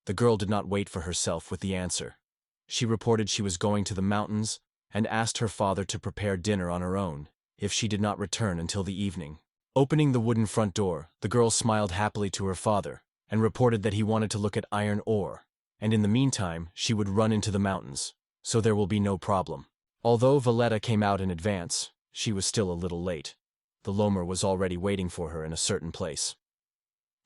The girl did not wait for herself with the answer. She reported she was going to the mountains and asked her father to prepare dinner on her own if she did not return until the evening. Opening the wooden front door, the girl smiled happily to her father and reported that he wanted to look at iron ore, and in the meantime she would run into the mountains, so there will be no problem. Although Valletta came out in advance, she was still a little late. The Lomer was already waiting for her in a certain place.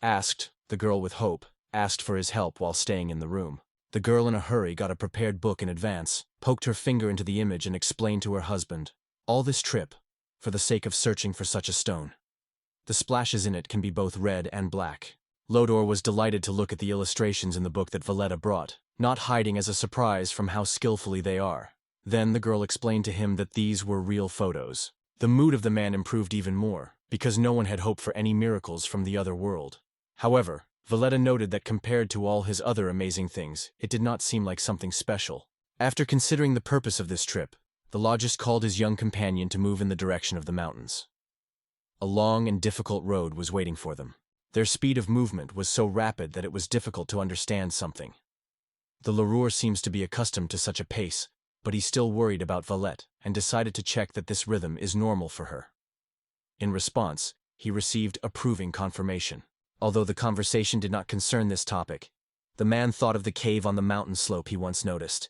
Asked, the girl with hope asked for his help while staying in the room. The girl in a hurry got a prepared book in advance, poked her finger into the image and explained to her husband, all this trip, for the sake of searching for such a stone. The splashes in it can be both red and black. Lodor was delighted to look at the illustrations in the book that Valletta brought, not hiding as a surprise from how skillfully they are. Then the girl explained to him that these were real photos. The mood of the man improved even more, because no one had hoped for any miracles from the other world. However, Valletta noted that compared to all his other amazing things, it did not seem like something special. After considering the purpose of this trip, the logist called his young companion to move in the direction of the mountains. A long and difficult road was waiting for them. Their speed of movement was so rapid that it was difficult to understand something. The Larur seems to be accustomed to such a pace, but he still worried about Valletta and decided to check that this rhythm is normal for her. In response, he received approving confirmation. Although the conversation did not concern this topic, the man thought of the cave on the mountain slope he once noticed.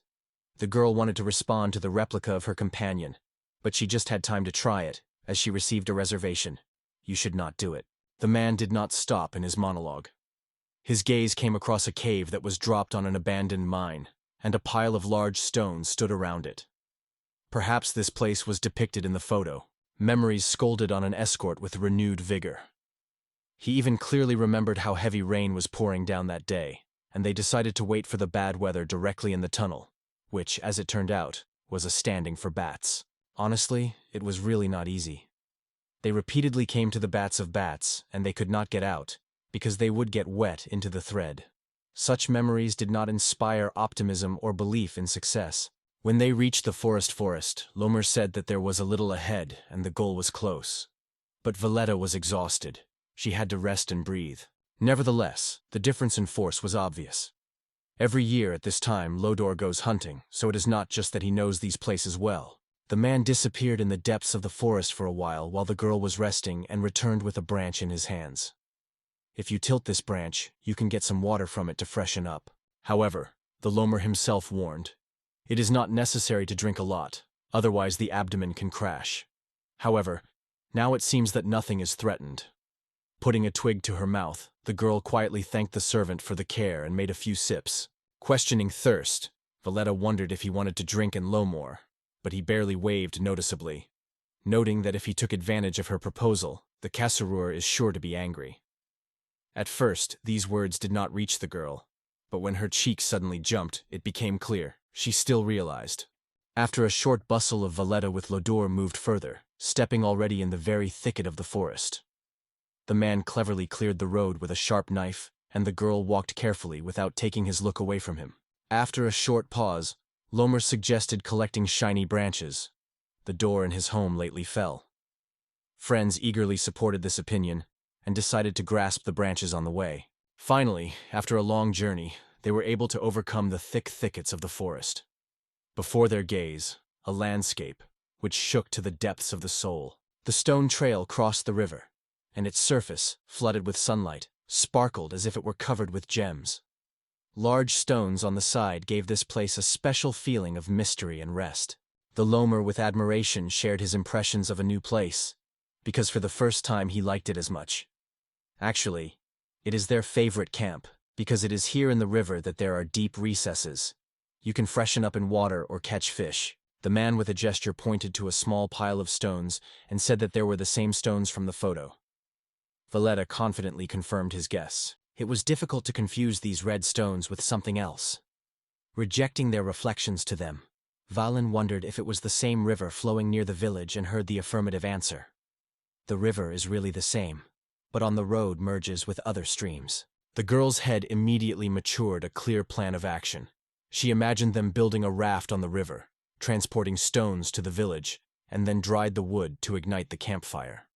The girl wanted to respond to the replica of her companion, but she just had time to try it, as she received a reservation. You should not do it. The man did not stop in his monologue. His gaze came across a cave that was dropped on an abandoned mine, and a pile of large stones stood around it. Perhaps this place was depicted in the photo. Memories scolded on an escort with renewed vigor. He even clearly remembered how heavy rain was pouring down that day, and they decided to wait for the bad weather directly in the tunnel, which, as it turned out, was a standing for bats. Honestly, it was really not easy. They repeatedly came to the bats of bats, and they could not get out, because they would get wet into the thread. Such memories did not inspire optimism or belief in success. When they reached the forest, Lomer said that there was a little ahead and the goal was close. But Valletta was exhausted. She had to rest and breathe. Nevertheless, the difference in force was obvious. Every year at this time, Lodor goes hunting, so it is not just that he knows these places well. The man disappeared in the depths of the forest for a while the girl was resting and returned with a branch in his hands. If you tilt this branch, you can get some water from it to freshen up. However, the Lomer himself warned, it is not necessary to drink a lot, otherwise the abdomen can crash. However, now it seems that nothing is threatened. Putting a twig to her mouth, the girl quietly thanked the servant for the care and made a few sips. Questioning thirst, Valletta wondered if he wanted to drink and low more, but he barely waved noticeably, noting that if he took advantage of her proposal, the Kasserur is sure to be angry. At first, these words did not reach the girl, but when her cheek suddenly jumped, it became clear. She still realized. After a short bustle of Valletta with Lodor moved further, stepping already in the very thicket of the forest. The man cleverly cleared the road with a sharp knife, and the girl walked carefully without taking his look away from him. After a short pause, Lomer suggested collecting shiny branches. The door in his home lately fell. Friends eagerly supported this opinion and decided to grasp the branches on the way. Finally, after a long journey, they were able to overcome the thick thickets of the forest. Before their gaze, a landscape, which shook to the depths of the soul. The stone trail crossed the river, and its surface, flooded with sunlight, sparkled as if it were covered with gems. Large stones on the side gave this place a special feeling of mystery and rest. The Lomer with admiration shared his impressions of a new place, because for the first time he liked it as much. Actually, it is their favorite camp, because it is here in the river that there are deep recesses. You can freshen up in water or catch fish. The man with a gesture pointed to a small pile of stones and said that there were the same stones from the photo. Valletta confidently confirmed his guess. It was difficult to confuse these red stones with something else. Rejecting their reflections to them, Valen wondered if it was the same river flowing near the village and heard the affirmative answer. The river is really the same, but on the road merges with other streams. The girl's head immediately matured a clear plan of action. She imagined them building a raft on the river, transporting stones to the village, and then dried the wood to ignite the campfire.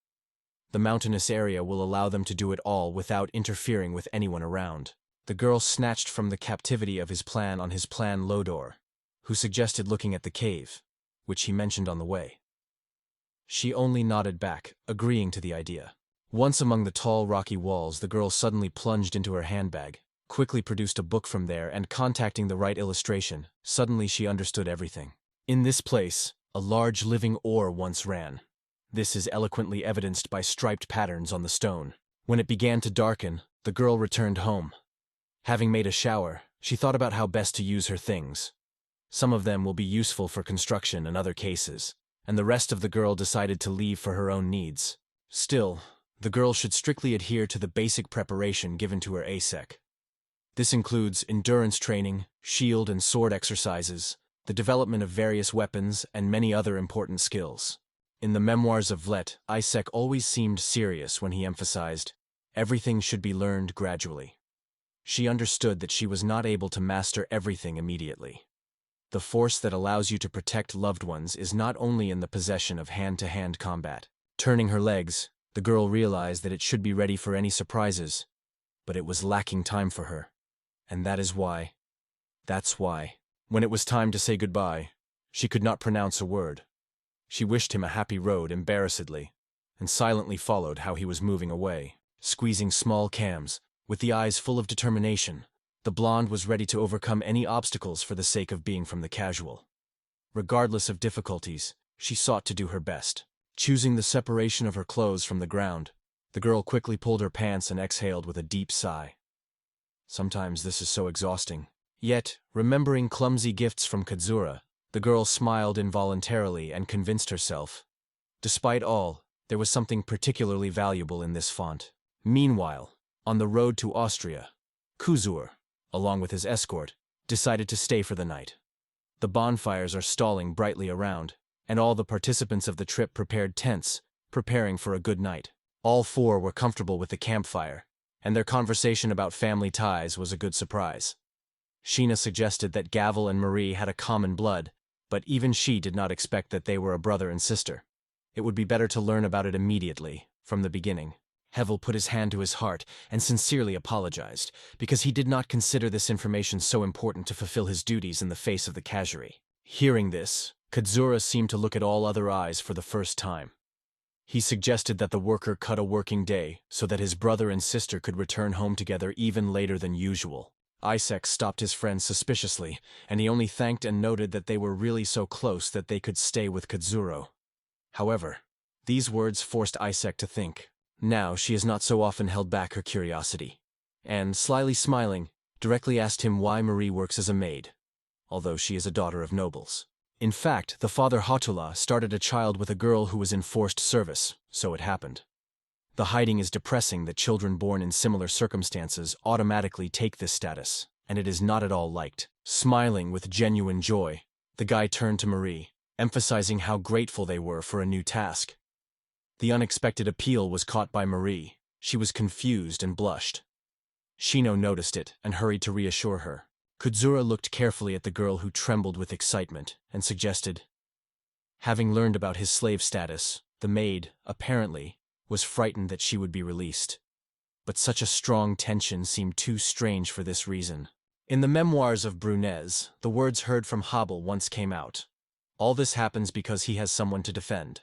The mountainous area will allow them to do it all without interfering with anyone around. The girl snatched from the captivity of his plan Lodor, who suggested looking at the cave, which he mentioned on the way. She only nodded back, agreeing to the idea. Once among the tall rocky walls, the girl suddenly plunged into her handbag, quickly produced a book from there, and contacting the right illustration, suddenly she understood everything. In this place, a large living ore once ran. This is eloquently evidenced by striped patterns on the stone. When it began to darken, the girl returned home. Having made a shower, she thought about how best to use her things. Some of them will be useful for construction and other cases, and the rest of the girl decided to leave for her own needs. Still, the girl should strictly adhere to the basic preparation given to her ASEC. This includes endurance training, shield and sword exercises, the development of various weapons, and many other important skills. In the memoirs of Vlet, Isaac always seemed serious when he emphasized, everything should be learned gradually. She understood that she was not able to master everything immediately. The force that allows you to protect loved ones is not only in the possession of hand-to-hand combat. Turning her legs, the girl realized that it should be ready for any surprises, but it was lacking time for her. And that's why, when it was time to say goodbye, she could not pronounce a word. She wished him a happy road embarrassedly, and silently followed how he was moving away, squeezing small cams, with the eyes full of determination. The blonde was ready to overcome any obstacles for the sake of being from the casual. Regardless of difficulties, she sought to do her best. Choosing the separation of her clothes from the ground, the girl quickly pulled her pants and exhaled with a deep sigh. Sometimes this is so exhausting. Yet, remembering clumsy gifts from Kadzura, the girl smiled involuntarily and convinced herself. Despite all, there was something particularly valuable in this font. Meanwhile, on the road to Austria, Kuzur, along with his escort, decided to stay for the night. The bonfires are stalling brightly around, and all the participants of the trip prepared tents, preparing for a good night. All four were comfortable with the campfire, and their conversation about family ties was a good surprise. Sheena suggested that Gavel and Marie had a common blood, but even she did not expect that they were a brother and sister. It would be better to learn about it immediately, From the beginning, Hevel put his hand to his heart and sincerely apologized, because he did not consider this information so important to fulfill his duties in the face of the Kajiri. Hearing this, Katsura seemed to look at all other eyes for the first time. He suggested that the worker cut a working day so that his brother and sister could return home together even later than usual. Isaac stopped his friend suspiciously, and he only thanked and noted that they were really so close that they could stay with Katsuro. However, these words forced Isaac to think. Now she has not so often held back her curiosity, and, slyly smiling, directly asked him why Marie works as a maid, although she is a daughter of nobles. In fact, the father Hatula started a child with a girl who was in forced service, so it happened. The hiding is depressing that children born in similar circumstances automatically take this status, and it is not at all liked. Smiling with genuine joy, the guy turned to Marie, emphasizing how grateful they were for a new task. The unexpected appeal was caught by Marie. She was confused and blushed. Shino noticed it and hurried to reassure her. Katsura looked carefully at the girl who trembled with excitement and suggested. Having learned about his slave status, the maid, apparently, was frightened that she would be released. But such a strong tension seemed too strange for this reason. In the memoirs of Brunez, the words heard from Habel once came out. All this happens because he has someone to defend.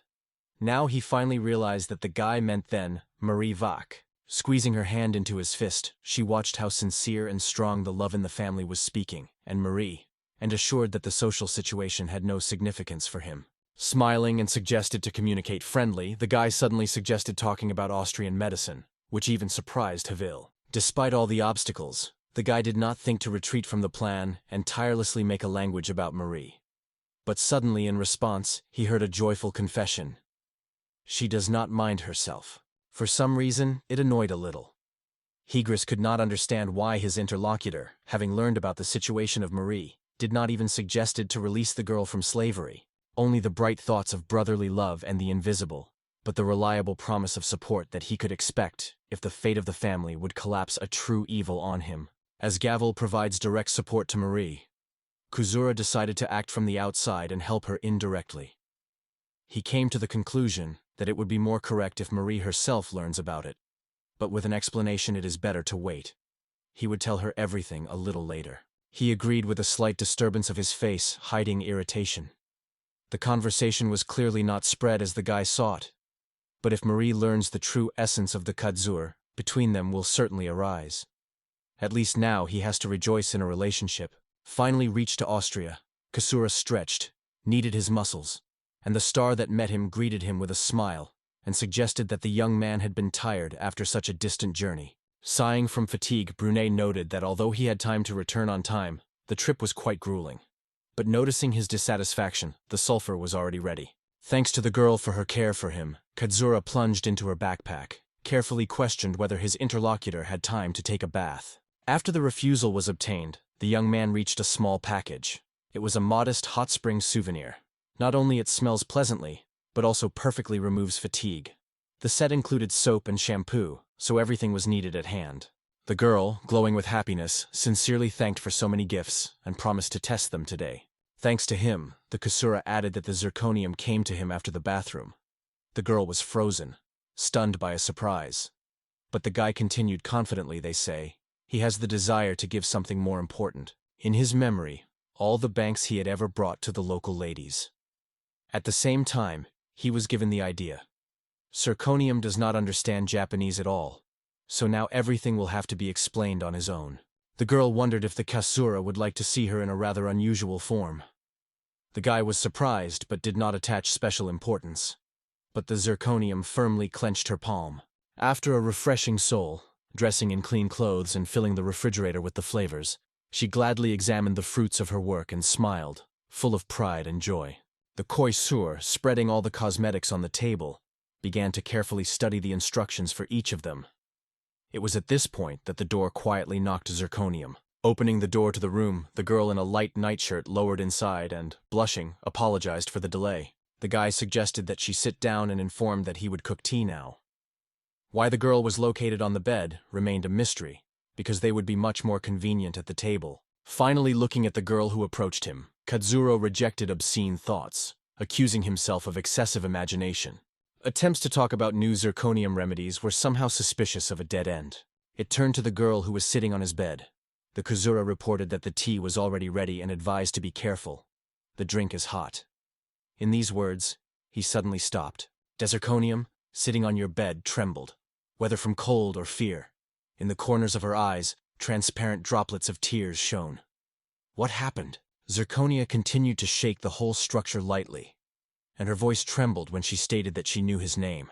Now he finally realized that the guy meant then Marie Vac. Squeezing her hand into his fist, she watched how sincere and strong the love in the family was speaking, and Marie, and assured that the social situation had no significance for him. Smiling and suggested to communicate friendly, the guy suddenly suggested talking about Austrian medicine, which even surprised Havil. Despite all the obstacles, the guy did not think to retreat from the plan and tirelessly make a language about Marie. But suddenly, in response, he heard a joyful confession. She does not mind herself. For some reason, it annoyed a little. Higris could not understand why his interlocutor, having learned about the situation of Marie, did not even suggested to release the girl from slavery. Only the bright thoughts of brotherly love and the invisible, but the reliable promise of support that he could expect if the fate of the family would collapse a true evil on him. As Gavel provides direct support to Marie, Katsura decided to act from the outside and help her indirectly. He came to the conclusion that it would be more correct if Marie herself learns about it, but with an explanation it is better to wait. He would tell her everything a little later. He agreed with a slight disturbance of his face, hiding irritation. The conversation was clearly not spread as the guy sought, but if Marie learns the true essence of the Katsur, between them will certainly arise. At least now he has to rejoice in a relationship. Finally reached to Austria, Katsura stretched, kneaded his muscles, and the star that met him greeted him with a smile and suggested that the young man had been tired after such a distant journey. Sighing from fatigue, Brunet noted that although he had time to return on time, the trip was quite grueling. But noticing his dissatisfaction, the sulfur was already ready. Thanks to the girl for her care for him, Katsura plunged into her backpack, carefully questioned whether his interlocutor had time to take a bath. After the refusal was obtained, the young man reached a small package. It was a modest hot spring souvenir. Not only it smells pleasantly, but also perfectly removes fatigue. The set included soap and shampoo, so everything was needed at hand. The girl, glowing with happiness, sincerely thanked for so many gifts and promised to test them today. Thanks to him, the Katsura added that the zirconium came to him after the bathroom. The girl was frozen, stunned by a surprise. But the guy continued confidently, they say. He has the desire to give something more important. In his memory, all the banks he had ever brought to the local ladies. At the same time, he was given the idea. Zirconium does not understand Japanese at all, so now everything will have to be explained on his own. The girl wondered if the Katsura would like to see her in a rather unusual form. The guy was surprised but did not attach special importance. But the zirconium firmly clenched her palm. After a refreshing soul, dressing in clean clothes and filling the refrigerator with the flavors, she gladly examined the fruits of her work and smiled, full of pride and joy. The Koisur, spreading all the cosmetics on the table, began to carefully study the instructions for each of them. It was at this point that the door quietly knocked zirconium. Opening the door to the room, the girl in a light nightshirt lowered inside and, blushing, apologized for the delay. The guy suggested that she sit down and informed that he would cook tea now. Why the girl was located on the bed remained a mystery, because they would be much more convenient at the table. Finally looking at the girl who approached him, Katsuro rejected obscene thoughts, accusing himself of excessive imagination. Attempts to talk about new zirconium remedies were somehow suspicious of a dead end. It turned to the girl who was sitting on his bed. The Kazura reported that the tea was already ready and advised to be careful. The drink is hot. In these words, he suddenly stopped. Zirconium, sitting on your bed, trembled, whether from cold or fear. In the corners of her eyes, transparent droplets of tears shone. What happened? Zirconia continued to shake the whole structure lightly, and her voice trembled when she stated that she knew his name.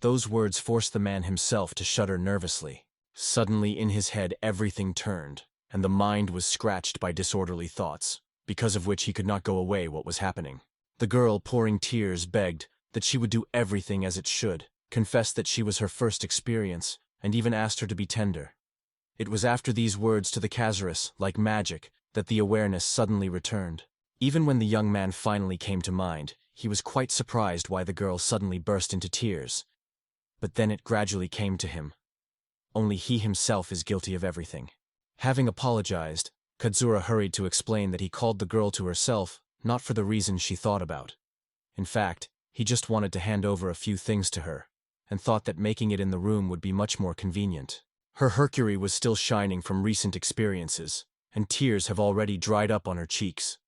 Those words forced the man himself to shudder nervously. Suddenly in his head everything turned, and the mind was scratched by disorderly thoughts, because of which he could not go away what was happening. The girl, pouring tears, begged that she would do everything as it should, confessed that she was her first experience, and even asked her to be tender. It was after these words to the Kazarus, like magic, that the awareness suddenly returned. Even when the young man finally came to mind, he was quite surprised why the girl suddenly burst into tears. But then it gradually came to him. Only he himself is guilty of everything. Having apologized, Kazura hurried to explain that he called the girl to herself, not for the reason she thought about. In fact, he just wanted to hand over a few things to her, and thought that making it in the room would be much more convenient. Her Mercury was still shining from recent experiences, and tears have already dried up on her cheeks.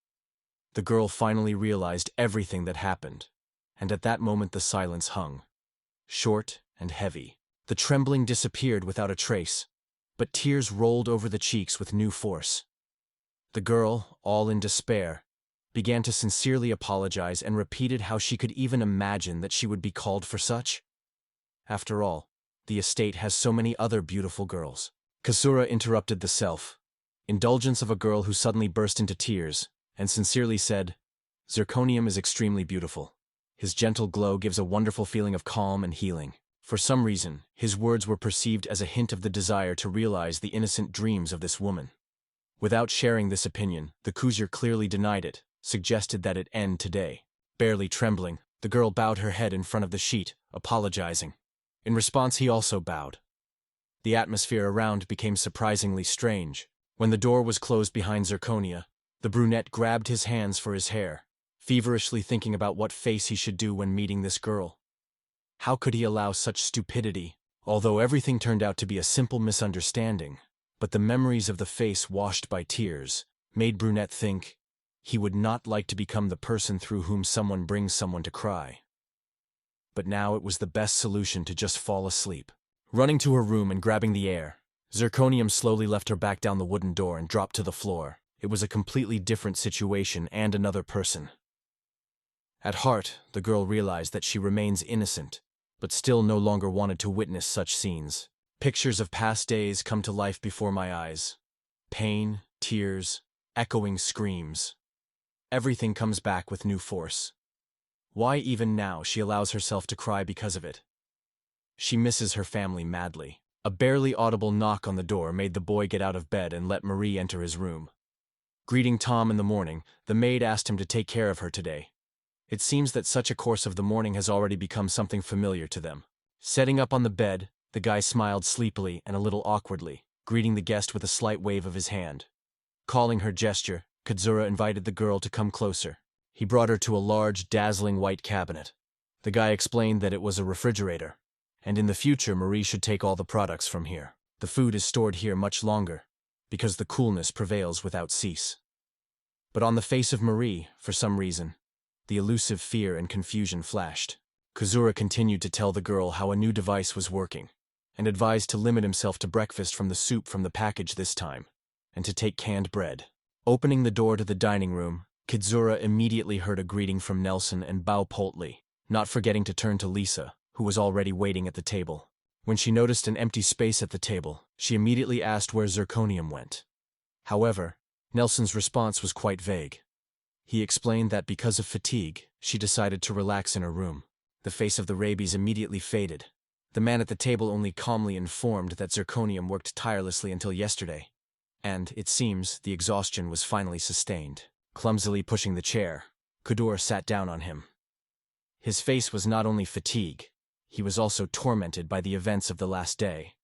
The girl finally realized everything that happened, and at that moment the silence hung, short and heavy. The trembling disappeared without a trace, but tears rolled over the cheeks with new force. The girl, all in despair, began to sincerely apologize and repeated how she could even imagine that she would be called for such. After all, the estate has so many other beautiful girls. Kazura interrupted the self-indulgence of a girl who suddenly burst into tears, and sincerely said, "Zirconium is extremely beautiful. His gentle glow gives a wonderful feeling of calm and healing." For some reason, his words were perceived as a hint of the desire to realize the innocent dreams of this woman. Without sharing this opinion, the Kuzir clearly denied it, suggested that it end today. Barely trembling, the girl bowed her head in front of the sheet, apologizing. In response, he also bowed. The atmosphere around became surprisingly strange. When the door was closed behind Zirconia, the brunette grabbed his hands for his hair, feverishly thinking about what face he should do when meeting this girl. How could he allow such stupidity, although everything turned out to be a simple misunderstanding? But the memories of the face washed by tears made Brunette think he would not like to become the person through whom someone brings someone to cry. But now it was the best solution to just fall asleep. Running to her room and grabbing the air, Zirconium slowly left her back down the wooden door and dropped to the floor. It was a completely different situation and another person. At heart, the girl realized that she remains innocent, but still no longer wanted to witness such scenes. Pictures of past days come to life before my eyes. Pain, tears, echoing screams. Everything comes back with new force. Why even now she allows herself to cry because of it? She misses her family madly. A barely audible knock on the door made the boy get out of bed and let Marie enter his room. Greeting Tom in the morning, the maid asked him to take care of her today. It seems that such a course of the morning has already become something familiar to them. Setting up on the bed, the guy smiled sleepily and a little awkwardly, greeting the guest with a slight wave of his hand. Calling her gesture, Kazura invited the girl to come closer. He brought her to a large, dazzling white cabinet. The guy explained that it was a refrigerator, and in the future Marie should take all the products from here. The food is stored here much longer, because the coolness prevails without cease. But on the face of Marie, for some reason, the elusive fear and confusion flashed. Kazura continued to tell the girl how a new device was working, and advised to limit himself to breakfast from the soup from the package this time, and to take canned bread. Opening the door to the dining room, Kazura immediately heard a greeting from Nelson and Bao Poltley, not forgetting to turn to Lisa, who was already waiting at the table. When she noticed an empty space at the table, she immediately asked where Zirconium went. However, Nelson's response was quite vague. He explained that because of fatigue, she decided to relax in her room. The face of the rabies immediately faded. The man at the table only calmly informed that Zirconium worked tirelessly until yesterday, and, it seems, the exhaustion was finally sustained. Clumsily pushing the chair, Kudor sat down on him. His face was not only fatigue, he was also tormented by the events of the last day.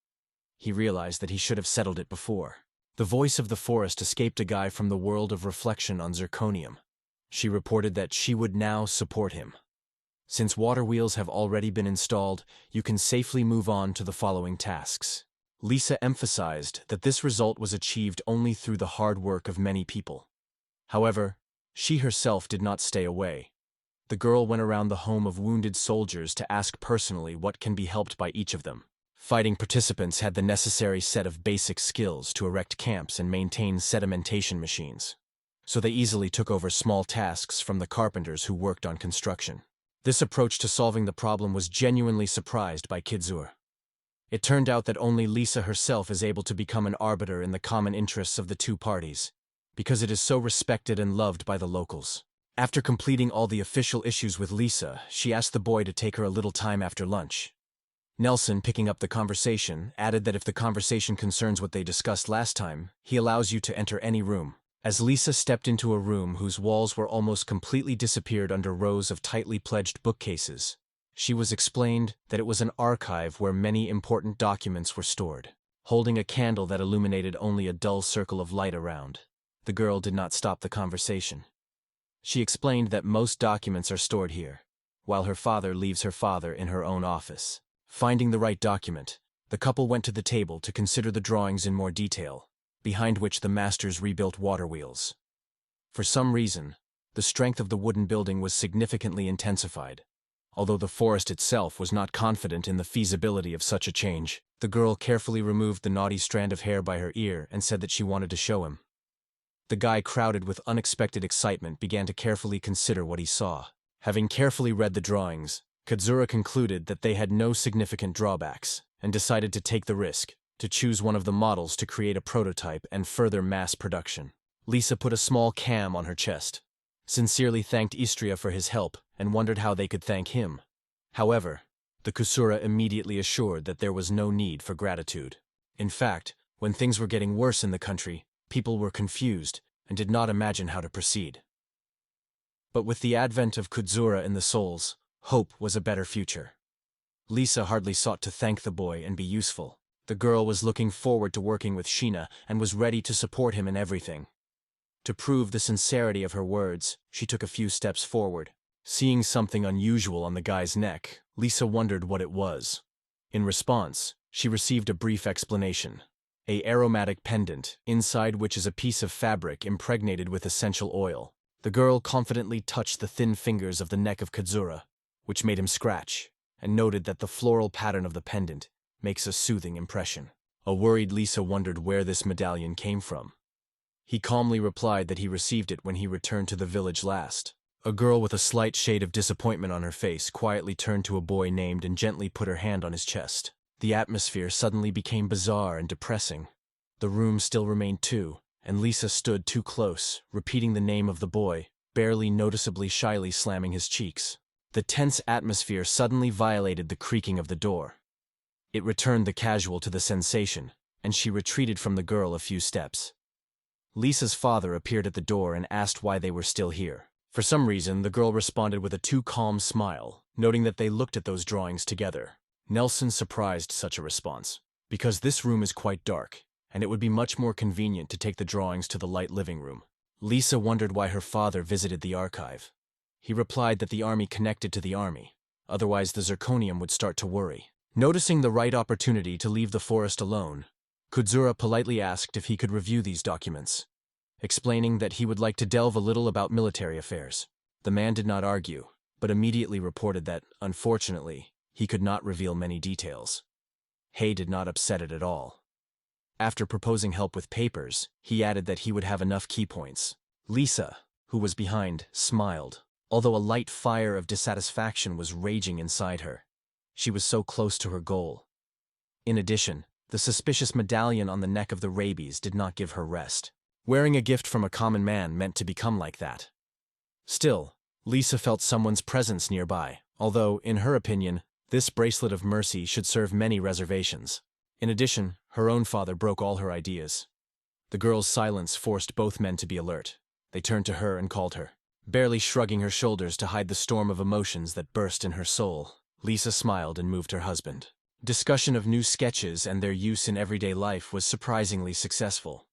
He realized that he should have settled it before. The voice of the forest escaped a guy from the world of reflection on Zirconium. She reported that she would now support him. Since water wheels have already been installed, you can safely move on to the following tasks. Lisa emphasized that this result was achieved only through the hard work of many people. However, she herself did not stay away. The girl went around the home of wounded soldiers to ask personally what can be helped by each of them. Fighting participants had the necessary set of basic skills to erect camps and maintain sedimentation machines, so they easily took over small tasks from the carpenters who worked on construction. This approach to solving the problem was genuinely surprised by Kizura. It turned out that only Lisa herself is able to become an arbiter in the common interests of the two parties, because it is so respected and loved by the locals. After completing all the official issues with Lisa, she asked the boy to take her a little time after lunch. Nelson, picking up the conversation, added that if the conversation concerns what they discussed last time, he allows you to enter any room. As Lisa stepped into a room whose walls were almost completely disappeared under rows of tightly pledged bookcases, she was explained that it was an archive where many important documents were stored. Holding a candle that illuminated only a dull circle of light around, the girl did not stop the conversation. She explained that most documents are stored here, while her father leaves her father in her own office. Finding the right document, the couple went to the table to consider the drawings in more detail, behind which the masters rebuilt water wheels. For some reason, the strength of the wooden building was significantly intensified. Although the forest itself was not confident in the feasibility of such a change, the girl carefully removed the knotty strand of hair by her ear and said that she wanted to show him. The guy, crowded with unexpected excitement, began to carefully consider what he saw. Having carefully read the drawings, Kizura concluded that they had no significant drawbacks, and decided to take the risk, to choose one of the models to create a prototype and further mass production. Lisa put a small cam on her chest, sincerely thanked Istria for his help, and wondered how they could thank him. However, the Kusura immediately assured that there was no need for gratitude. In fact, when things were getting worse in the country, people were confused and did not imagine how to proceed. But with the advent of Kuzura in the souls, hope was a better future. Lisa hardly sought to thank the boy and be useful. The girl was looking forward to working with Sheena and was ready to support him in everything. To prove the sincerity of her words, she took a few steps forward. Seeing something unusual on the guy's neck, Lisa wondered what it was. In response, she received a brief explanation. An aromatic pendant, inside which is a piece of fabric impregnated with essential oil. The girl confidently touched the thin fingers of the neck of Kizura, which made him scratch, and noted that the floral pattern of the pendant makes a soothing impression. A worried Lisa wondered where this medallion came from. He calmly replied that he received it when he returned to the village last. A girl with a slight shade of disappointment on her face quietly turned to a boy named and gently put her hand on his chest. The atmosphere suddenly became bizarre and depressing. The room still remained too, and Lisa stood too close, repeating the name of the boy, barely noticeably shyly slamming his cheeks. The tense atmosphere suddenly violated the creaking of the door. It returned the casual to the sensation, and she retreated from the girl a few steps. Lisa's father appeared at the door and asked why they were still here. For some reason, the girl responded with a too calm smile, noting that they looked at those drawings together. Nelson surprised such a response, because this room is quite dark, and it would be much more convenient to take the drawings to the light living room. Lisa wondered why her father visited the archive. He replied that the army connected to the army, otherwise the zirconium would start to worry. Noticing the right opportunity to leave the forest alone, Kuzura politely asked if he could review these documents, explaining that he would like to delve a little about military affairs. The man did not argue, but immediately reported that, unfortunately, he could not reveal many details. Hay did not upset it at all. After proposing help with papers, he added that he would have enough key points. Lisa, who was behind, smiled, although a light fire of dissatisfaction was raging inside her. She was so close to her goal. In addition, the suspicious medallion on the neck of the rabies did not give her rest. Wearing a gift from a common man meant to become like that. Still, Lisa felt someone's presence nearby, although, in her opinion, this bracelet of mercy should serve many reservations. In addition, her own father broke all her ideas. The girl's silence forced both men to be alert. They turned to her and called her. Barely shrugging her shoulders to hide the storm of emotions that burst in her soul, Lisa smiled and moved her husband. Discussion of new sketches and their use in everyday life was surprisingly successful.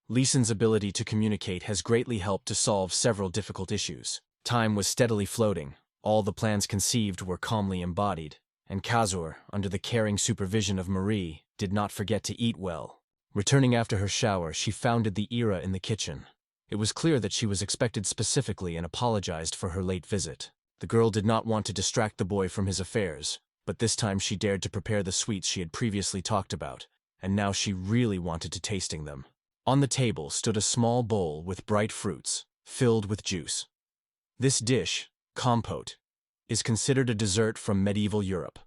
Lisan's ability to communicate has greatly helped to solve several difficult issues. Time was steadily floating, All the plans conceived were calmly embodied, and Kazur, under the caring supervision of Marie, did not forget to eat well. Returning after her shower, she found the era in the kitchen. It was clear that she was expected specifically and apologized for her late visit. The girl did not want to distract the boy from his affairs, but this time she dared to prepare the sweets she had previously talked about, and now she really wanted to tasting them. On the table stood a small bowl with bright fruits, filled with juice. This dish, compote, is considered a dessert from medieval Europe.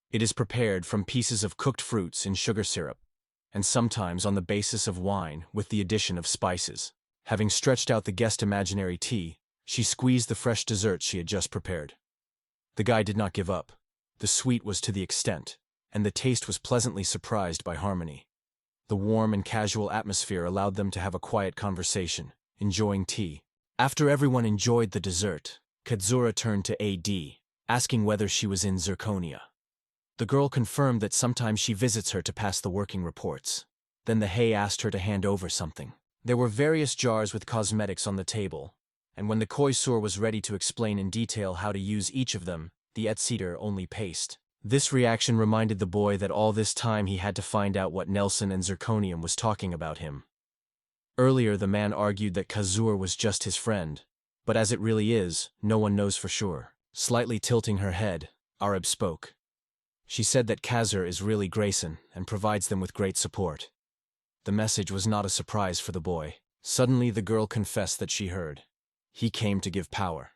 It is prepared from pieces of cooked fruits in sugar syrup, and sometimes on the basis of wine with the addition of spices. Having stretched out the guest imaginary tea, she squeezed the fresh dessert she had just prepared. The guy did not give up. The sweet was to the extent, and the taste was pleasantly surprised by harmony. The warm and casual atmosphere allowed them to have a quiet conversation, enjoying tea. After everyone enjoyed the dessert, Kazura turned to AD, asking whether she was in Zirconia. The girl confirmed that sometimes she visits her to pass the working reports. Then the Hei asked her to hand over something. There were various jars with cosmetics on the table, and when the Koisur was ready to explain in detail how to use each of them, the Etseater only paced. This reaction reminded the boy that all this time he had to find out what Nelson and Zirconium was talking about him. Earlier the man argued that Kazur was just his friend, but as it really is, no one knows for sure. Slightly tilting her head, Arab spoke. She said that Kazur is really Grayson and provides them with great support. The message was not a surprise for the boy. Suddenly the girl confessed that she heard. He came to give power.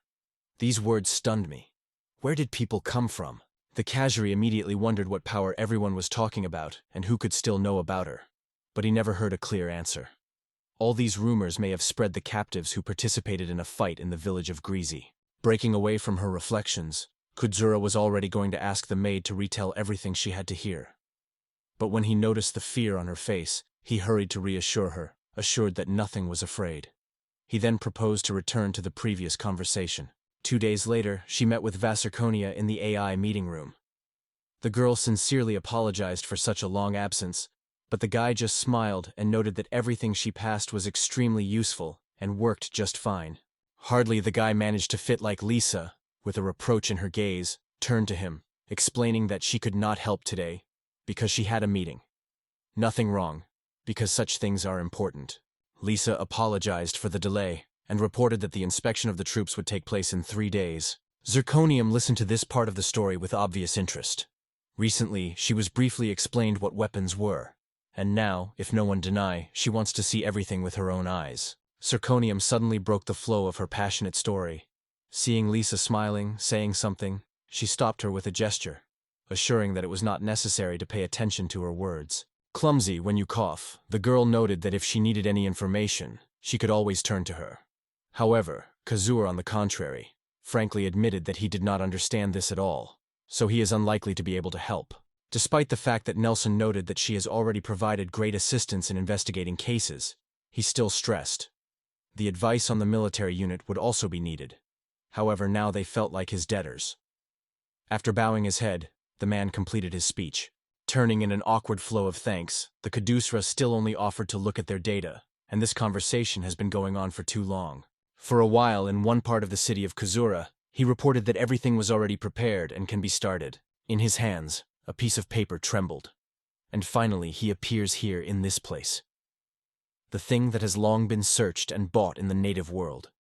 These words stunned me. Where did people come from? The Kazuri immediately wondered what power everyone was talking about and who could still know about her. But he never heard a clear answer. All these rumors may have spread the captives who participated in a fight in the village of Greasy. Breaking away from her reflections, Kuzura was already going to ask the maid to retell everything she had to hear. But when he noticed the fear on her face, he hurried to reassure her, assured that nothing was afraid. He then proposed to return to the previous conversation. 2 days later, she met with Vasarkonia in the AI meeting room. The girl sincerely apologized for such a long absence, but the guy just smiled and noted that everything she passed was extremely useful and worked just fine. Hardly the guy managed to fit like Lisa, with a reproach in her gaze, turned to him, explaining that she could not help today because she had a meeting. Nothing wrong, because such things are important. Lisa apologized for the delay and reported that the inspection of the troops would take place in 3 days. Zirconium listened to this part of the story with obvious interest. Recently, she was briefly explained what weapons were, and now, if no one deny, she wants to see everything with her own eyes. Zirconium suddenly broke the flow of her passionate story. Seeing Lisa smiling, saying something, she stopped her with a gesture, assuring that it was not necessary to pay attention to her words. Clumsy when you cough, the girl noted that if she needed any information, she could always turn to her. However, Kazur, on the contrary, frankly admitted that he did not understand this at all, so he is unlikely to be able to help. Despite the fact that Nelson noted that she has already provided great assistance in investigating cases, he still stressed. The advice on the military unit would also be needed. However, now they felt like his debtors. After bowing his head, the man completed his speech. Turning in an awkward flow of thanks, the Kadusra still only offered to look at their data, and this conversation has been going on for too long. For a while, in one part of the city of Kuzura, he reported that everything was already prepared and can be started. In his hands, a piece of paper trembled. And finally, he appears here in this place. The thing that has long been searched and bought in the native world.